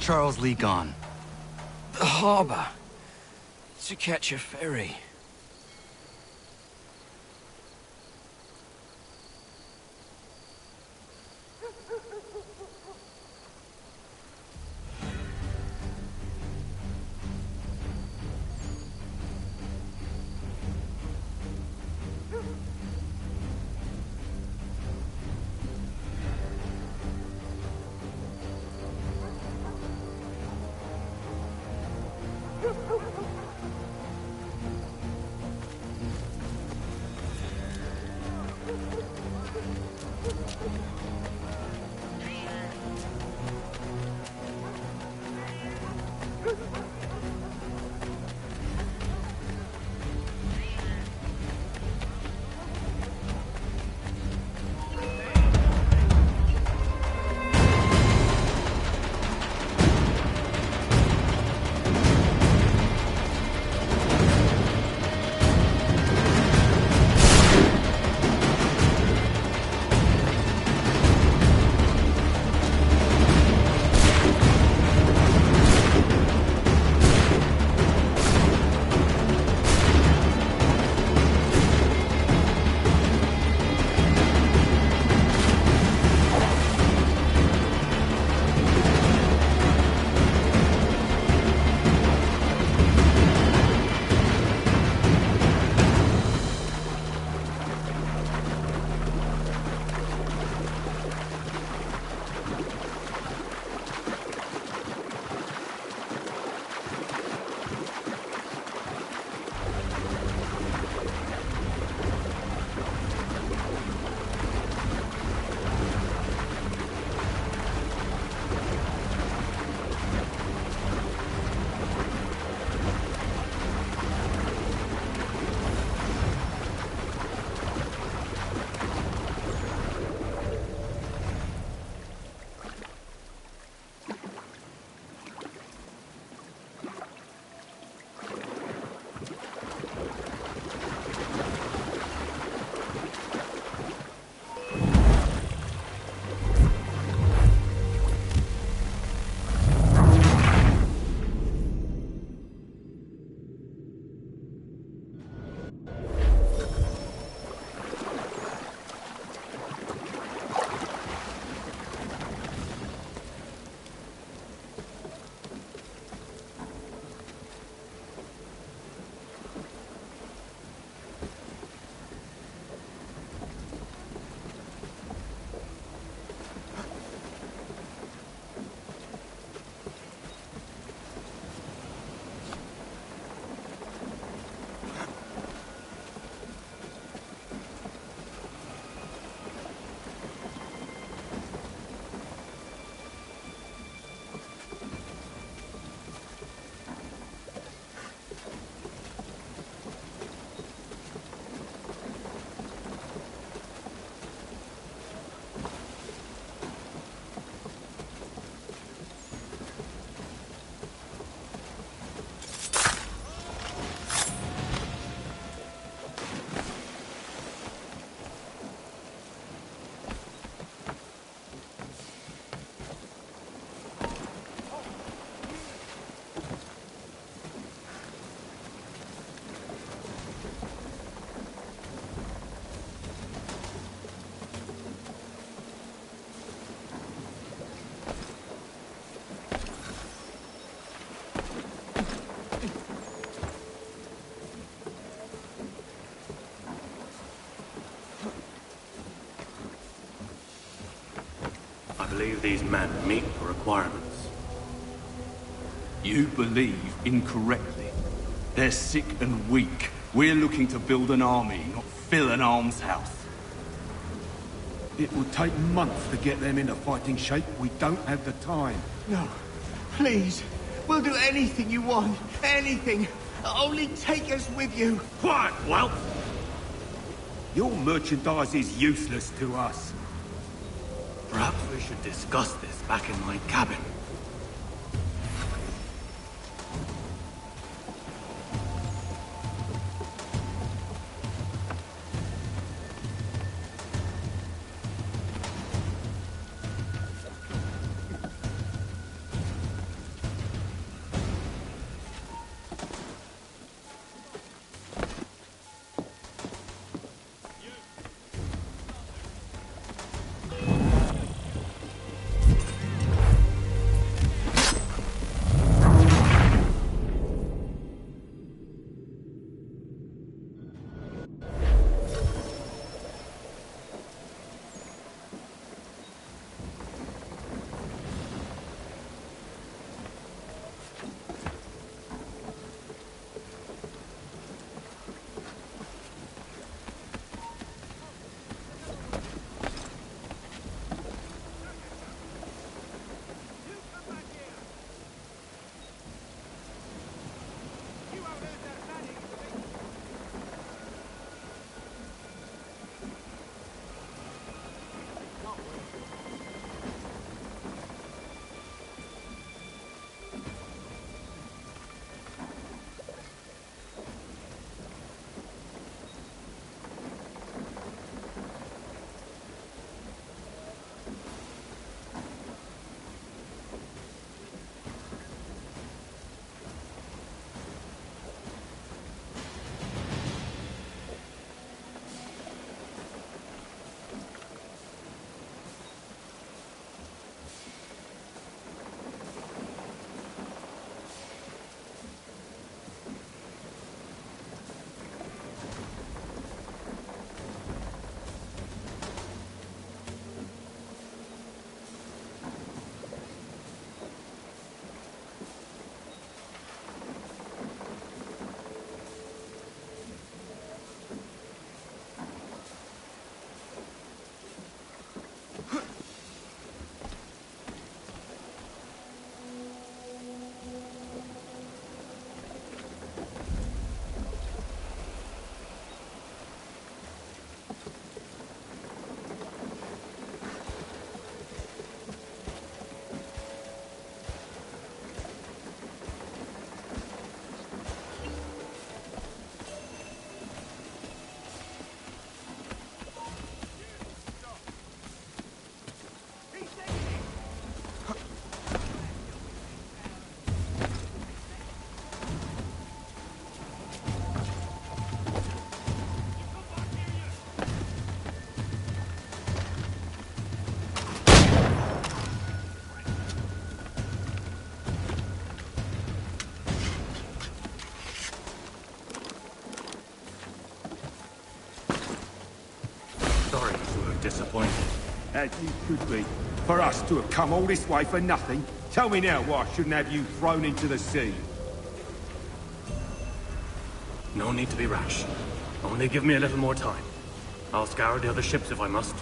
Charles Lee gone? The harbor. To catch a ferry. believe these men meet the requirements. You believe incorrectly. They're sick and weak. We're looking to build an army, not fill an almshouse. It will take months to get them into fighting shape. We don't have the time. No. Please. We'll do anything you want. Anything. Only take us with you. Quiet, Welp! Your merchandise is useless to us. Perhaps we should discuss this back in my cabin. disappointed. As you should be. For us to have come all this way for nothing. Tell me now why I shouldn't have you thrown into the sea. No need to be rash. Only give me a little more time. I'll scour the other ships if I must.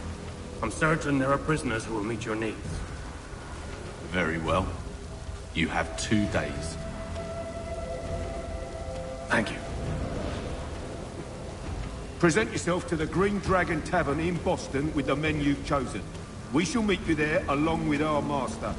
I'm certain there are prisoners who will meet your needs. Very well. You have 2 days. Thank you. Present yourself to the Green Dragon Tavern in Boston with the men you've chosen. We shall meet you there along with our master.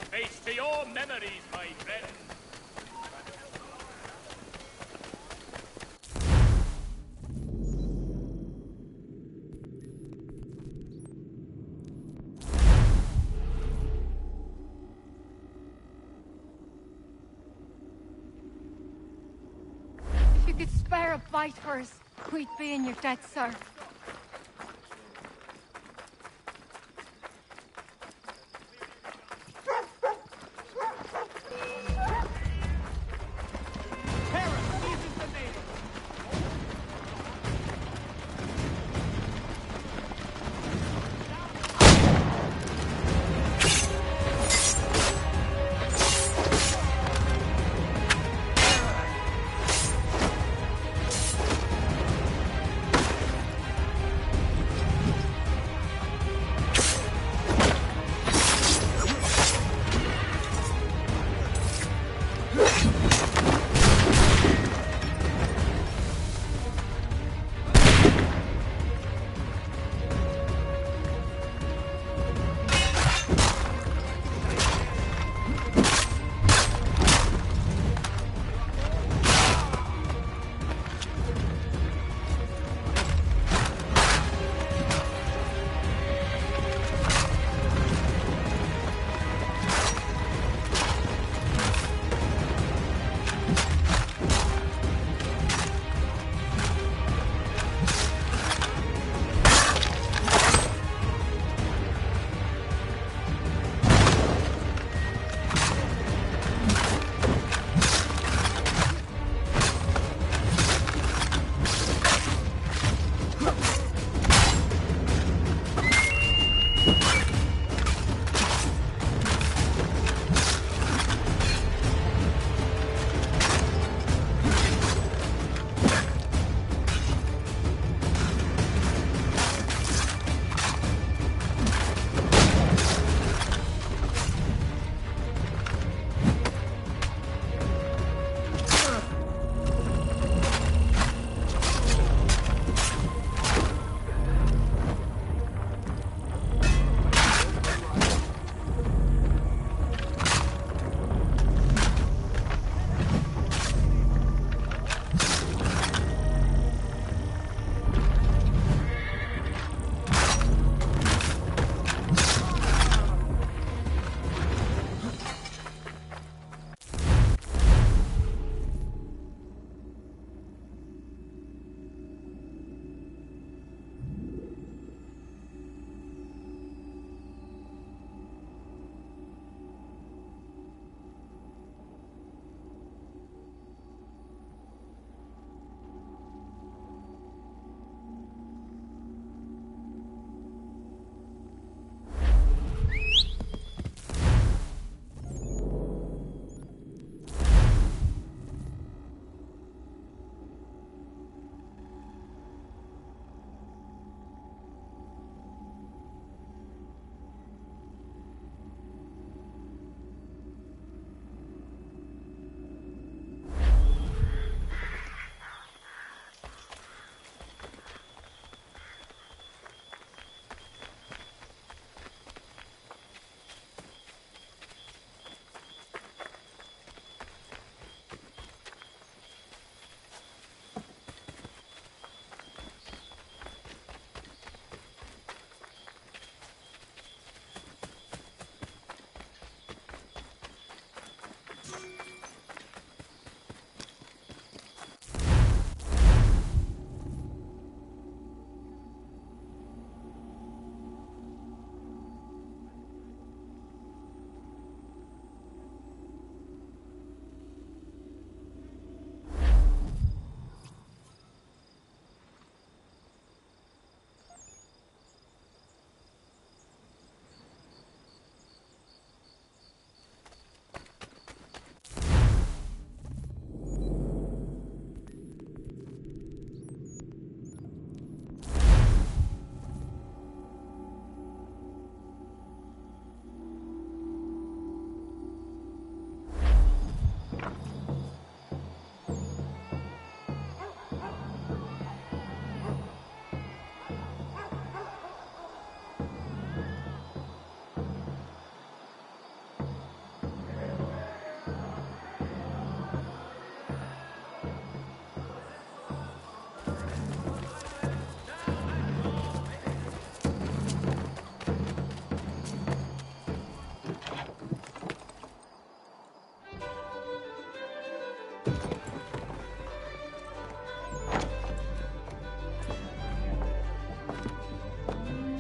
Face to your memories, my friend. If you could spare a bite for us, we'd be in your debt, sir.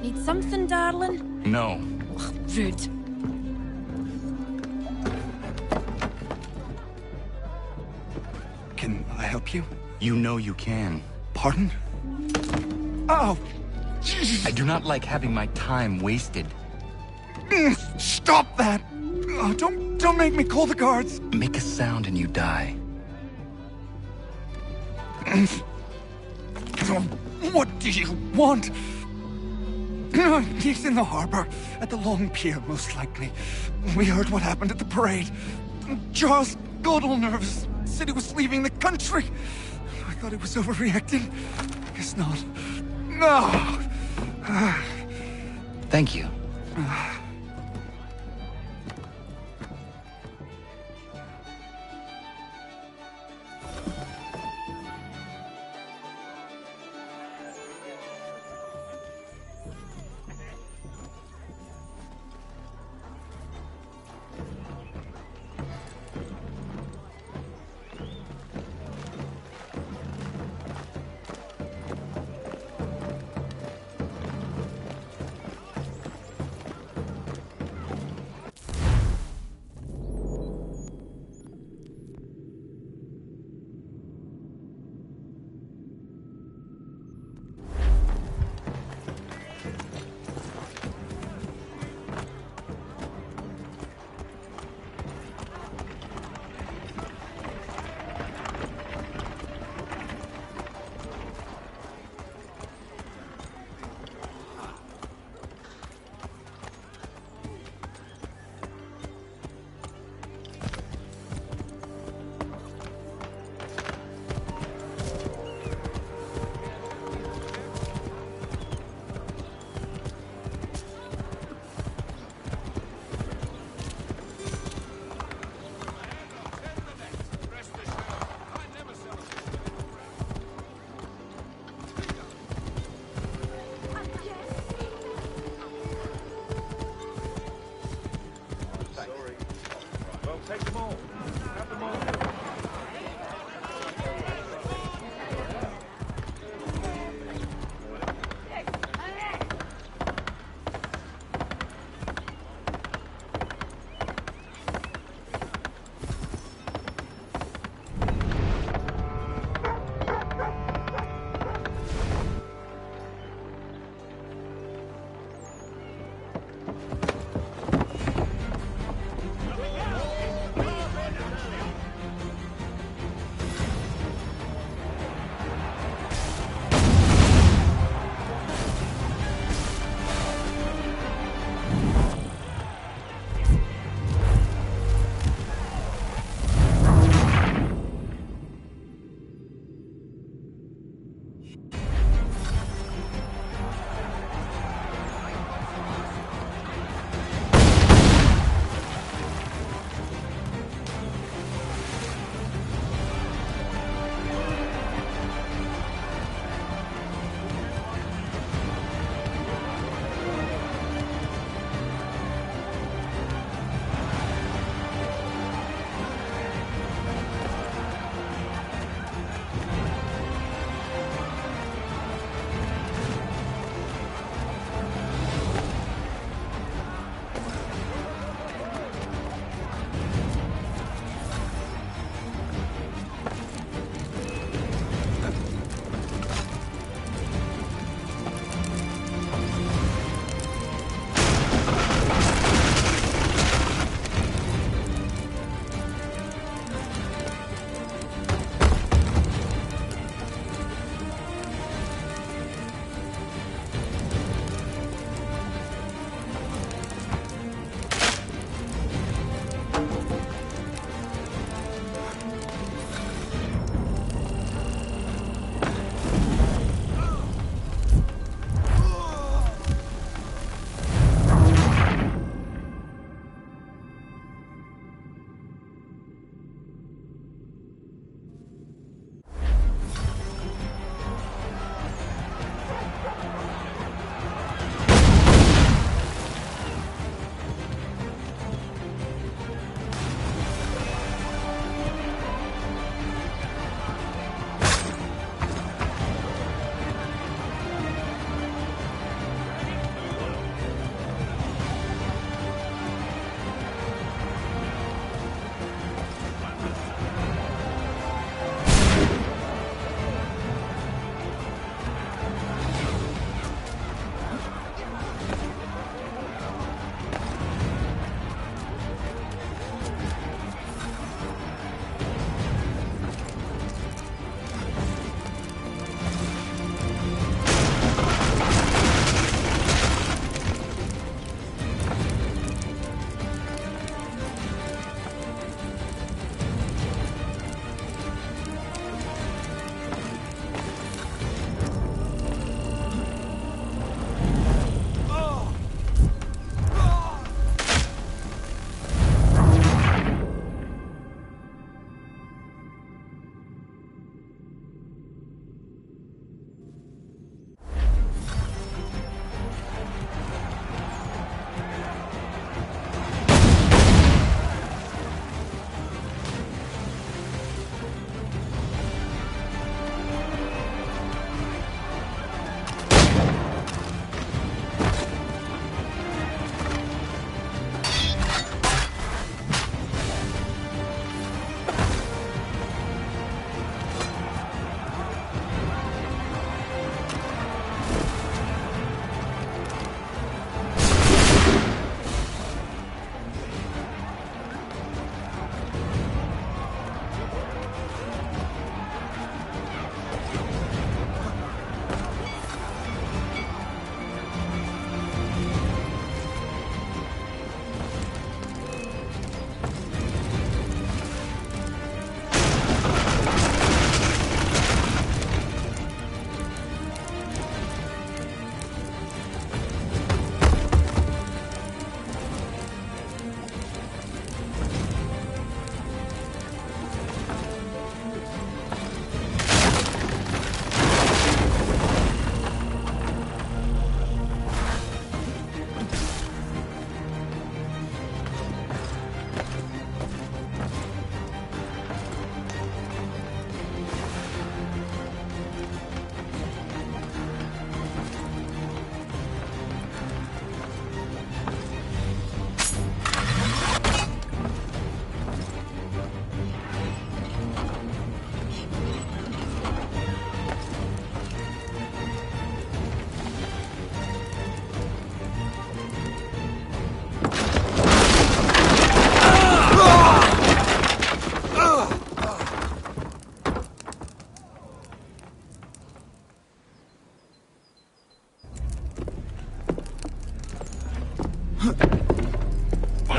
Need something, darling? No. Ugh, rude. Can I help you? You know you can. Pardon? Oh! I do not like having my time wasted. Stop that! Oh, don't make me call the guards! Make a sound and you die. What do you want? He's in the harbor, at the Long Pier, most likely. We heard what happened at the parade. Charles got all nervous, said he was leaving the country. I thought he was overreacting. Guess not. No! Thank you.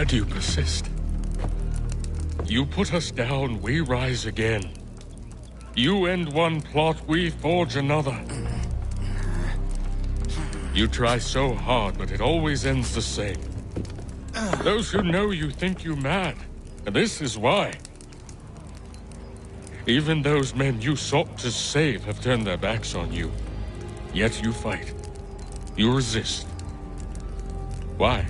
Why do you persist? You put us down, we rise again. You end one plot, we forge another. You try so hard, but it always ends the same. Those who know you think you mad, and this is why. Even those men you sought to save have turned their backs on you. Yet you fight. You resist. Why?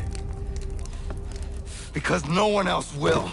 Because no one else will.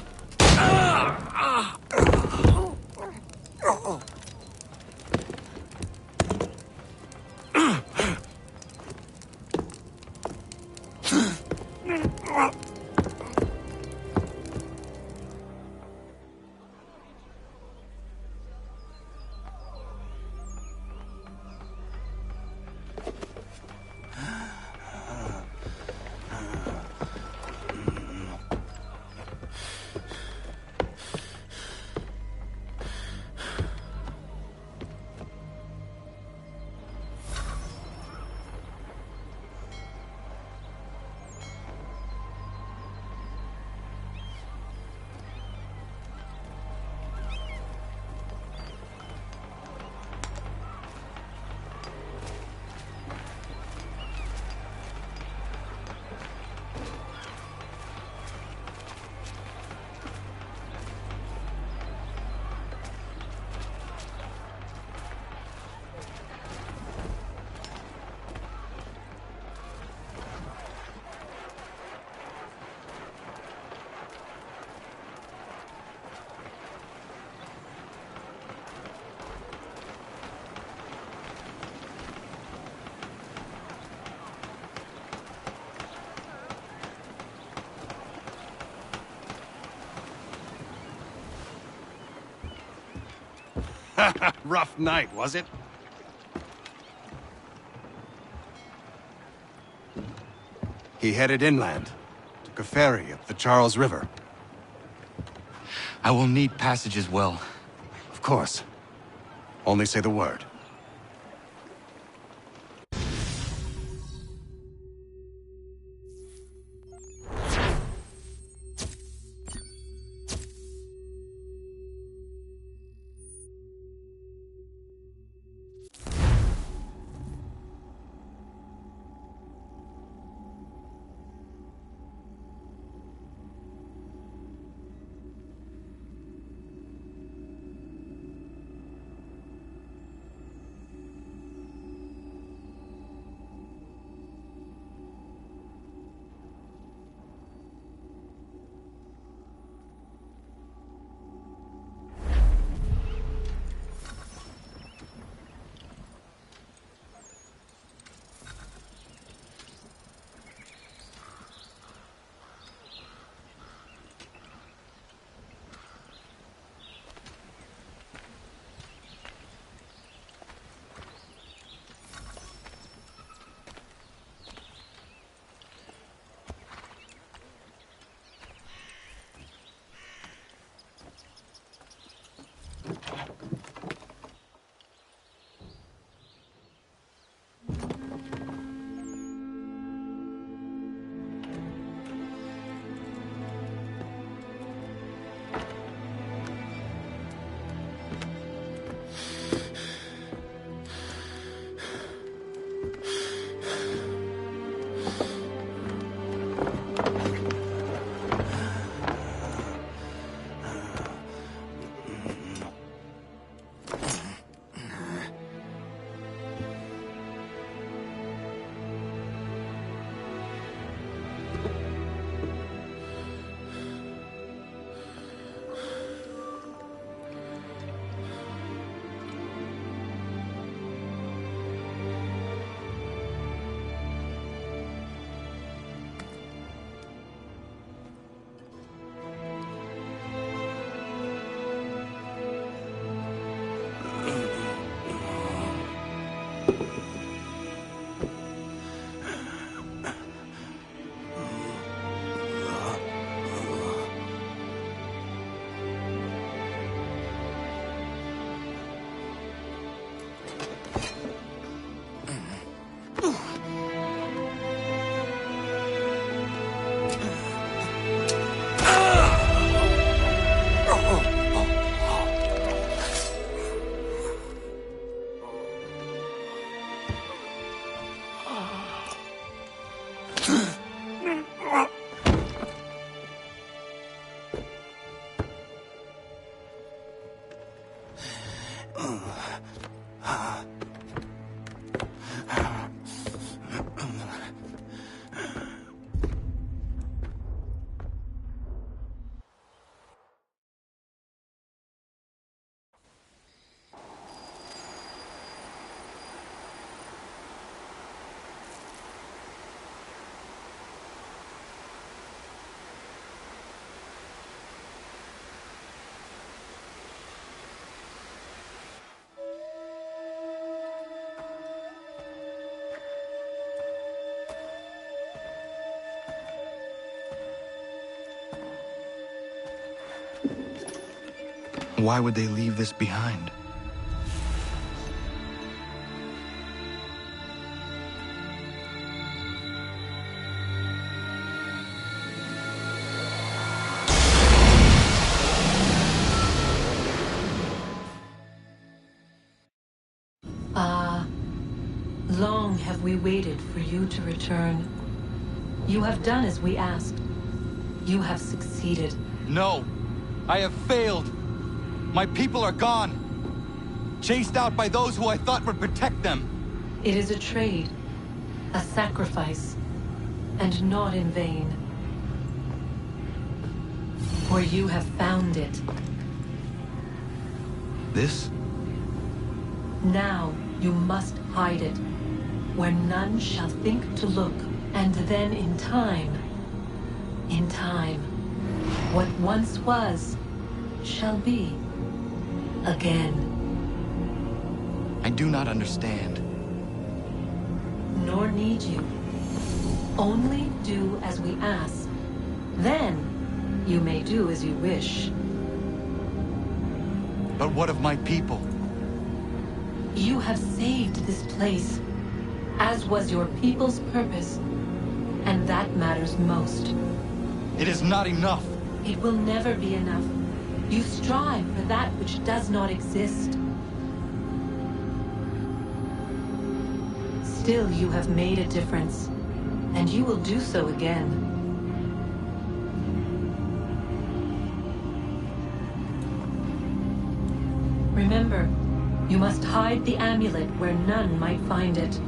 Rough night, was it? He headed inland, took a ferry up the Charles River. I will need passage as well. Of course. Only say the word. Why would they leave this behind? Long have we waited for you to return. You have done as we asked. You have succeeded. No! I have failed! My people are gone! Chased out by those who I thought would protect them! It is a trade, a sacrifice, and not in vain. For you have found it. This? Now you must hide it, where none shall think to look, and then in time, what once was, shall be again. I do not understand. Nor need you. Only do as we ask. Then, you may do as you wish. But what of my people? You have saved this place, as was your people's purpose, and that matters most. It is not enough. It will never be enough. You strive for that which does not exist. Still, you have made a difference, and you will do so again. Remember, you must hide the amulet where none might find it.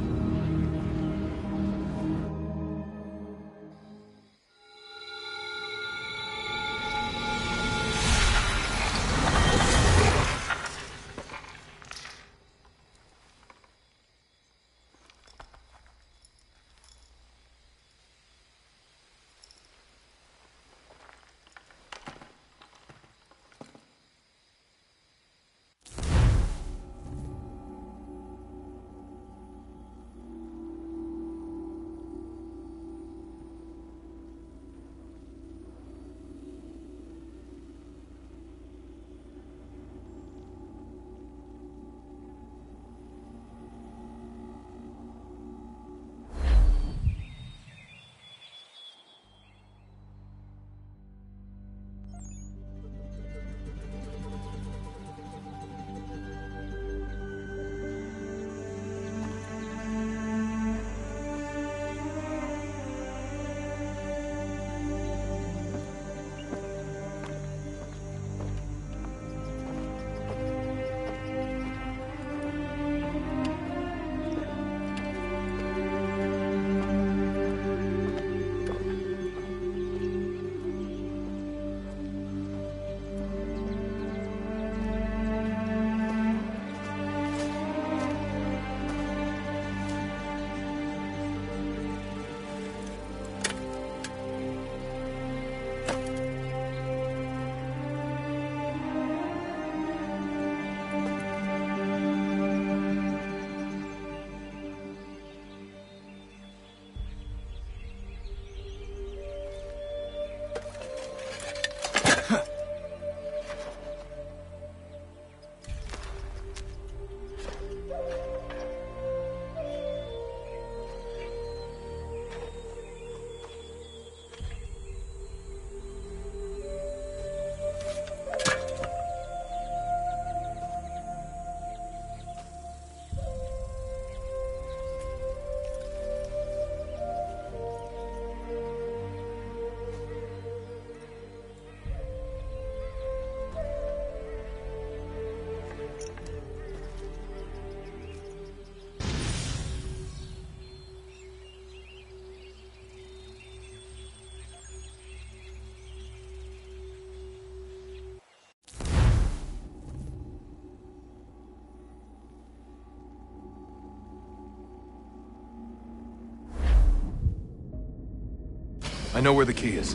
I know where the key is.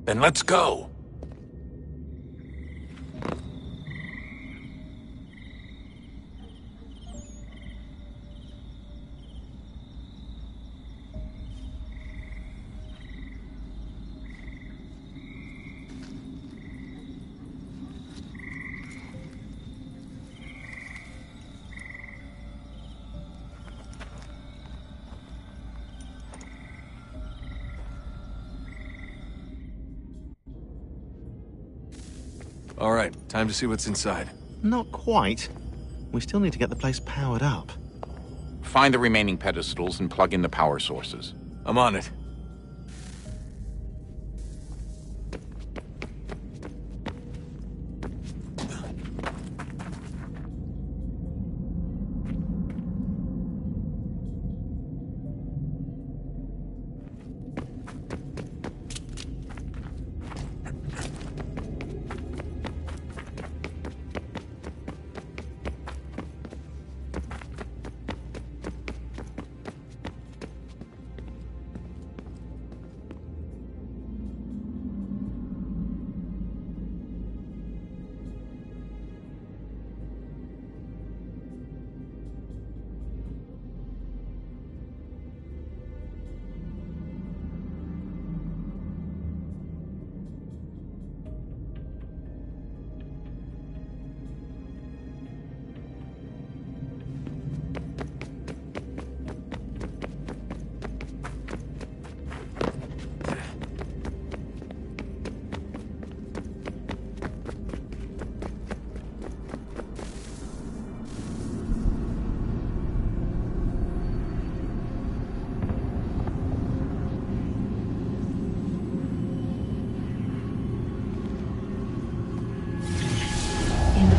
Then let's go. All right, time to see what's inside. Not quite. We still need to get the place powered up. Find the remaining pedestals and plug in the power sources. I'm on it.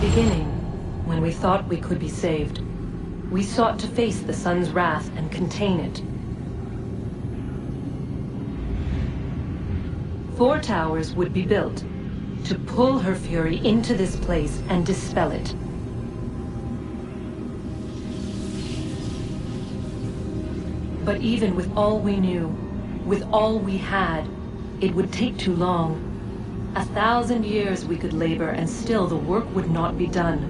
Beginning, when we thought we could be saved, we sought to face the sun's wrath and contain it. 4 towers would be built to pull her fury into this place and dispel it. But even with all we knew, with all we had, it would take too long. 1,000 years we could labor, and still the work would not be done.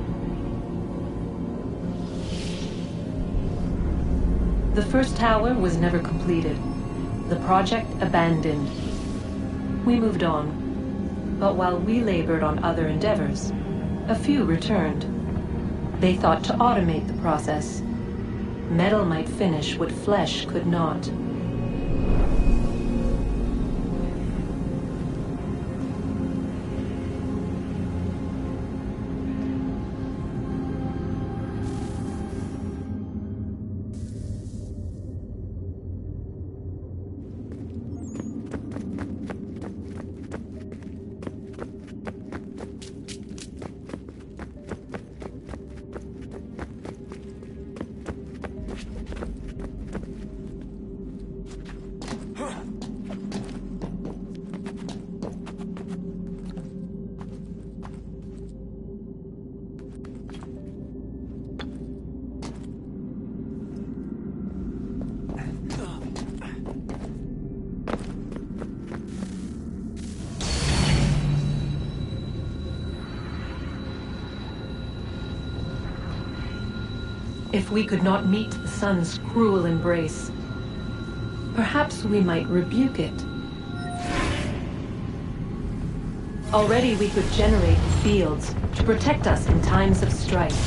The first tower was never completed. The project abandoned. We moved on. But while we labored on other endeavors, a few returned. They thought to automate the process. Metal might finish what flesh could not. If we could not meet the sun's cruel embrace, perhaps we might rebuke it. Already we could generate fields to protect us in times of strife.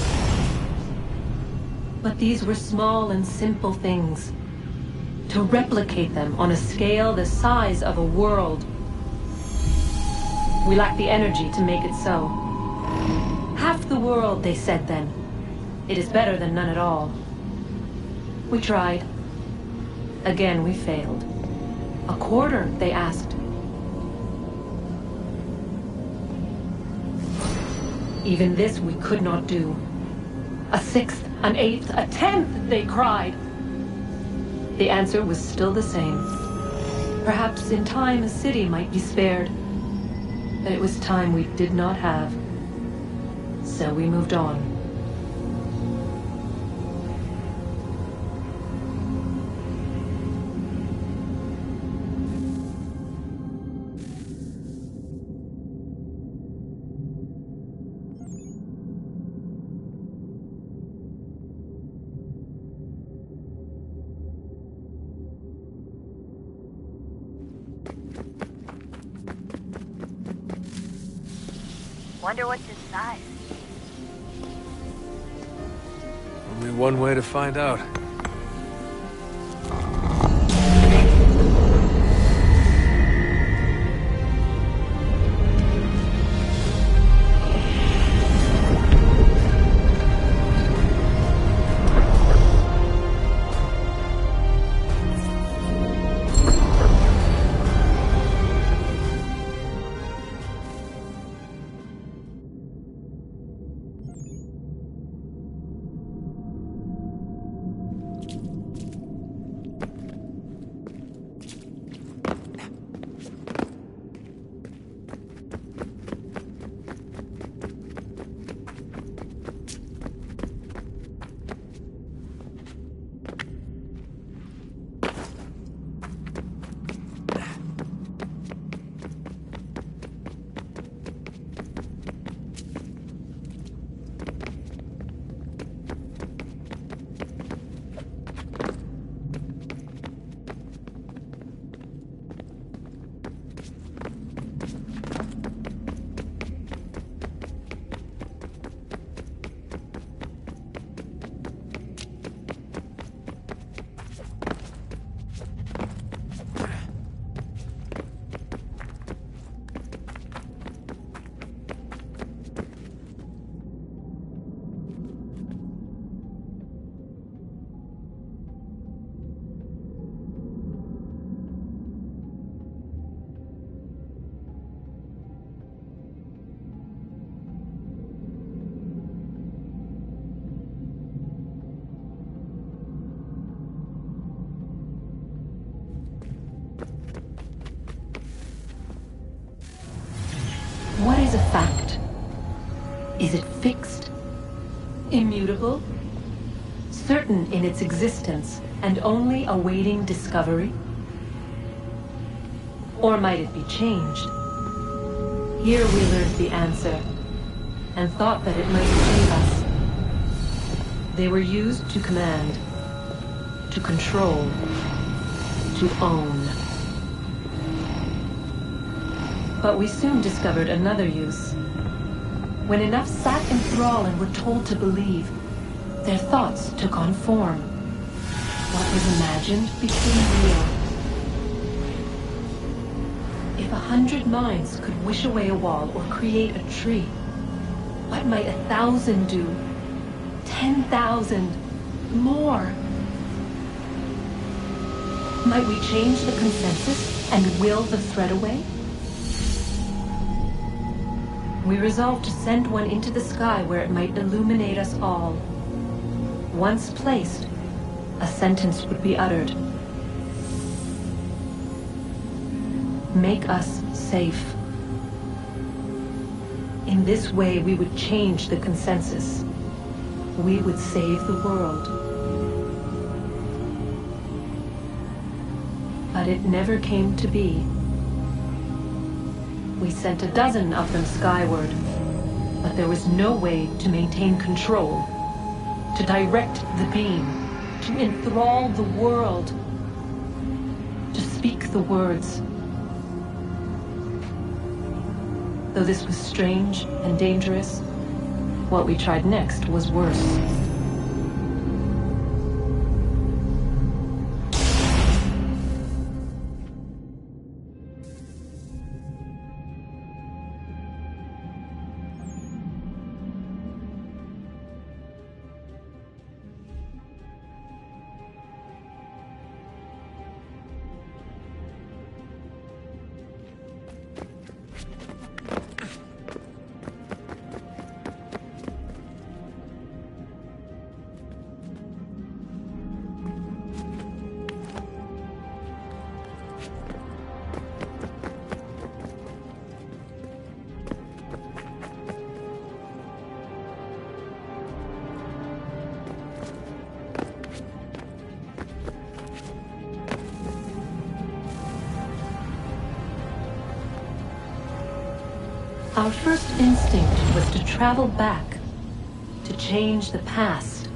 But these were small and simple things. To replicate them on a scale the size of a world, we lacked the energy to make it so. Half the world, they said then. It is better than none at all. We tried. Again, we failed. A quarter, they asked. Even this we could not do. A 6th, an 8th, a 10th, they cried. The answer was still the same. Perhaps in time a city might be spared. But it was time we did not have. So we moved on. Wonder what's inside. Only one way to find out. always a fact? Is it fixed? Immutable? Certain in its existence and only awaiting discovery? Or might it be changed? Here we learned the answer, and thought that it might save us. They were used to command, to control, to own. But we soon discovered another use. When enough sat in thrall and were told to believe, their thoughts took on form. What was imagined became real. If 100 minds could wish away a wall or create a tree, what might 1,000 do? 10,000? More? Might we change the consensus and will the thread away? We resolved to send one into the sky where it might illuminate us all. Once placed, a sentence would be uttered. Make us safe. In this way, we would change the consensus. We would save the world. But it never came to be. We sent a dozen of them skyward, but there was no way to maintain control, to direct the beam, to enthrall the world, to speak the words. Though this was strange and dangerous, what we tried next was worse. Our first instinct was to travel back, to change the past.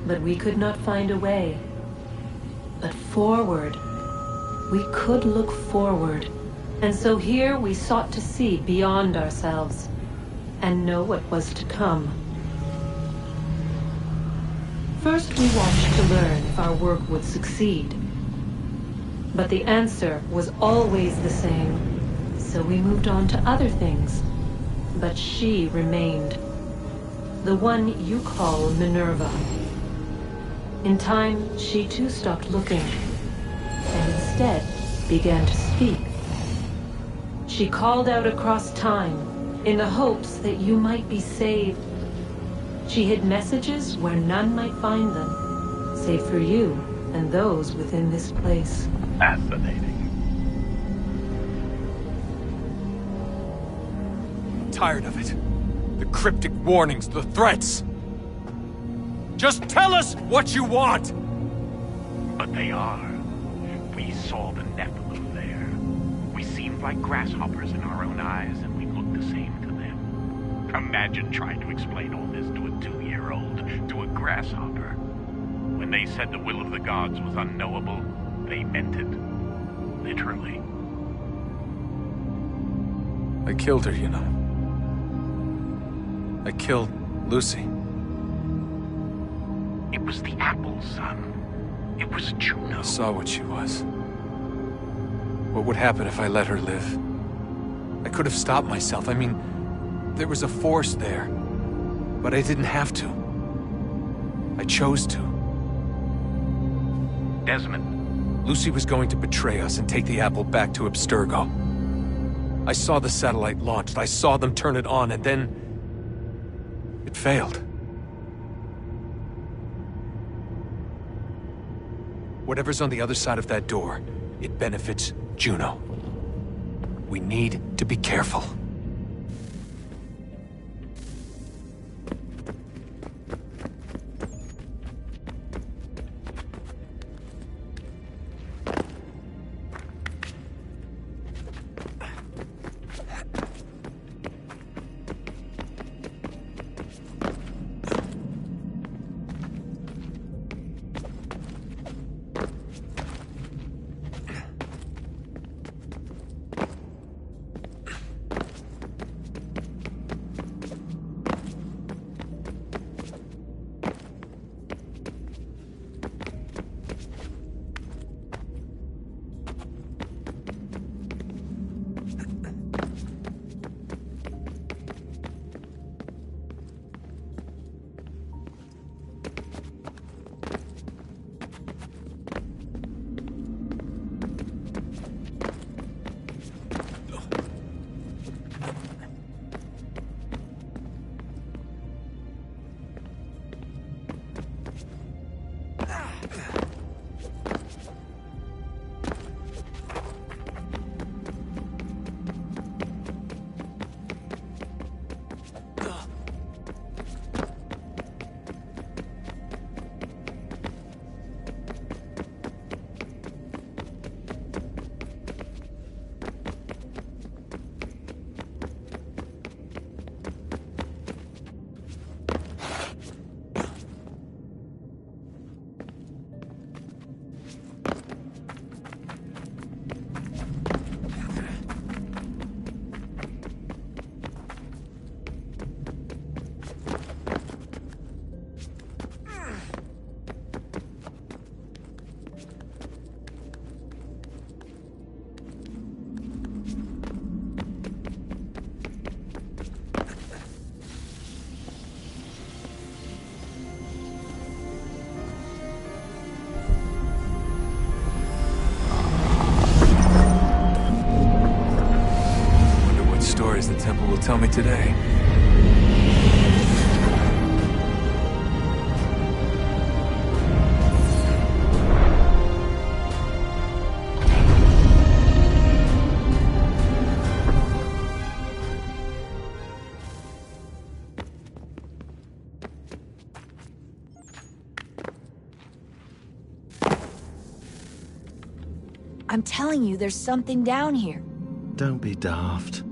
But we could not find a way. But forward, we could look forward. And so here we sought to see beyond ourselves, and know what was to come. First we watched to learn if our work would succeed. But the answer was always the same. So we moved on to other things. But she remained. The one you call Minerva. In time, she too stopped looking, and instead began to speak. She called out across time, in the hopes that you might be saved. She hid messages where none might find them, save for you and those within this place. Fascinating. Tired of it. The cryptic warnings, the threats. Just tell us what you want! But they are. We saw the Nephilim there. We seemed like grasshoppers in our own eyes, and we looked the same to them. Imagine trying to explain all this to a 2-year-old, to a grasshopper. When they said the will of the gods was unknowable, they meant it. Literally. I killed her, you know. I killed Lucy. It was the apple, son. It was Juno. I saw what she was. What would happen if I let her live? I could have stopped myself. I mean, there was a force there. But I didn't have to. I chose to. Desmond. Lucy was going to betray us and take the apple back to Abstergo. I saw the satellite launched. I saw them turn it on, and then it failed. Whatever's on the other side of that door, it benefits Juno. We need to be careful. tell me today? I'm telling you, there's something down here. Don't be daft.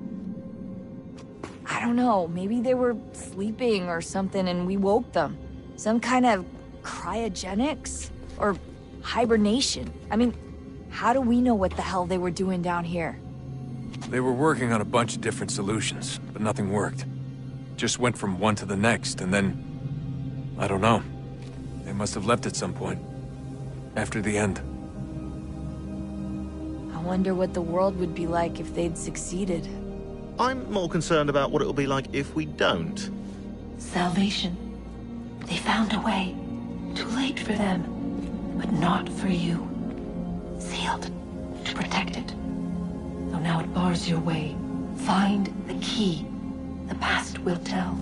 I don't know, maybe they were sleeping or something and we woke them. Some kind of cryogenics? Or hibernation? I mean, how do we know what the hell they were doing down here? They were working on a bunch of different solutions, but nothing worked. Just went from one to the next, and then... I don't know. They must have left at some point. After the end. I wonder what the world would be like if they'd succeeded. I'm more concerned about what it'll be like if we don't. Salvation. They found a way. Too late for them, but not for you. Sealed to protect it. Though now it bars your way. Find the key. The past will tell.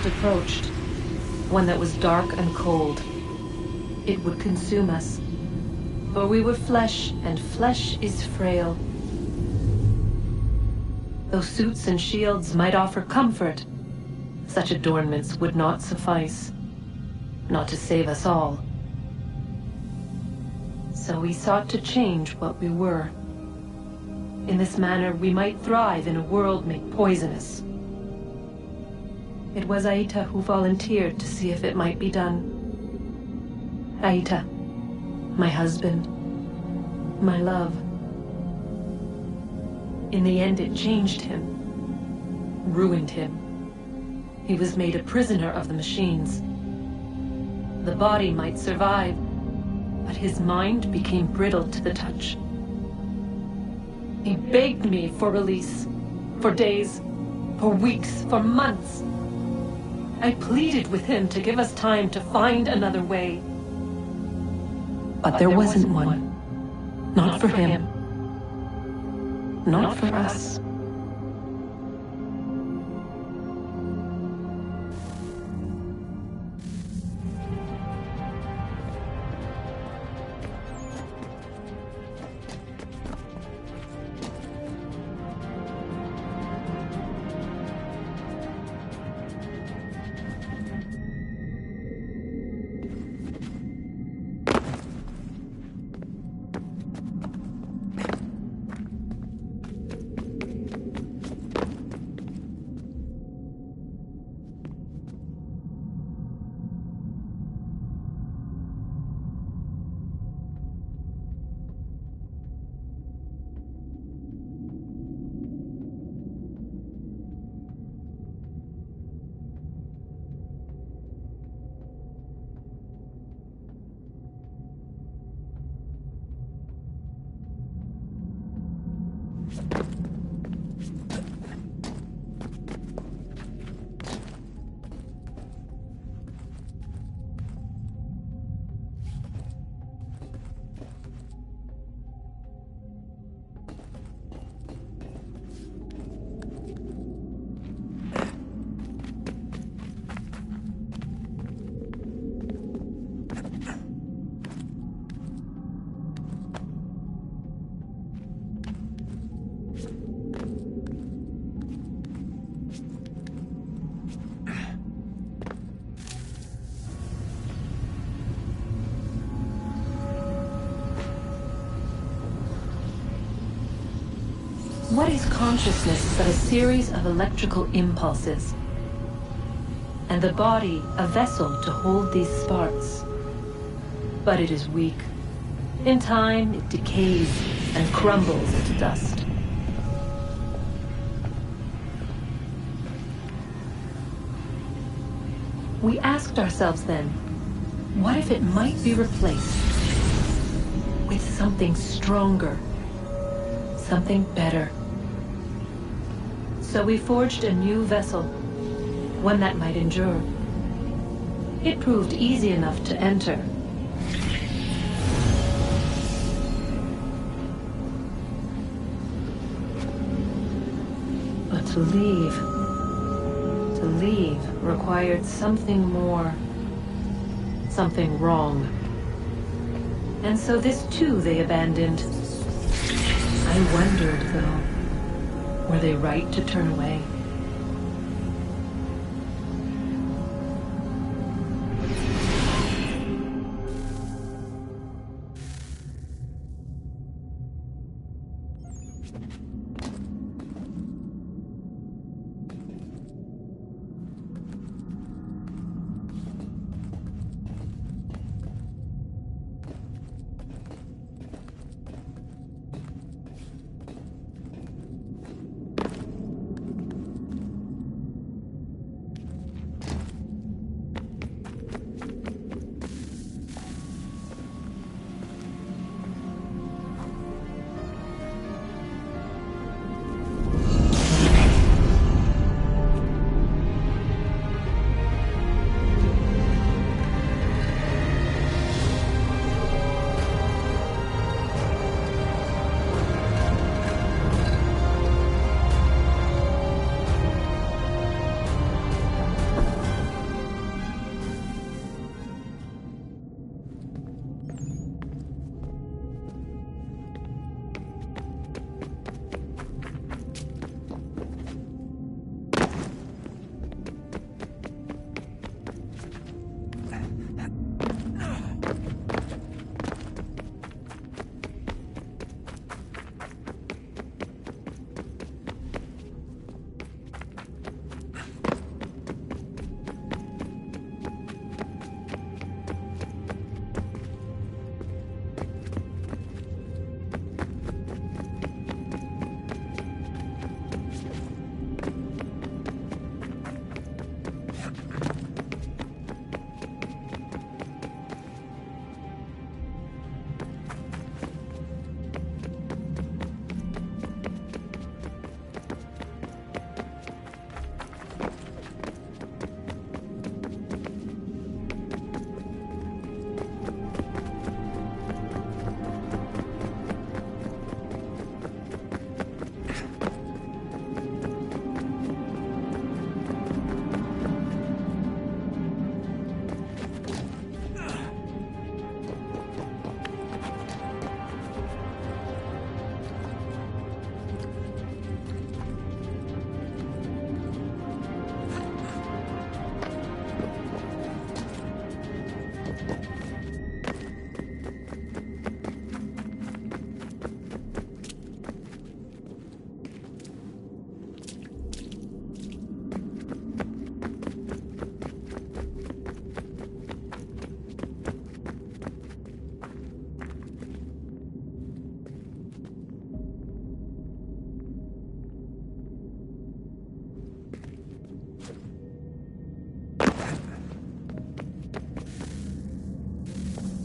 Approached. One that was dark and cold. It would consume us. For we were flesh, and flesh is frail. Though suits and shields might offer comfort, such adornments would not suffice. Not to save us all. So we sought to change what we were. In this manner, we might thrive in a world made poisonous. It was Aita who volunteered to see if it might be done. Aita, my husband, my love. In the end, it changed him, ruined him. He was made a prisoner of the machines. The body might survive, but his mind became brittle to the touch. He begged me for release, for days, for weeks, for months. I pleaded with him to give us time to find another way. But there wasn't one. Not for him. Not for us. What is consciousness but a series of electrical impulses? And the body a vessel to hold these sparks. But it is weak. In time, it decays and crumbles into dust. We asked ourselves then, what if it might be replaced with something stronger, something better? So we forged a new vessel, one that might endure. It proved easy enough to enter. But to leave required something more, something wrong. And so this too they abandoned. I wondered, though, were they right to turn away?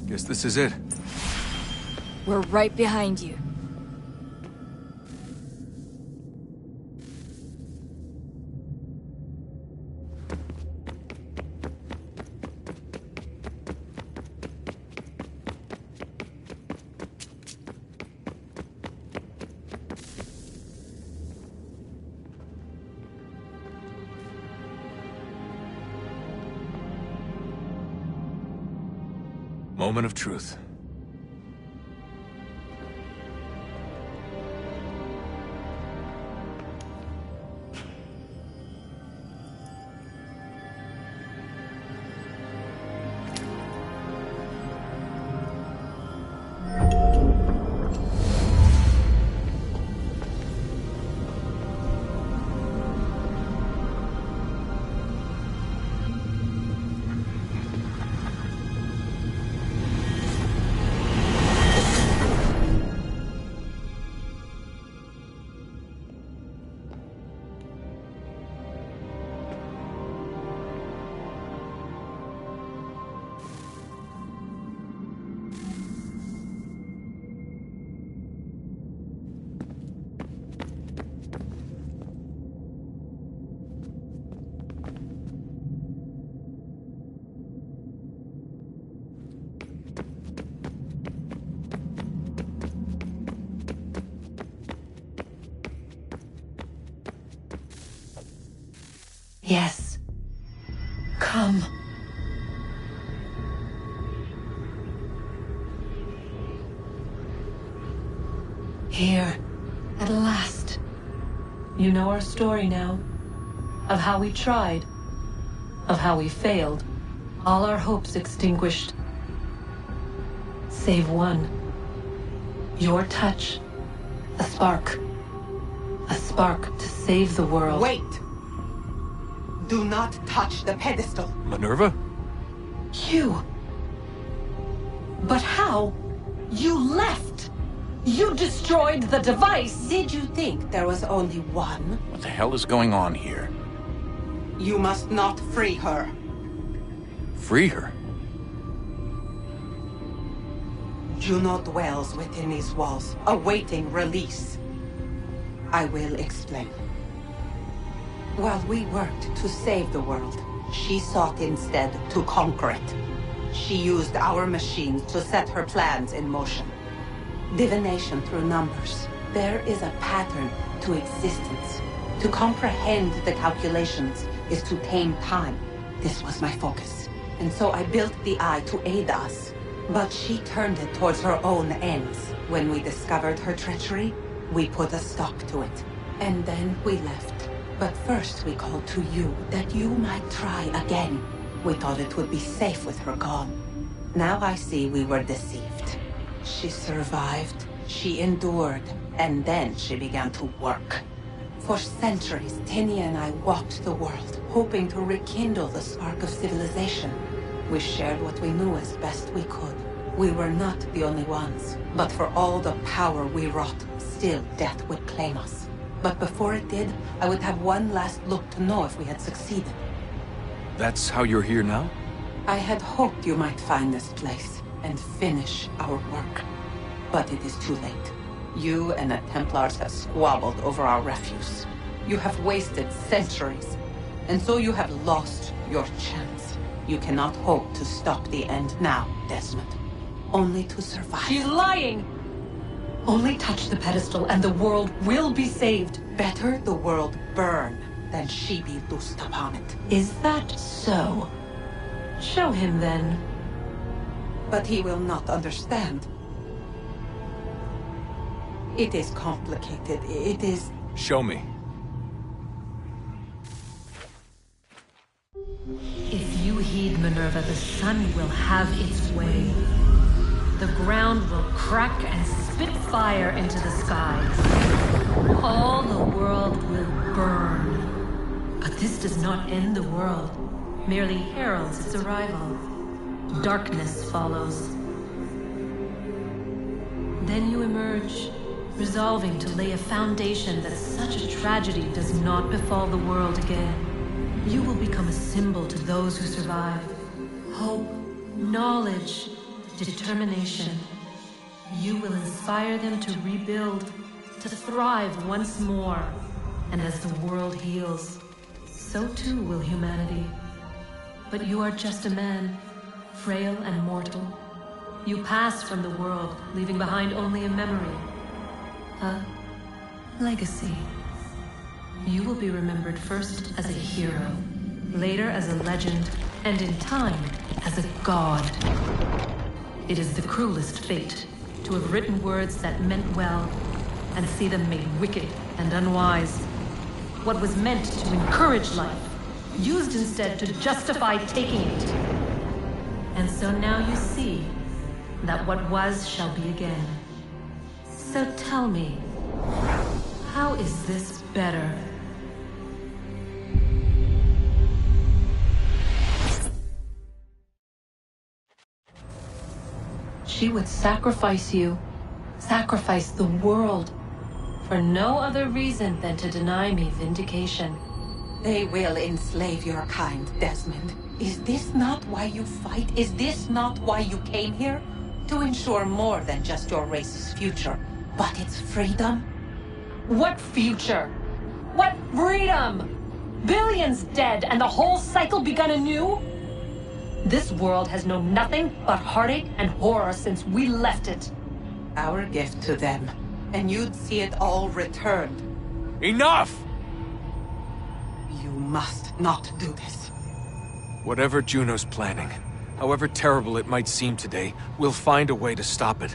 Guess this is it. We're right behind you. Moment of truth. Yes. Come. Here, at last. You know our story now. Of how we tried. Of how we failed. All our hopes extinguished. Save one. Your touch. A spark. A spark to save the world. Wait! Do not touch the pedestal. Minerva? You. But how? You left! You destroyed the device! Did you think there was only one? What the hell is going on here? You must not free her. Free her? Juno dwells within these walls, awaiting release. I will explain. While we worked to save the world, she sought instead to conquer it. She used our machines to set her plans in motion. Divination through numbers. There is a pattern to existence. To comprehend the calculations is to tame time. This was my focus. And so I built the Eye to aid us. But she turned it towards her own ends. When we discovered her treachery, we put a stop to it. And then we left. But first we called to you, that you might try again. We thought it would be safe with her gone. Now I see we were deceived. She survived, she endured, and then she began to work. For centuries, Tinia and I walked the world, hoping to rekindle the spark of civilization. We shared what we knew as best we could. We were not the only ones, but for all the power we wrought, still death would claim us. But before it did, I would have one last look to know if we had succeeded. That's how you're here now? I had hoped you might find this place and finish our work. But it is too late. You and the Templars have squabbled over our refuse. You have wasted centuries, and so you have lost your chance. You cannot hope to stop the end now, Desmond. Only to survive. She's lying! Only touch the pedestal and the world will be saved. Better the world burn than she be loosed upon it. Is that so? Show him then. But he will not understand. It is complicated. It is... Show me. If you heed Minerva, the sun will have its way. The ground will crack and spit fire into the skies. All the world will burn. But this does not end the world, merely heralds its arrival. Darkness follows. Then you emerge, resolving to lay a foundation that such a tragedy does not befall the world again. You will become a symbol to those who survive. Hope, knowledge, determination. You will inspire them to rebuild, to thrive once more. And as the world heals, so too will humanity. But you are just a man, frail and mortal. You pass from the world, leaving behind only a memory. A legacy. You will be remembered first as a hero, later as a legend, and in time, as a god. It is the cruelest fate, to have written words that meant well, and see them made wicked and unwise. What was meant to encourage life, used instead to justify taking it. And so now you see that what was shall be again. So tell me, how is this better? She would sacrifice you, sacrifice the world, for no other reason than to deny me vindication. They will enslave your kind, Desmond. Is this not why you fight? Is this not why you came here? To ensure more than just your race's future, but its freedom? What future? What freedom? Billions dead and the whole cycle begun anew? This world has known nothing but heartache and horror since we left it. Our gift to them, and you'd see it all returned. Enough! You must not do this. Whatever Juno's planning, however terrible it might seem today, we'll find a way to stop it.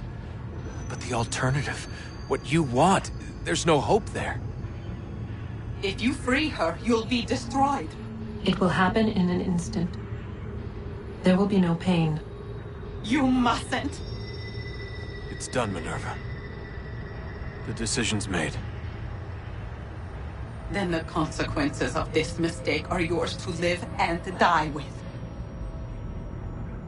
But the alternative, what you want, there's no hope there. If you free her, you'll be destroyed. It will happen in an instant. There will be no pain. You mustn't. It's done, Minerva. The decision's made. Then the consequences of this mistake are yours to live and die with.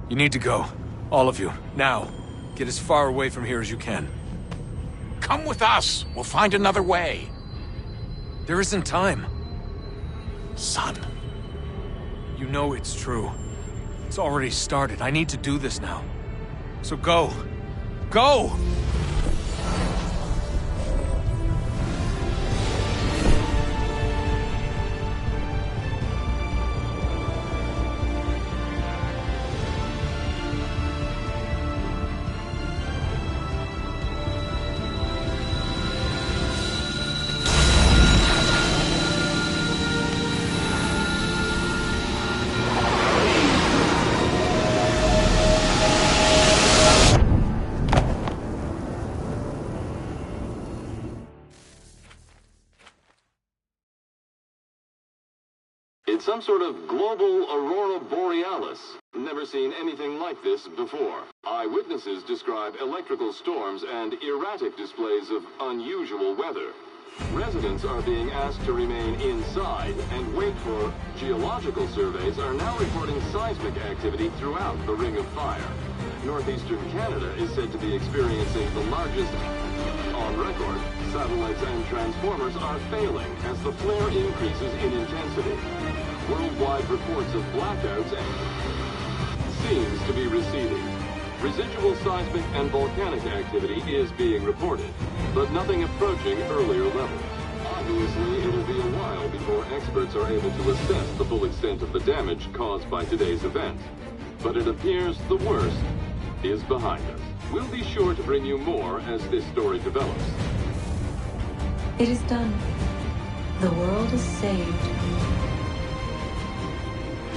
You need to go. All of you. Now. Get as far away from here as you can. Come with us. We'll find another way. There isn't time. Son. You know it's true. It's already started. I need to do this now. So go. Go! It's some sort of global aurora borealis. Never seen anything like this before. Eyewitnesses describe electrical storms and erratic displays of unusual weather. Residents are being asked to remain inside and wait for geological surveys are now reporting seismic activity throughout the Ring of Fire. Northeastern Canada is said to be experiencing the largest on record. Satellites and transformers are failing as the flare increases in intensity. Worldwide reports of blackouts seems to be receding. Residual seismic and volcanic activity is being reported, but nothing approaching earlier levels. Obviously, it'll be a while before experts are able to assess the full extent of the damage caused by today's event. But it appears the worst is behind us. We'll be sure to bring you more as this story develops. It is done. The world is saved.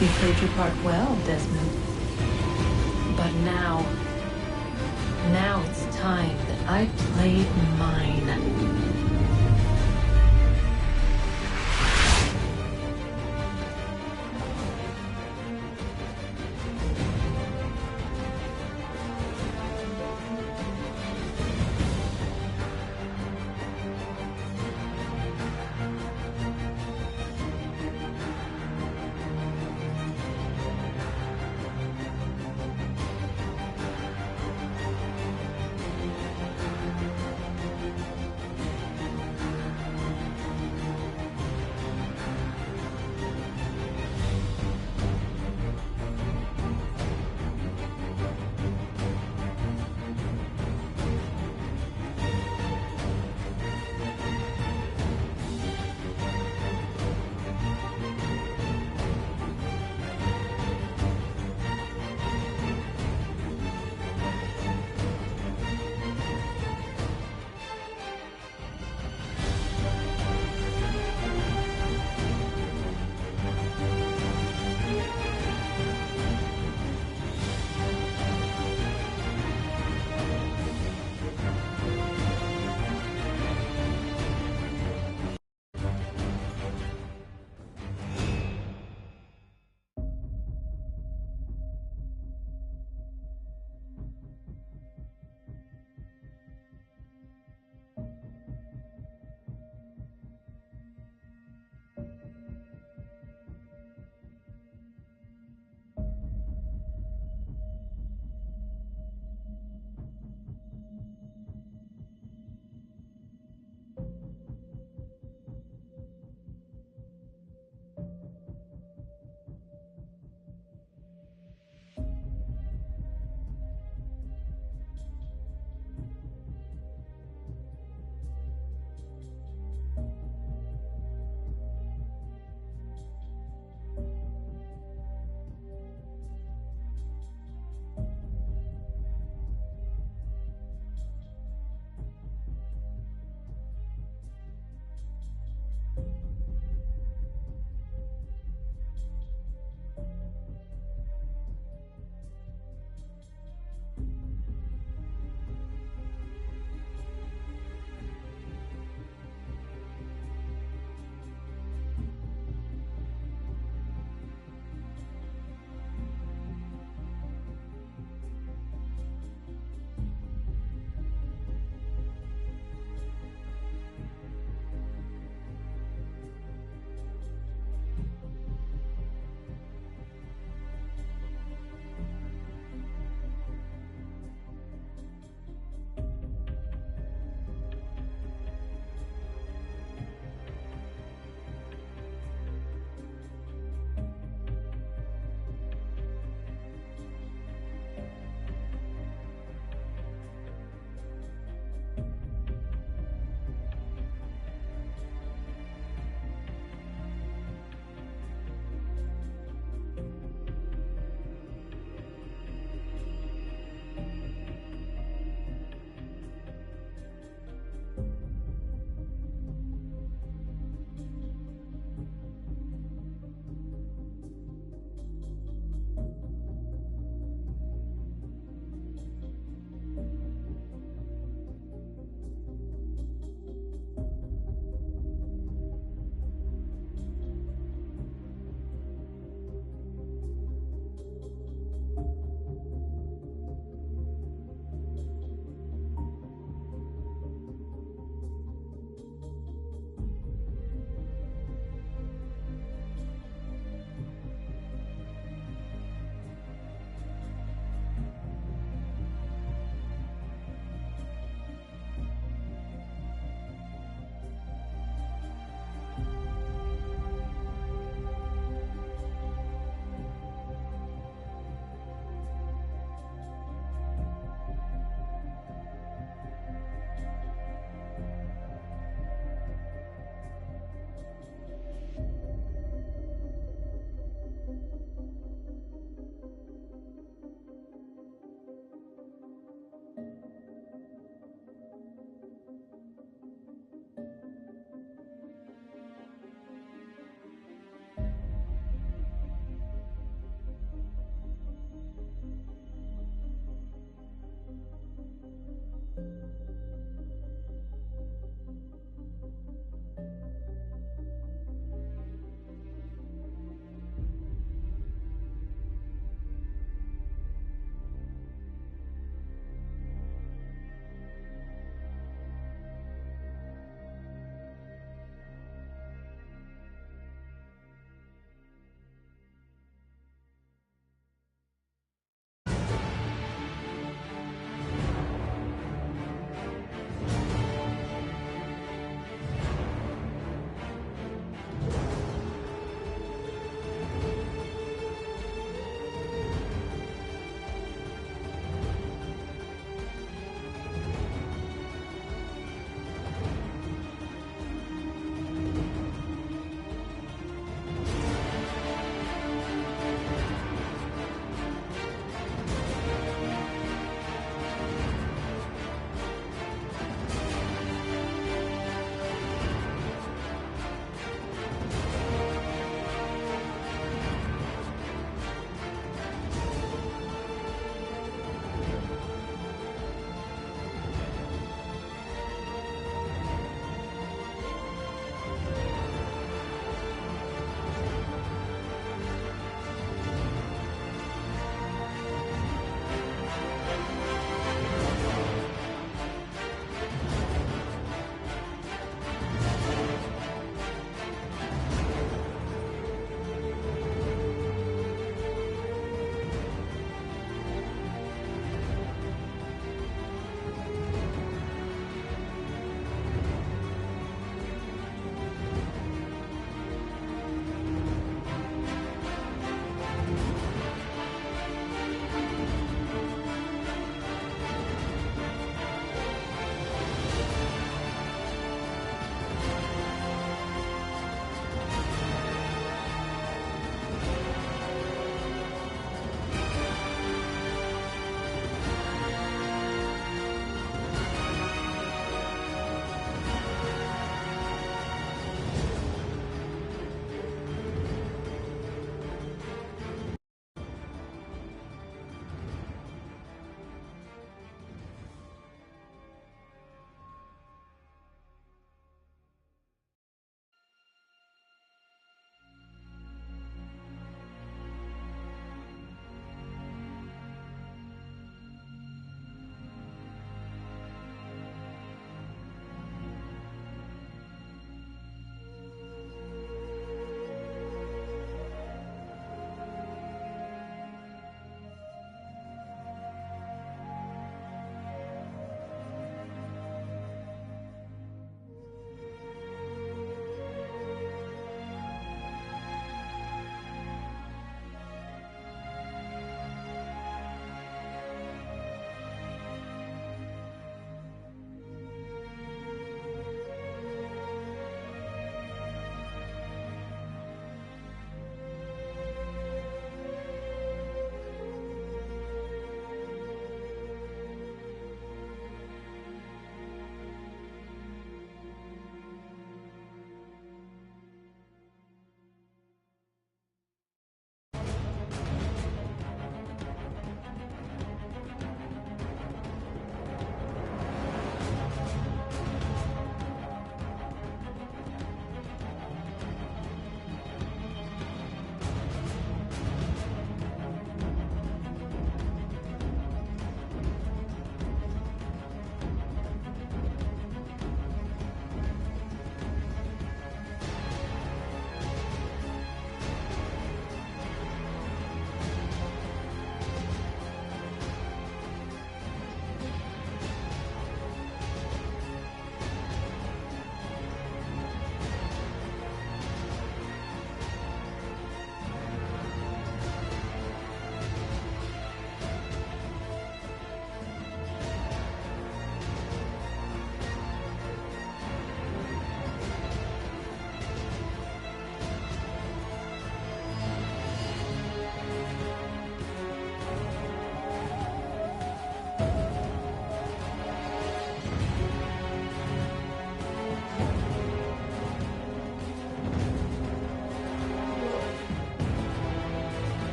You played your part well, Desmond. But now it's time that I played mine.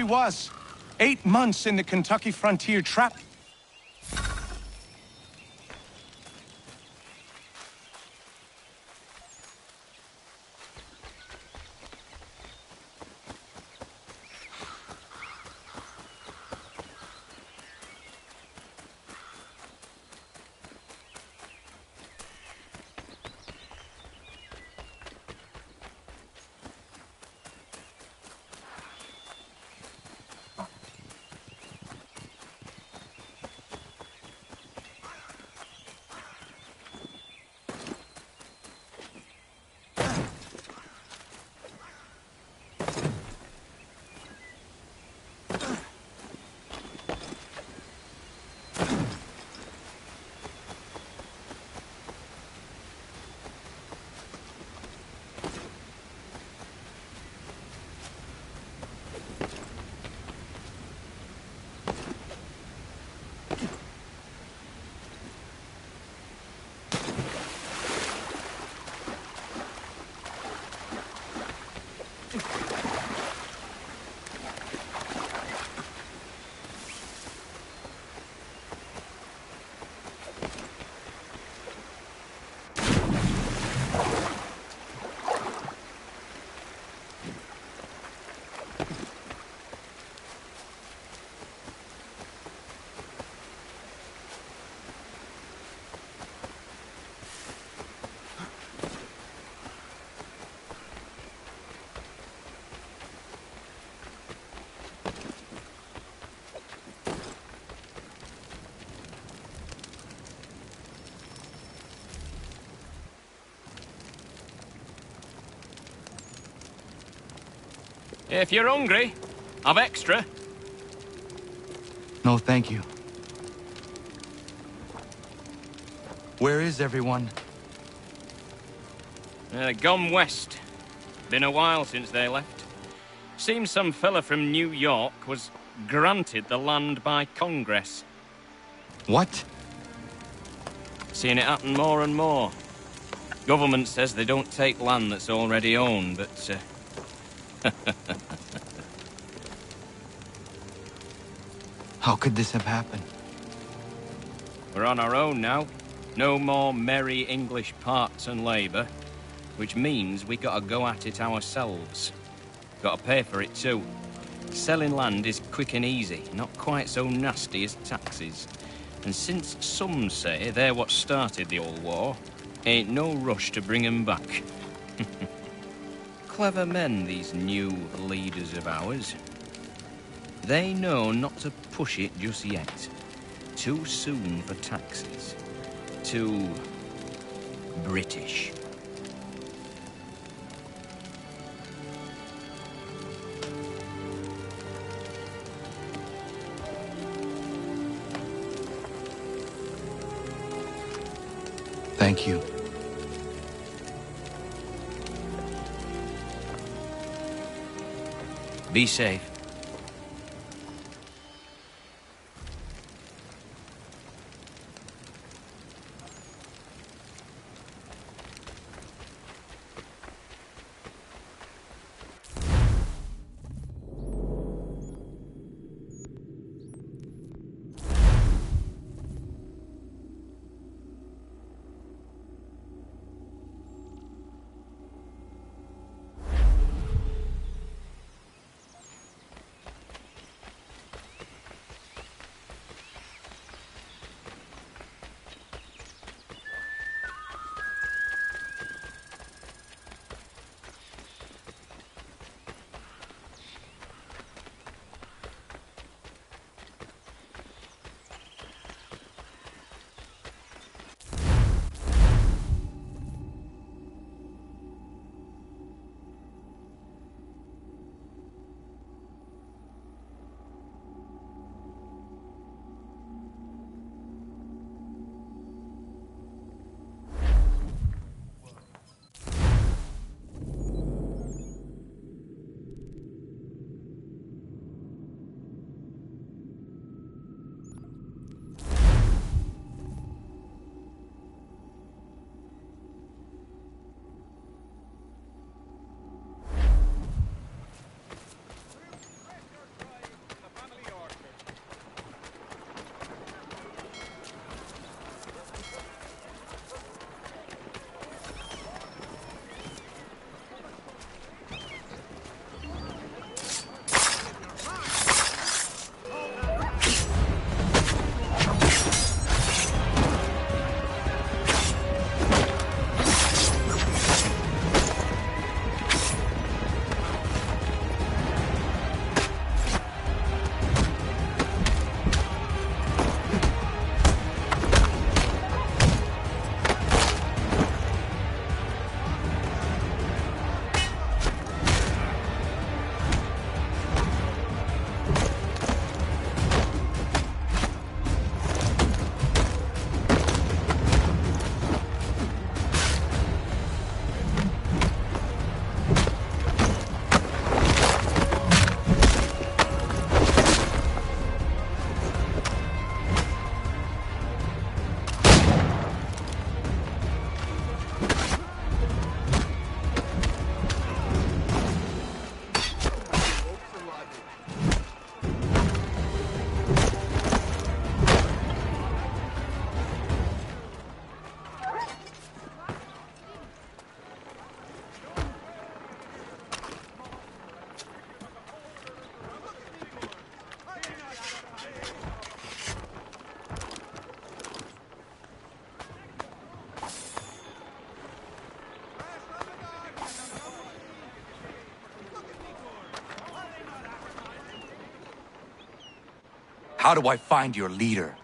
was. 8 months in the Kentucky frontier trap. If you're hungry, I've extra. No, thank you. Where is everyone? Gone west. Been a while since they left. Seems some fella from New York was granted the land by Congress. What? Seeing it happen more and more. Government says they don't take land that's already owned, but... How could this have happened? We're on our own now. No more merry English parts and labour. Which means we gotta go at it ourselves. Gotta pay for it too. Selling land is quick and easy, not quite so nasty as taxes. And since some say they're what started the old war, ain't no rush to bring 'em back. Clever men, these new leaders of ours. They know not to push it just yet. Too soon for taxes. Too... British. Thank you. Be safe. How do I find your leader?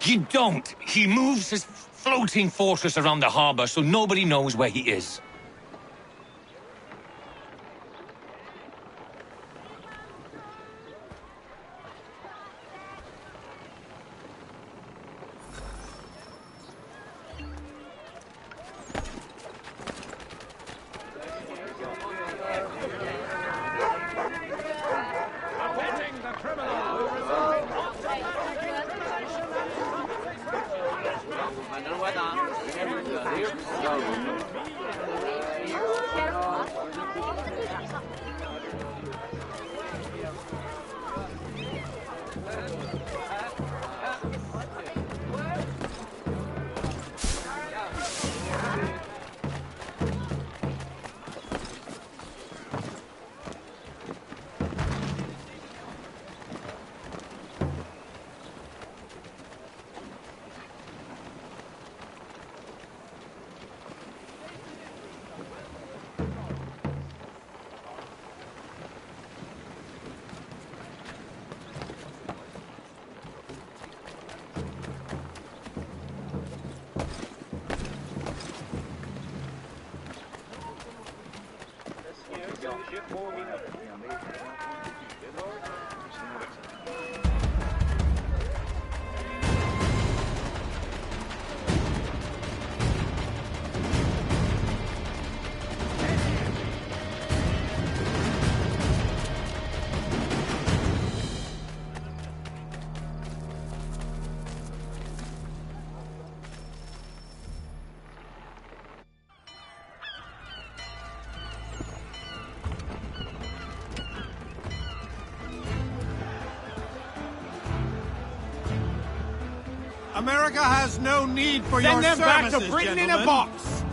You don't. He moves his floating fortress around the harbor so nobody knows where he is. America has no need for your services, Send them back to Britain gentlemen. in a box!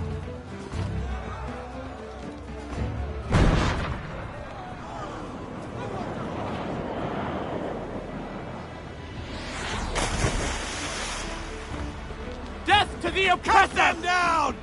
Death to the oppressor! Cut them down!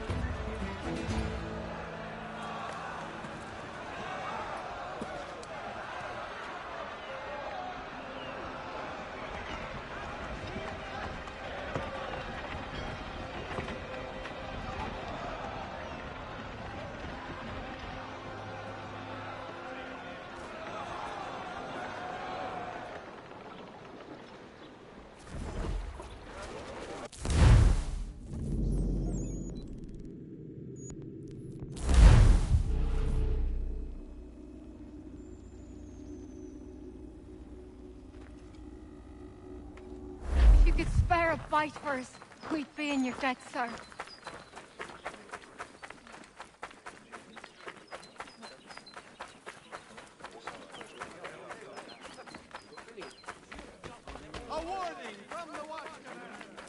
If you could spare a bite for us, we'd be in your debt, sir. A warning from the Watchtower.